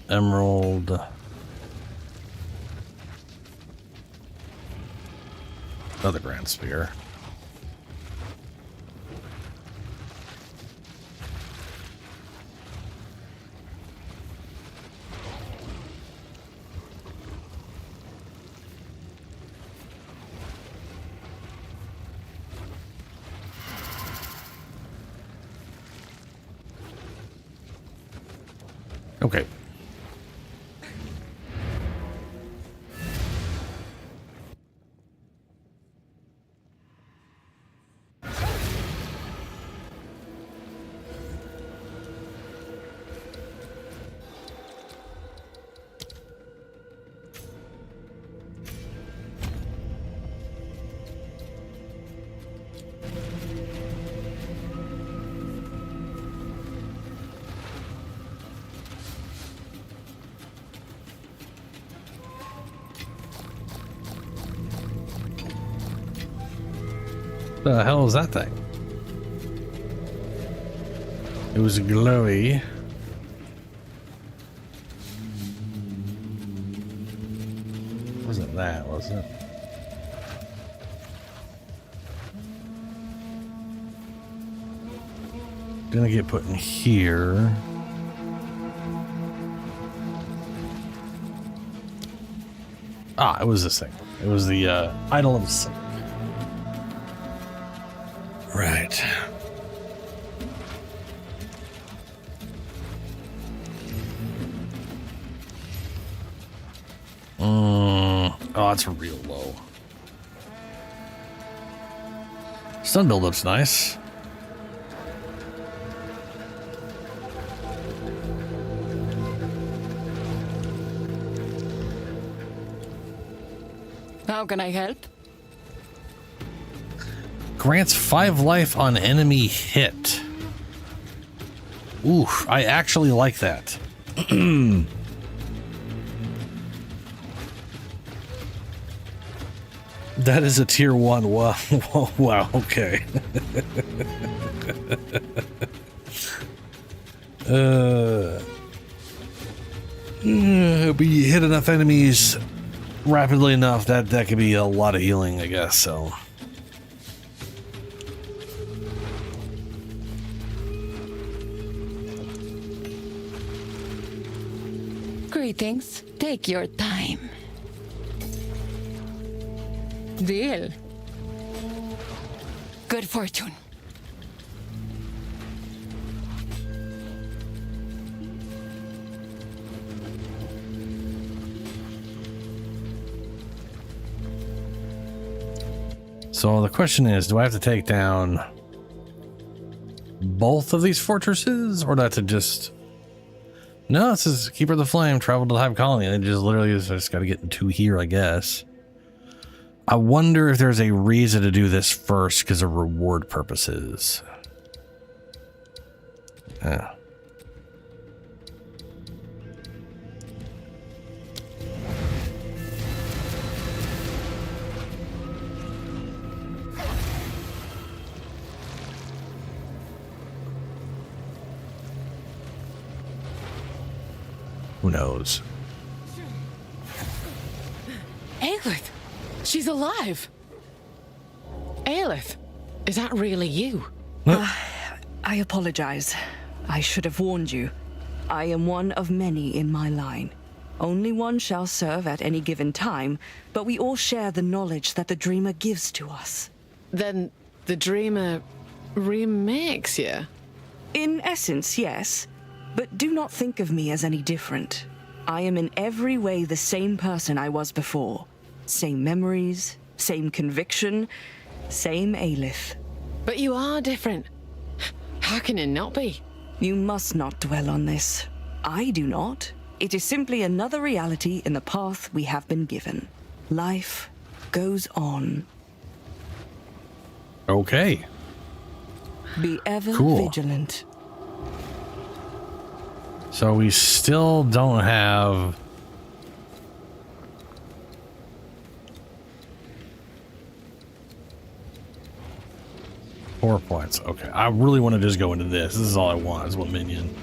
Emerald. Another Grand Spear. Okay. The hell is that thing? It was glowy. Wasn't that, was it? gonna get put in here. Ah, it was this thing. It was the idol of the sun. Right. Oh, it's real low. Stun buildup's nice. How can I help? Grants 5 life on enemy hit. Oof, I actually like that. That is a tier 1. Wow, wow, okay. But you hit enough enemies rapidly enough that could be a lot of healing, I guess, so. Greetings. Take your time. Deal. Good fortune. So the question is, do I have to take down both of these fortresses, or do I have to just... No, it says Keeper of the Flame, travel to the Hive Colony. They just literally just got to get 2 here, I guess. I wonder if there's a reason to do this first because of reward purposes. Yeah. Who knows? Aelith! She's alive! Aelith! Is that really you? I apologize. I should have warned you. I am one of many in my line. Only one shall serve at any given time, but we all share the knowledge that the Dreamer gives to us. Then the Dreamer remakes you? In essence, yes. But do not think of me as any different. I am in every way the same person I was before. Same memories, same conviction, same Aelith. But you are different. How can it not be? You must not dwell on this. I do not. It is simply another reality in the path we have been given. Life goes on. Okay. Be ever vigilant. So we still don't have... Four points. Okay. I really want to just go into this. This is all I want, is one minion.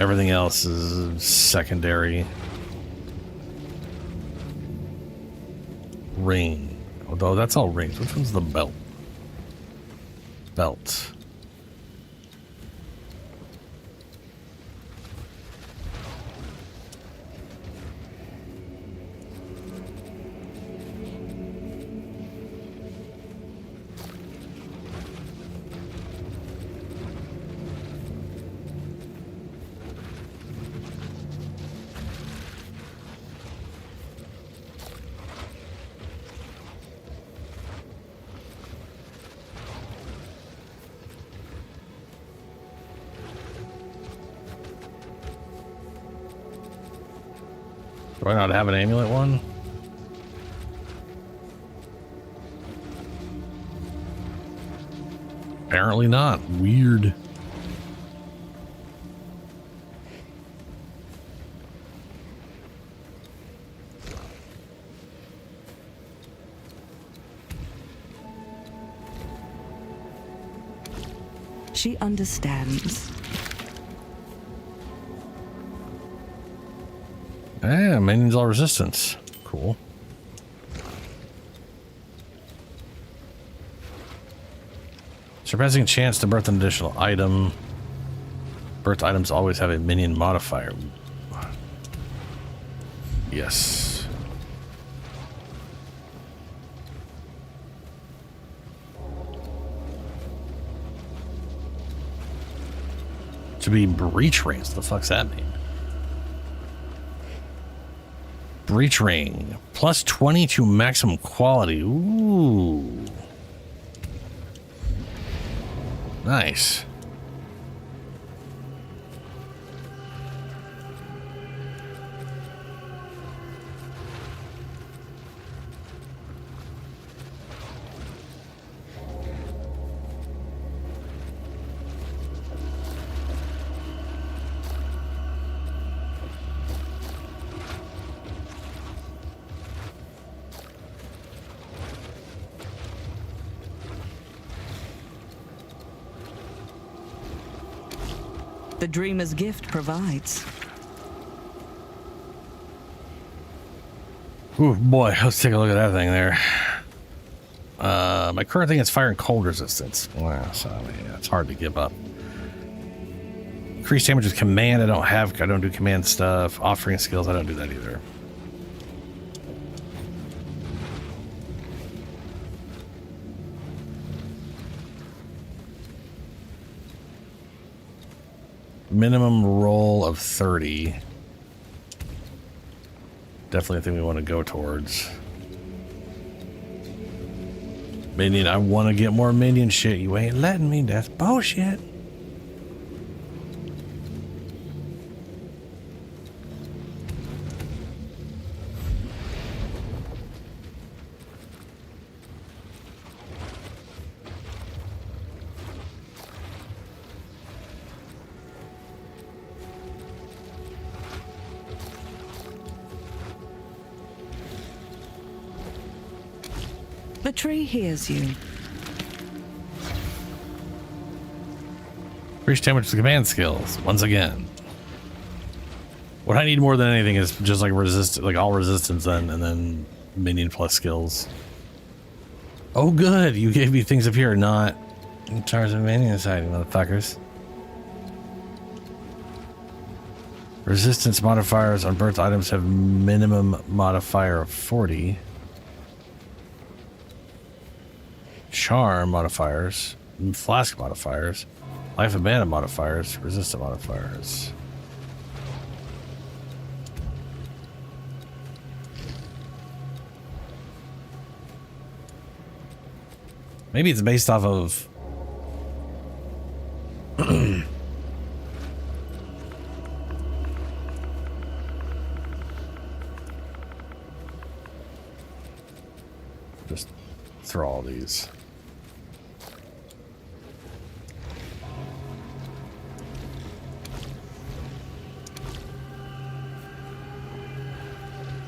Everything else is secondary. Ring. Although that's all rings. Which one's the belt? Belt. Do I not have an amulet one? Apparently not. Weird. She understands. Yeah, minions all resistance. Cool. Surpassing chance to birth an additional item. Birth items always have a minion modifier. Yes. To be breach rings. What the fuck's that mean? Breach ring. Plus 20 to maximum quality. Ooh. Nice. The dreamer's gift provides. Ooh, boy, let's take a look at that thing there. My current thing is fire and cold resistance. Wow, so yeah, it's hard to give up. Increased damage with command. I don't do command stuff. Offering skills. I don't do that either. Minimum roll of 30. Definitely a thing we want to go towards. Minion, I want to get more minion shit. You ain't letting me. That's bullshit. The tree hears you. Increased damage to command skills once again. What I need more than anything is just like like all resistance then, and then minion plus skills. Oh good, you gave me things up here, not in terms of minion side, motherfuckers. Resistance modifiers on birth items have minimum modifier of 40. Charm modifiers, flask modifiers, life of mana modifiers, resistant modifiers. Maybe it's based off of just throw all these.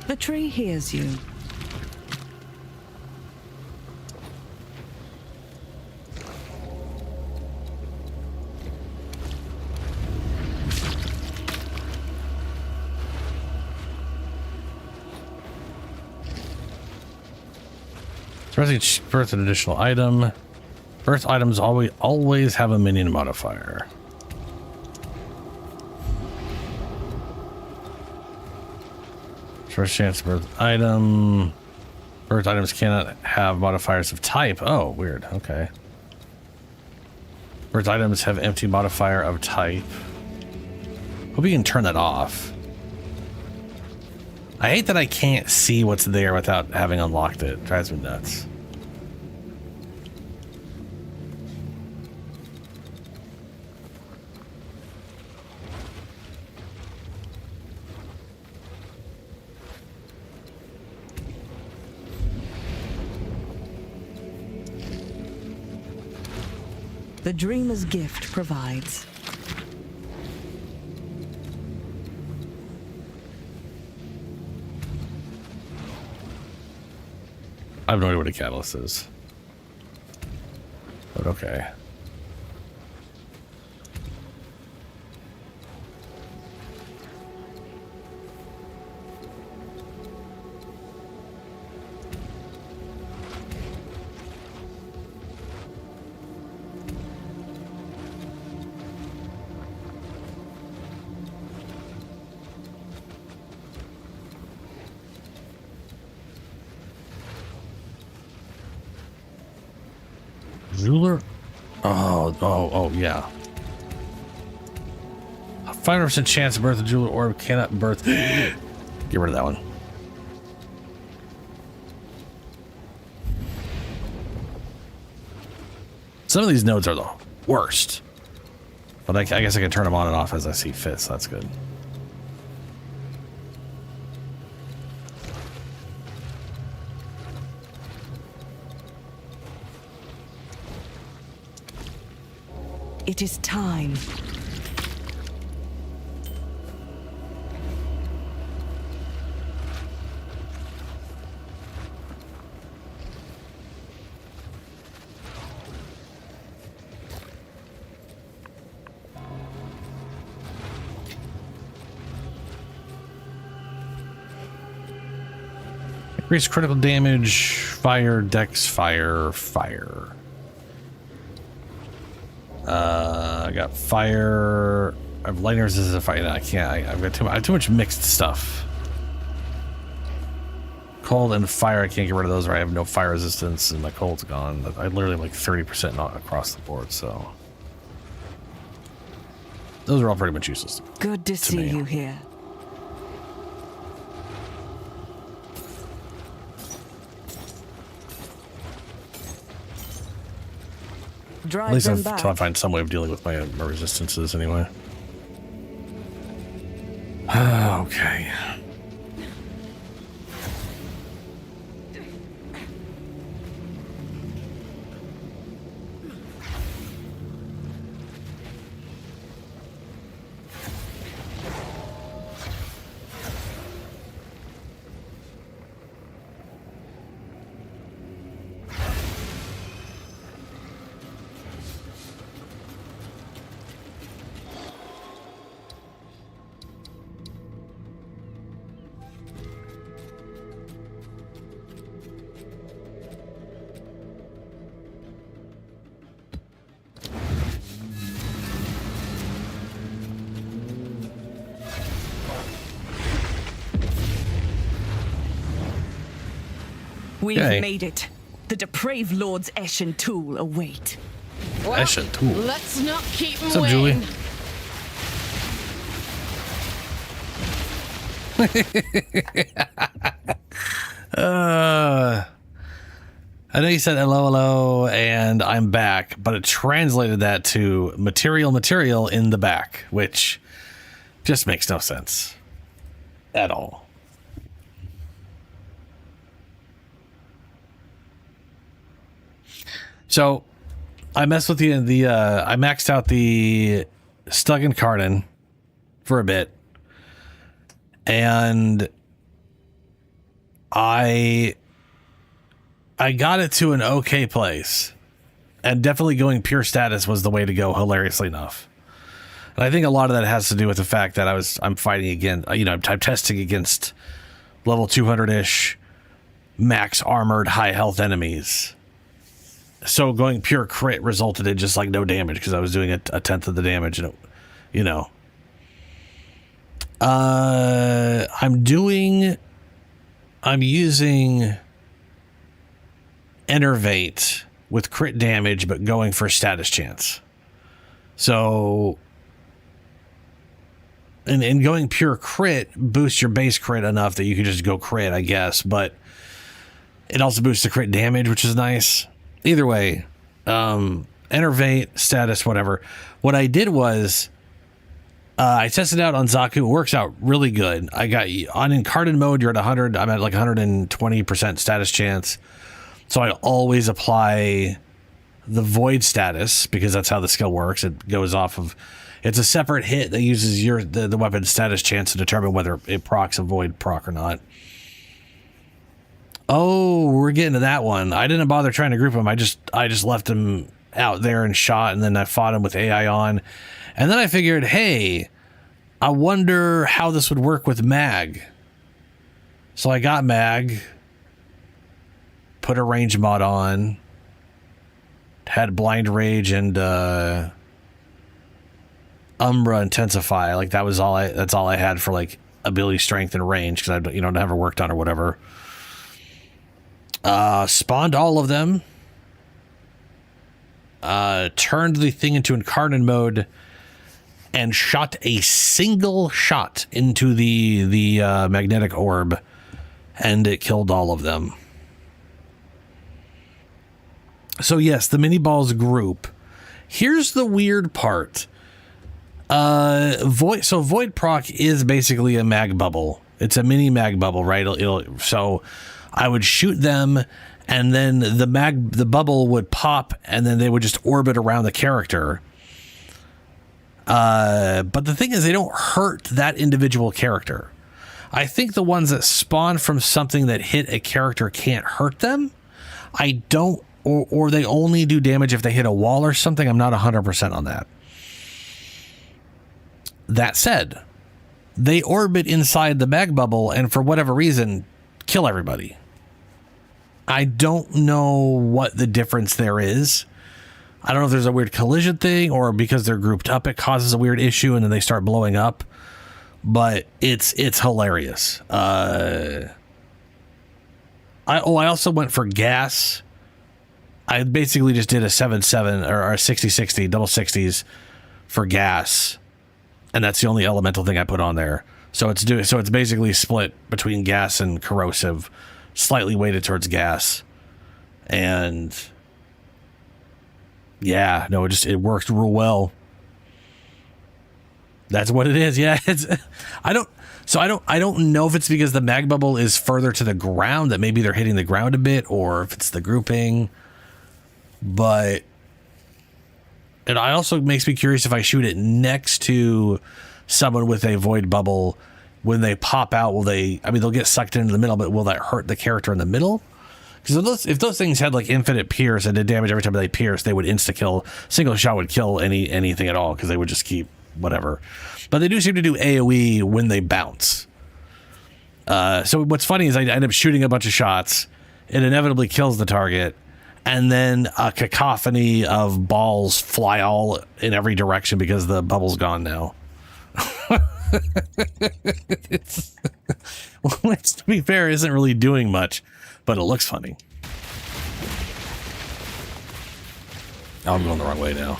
The tree hears you. Birth an additional item. Birth items always have a minion modifier. First chance birth item. Birth items cannot have modifiers of type. Oh, weird. Okay. Birth items have empty modifier of type. Hope you can turn that off. I hate that I can't see what's there without having unlocked it. It drives me nuts. The dreamer's gift provides. I have no idea what a catalyst is. But okay. Jeweler? Oh, yeah. A 5% chance to birth a jeweler orb cannot birth. Get rid of that one. Some of these nodes are the worst. But I guess I can turn them on and off as I see fit, so that's good. It is time. Increase critical damage, fire, dex, fire. I got fire. I have lightning resistance to fire. No, I can't. I've got I have too much mixed stuff. Cold and fire, I can't get rid of those, or I have no fire resistance, and my cold's gone. I literally have like 30% not across the board, so. Those are all pretty much useless. Good to see you here. At least until I find some way of dealing with my resistances anyway. Okay. We've made it. The depraved Lord's Eshin tool await. Well, Eshin tool. Let's not keep him What's up, waiting. Julie? I know you said hello, and I'm back, but it translated that to material in the back, which just makes no sense at all. So I messed with I maxed out the Stuggan Cardin for a bit, and I got it to an okay place, and definitely going pure status was the way to go, hilariously enough. And I think a lot of that has to do with the fact that I'm fighting again, I'm testing against level 200-ish max armored high health enemies. So going pure crit resulted in just like no damage because I was doing a tenth of the damage, and I'm using Enervate with crit damage, but going for status chance. So, and going pure crit boosts your base crit enough that you can just go crit, I guess, but it also boosts the crit damage, which is nice. Either way, Enervate, status, whatever. What I did was I tested it out on Zaku. It works out really good. I got on in Cardin mode, you're at 100. I'm at like 120% status chance. So I always apply the Void status because that's how the skill works. It goes off of, it's a separate hit that uses the weapon status chance to determine whether it procs a Void proc or not. Oh, we're getting to that one. I didn't bother trying to group him. I just left him out there and shot, and then I fought him with AI on. And then I figured, hey, I wonder how this would work with Mag. So I got Mag, put a range mod on, had Blind Rage and Umbra Intensify. Like that's all I had for like ability strength and range because I never worked on or whatever. Spawned all of them. turned the thing into incarnate mode and shot a single shot into the magnetic orb, and it killed all of them. So yes, the mini balls group. Here's the weird part. Void proc is basically a mag bubble. It's a mini mag bubble, right? So I would shoot them, and then the bubble would pop, and then they would just orbit around the character. But the thing is, they don't hurt that individual character. I think the ones that spawn from something that hit a character can't hurt them. I don't, or they only do damage if they hit a wall or something. I'm not 100% on that. That said, they orbit inside the mag bubble and for whatever reason kill everybody. I don't know what the difference there is. I don't know if there's a weird collision thing or because they're grouped up it causes a weird issue and then they start blowing up. But it's hilarious. I also went for gas. I basically just did a 7-7 or a 60-60, double 60s for gas. And that's the only elemental thing I put on there. So it's basically split between gas and corrosive, slightly weighted towards gas. And yeah, no, it worked real well. That's what it is. Yeah, I don't know if it's because the mag bubble is further to the ground that maybe they're hitting the ground a bit, or if it's the grouping. But it also makes me curious if I shoot it next to someone with a void bubble, when they pop out, they'll get sucked into the middle, but will that hurt the character in the middle? Because if those things had like infinite pierce and did damage every time they pierce, they would insta kill. Single shot would kill anything at all because they would just keep whatever. But they do seem to do AoE when they bounce. So what's funny is I end up shooting a bunch of shots. It inevitably kills the target. And then a cacophony of balls fly all in every direction because the bubble's gone now. Which, to be fair, isn't really doing much, but it looks funny. Oh, I'm going the wrong way now.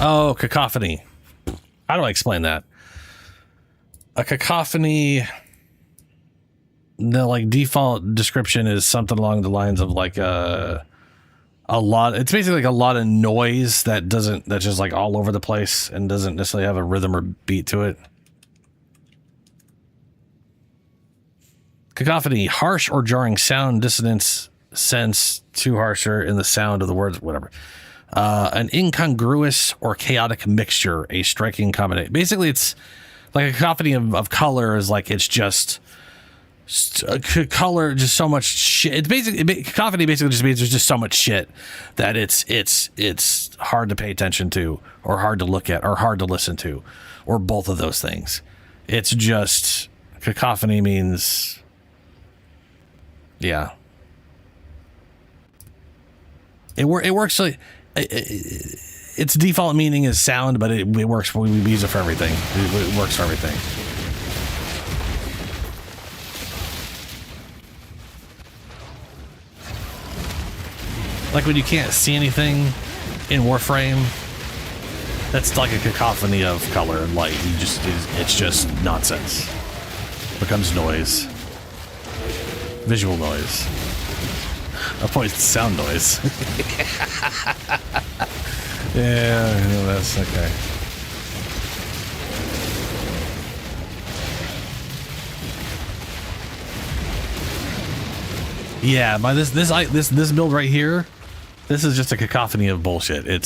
Oh, cacophony. How do I explain that? A cacophony, the like default description is something along the lines of like a lot. It's basically like a lot of noise that's just like all over the place and doesn't necessarily have a rhythm or beat to it. Cacophony, harsh or jarring sound, dissonance, sense, too harsher in the sound of the words, whatever. An incongruous or chaotic mixture, a striking combination. Basically, it's like a cacophony of color is like it's just color, just so much shit. It's basically cacophony. Basically, just means there's just so much shit that it's hard to pay attention to, or hard to look at, or hard to listen to, or both of those things. It's just cacophony means, yeah. It works like. Its default meaning is sound, but it works. We use it for everything. It works for everything. Like when you can't see anything in Warframe, that's like a cacophony of color and light. It's just nonsense. It becomes noise, visual noise. Avoid sound noise. Yeah, that's okay. Yeah, by this build right here, this is just a cacophony of bullshit. It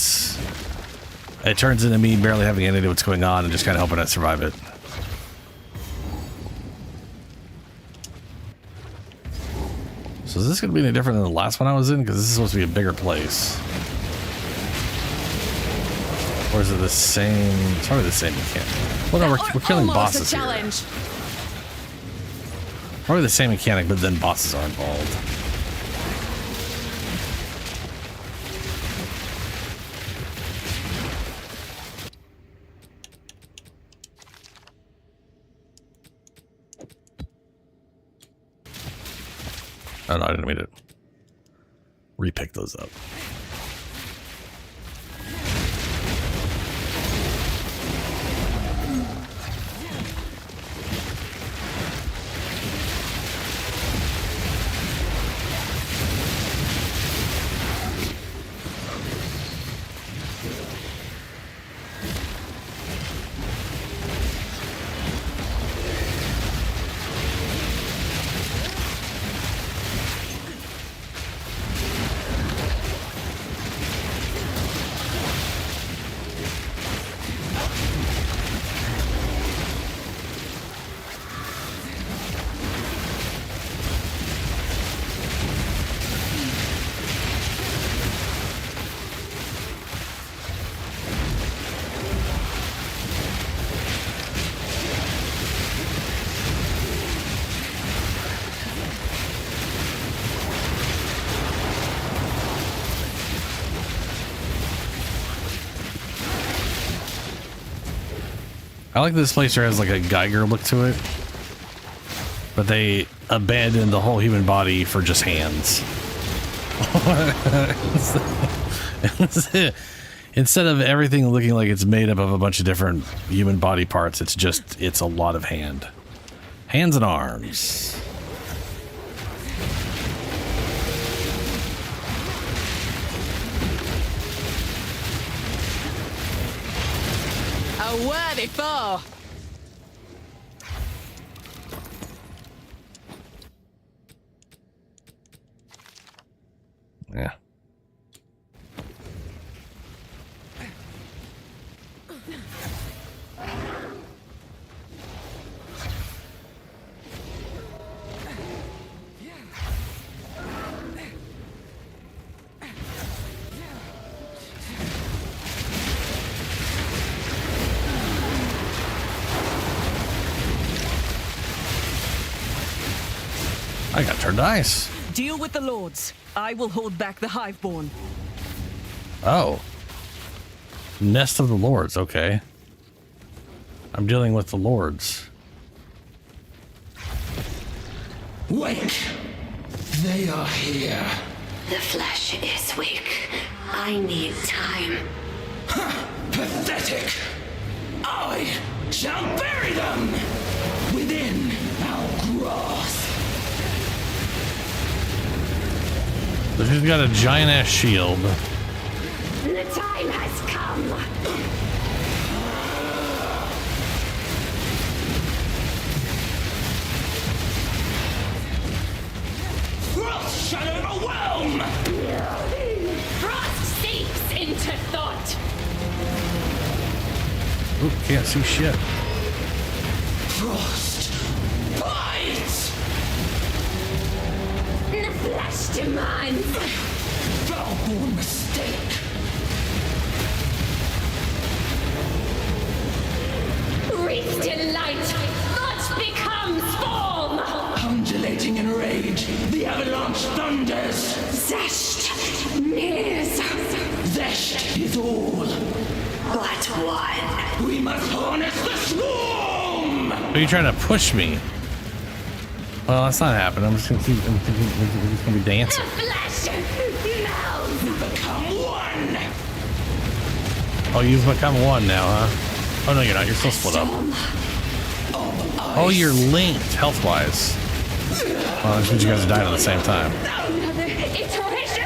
turns into me barely having any idea what's going on and just kind of hoping I survive it. So is this going to be any different than the last one I was in? Because this is supposed to be a bigger place. Or is it the same? It's probably the same mechanic. Well, no, we're killing bosses here. Probably the same mechanic, but then bosses are involved. Oh no, I didn't mean to repick those up. I like this place here has like a Geiger look to it, but they abandoned the whole human body for just hands. Instead of everything looking like it's made up of a bunch of different human body parts, it's a lot of hands and arms. A worthy foe. Yeah. I got turned ice. Deal with the lords. I will hold back the Hiveborn. Oh. Nest of the Lords, okay. I'm dealing with the Lords. Wake! They are here. The flesh is weak. I need time. Pathetic! I shall bury them within our grasp. So she's got a giant ass shield. The time has come. Frost shall overwhelm! Frost seeps into thought. Ooh, can't see shit. Frost bites! The flesh demands. Foul-born mistake. Wreathed in light, thought becomes form. Undulating in rage, the avalanche thunders. Zest nears. Zest is all. But one. We must harness the swarm! Are you trying to push me? Well, that's not happening. I'm just gonna keep. I'm just gonna be dancing. The flesh melts. We become one. Oh, you've become one now, huh? Oh no, you're not. You're still split up. Oh, you're linked health-wise. Well, that means you guys died at the same time. Another iteration.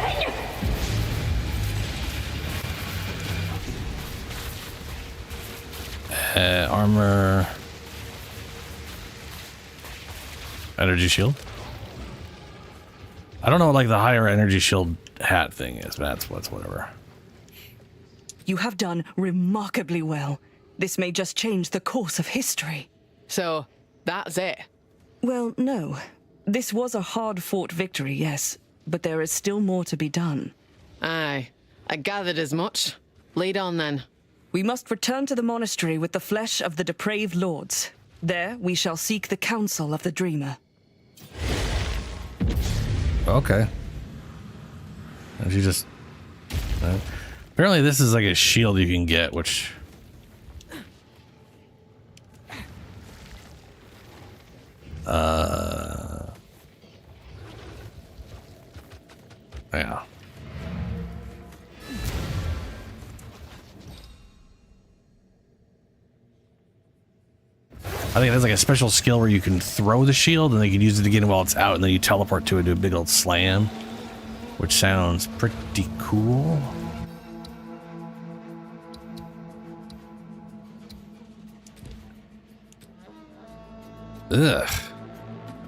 Armor. Energy shield. I don't know what like the higher energy shield hat thing is, but that's whatever. You have done remarkably well. This may just change the course of history. So, that's it? Well, no. This was a hard-fought victory, yes, but there is still more to be done. Aye, I gathered as much. Lead on then. We must return to the monastery with the flesh of the depraved lords. There we shall seek the counsel of the Dreamer. Okay. And you just... apparently this is like a shield you can get, which... I think it has like a special skill where you can throw the shield and they can use it again while it's out, and then you teleport to it, do a big old slam, which sounds pretty cool. Ugh.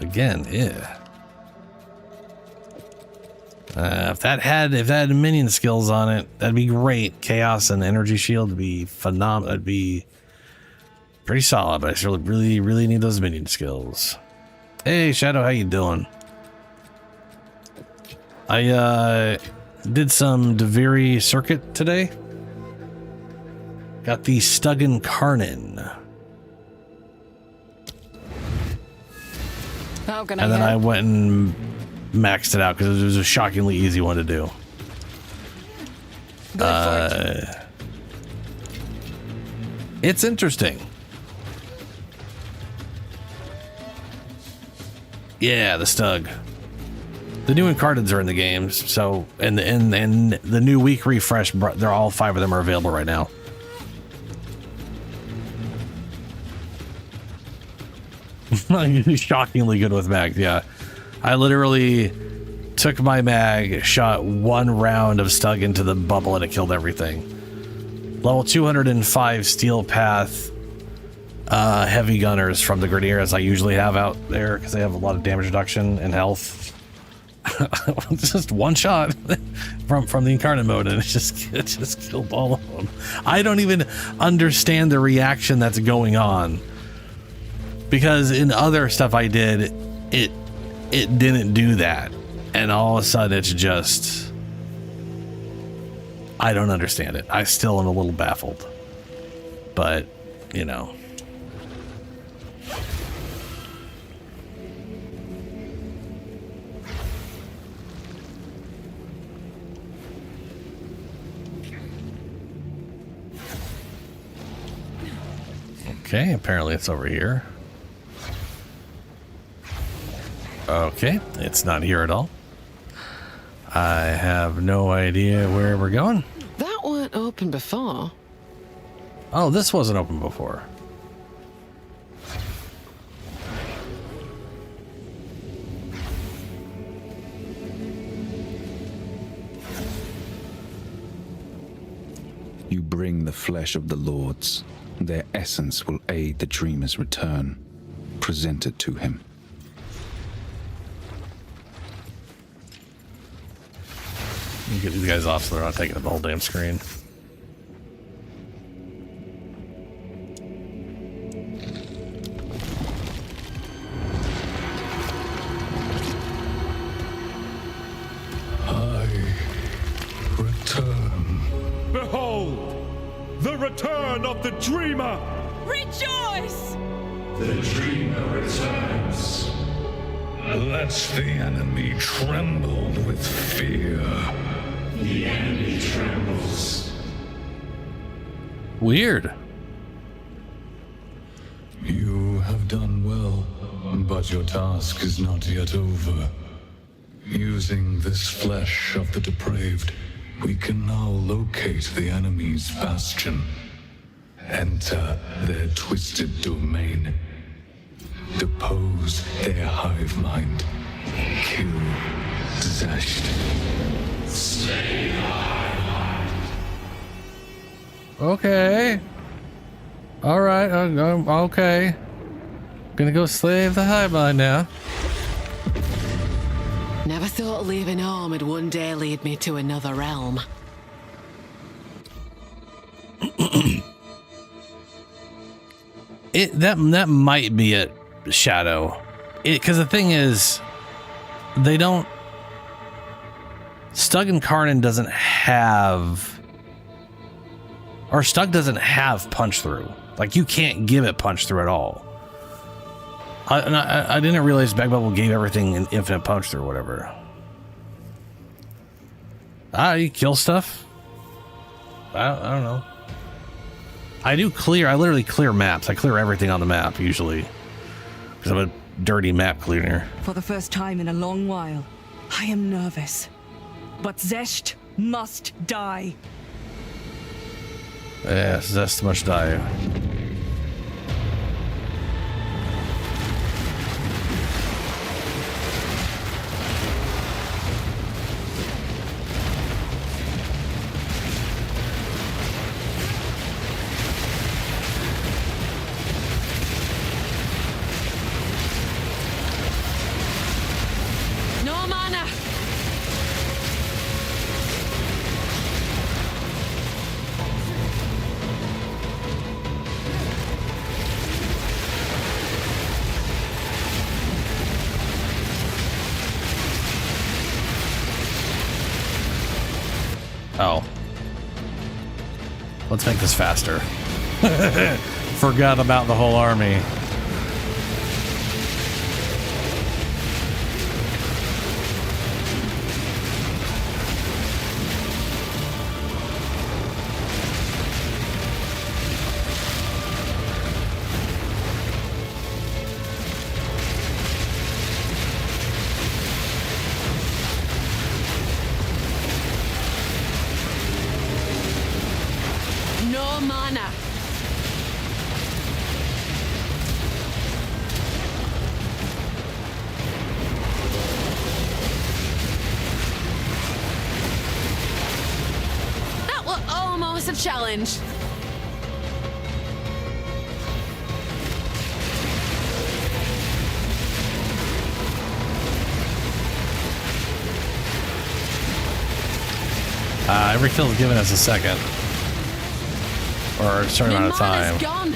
Again, yeah. If that had minion skills on it, that'd be great. Chaos and energy shield would be phenomenal. That'd be pretty solid, but I still really need those minion skills. Hey, Shadow, how you doing? I did some Deviri circuit today. Got the Stuggin Karnin. How can And then I went and maxed it out because it was a shockingly easy one to do. It's interesting. Yeah, the Stug. The new Incarnades are in the games, so and the new week refresh, they're all 5 of them are available right now. Shockingly good with mags, yeah. I literally took my mag, shot 1 round of Stug into the bubble, and it killed everything. Level 205 Steel Path heavy gunners from the Grenadier, as I usually have out there, because they have a lot of damage reduction and health. Just 1 shot from the Incarnate mode, and it just killed all of them. I don't even understand the reaction that's going on, because in other stuff I did, it didn't do that, and all of a sudden it's just, I don't understand it. I still am a little baffled, but you know. Okay, apparently it's over here. Okay, it's not here at all. I have no idea where we're going. That weren't open before. Oh, this wasn't open before. You bring the flesh of the lords. Their essence will aid the dreamer's return. Present it to him. You get these guys off so they're not taking up the whole damn screen. I return. Behold! The return of the dreamer! Rejoice! The dreamer returns. Lets the enemy tremble with fear. The enemy trembles. Weird. You have done well, but your task is not yet over. Using this flesh of the depraved, we can now locate the enemy's bastion. Enter their twisted domain. Depose their hive mind. Kill Zesht. Slay the hive mind. Okay. All right. Okay. Gonna go slave the hive mind now. Never thought leaving home would one day lead me to another realm. That might be it, Shadow. Because the thing is, they don't. Stug and Karnin doesn't have, or Stug doesn't have punch through. Like, you can't give it punch through at all. I didn't realize Bag Bubble gave everything an infinite punch through or whatever. You kill stuff? I don't know. I literally clear maps. I clear everything on the map, usually. Because I'm a dirty map cleaner. For the first time in a long while, I am nervous. But Zesht must die. Yes, Zesht must die. Oh. Let's make this faster. Forgot about the whole army. No mana. That was almost a challenge. Every kill is giving us a second. Or a certain amount of time. Gone.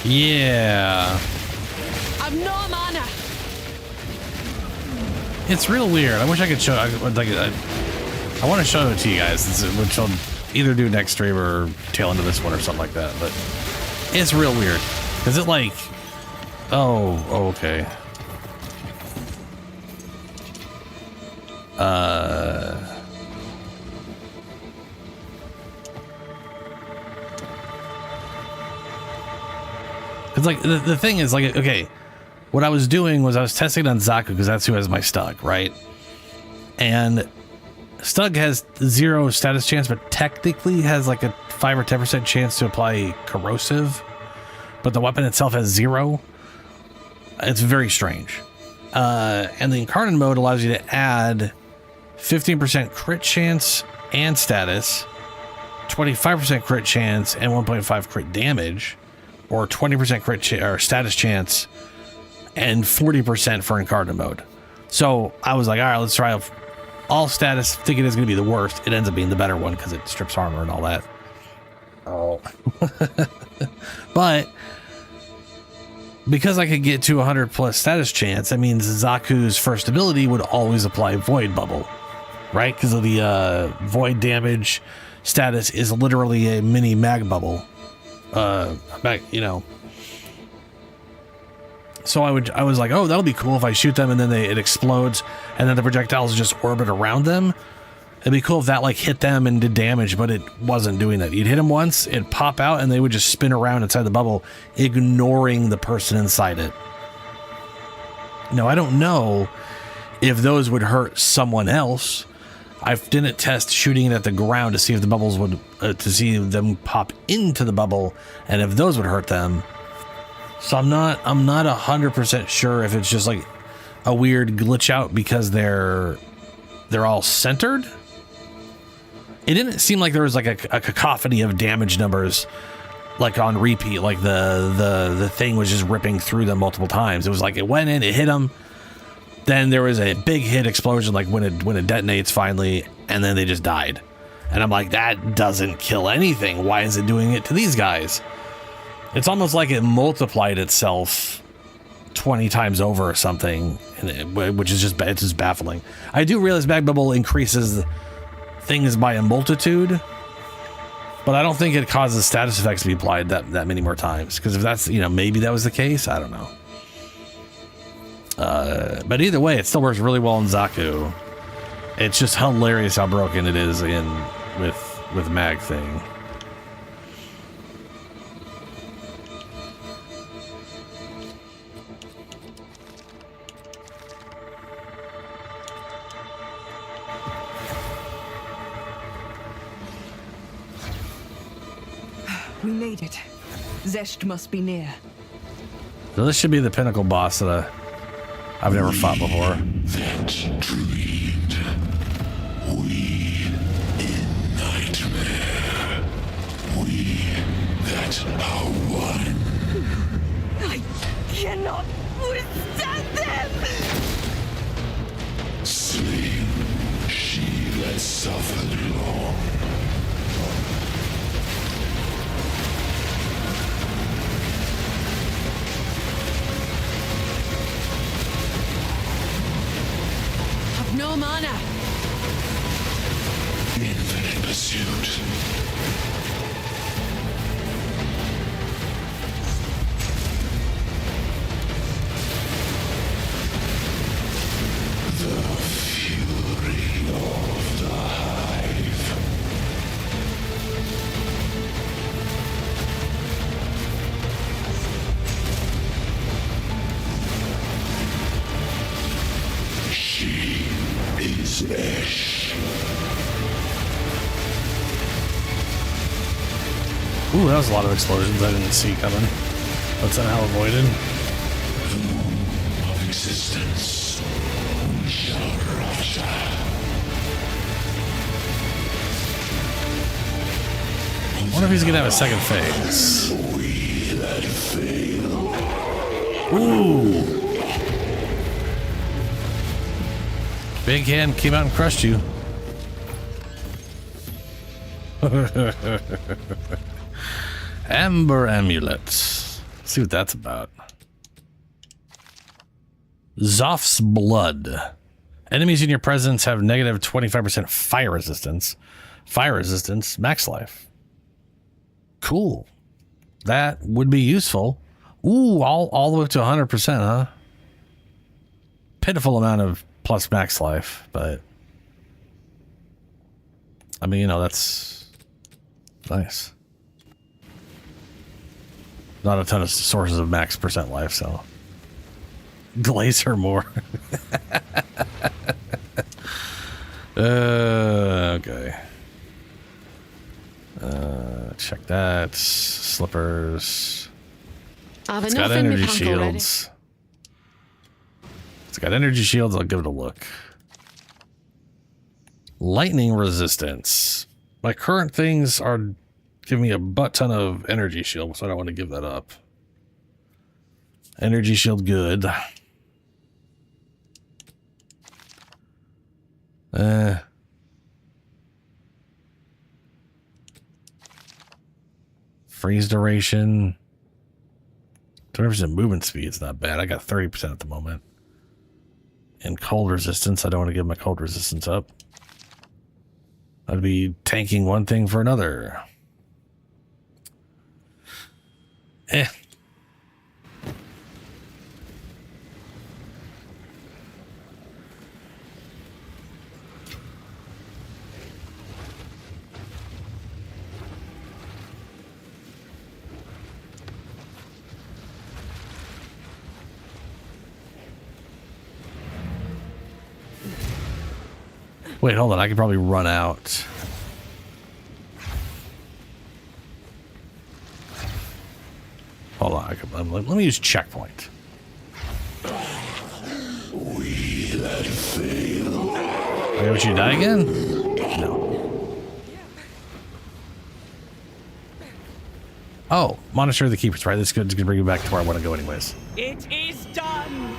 Yeah. I've no mana. It's real weird. I wish I could show. I want to show it to you guys, which I'll either do next stream or tail into this one or something like that. But it's real weird. Is it like? Oh, okay. It's like the thing is like, okay, what I was doing was I was testing on Zaku because that's who has my Stug, right? And Stug has 0 status chance, but technically has like a 5 or 10% chance to apply corrosive, but the weapon itself has 0. It's very strange. And the incarnate mode allows you to add 15% crit chance and status, 25% crit chance and 1.5 crit damage, or 20% crit or status chance and 40% for incarnate mode. So I was like, all right, let's try all status, thinking it's going to be the worst. It ends up being the better one because it strips armor and all that. Oh. But because I could get to 100 plus status chance, that means Zaku's first ability would always apply Void Bubble, right? Because of the Void damage status is literally a mini mag bubble. You know. So I was like, oh, that'll be cool if I shoot them and then it explodes and then the projectiles just orbit around them. It'd be cool if that like hit them and did damage, but it wasn't doing that. You'd hit them once, it'd pop out, and they would just spin around inside the bubble, ignoring the person inside it. Now, I don't know if those would hurt someone else. I didn't test shooting it at the ground to see if the bubbles would, to see them pop into the bubble, and if those would hurt them. So I'm not 100% sure if it's just like a weird glitch out because they're all centered. It didn't seem like there was like a cacophony of damage numbers like on repeat, like the thing was just ripping through them multiple times. It was like it went in, it hit them, then there was a big hit explosion like when it detonates finally, and then they just died. And I'm like, that doesn't kill anything. Why is it doing it to these guys? It's almost like it multiplied itself 20 times over or something, which is just, it's just baffling. I do realize Mag Bubble increases things by a multitude, but I don't think it causes status effects to be applied that many more times. Because if that's, maybe that was the case, I don't know. But either way, it still works really well in Zaku. It's just hilarious how broken it is with Mag thing. We made it. Zesht must be near. So this should be the pinnacle boss that I've never fought before. That dreamed. We in nightmare. We that are one. I cannot withstand them! Slain, she that suffered long. No mana. Infinite pursuit. The fury of the hive. She is Ash. Ooh, that was a lot of explosions I didn't see coming. But somehow avoided. The womb of existence. Sharasha. I wonder if he's gonna have a second phase. We that fail. Ooh. Big hand came out and crushed you. Amber amulets. Let's see what that's about. Zoph's blood. Enemies in your presence have negative 25% fire resistance. Fire resistance, max life. Cool. That would be useful. Ooh, all the way up to 100%, huh? Pitiful amount of plus max life, but I mean, you know, that's nice. Not a ton of sources of max percent life, so glazer more. Okay. Check that. Slippers. It's got energy shields. It's got energy shields. I'll give it a look. Lightning resistance. My current things are giving me a butt ton of energy shield, so I don't want to give that up. Energy shield good. Freeze duration. 20% movement speed is not bad. I got 30% at the moment. And cold resistance. I don't want to give my cold resistance up. I'd be tanking one thing for another. Wait, hold on. I could probably run out. Hold on. Let me use checkpoint. We that fail. I want you to die again? No. Oh, monitor the keepers, right? That's good. It's going to bring me back to where I want to go anyways. It is done.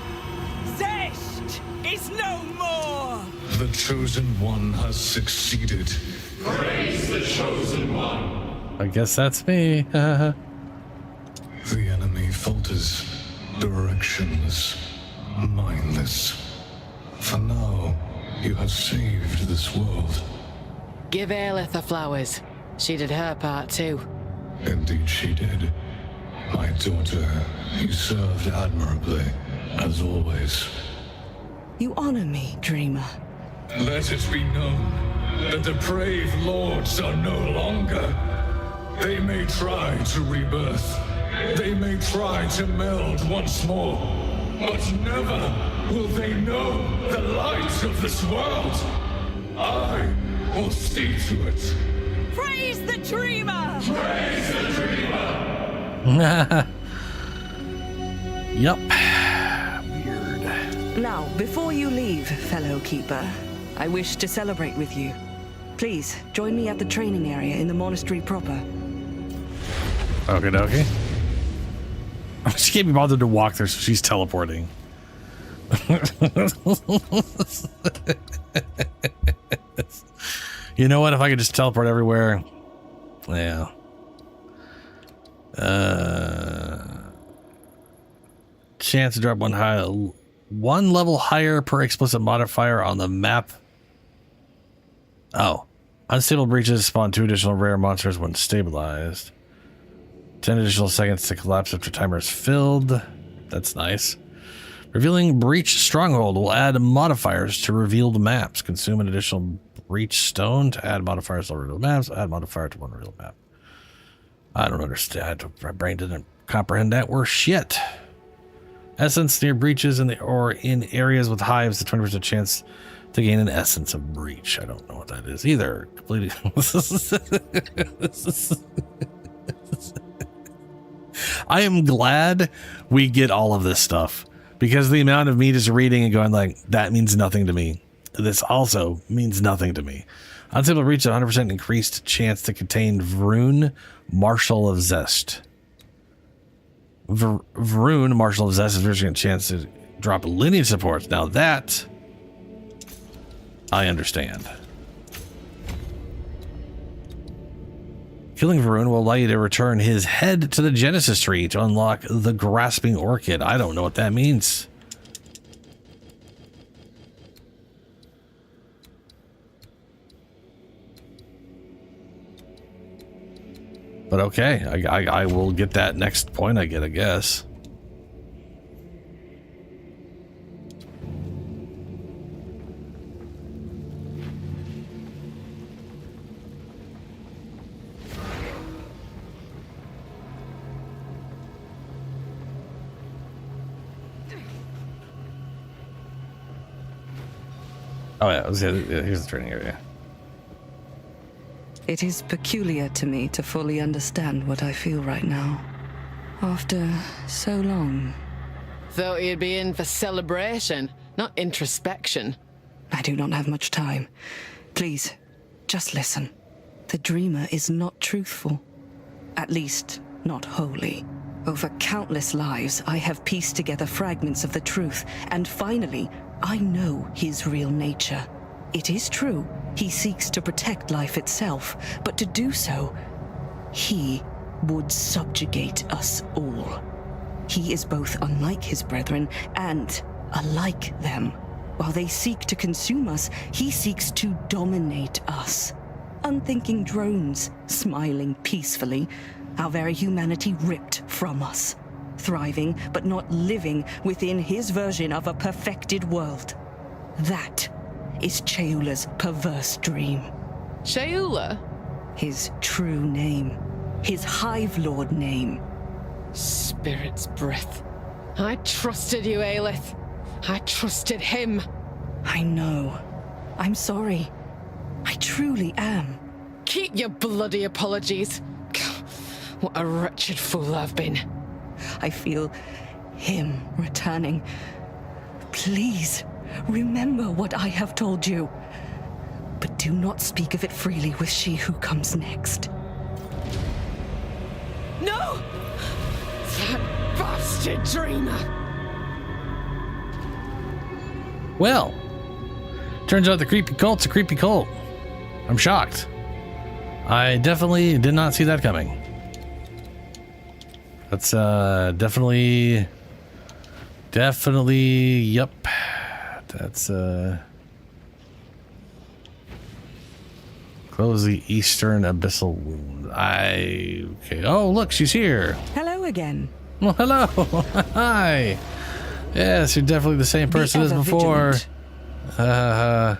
Zesht is no more. The Chosen One has succeeded. Praise the Chosen One. I guess that's me. The enemy falters, directionless, mindless. For now, you have saved this world. Give Aelith the flowers. She did her part too. Indeed she did. My daughter, you served admirably, as always. You honor me, Dreamer. Let it be known that the brave lords are no longer. They may try to rebirth. They may try to meld once more. But never will they know the light of this world. I will see to it. Praise the Dreamer! Praise the Dreamer! Yep. Now, before you leave, fellow keeper, I wish to celebrate with you. Please, join me at the training area in the monastery proper. Okay, dokie. She can't be bothered to walk there, so she's teleporting. You know what? If I could just teleport everywhere. Yeah. Chance to drop one level higher per explicit modifier on the map. Oh. Unstable breaches spawn 2 additional rare monsters when stabilized. 10 additional seconds to collapse after timer is filled. That's nice. Revealing breach stronghold will add modifiers to revealed maps. Consume an additional breach stone to add modifiers to revealed maps. Add modifier to one revealed map. I don't understand. My brain didn't comprehend that. We're shit. Essence near breaches or in areas with hives, a 20% chance to gain an essence of breach. I don't know what that is either. Completely. I am glad we get all of this stuff, because the amount of me just reading and going like, that means nothing to me. This also means nothing to me. Unstable breach, 100% increased chance to contain Vroon, Marshal of Zest. Vroon, Marshal of Zest, is a chance to drop lineage supports. Now that I understand. Killing Vroon will allow you to return his head to the Genesis tree to unlock the Grasping Orchid. I don't know what that means. But okay, I will get that next point I get, I guess. Oh yeah, here's the training area. It is peculiar to me to fully understand what I feel right now. After so long. Thought you'd be in for celebration, not introspection. I do not have much time. Please, just listen. The dreamer is not truthful. At least, not wholly. Over countless lives, I have pieced together fragments of the truth, and finally, I know his real nature. It is true, he seeks to protect life itself, but to do so, he would subjugate us all. He is both unlike his brethren and alike them. While they seek to consume us, he seeks to dominate us. Unthinking drones, smiling peacefully, our very humanity ripped from us. Thriving, but not living within his version of a perfected world. That is Cheula's perverse dream. Cheula? His true name. His Hive Lord name. Spirit's breath. I trusted you, Aelith. I trusted him. I know. I'm sorry. I truly am. Keep your bloody apologies. What a wretched fool I've been. I feel him returning. Please, remember what I have told you. But do not speak of it freely with she who comes next. No! That bastard dreamer! Well, turns out the creepy cult's a creepy cult. I'm shocked. I definitely did not see that coming. That's definitely, yep. That's close the eastern abyssal wound. Okay. Oh, look, she's here. Hello again. Well, hello. Hi. Yes, you're definitely the same person as before. Oh,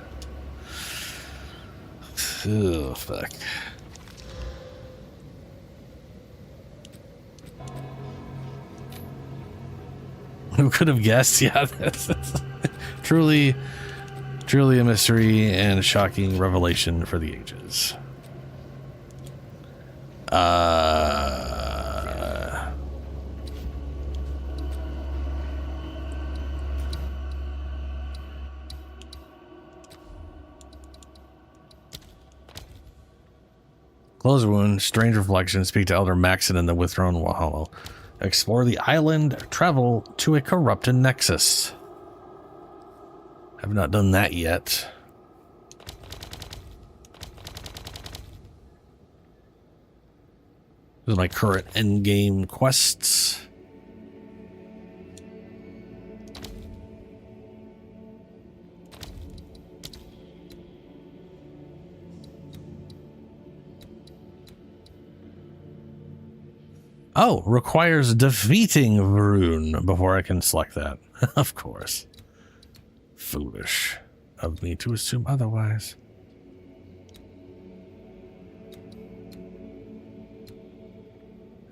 fuck. Who could have guessed? Yeah, that's truly a mystery and a shocking revelation for the ages. Close wound, strange reflection, speak to Elder Maxon in the withdrawn hollow. Explore the island, travel to a corrupted nexus. Have not done that yet. These are my current endgame quests. Oh, requires defeating Varun before I can select that. Of course. Foolish of me to assume otherwise.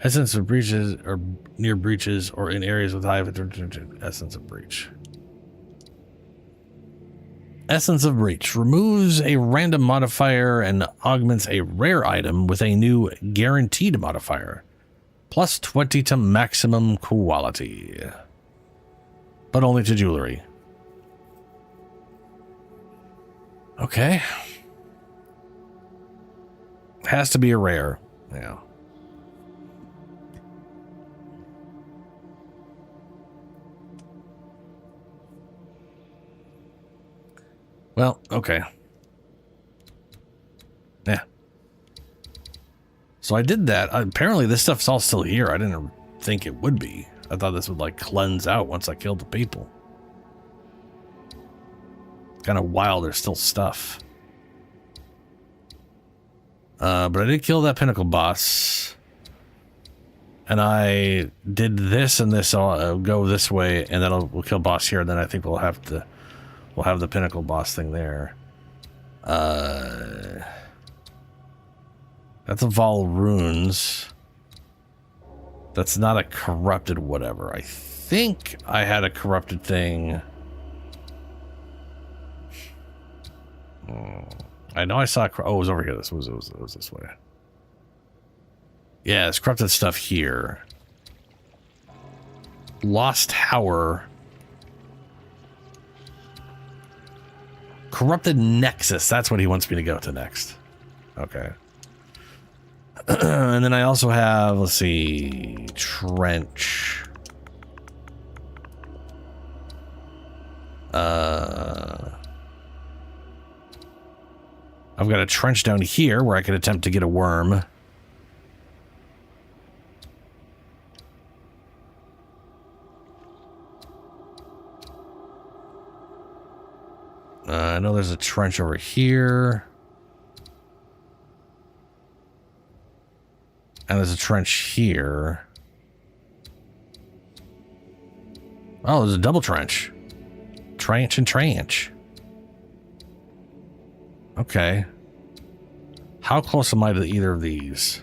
Essence of breaches or near breaches or in areas with high essence of breach. Essence of breach removes a random modifier and augments a rare item with a new guaranteed modifier. Plus 20 to maximum quality. But only to jewelry. Okay. Has to be a rare. Yeah. Well, okay. Yeah. So I did that. Apparently this stuff's all still here. I didn't think it would be. I thought this would like cleanse out once I killed the people. Kind of wild, there's still stuff. But I did kill that pinnacle boss. And I did this and this. I'll go this way and then we'll kill boss here. And then I think we'll have the pinnacle boss thing there. That's a Vol Runes. That's not a corrupted whatever. I think I had a corrupted thing. I know I saw. Oh, it was over here. This was this way. Yeah, it's corrupted stuff here. Lost Tower. Corrupted Nexus. That's what he wants me to go to next. Okay. And then I also have, let's see, Trench. I've got a trench down here where I could attempt to get a worm. I know there's a trench over here. And there's a trench here. Oh, there's a double trench. Trench and trench. Okay. How close am I to either of these?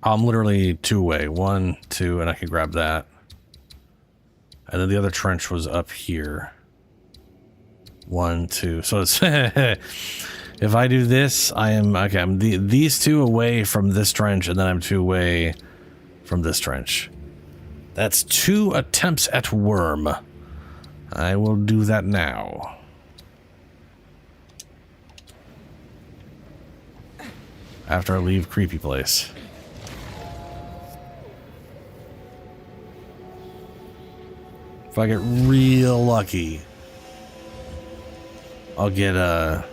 I'm literally 2 away. 1, 2, and I can grab that. And then the other trench was up here. 1, 2. So it's if I do this, I am okay. I'm these 2 away from this trench, and then I'm 2 away from this trench. That's 2 attempts at worm. I will do that now. After I leave creepy place. If I get real lucky, I'll get the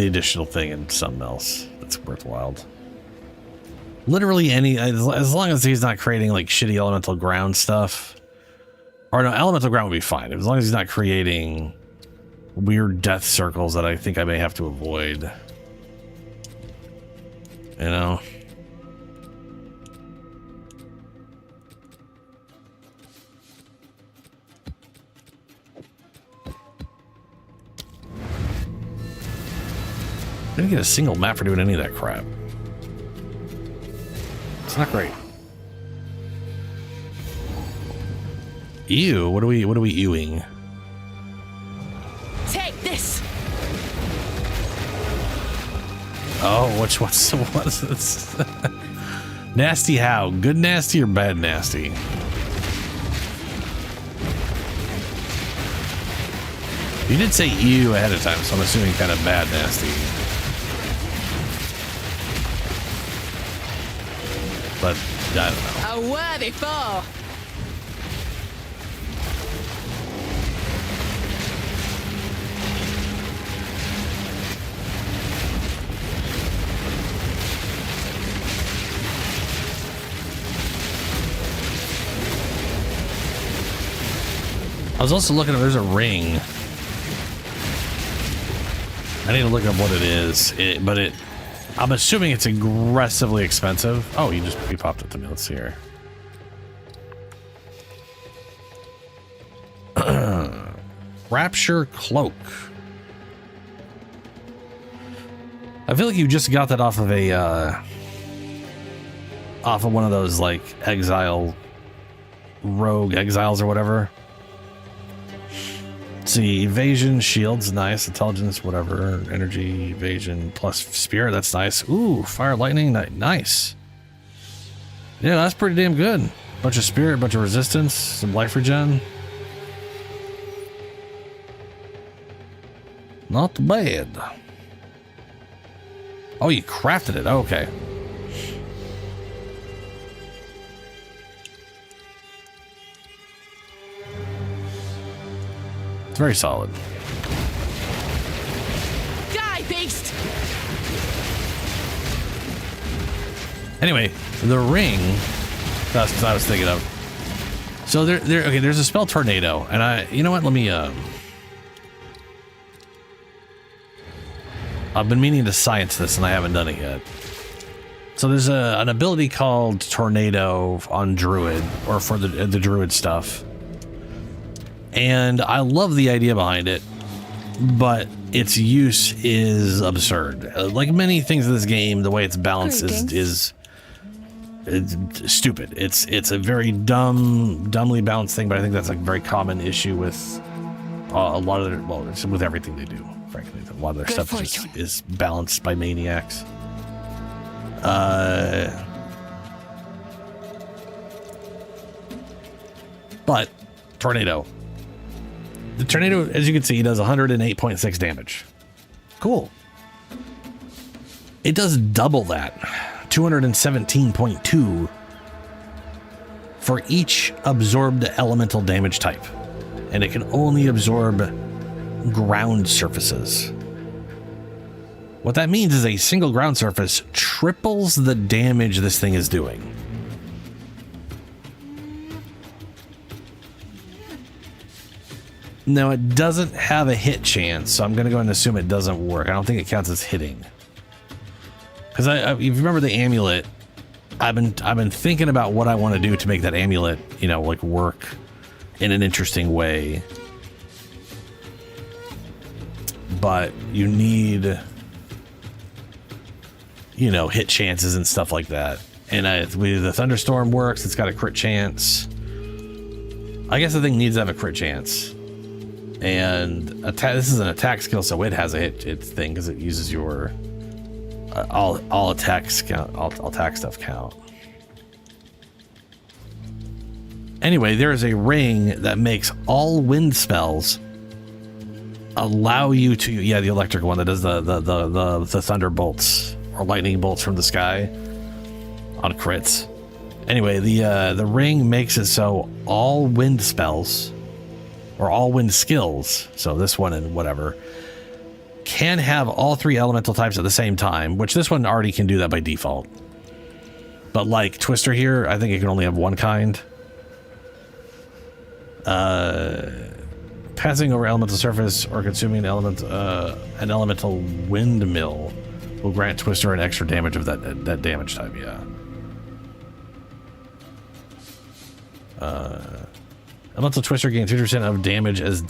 additional thing and something else that's worthwhile. Literally any, as long as he's not creating like shitty elemental ground stuff. Or no, elemental ground would be fine. As long as he's not creating weird death circles that I think I may have to avoid. You know? I didn't get a single map for doing any of that crap. It's not great. Ew, what are we ewing? Take this. Oh, what's this? Nasty how? Good nasty or bad nasty? You did say ew ahead of time, so I'm assuming kind of bad, nasty. But I don't know. A worthy foe. I was also looking at, there's a ring. I need to look up what it is, I'm assuming it's aggressively expensive. Oh, you popped it to me. Let's see here. Rapture Cloak. I feel like you just got that off of one of those like rogue exiles or whatever. Let's see, evasion, shields, nice, intelligence, whatever, energy, evasion, plus spirit, that's nice. Ooh, fire, lightning, nice. Yeah, that's pretty damn good. Bunch of spirit, bunch of resistance, some life regen. Not bad. Oh, you crafted it, okay. Very solid. Die, beast! Anyway, the ring. That's what I was thinking of. So okay, there's a spell tornado, and you know what? Let me. I've been meaning to science this, and I haven't done it yet. So there's an ability called Tornado on Druid, or for the Druid stuff. And I love the idea behind it, but its use is absurd. Like many things in this game, the way it's balanced is stupid. It's a very dumbly balanced thing, but I think that's a very common issue with a lot of it's with everything they do. Frankly, a lot of their stuff is balanced by maniacs. But tornado. The tornado, as you can see, does 108.6 damage. Cool. It does double that, 217.2 for each absorbed elemental damage type. And it can only absorb ground surfaces. What that means is a single ground surface triples the damage this thing is doing. Now, it doesn't have a hit chance, so I'm going to go ahead and assume it doesn't work. I don't think it counts as hitting. Because if you remember the amulet, I've been thinking about what I want to do to make that amulet, like work in an interesting way. But you need, hit chances and stuff like that. And the thunderstorm works. It's got a crit chance. I guess the thing needs to have a crit chance. And this is an attack skill, so it has a hit thing because it uses your all attacks count, all attack stuff count. Anyway, there is a ring that makes all wind spells allow you to the electric one that does the thunderbolts or lightning bolts from the sky on crits. Anyway, the ring makes it so all wind spells or all wind skills, so this one and whatever, can have all three elemental types at the same time, which this one already can do that by default. But like Twister here, I think it can only have one kind. Passing over elemental surface or consuming an elemental windmill will grant Twister an extra damage of that damage type, yeah. Elemental Twister gains 50% of damage as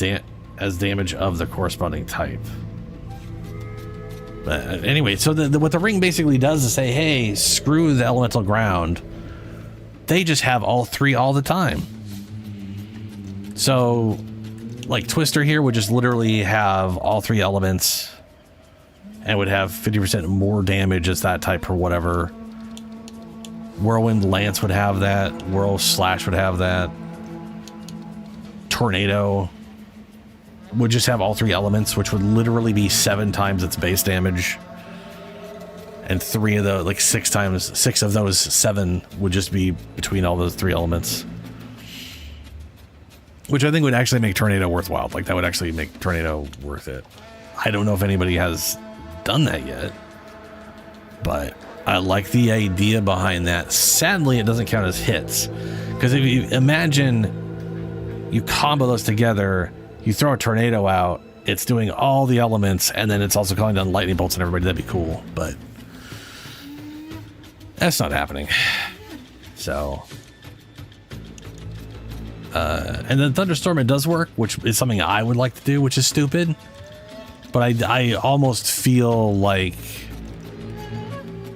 damage of the corresponding type. But anyway, so what the ring basically does is say, hey, screw the elemental ground. They just have all three all the time. So, like Twister here would just literally have all three elements and would have 50% more damage as that type or whatever. Whirlwind Lance would have that. Whirl Slash would have that. Tornado. would just have all 3 elements, which would literally be 7 times its base damage. And 3 of the, like 6 of those 7 would just be between all those 3 elements. Which I think would actually make Tornado worthwhile. Like, that would actually make Tornado worth it. I don't know if anybody has done that yet. But I like the idea behind that. Sadly, it doesn't count as hits. Because if you imagine you combo those together, you throw a Tornado out, it's doing all the elements, and then it's also calling down lightning bolts on everybody. That'd be cool. But that's not happening. So... and then Thunderstorm, it does work, which is something I would like to do, which is stupid. But I almost feel like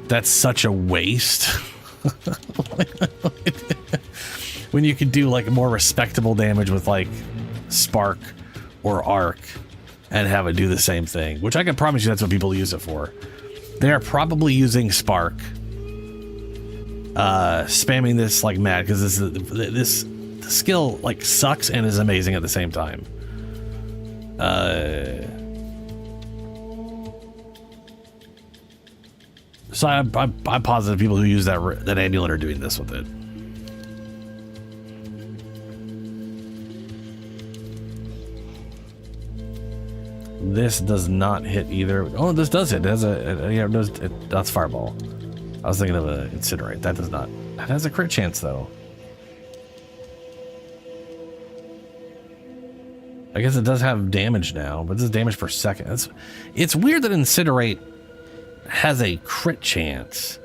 that's such a waste. When you could do like more respectable damage with like Spark or Arc and have it do the same thing, which I can promise you that's what people use it for. They are probably using Spark, spamming this like mad, because this skill like sucks and is amazing at the same time. So I'm positive people who use that amulet are doing this with it. This does not hit either. Oh, this does hit. It has that's Fireball. I was thinking of a Incinerate. That does not. That has a crit chance though. I guess it does have damage now, but this is damage per second. It's weird that Incinerate has a crit chance.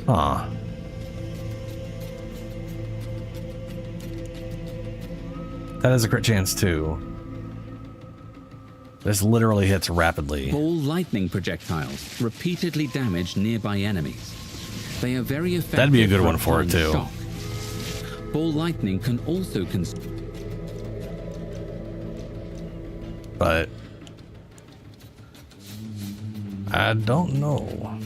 Huh. That has a crit chance too. This literally hits rapidly. Ball lightning projectiles repeatedly damage nearby enemies. They are very effective. That'd be a good one for it too. Shock. Ball lightning can also but I don't know.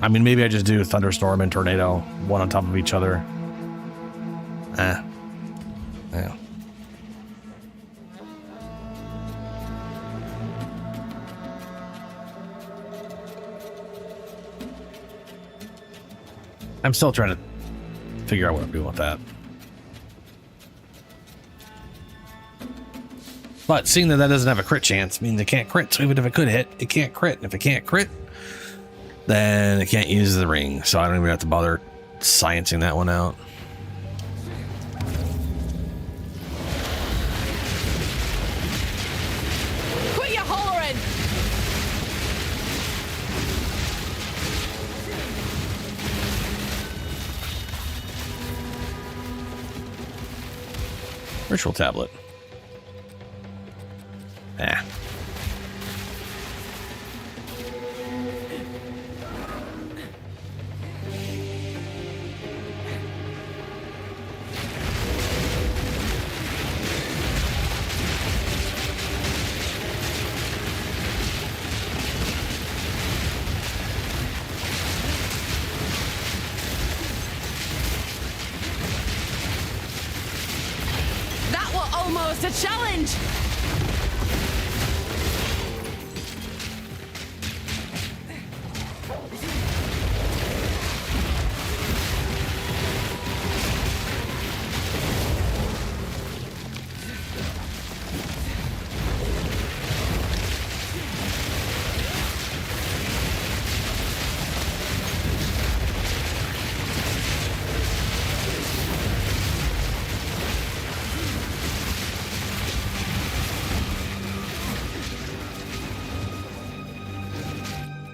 I mean, maybe I just do Thunderstorm and Tornado, one on top of each other. Yeah. I'm still trying to figure out what I'm doing with that. But seeing that doesn't have a crit chance means it can't crit. So even if it could hit, it can't crit. And if it can't crit, then it can't use the ring. So I don't even have to bother sciencing that one out. Quit your hollering! Ritual tablet. Ah. That was almost a challenge!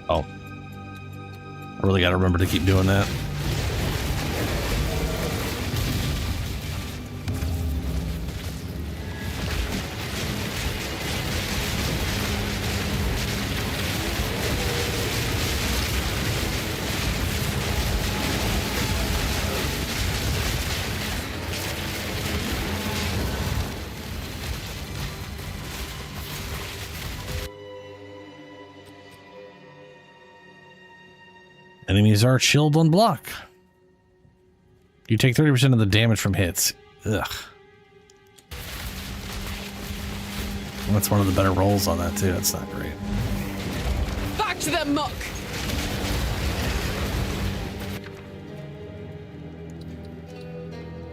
Oh. I really got to remember to keep doing that. Enemies are chilled on block. You take 30% of the damage from hits. Ugh. That's one of the better rolls on that too. That's not great. Back to the muck.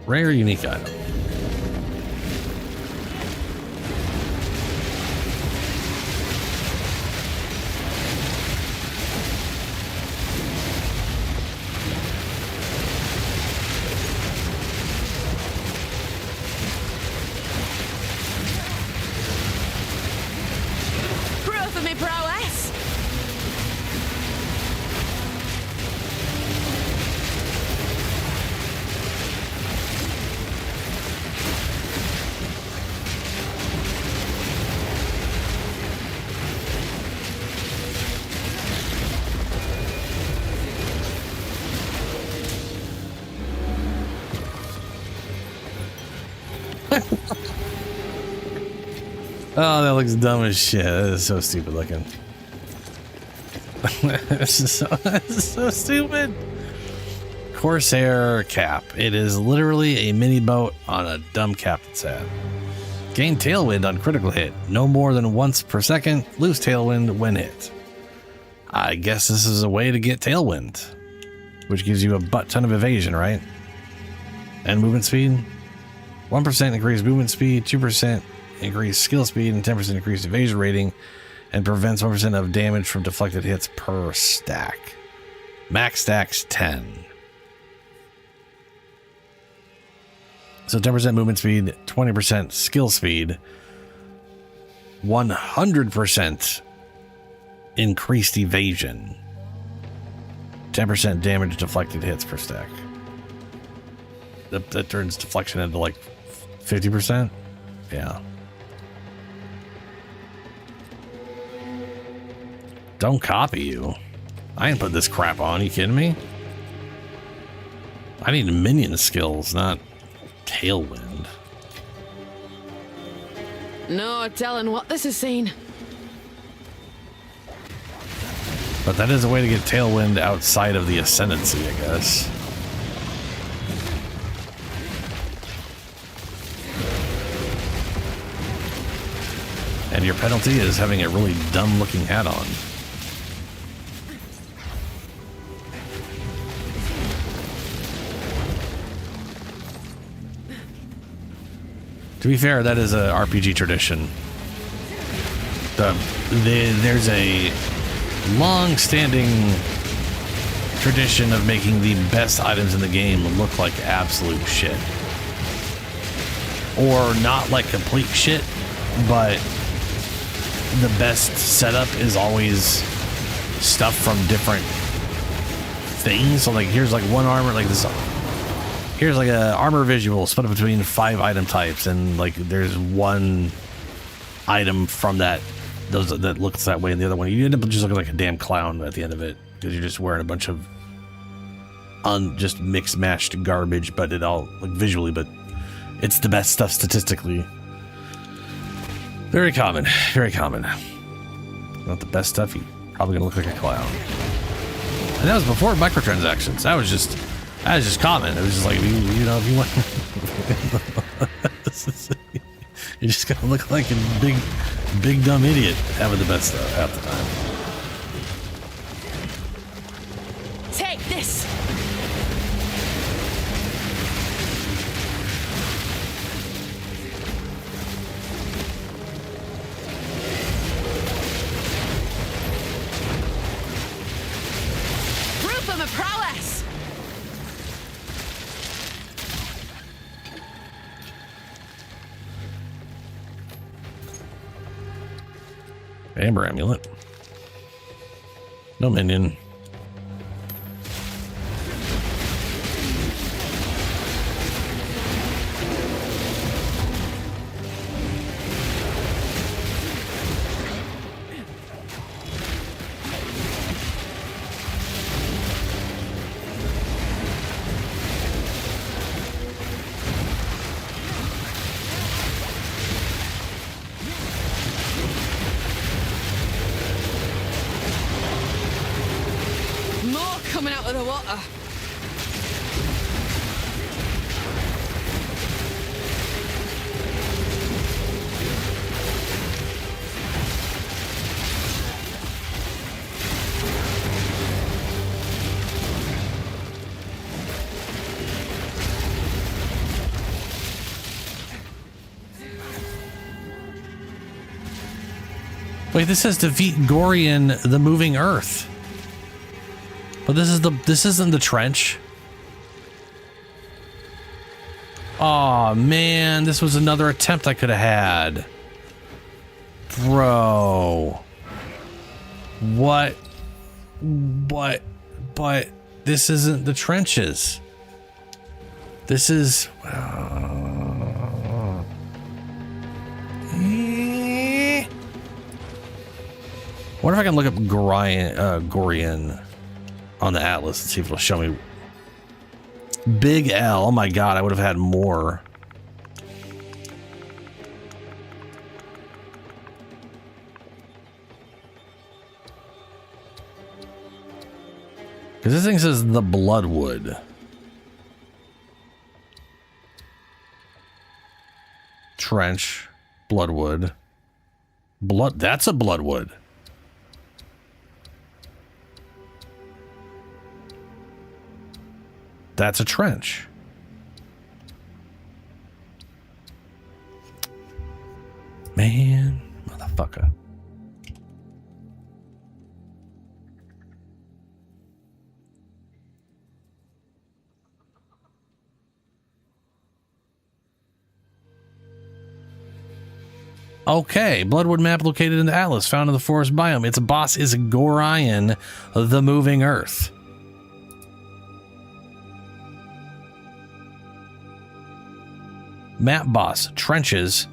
Rare unique item. Proof of me prowess. Oh, that looks dumb as shit. That is so stupid looking. This is so stupid. Corsair cap. It is literally a mini boat on a dumb captain's hat. Gain tailwind on critical hit. No more than once per second. Lose tailwind when hit. I guess this is a way to get tailwind, which gives you a butt ton of evasion, right? And movement speed. 1% increased movement speed, 2% increased skill speed, and 10% increased evasion rating, and prevents 1% of damage from deflected hits per stack. Max stacks 10. So 10% movement speed, 20% skill speed, 100% increased evasion, 10% damage deflected hits per stack. That turns deflection into like 50%? Yeah. Don't copy you. I ain't put this crap on. You kidding me? I need minion skills, not tailwind. No telling what this is seen. But that is a way to get tailwind outside of the ascendancy, I guess. And your penalty is having a really dumb looking hat on. To be fair, that is a RPG tradition. There's a long-standing tradition of making the best items in the game look like absolute shit. Or not like complete shit, but the best setup is always stuff from different things. So like here's like one armor, like this. Here's like a armor visual split up between 5 item types, and like there's one item from that that looks that way, and the other one you end up just looking like a damn clown at the end of it because you're just wearing a bunch of just mixed matched garbage, but it all like visually, but it's the best stuff statistically. Very common, very common. Not the best stuff, you're probably gonna look like a clown. And that was before microtransactions. That was just common. It was just like, you know, if you want, you're just gonna look like a big dumb idiot having the best stuff half the time. Take this. Proof of my prowess. Amber amulet. No minion. the water. Wait, this says defeat Gorian, the moving earth. But this isn't the trench. Oh man, this was another attempt I could have had. Bro. What? But this isn't the trenches. This is wonder if I can look up Gorian on the atlas and see if it'll show me. Big L. Oh my god, I would have had more. Because this thing says the Bloodwood. Trench. Bloodwood. That's a Bloodwood. That's a trench. Man, motherfucker. Okay, Bloodwood map located in the Atlas, found in the forest biome. Its boss is Gorian, the moving earth. Map boss, trenches,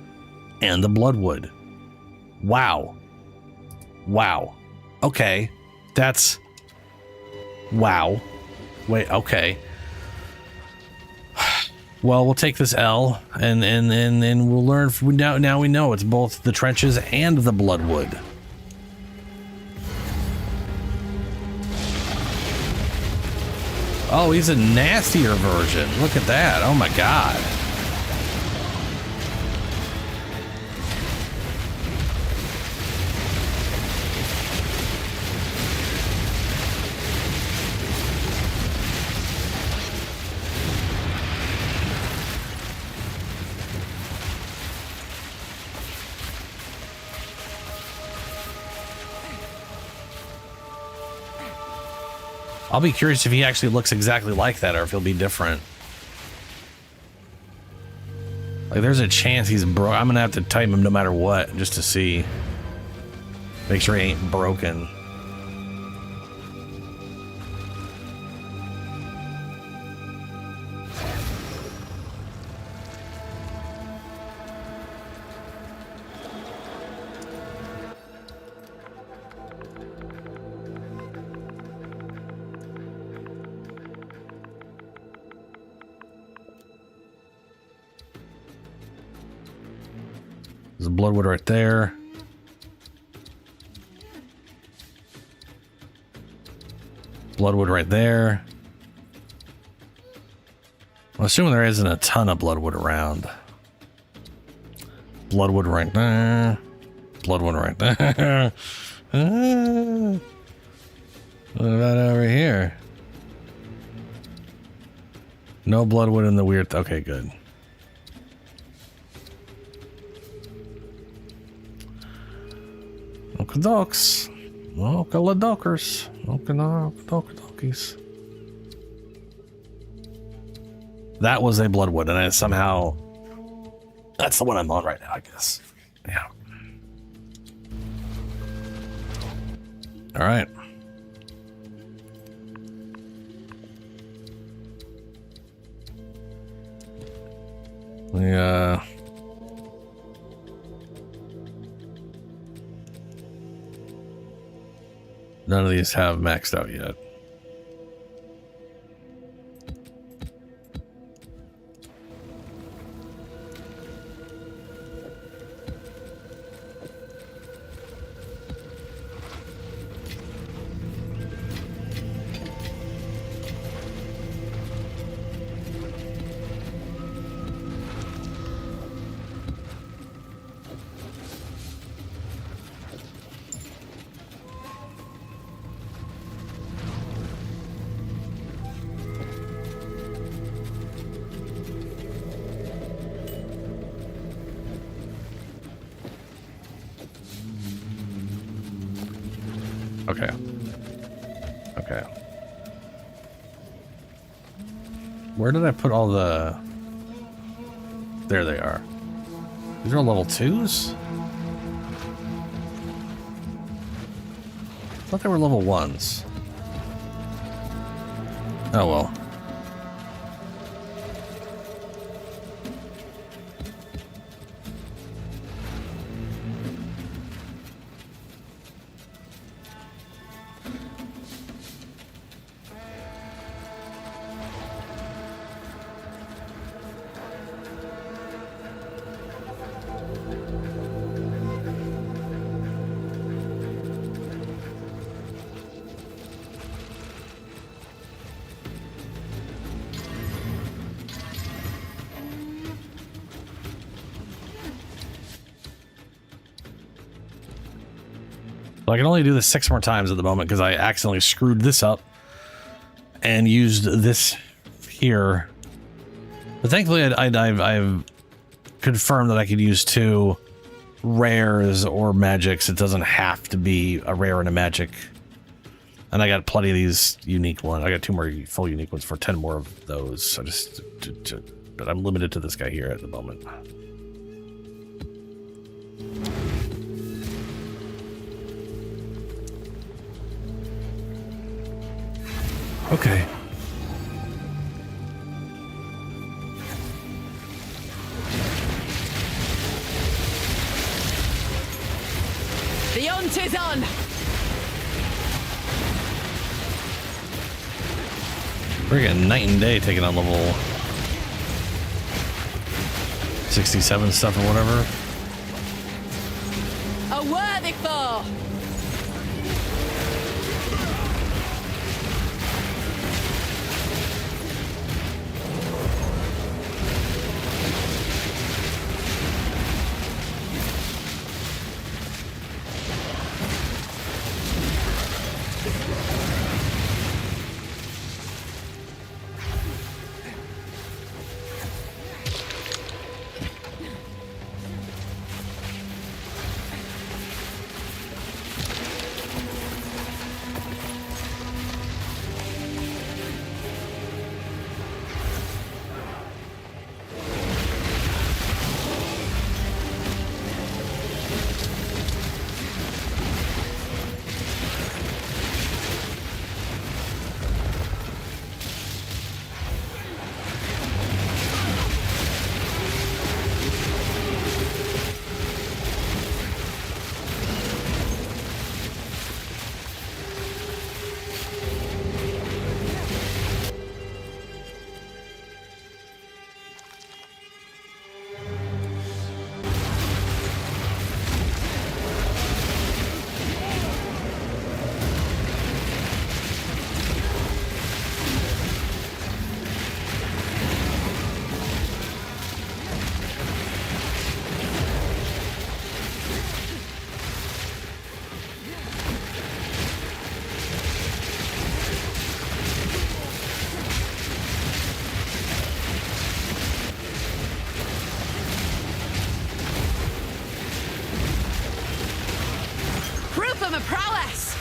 and the Bloodwood. Wow. Wow. Okay. That's... Wow. Wait, okay. Well, we'll take this L, and we'll learn... Now we know it's both the trenches and the Bloodwood. Oh, he's a nastier version. Look at that. Oh my god. I'll be curious if he actually looks exactly like that or if he'll be different. Like, there's a chance he's broke. I'm gonna have to type him no matter what, just to see. Make sure he ain't broken. There's a Bloodwood right there. Bloodwood right there. I'm assuming there isn't a ton of Bloodwood around. Bloodwood right there. Bloodwood right there. What about over here? No Bloodwood in the weird... Okay, good. Okadokes. Okaladokers. Okadokies. That was a Bloodwood, and I somehow... That's the one I'm on right now, I guess. Yeah. Alright. None of these have maxed out yet. Okay. Okay. Where did I put all the... There they are. These are all level 2s? I thought they were level 1s. Oh well. I can only do this 6 more times at the moment because I accidentally screwed this up and used this here. But thankfully, I've confirmed that I could use 2 rares or magics. It doesn't have to be a rare and a magic. And I got plenty of these unique ones. I got 2 more full unique ones for 10 more of those. So but I'm limited to this guy here at the moment. Okay. The hunt is on! We're getting night and day taking on level 67 stuff or whatever. A worthy foe! Prowess!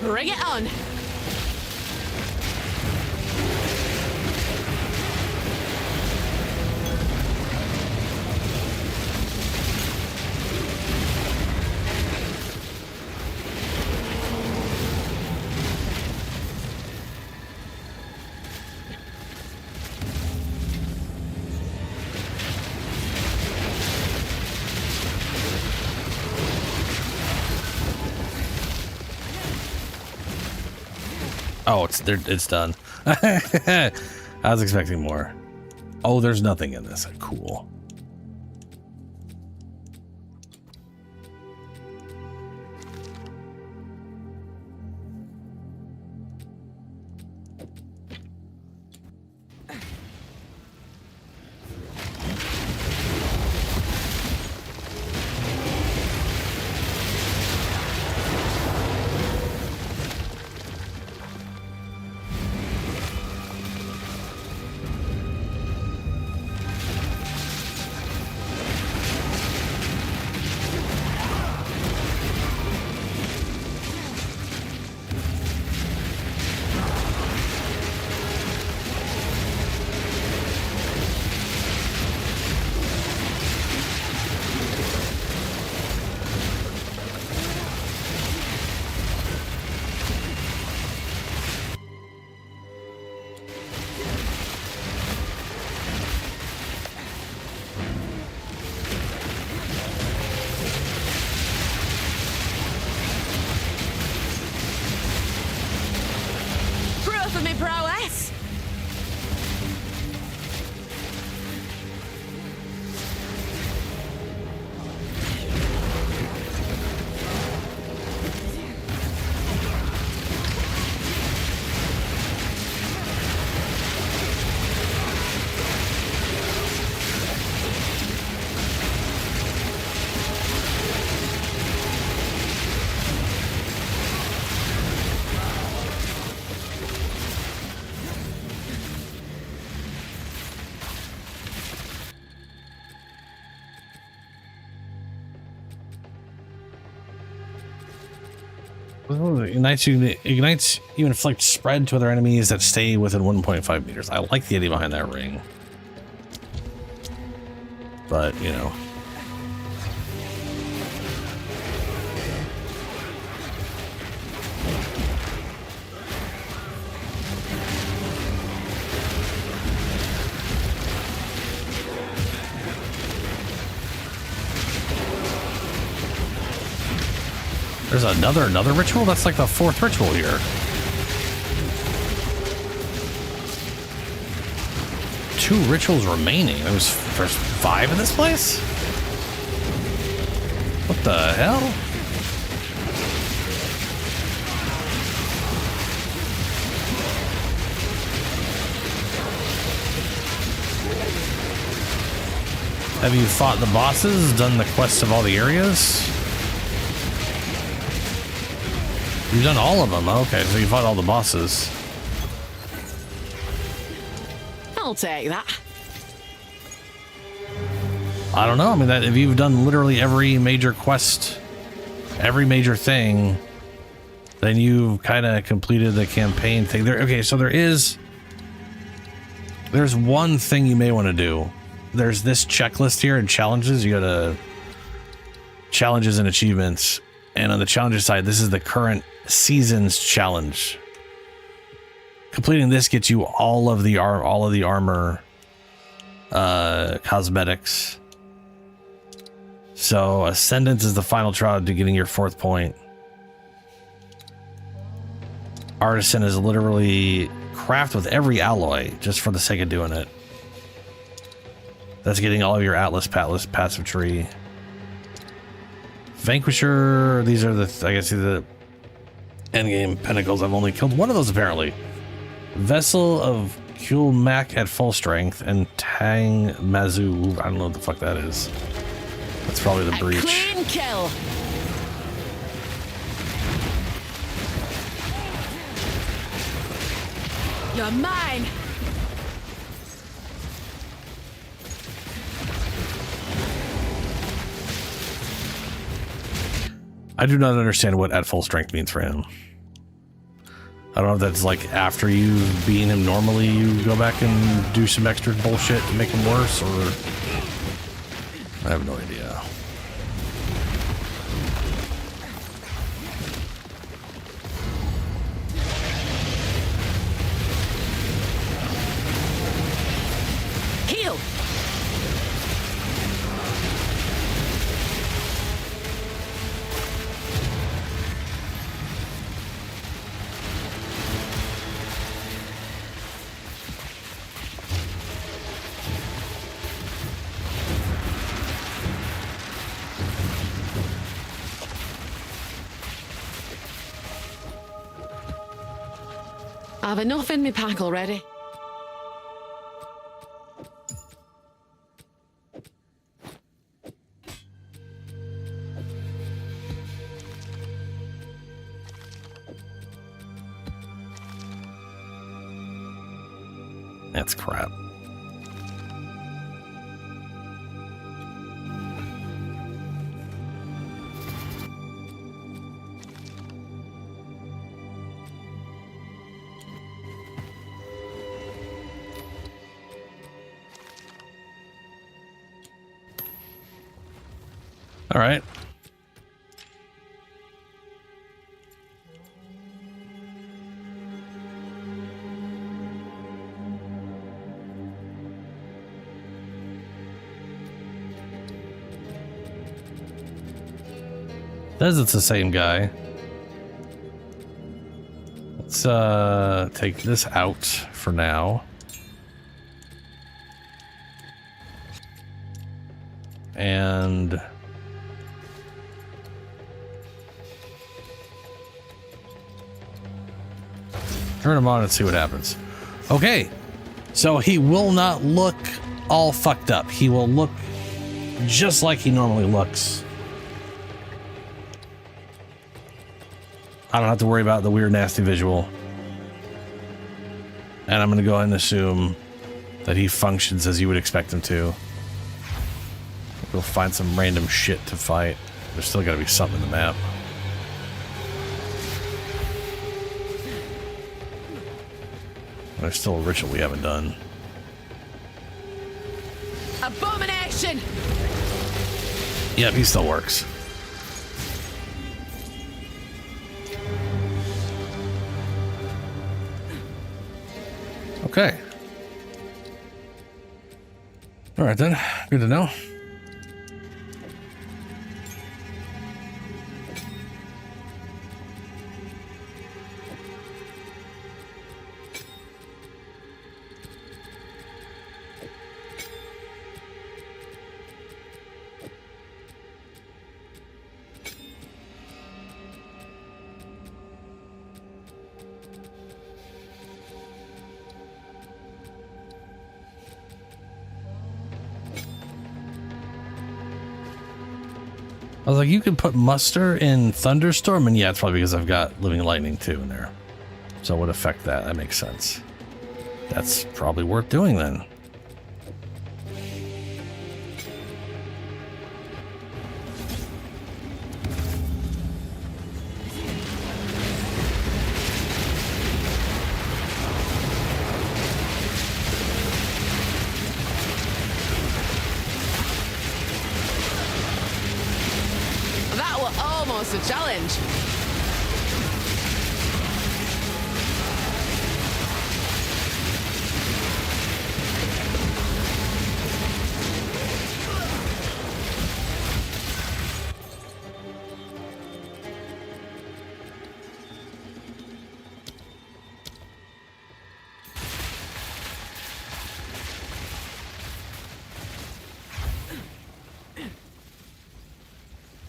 Bring it on! Oh, it's done. I was expecting more. Oh, there's nothing in this. Cool. Ignites you inflict spread to other enemies that stay within 1.5 meters. I like the idea behind that ring. But, you know. There's another ritual? That's like the 4th ritual here. Two rituals remaining. There's 5 in this place? What the hell? Have you fought the bosses? Done the quests of all the areas? You've done all of them. Okay, so you fought all the bosses. I'll take that. I don't know. I mean, that if you've done literally every major quest, every major thing, then you've kind of completed the campaign thing. Okay, so there's one thing you may want to do. There's this checklist here and challenges. You gotta challenges and achievements. And on the challenges side, this is the current season's challenge. Completing this gets you all of the armor cosmetics. So Ascendance is the final trial to getting your 4th point. Artisan is literally craft with every alloy just for the sake of doing it. That's getting all of your Atlas passive tree. Vanquisher, these are I guess the endgame pinnacles. I've only killed one of those apparently. Vessel of Kulmak at full strength and Tang Mazu. I don't know what the fuck that is. That's probably the breach. Clean kill. You're mine. I do not understand what at full strength means for him. I don't know if that's like after you've beaten him normally, you go back and do some extra bullshit to make him worse, or I have no idea. Heal. I've enough in my pack already. That's crap. All right. Says it's the same guy. Let's take this out for now. And turn him on and see what happens. Okay, so he will not look all fucked up. He will look just like he normally looks. I don't have to worry about the weird, nasty visual. And I'm going to go ahead and assume that he functions as you would expect him to. We'll find some random shit to fight. There's still got to be something in the map. There's still a ritual we haven't done. Abomination! Yep, he still works. Okay. All right then. Good to know. I was like, you can put muster in thunderstorm, and yeah, it's probably because I've got living lightning too in there, so it would affect that. That makes sense. That's probably worth doing then. A challenge.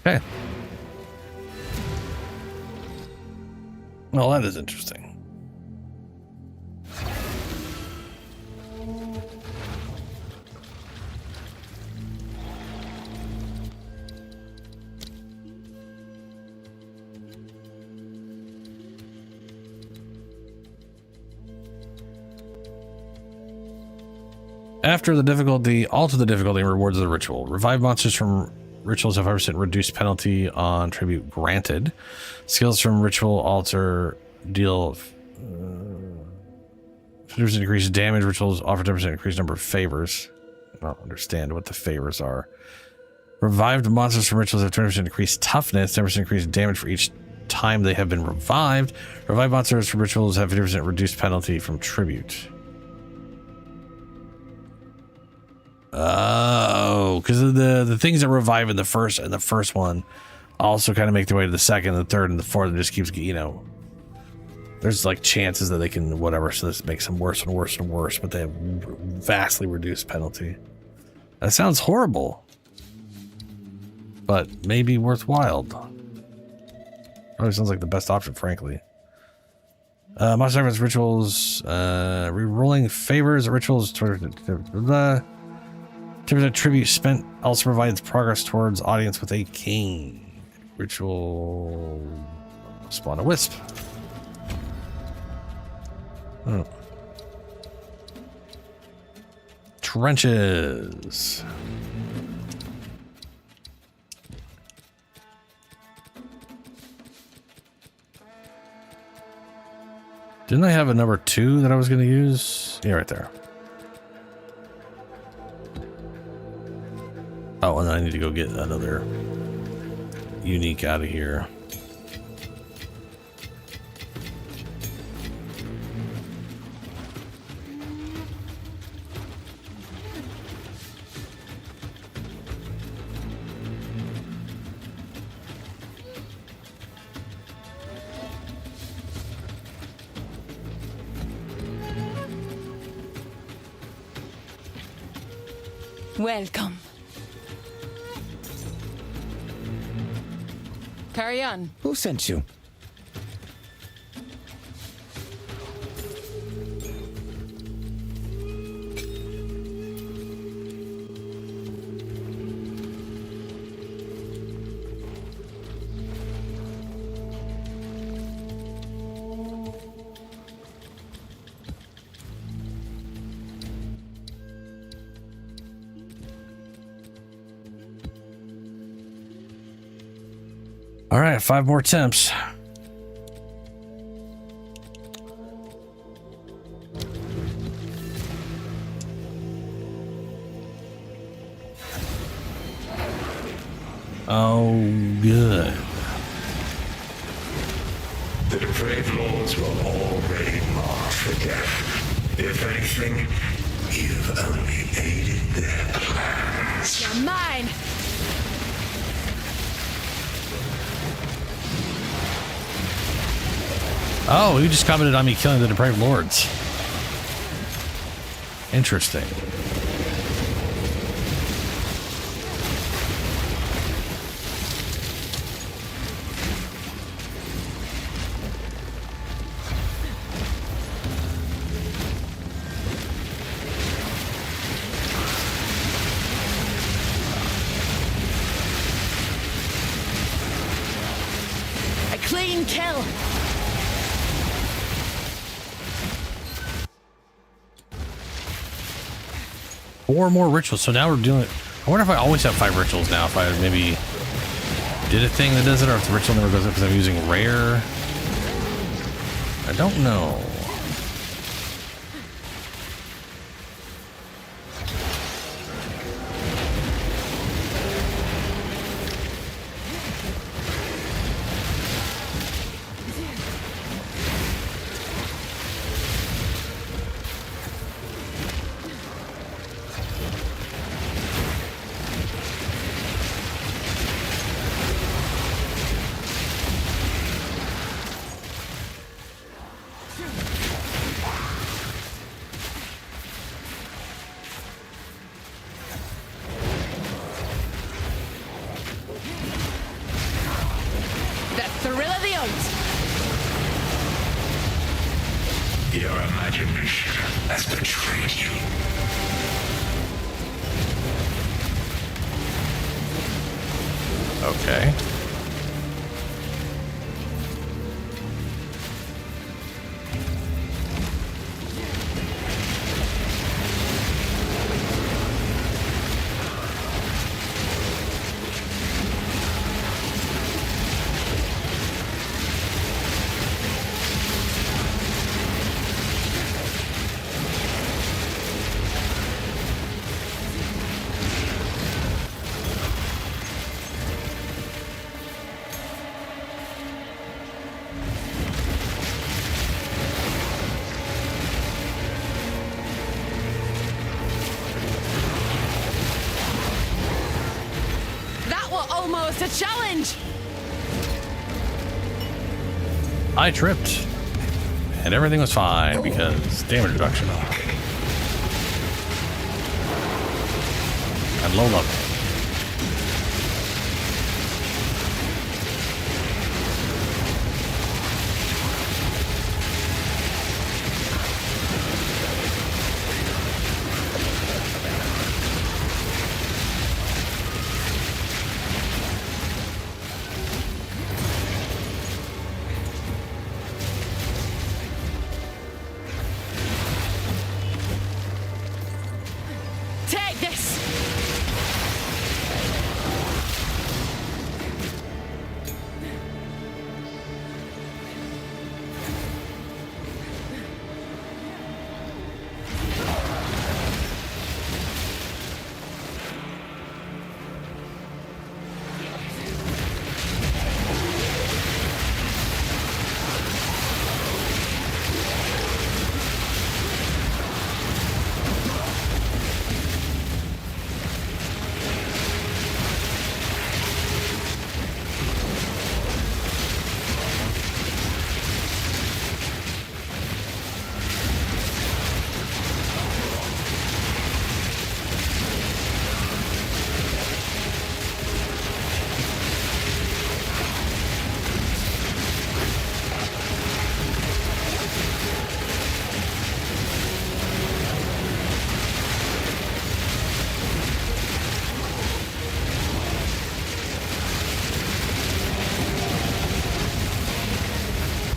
Okay. Well, that is interesting. After the difficulty, alter the difficulty and rewards of the ritual. Revive monsters from rituals have 5% reduced penalty on tribute granted. Skills from ritual alter deal 50% increased damage. Rituals offer 10% increased number of favors. I don't understand what the favors are. Revived monsters from rituals have 20% increased toughness, 10% increased damage for each time they have been revived. Revived monsters from rituals have 50% reduced penalty from tribute. Oh, because of the things that revive in the first one also kind of make their way to the second, the third, and the fourth. It just keeps, you know, there's like chances that they can whatever. So this makes them worse and worse and worse, but they have vastly reduced penalty. That sounds horrible, but maybe worthwhile. Probably sounds like the best option, frankly. Monster Servants rituals, re-rolling favors, rituals toward the 10% tribute spent also provides progress towards audience with a king. Ritual spawn a wisp. Oh. Trenches. Didn't I have a number 2 that I was going to use? Yeah, right there. Oh, and then I need to go get another unique out of here. Welcome. Carry on. Who sent you? All right, 5 more attempts. Oh, good. The depraved lords will already march for death. If anything, you've only aided their plans. You're mine! Oh, you just commented on me killing the depraved lords. Interesting. A clean kill! Four more rituals. So now we're doing it. I wonder if I always have 5 rituals now. If I maybe did a thing that does it, or if the ritual never goes up because I'm using rare. I don't know. Your imagination has betrayed you. Okay. Almost a challenge! I tripped. And everything was fine because damage reduction. And low level.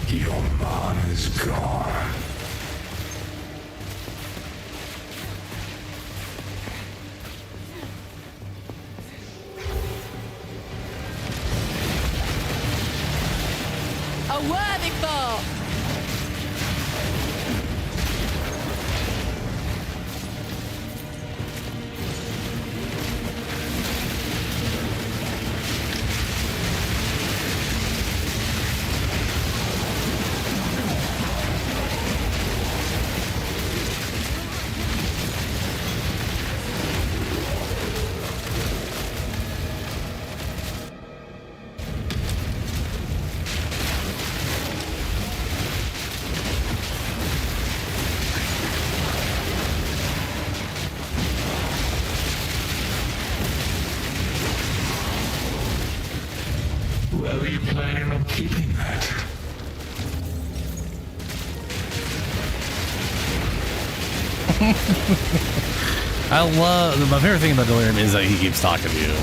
Your mana's gone. A worthy foe! Where were you planning on keeping that? My favorite thing about Delirium is that he keeps talking to you.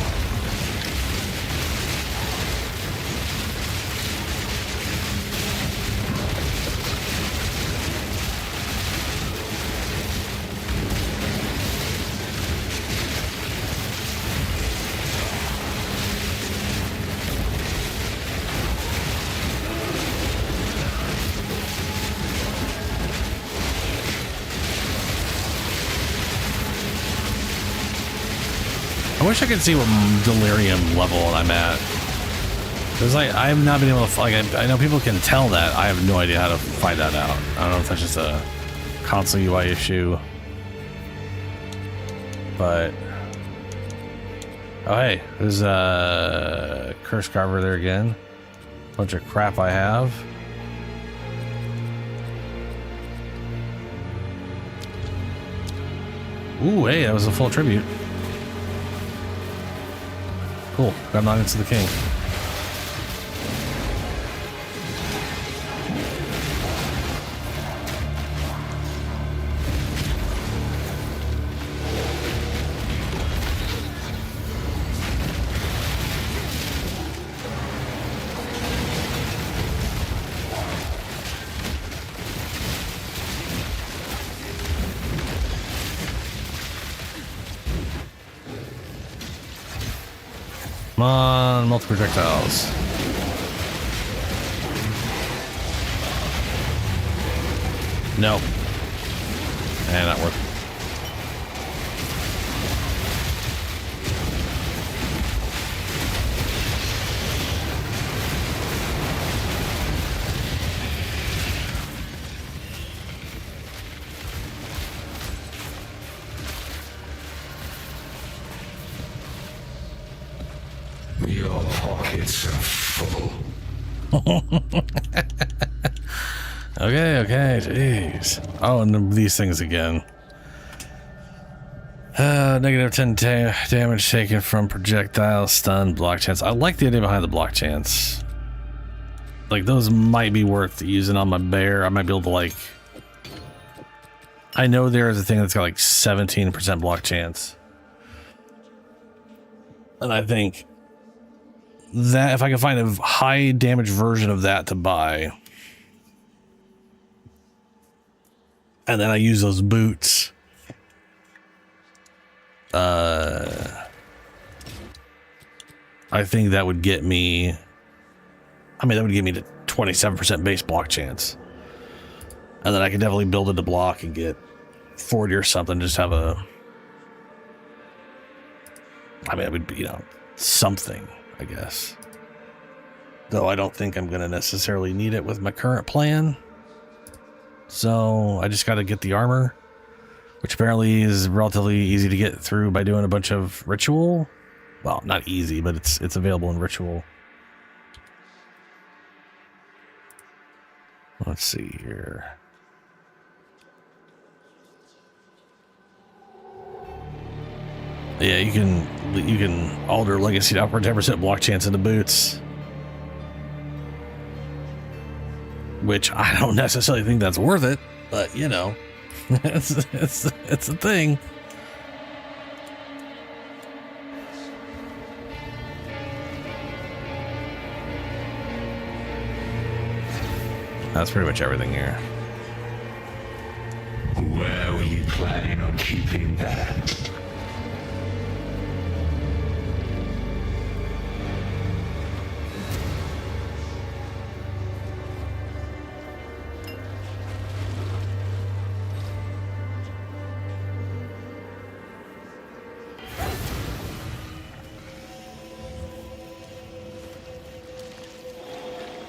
I wish I could see what Delirium level I'm at. Because I have not been able to, like, I know people can tell that. I have no idea how to find that out. I don't know if that's just a console UI issue. But, oh hey, there's a Curse Carver there again. Bunch of crap I have. Ooh, hey, that was a full tribute. Cool. Got Nuggets to the King. Come on, multiple projectiles. Nope. And not working. Your pockets are full. Okay, jeez. Oh, and these things again. Negative 10 damage taken from projectile, stun, block chance. I like the idea behind the block chance. Like, those might be worth using on my bear. I might be able to, like... I know there is a thing that's got, like, 17% block chance. And I think... that if I can find a high damage version of that to buy, and then I use those boots, I think that would get me, I mean, that would give me the 27% base block chance, and then I could definitely build it to block and get 40 or something, just have a, I mean, it would be, you know, something, I guess. Though I don't think I'm going to necessarily need it with my current plan. So I just got to get the armor, which apparently is relatively easy to get through by doing a bunch of ritual. Well, not easy, but it's available in ritual. Let's see here. Yeah, you can alter legacy to upper 10% block chance in the boots. Which I don't necessarily think that's worth it, but you know, it's a thing. That's pretty much everything here. Where were you planning on keeping that?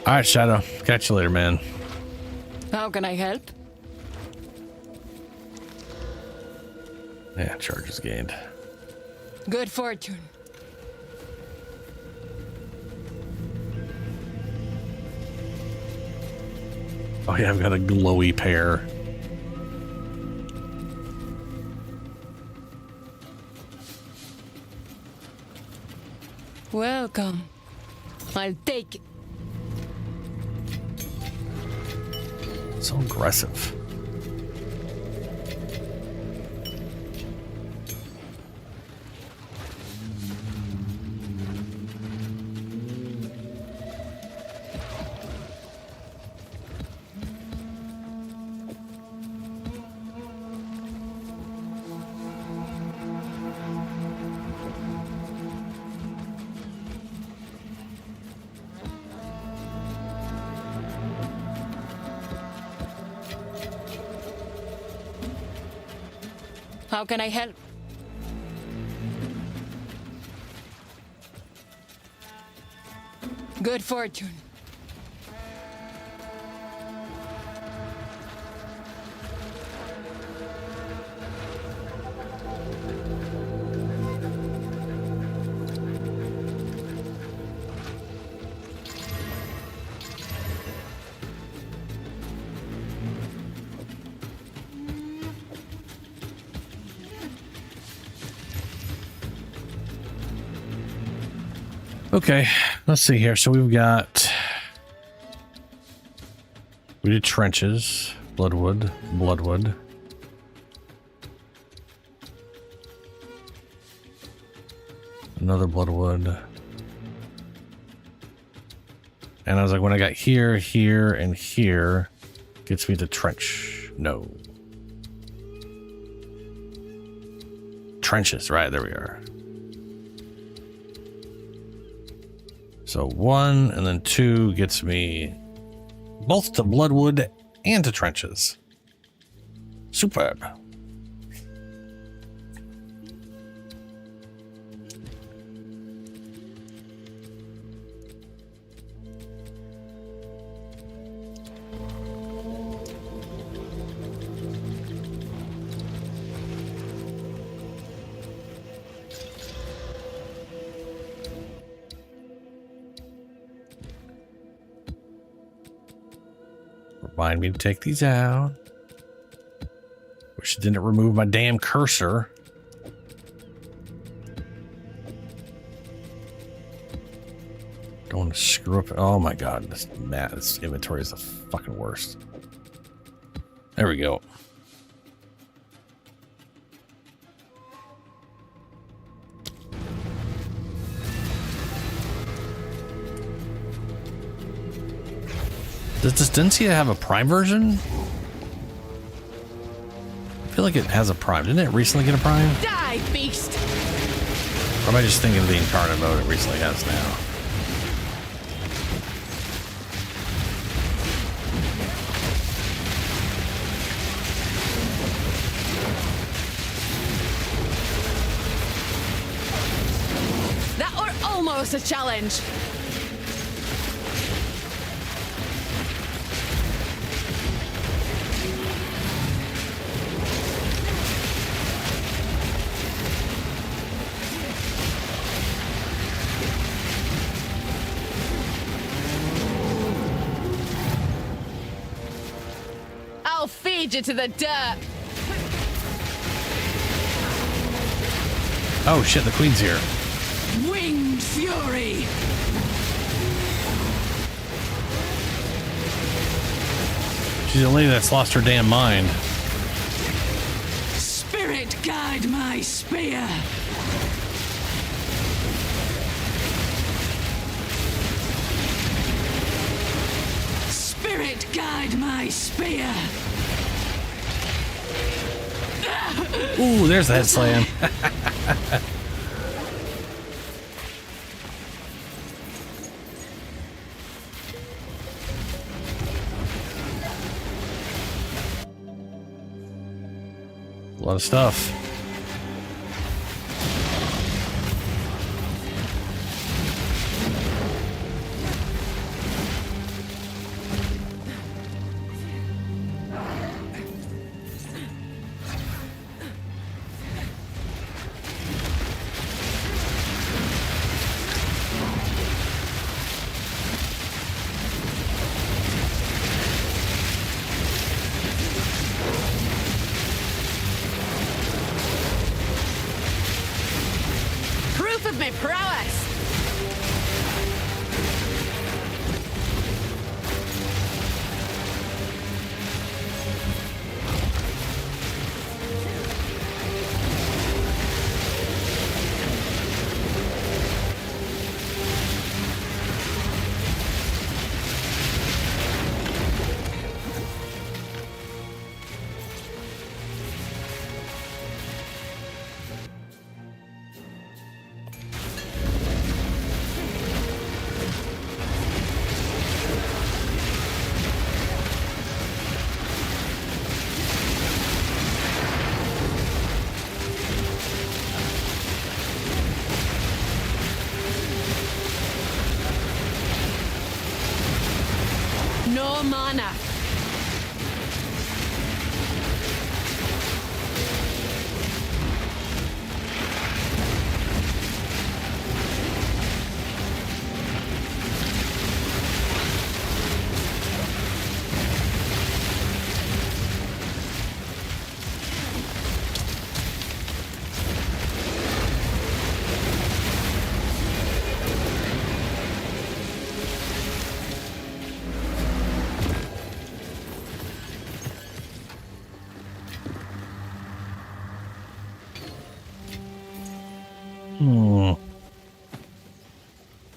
All right, Shadow. Catch you later, man. How can I help? Yeah, charges gained. Good fortune. Oh yeah, I've got a glowy pair. Welcome. I'll take it. So aggressive. How can I help? Good fortune. Okay, let's see here. So we did trenches, bloodwood. Another bloodwood. And I was like, when I got here, here, and here, gets me to trench. No. Trenches, right, there we are. So 1 and then 2 gets me both to bloodwood and to trenches. Superb. Remind me to take these out. Wish it didn't remove my damn cursor. Don't want to screw up. Oh my god, this inventory is the fucking worst. There we go. Does this Densia have a Prime version? I feel like it has a Prime. Didn't it recently get a Prime? Die, beast! Or am I just thinking of the incarnate mode it recently has now? That were almost a challenge. I'll feed you to the dirt. Oh shit, the queen's here. Winged fury. She's a lady that's lost her damn mind. Spirit guide my spear. Spirit guide my spear. Ooh, there's the head slam. A lot of stuff. Proof of my prowess. no mana.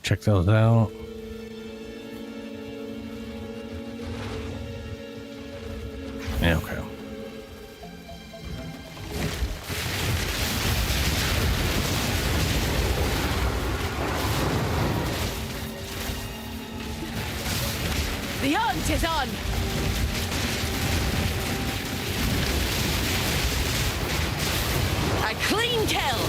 Check those out. Yeah, okay. The hunt is on! A clean kill!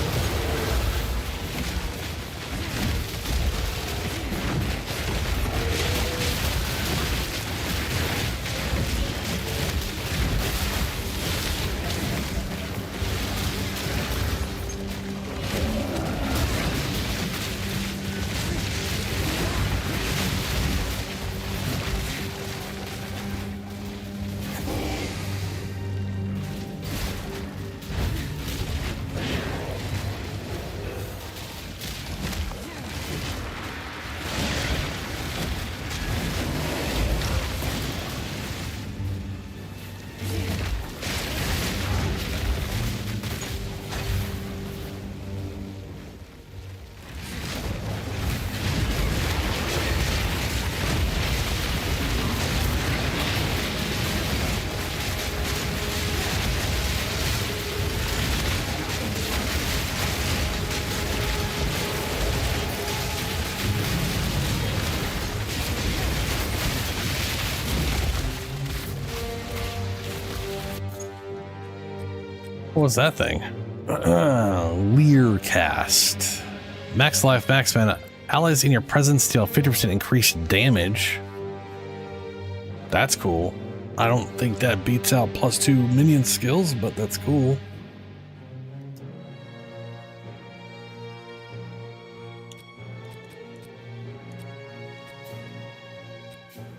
What was that thing? Leer cast. Max life, max mana. Allies in your presence deal 50% increased damage. That's cool. I don't think that beats out +2 minion skills, but that's cool.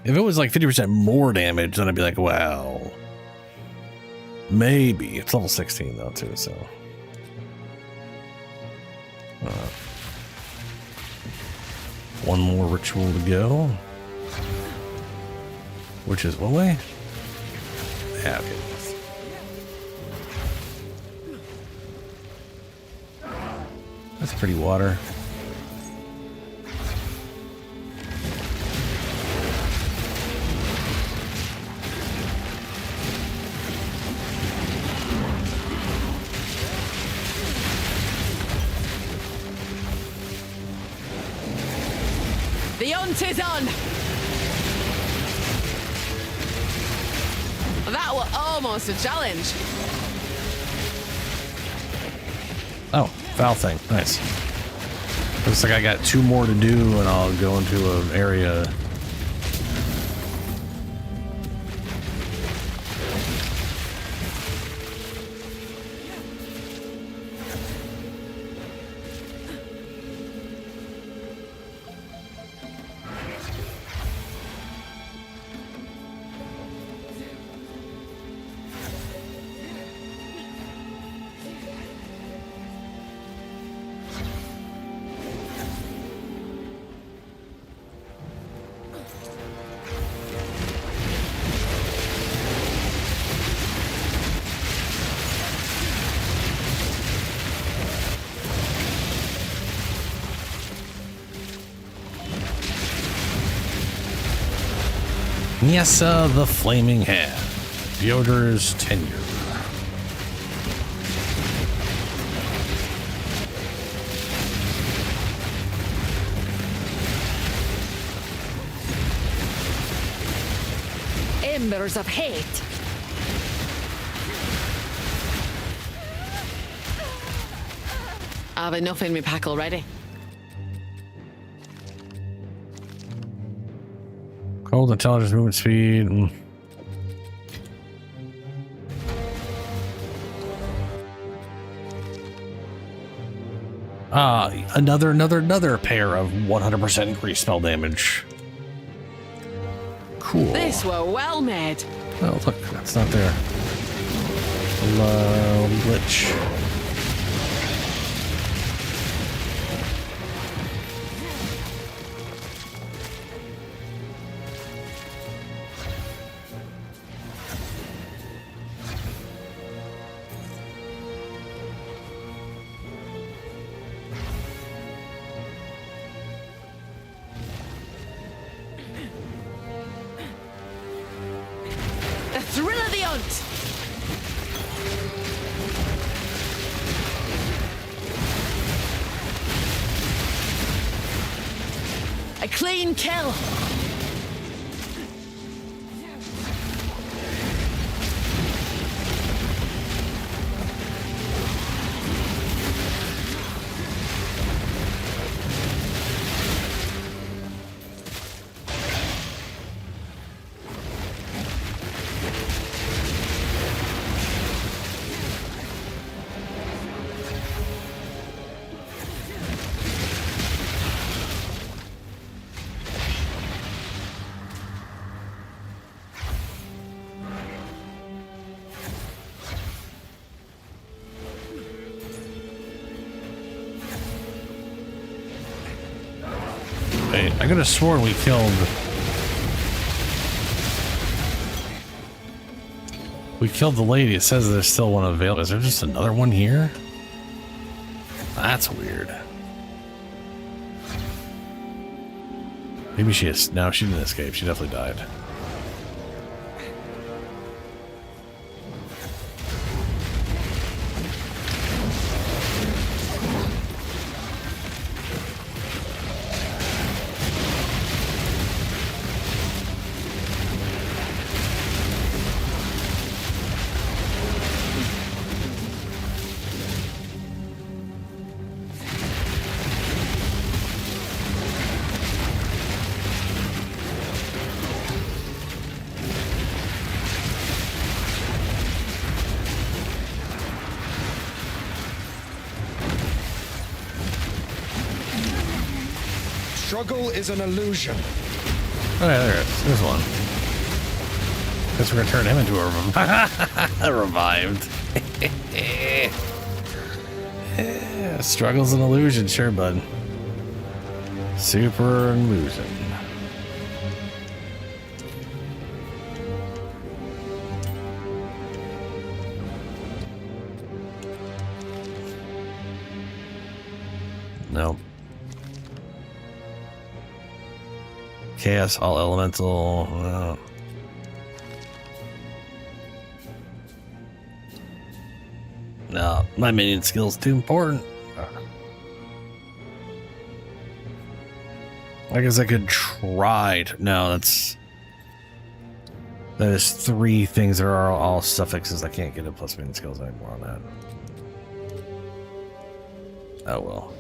If it was like 50% more damage, then I'd be like, wow. Maybe. It's level 16 though too, so. One more ritual to go. Which is what way? Yeah, okay. That's pretty water. The hunt is on! That was almost a challenge. Oh, foul thing. Nice. Looks like I got 2 more to do and I'll go into an area. Nyessa the Flaming Hand. Fyodor's tenure. Embers of hate. I've enough in my pack already. Hold intelligence, movement speed. Another pair of 100% increased spell damage. Cool. This were well made. Oh, look, that's not there. Lich. The thrill of the hunt. A clean kill. Wait, I could have sworn we killed... We killed the lady. It says there's still one available. Is there just another one here? That's weird. Maybe she is... No, she didn't escape. She definitely died. Struggle is an illusion. Oh yeah, there it is. There's one. Guess we're gonna turn him into a revived. Yeah, struggle's an illusion, sure, bud. Super illusion. Nope. Chaos, all elemental. No, my minion skill's too important. I guess I could try to. No, that is 3 things that are all suffixes. I can't get a plus minion skills anymore on that. Oh well.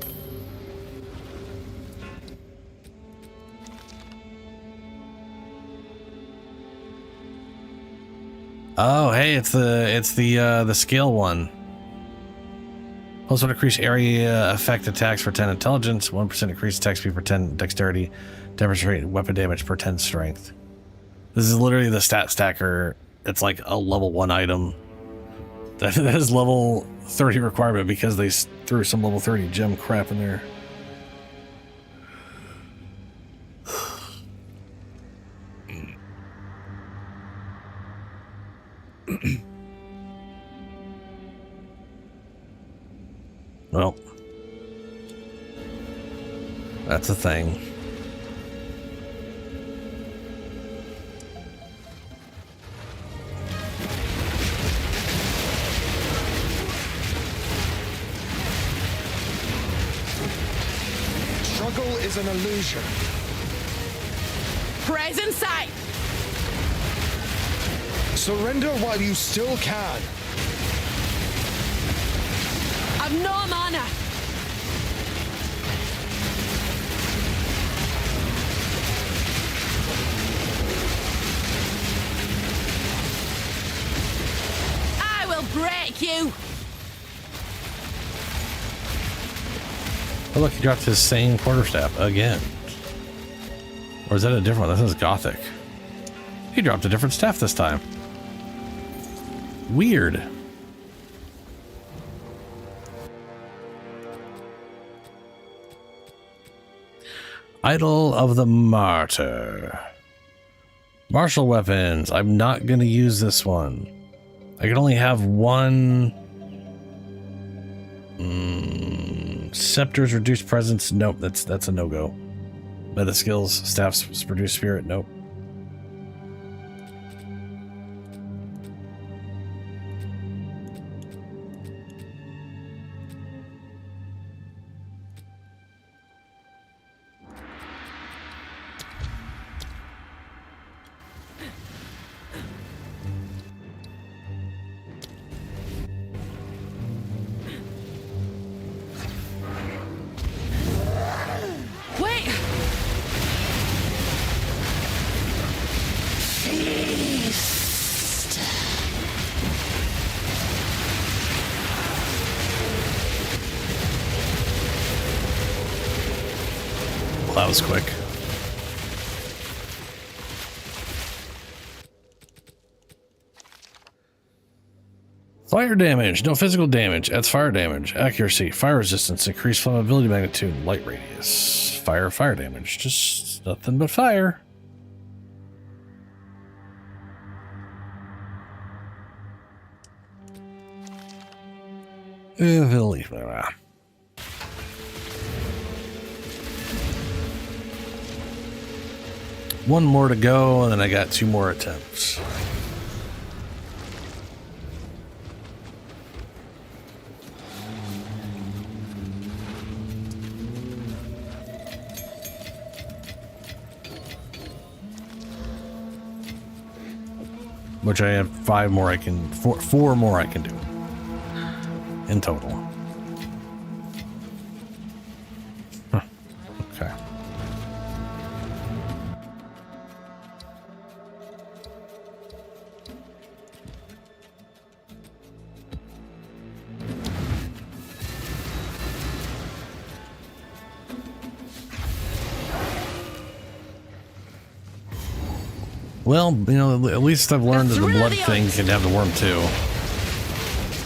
Oh, hey, it's the scale one. Also increase area effect attacks for 10 intelligence, 1% increase attack speed for 10 dexterity, demonstrate weapon damage per 10 strength. This is literally the stat stacker. It's like a level 1 item that has level 30 requirement because they threw some level 30 gem crap in there. Well, that's a thing. Struggle is an illusion. Present sight. Surrender while you still can. I've no mana. break you! Oh look, he dropped his same quarterstaff again. Or is that a different one? This is Gothic. He dropped a different staff this time. Weird. Idol of the Martyr. Martial weapons. I'm not going to use this one. I can only have one. Scepters, reduced presence. Nope, that's a no-go. Meta skills, staffs, produce spirit. Nope. That was quick. Fire damage, no physical damage, adds fire damage, accuracy, fire resistance, increased flammability magnitude, light radius, fire damage, just nothing but fire. One more to go, and then I got 2 more attempts. Which I have 4 more I can do in total. Huh. Okay. Well, you know, at least I've learned that the blood thing can have the worm too.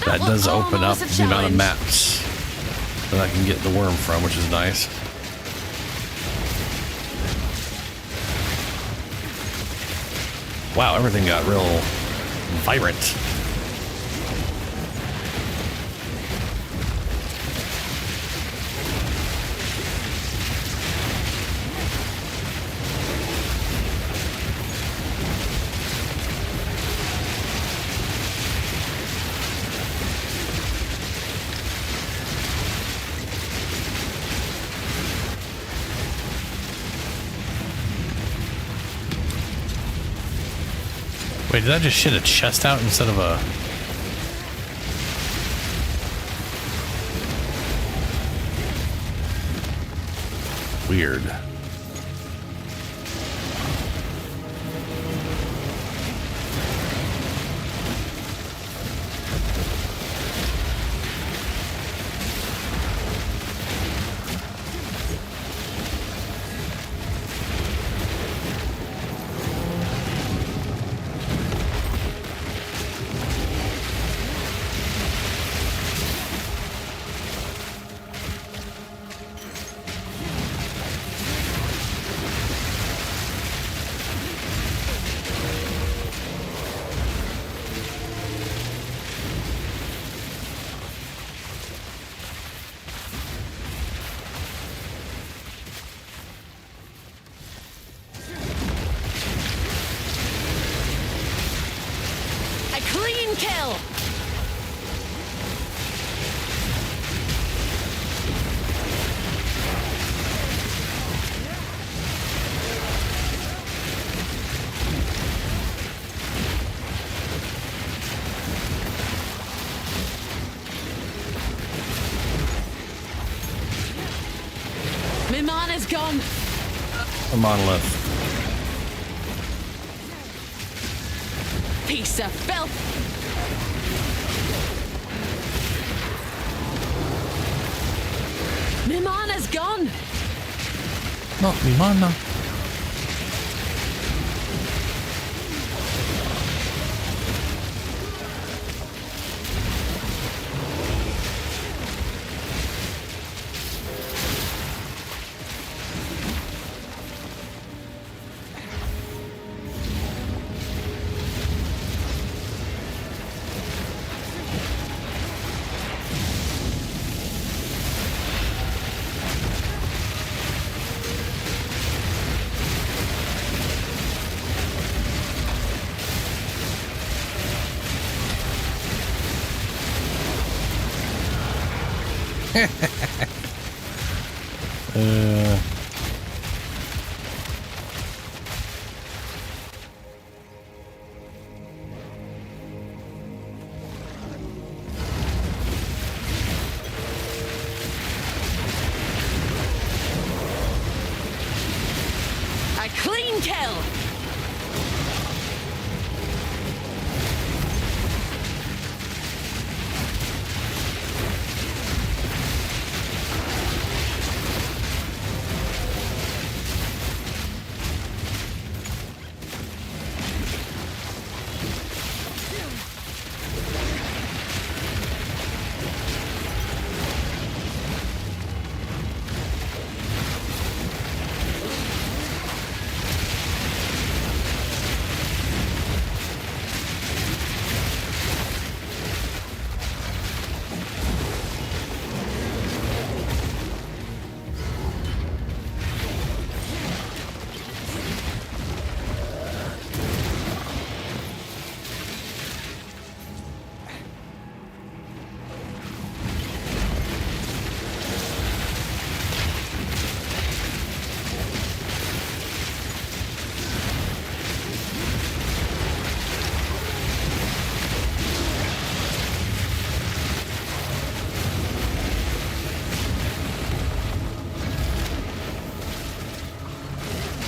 That does open up the amount of maps that I can get the worm from, which is nice. Wow, everything got real vibrant. Wait, did I just shit a chest out instead of a... Weird. Kill! My mana's gone. A monolith. Piece of filth. Mimana's gone! Not Mimana. A clean kill!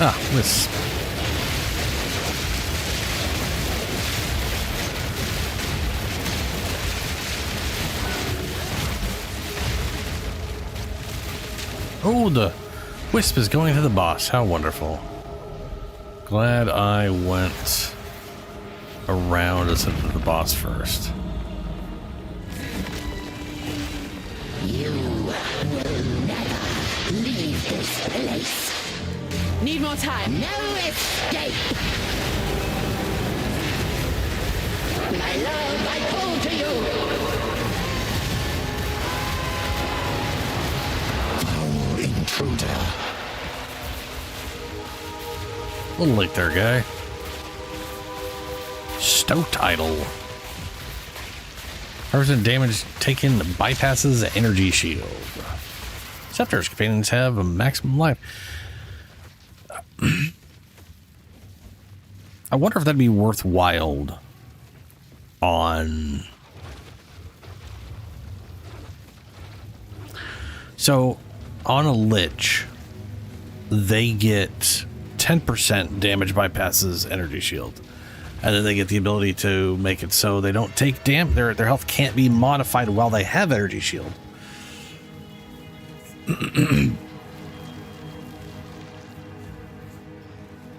Ah, this. Oh, the Wisp is going to the boss. How wonderful. Glad I went around instead of the boss first. You will never leave this place. Need more time. No escape! My love, I call to you! Foul intruder. A little late there, guy. Stout idol. 100% damage taken bypasses the energy shield. Scepter's companions have a maximum life. I wonder if that'd be worthwhile on... So, on a Lich, they get 10% damage bypasses energy shield. And then they get the ability to make it so they don't take damage. Their health can't be modified while they have energy shield.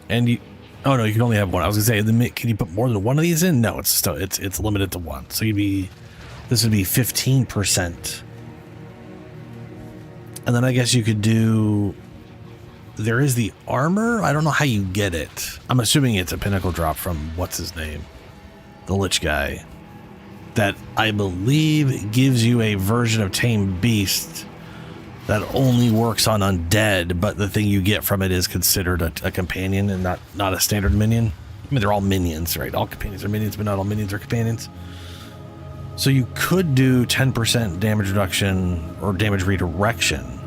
And you, oh no, you can only have one. I was gonna say, can you put more than one of these in? No, it's still it's limited to one. So this would be 15%. And then I guess you could do. There is the armor. I don't know how you get it. I'm assuming it's a pinnacle drop from what's his name, the Lich guy. That I believe gives you a version of Tame Beast that only works on undead, but the thing you get from it is considered a companion and not a standard minion. I mean, they're all minions, right? All companions are minions, but not all minions are companions. So you could do 10% damage reduction or damage redirection.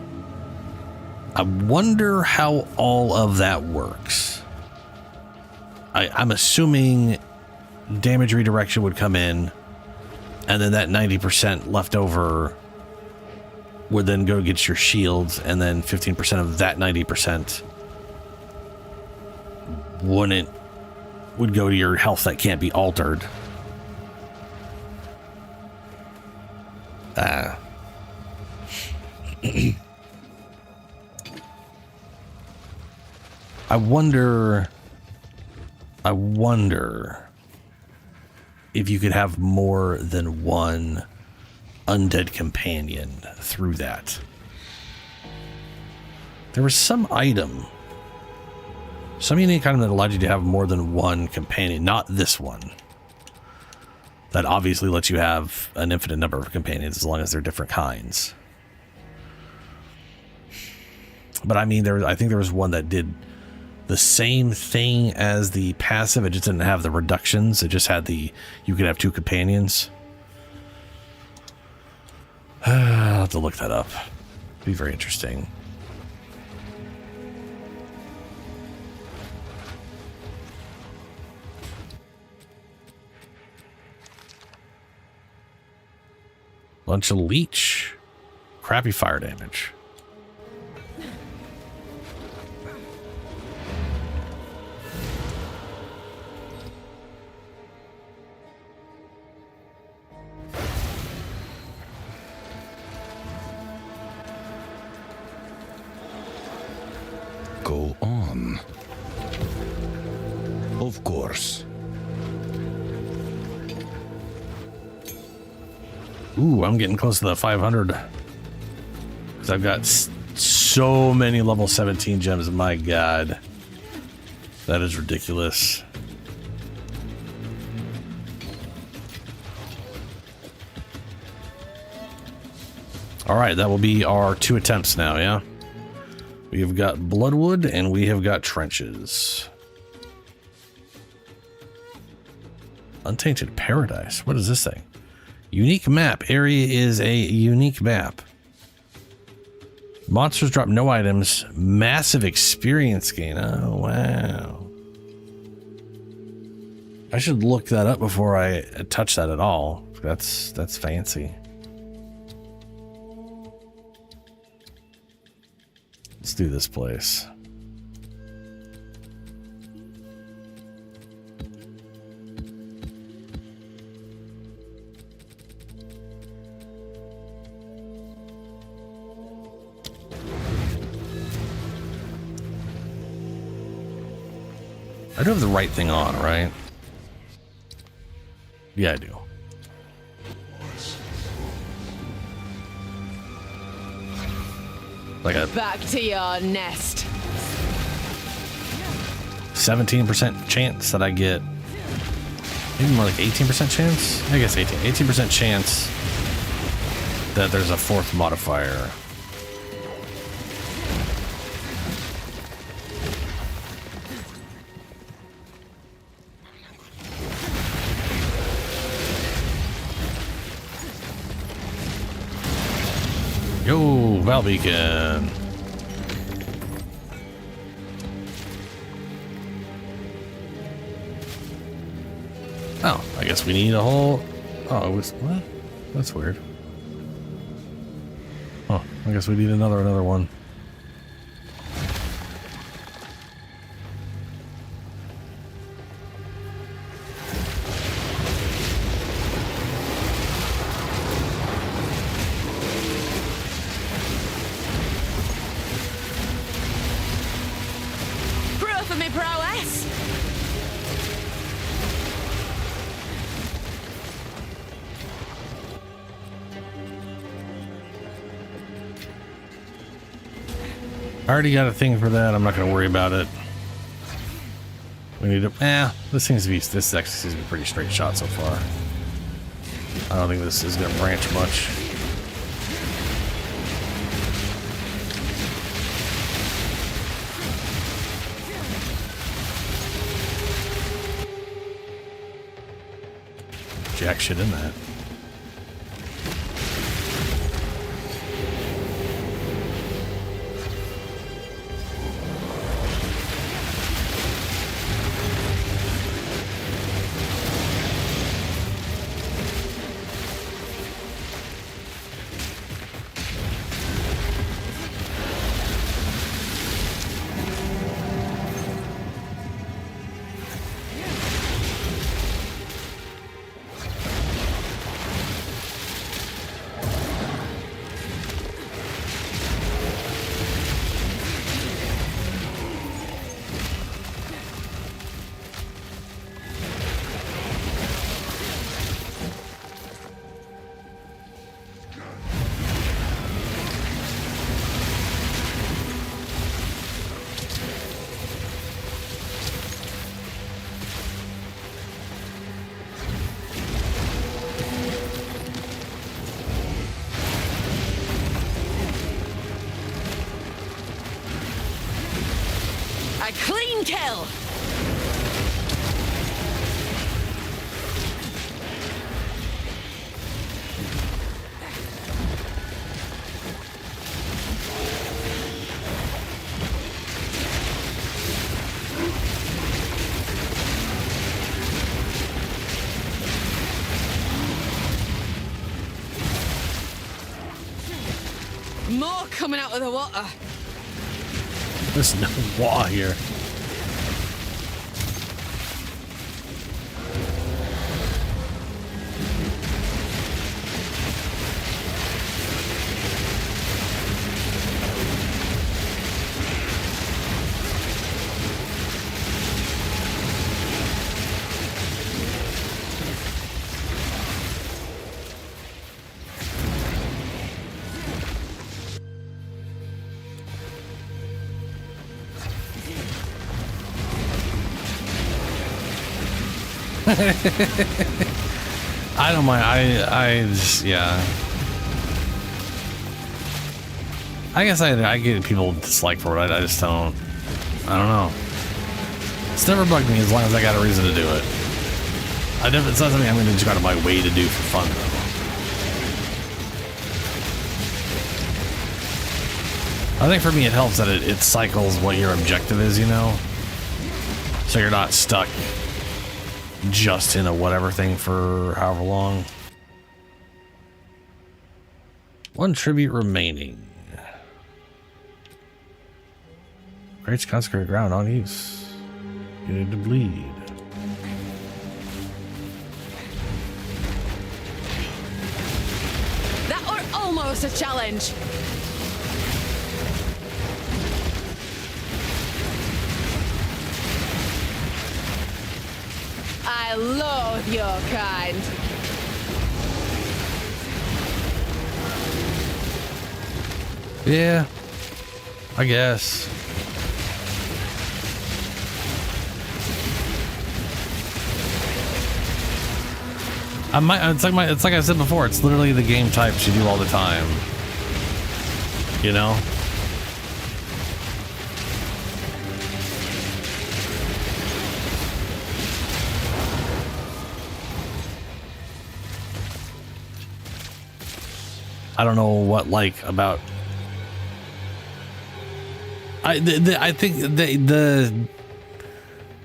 I wonder how all of that works. I'm assuming damage redirection would come in, and then that 90% left over would then go get your shields, and then 15% of that 90% would go to your health that can't be altered. I wonder if you could have more than one undead companion through that. There was some item, some unique item that allowed you to have more than one companion, not this one. That obviously lets you have an infinite number of companions as long as they're different kinds. But I mean, I think there was one that did the same thing as the passive. It just didn't have the reductions. It just had you could have 2 companions. I'll have to look that up. Be very interesting. Bunch of leech. Crappy fire damage. Go on. Of course. Ooh, I'm getting close to the 500. Because I've got so many level 17 gems. My God. That is ridiculous. All right, that will be our 2 attempts now, yeah? We have got Bloodwood and we have got Trenches. Untainted Paradise. What is this thing? Unique map. Area is a unique map. Monsters drop no items. Massive experience gain. Oh, wow. I should look that up before I touch that at all. That's fancy. Let's do this place. I do have the right thing on, right? Yeah, I do. Like a Back to your nest. 17% chance that I get, maybe more like 18% chance? I guess 18% chance that there's a 4th modifier. Yo, Val Beacon. Oh, I guess we need a whole... Oh, it was... What? That's weird. Oh, I guess we need another one. Proof of me prowess. I already got a thing for that. I'm not going to worry about it. We need to... this actually seems to be a pretty straight shot so far. I don't think this is going to branch much. Jack shit in that. A clean kill! More coming out of the water. There's no wall here. I don't mind. I just, yeah. I guess I get people dislike for it. I just don't. I don't know. It's never bugged me as long as I got a reason to do it. It's not something I'm going to go out of my way to do for fun, though. I think for me it helps that it cycles what your objective is, you know? So you're not stuck just in a whatever thing for however long. One tribute remaining. Greats consecrated ground on use. You need to bleed. That were almost a challenge. I loathe your kind. Yeah, I guess. It's like I said before. It's literally the game types you do all the time. You know. I don't know what about. I think the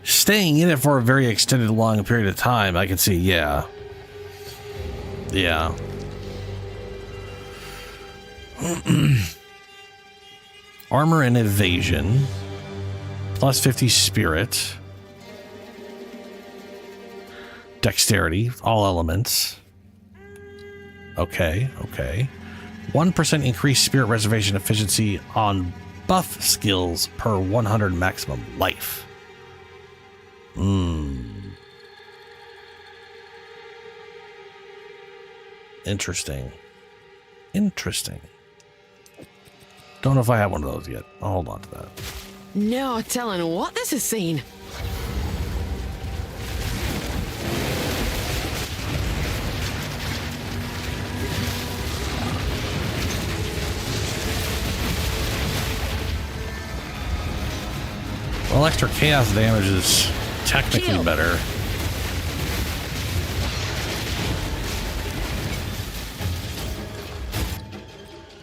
staying in it for a very extended long period of time, I can see, yeah. Armor and evasion, plus 50 spirit, dexterity, all elements. Okay. 1% increased spirit reservation efficiency on buff skills per 100 maximum life. Interesting. Don't know if I have one of those yet. I'll hold on to that. No telling what this has seen. Well, extra chaos damage is technically better.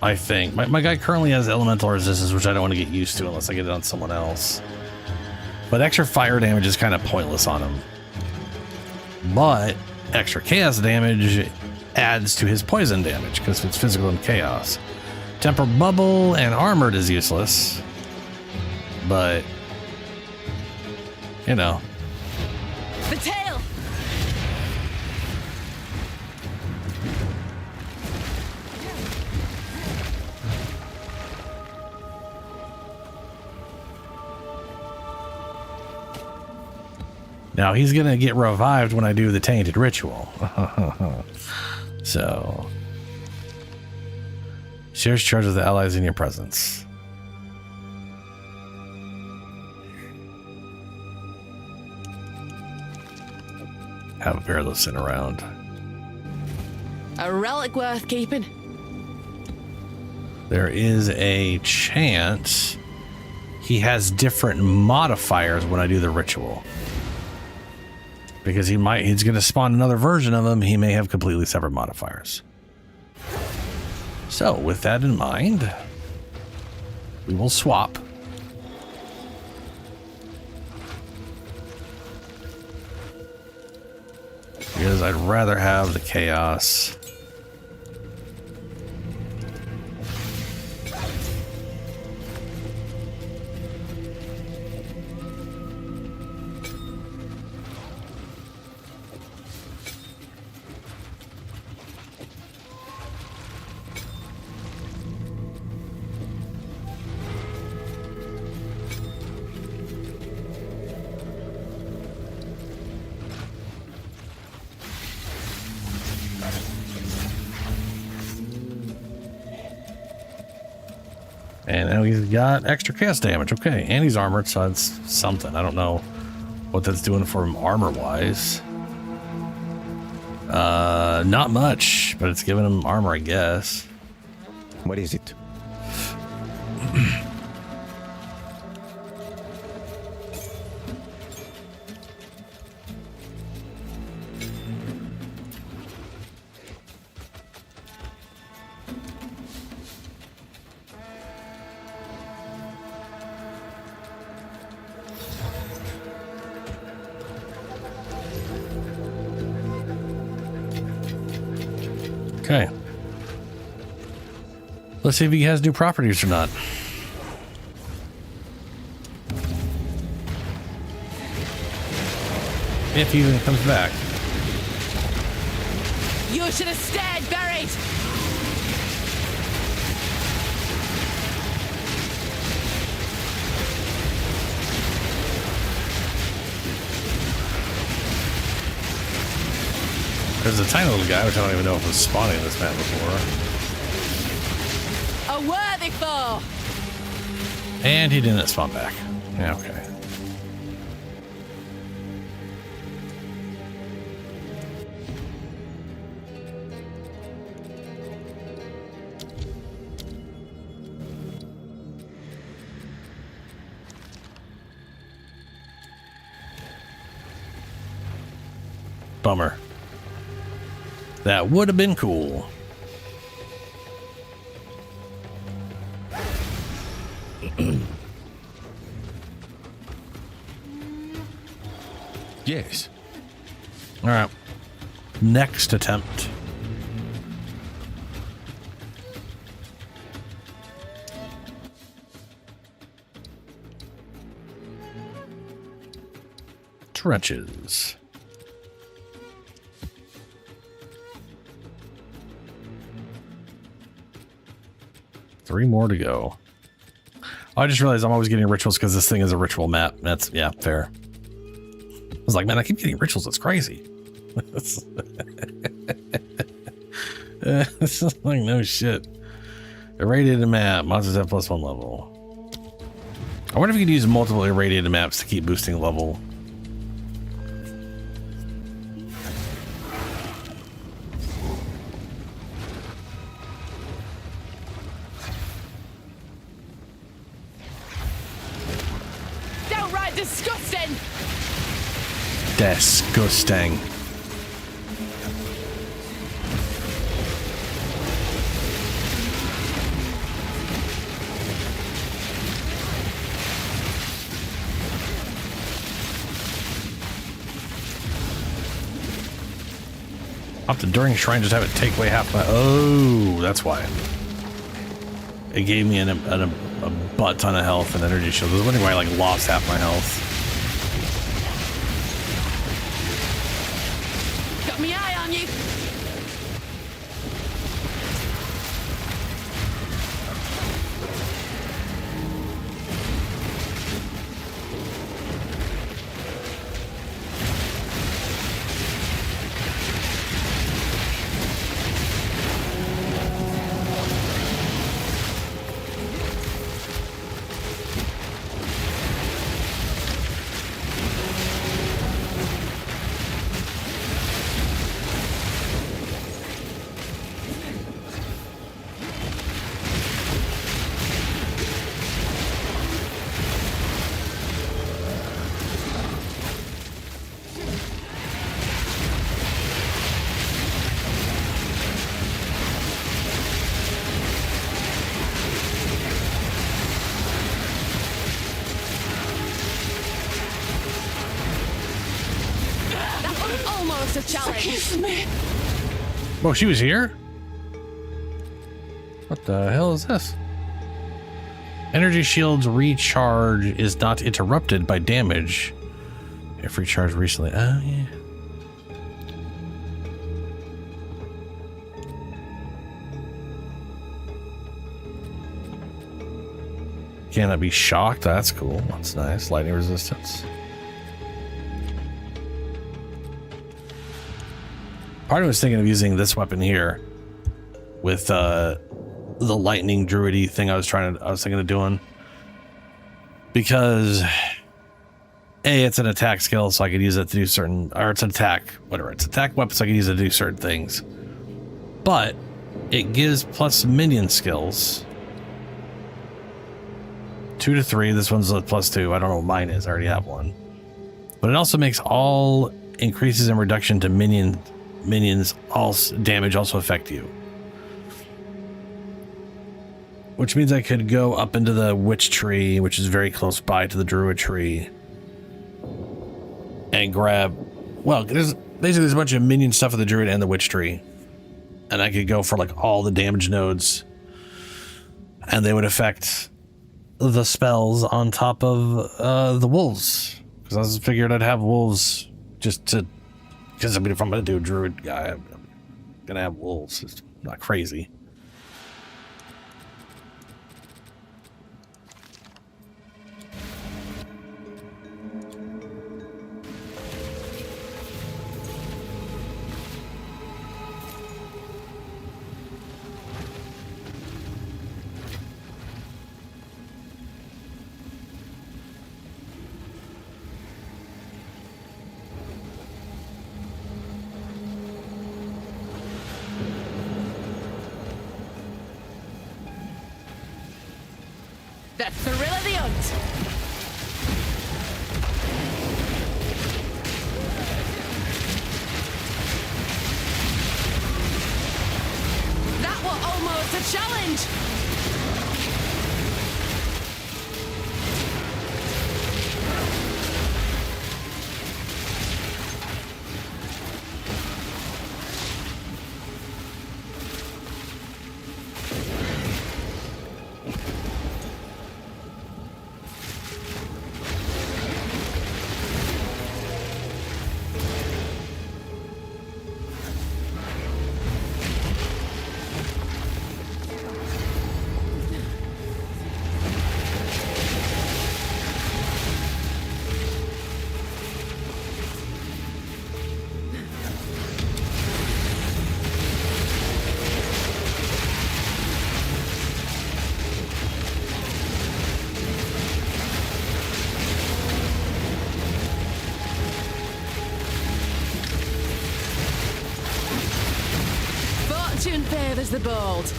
I think. My guy currently has elemental resistance, which I don't want to get used to unless I get it on someone else. But extra fire damage is kind of pointless on him. But extra chaos damage adds to his poison damage because it's physical and chaos. Temper bubble and armored is useless. But, you know. The tail! Now he's gonna get revived when I do the tainted ritual. So shares charge of the allies in your presence. Have a pair of those sitting around. A relic worth keeping. There is a chance he has different modifiers when I do the ritual. Because he's going to spawn another version of him. He may have completely separate modifiers. So, with that in mind, we will swap. Because I'd rather have the chaos. And now he's got extra chaos damage. Okay, and he's armored, so that's something. I don't know what that's doing for him armor-wise. Not much, but it's giving him armor, I guess. What is it? Okay. Let's see if he has new properties or not. If he even comes back. You should have stayed buried! There's a tiny little guy, which I don't even know if was spawning in this map before. A worthy foe! And he didn't spawn back. Yeah, okay. Bummer. That would have been cool. Yes. All right. Next attempt. Trenches. Three more to go. Oh, I just realized I'm always getting rituals because this thing is a ritual map. That's, yeah, fair. I was like, man, I keep getting rituals. That's crazy. This is like, no shit. Irradiated map. Monsters have +1 level. I wonder if you could use multiple irradiated maps to keep boosting level. Disgusting. Often during shrine, just have it take away half my. Oh, that's why. It gave me a butt ton of health and energy shield. I was wondering why I like lost half my health. Got my eye on you. almost a challenge. Excuse me. Oh, she was here? What the hell is this? Energy shield's recharge is not interrupted by damage. If recharged recently. Oh, yeah. Cannot be shocked. That's cool. That's nice. Lightning resistance. Part of me was thinking of using this weapon here with the lightning druidy thing I was thinking of doing, because A, it's an attack skill, so I could use it to do certain, or it's an attack, whatever, it's an attack weapon, so I could use it to do certain things. But it gives plus minion skills. 2 to 3. This one's a plus 2. I don't know what mine is. I already have one. But it also makes all increases and reduction to minions damage also affect you. Which means I could go up into the witch tree, which is very close by to the druid tree, and grab, well, there's a bunch of minion stuff with the druid and the witch tree. And I could go for like all the damage nodes, and they would affect the spells on top of the wolves. Because I was figured I'd have wolves just to, because I mean, if I'm going to do a druid guy, I'm going to have wolves. It's not crazy. The thrill of the hunt. That was almost a challenge. Fortune favors the bold.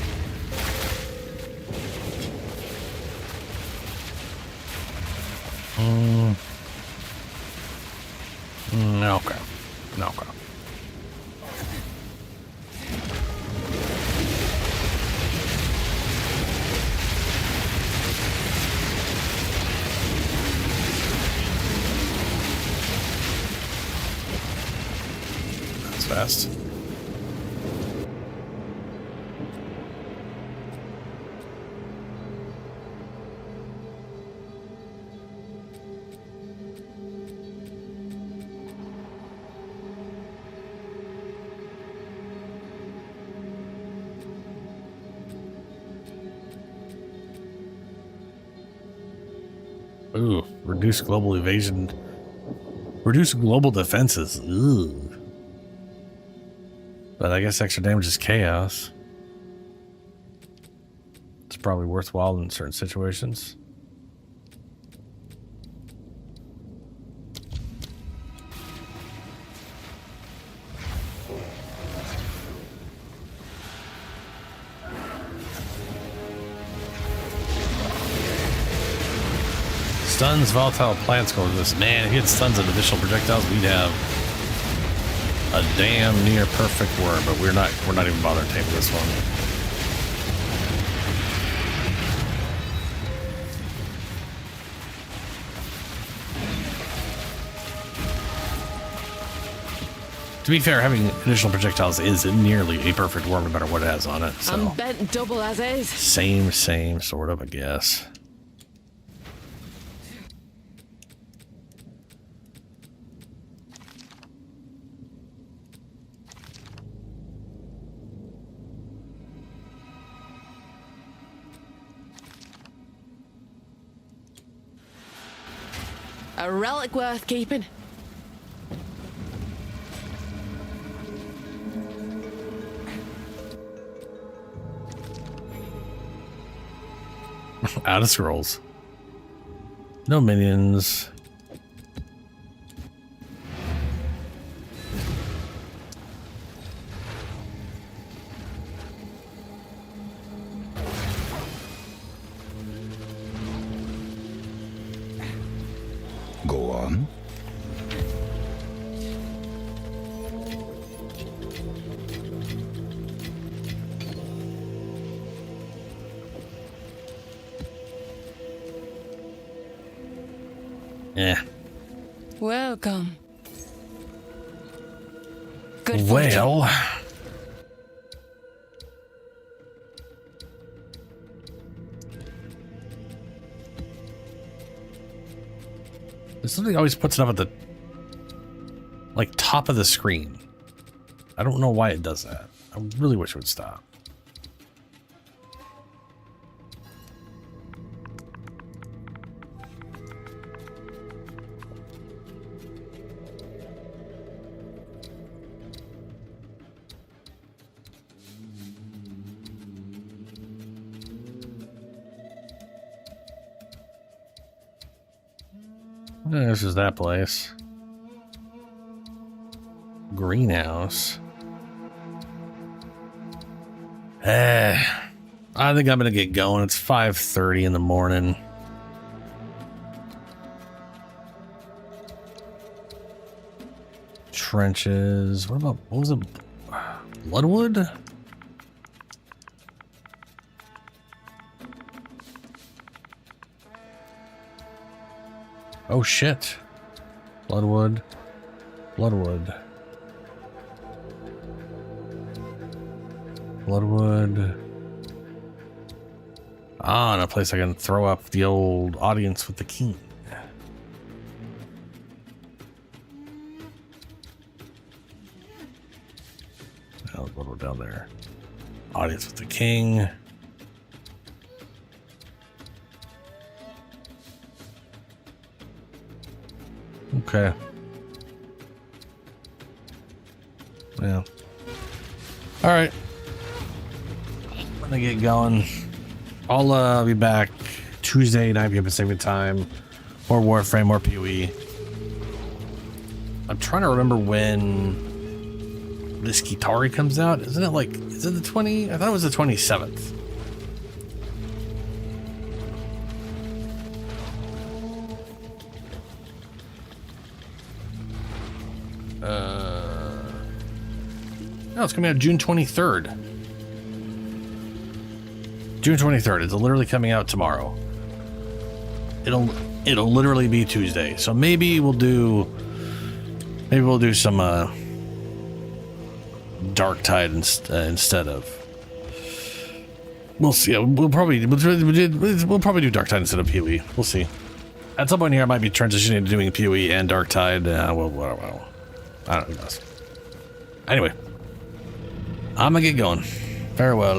Okay. Okay. That's fast. Ooh, reduce global evasion. Reduce global defenses. Ooh. But I guess extra damage is chaos. It's probably worthwhile in certain situations. Stuns volatile plants go with this. Man, if he had stuns and additional projectiles, we'd have a damn near perfect worm, but we're not even bothering taking this one. To be fair, having additional projectiles is nearly a perfect worm, no matter what it has on it. So. I'm bent double as is. Same, sort of, I guess. A relic worth keeping. Out of scrolls. No minions. Go on. Yeah. Welcome. Good well. Something always puts it up at the like top of the screen. I don't know why it does that. I really wish it would stop. This is that place. Greenhouse. I think I'm gonna get going. It's 5:30 in the morning. Trenches. What was it? Bloodwood? Oh shit. Bloodwood. Bloodwood. Bloodwood. Ah, and a place I can throw up the old audience with the king. Oh, Bloodwood down there. Audience with the king. Okay. Yeah. All right. I'm gonna get going. I'll be back Tuesday, 9 p.m. Pacific time. More Warframe, more PoE. I'm trying to remember when this Kitari comes out. Isn't it like, is it the 20? I thought it was the 27th. No, it's coming out June 23rd. June 23rd. It's literally coming out tomorrow. It'll literally be Tuesday. So maybe we'll do some Dark Tide instead of. We'll see. We'll probably do Dark Tide instead of PoE. We'll see. At some point here, I might be transitioning to doing PoE and Dark Tide. Well, I don't know. Anyway, I'm gonna get going. Farewell, everybody.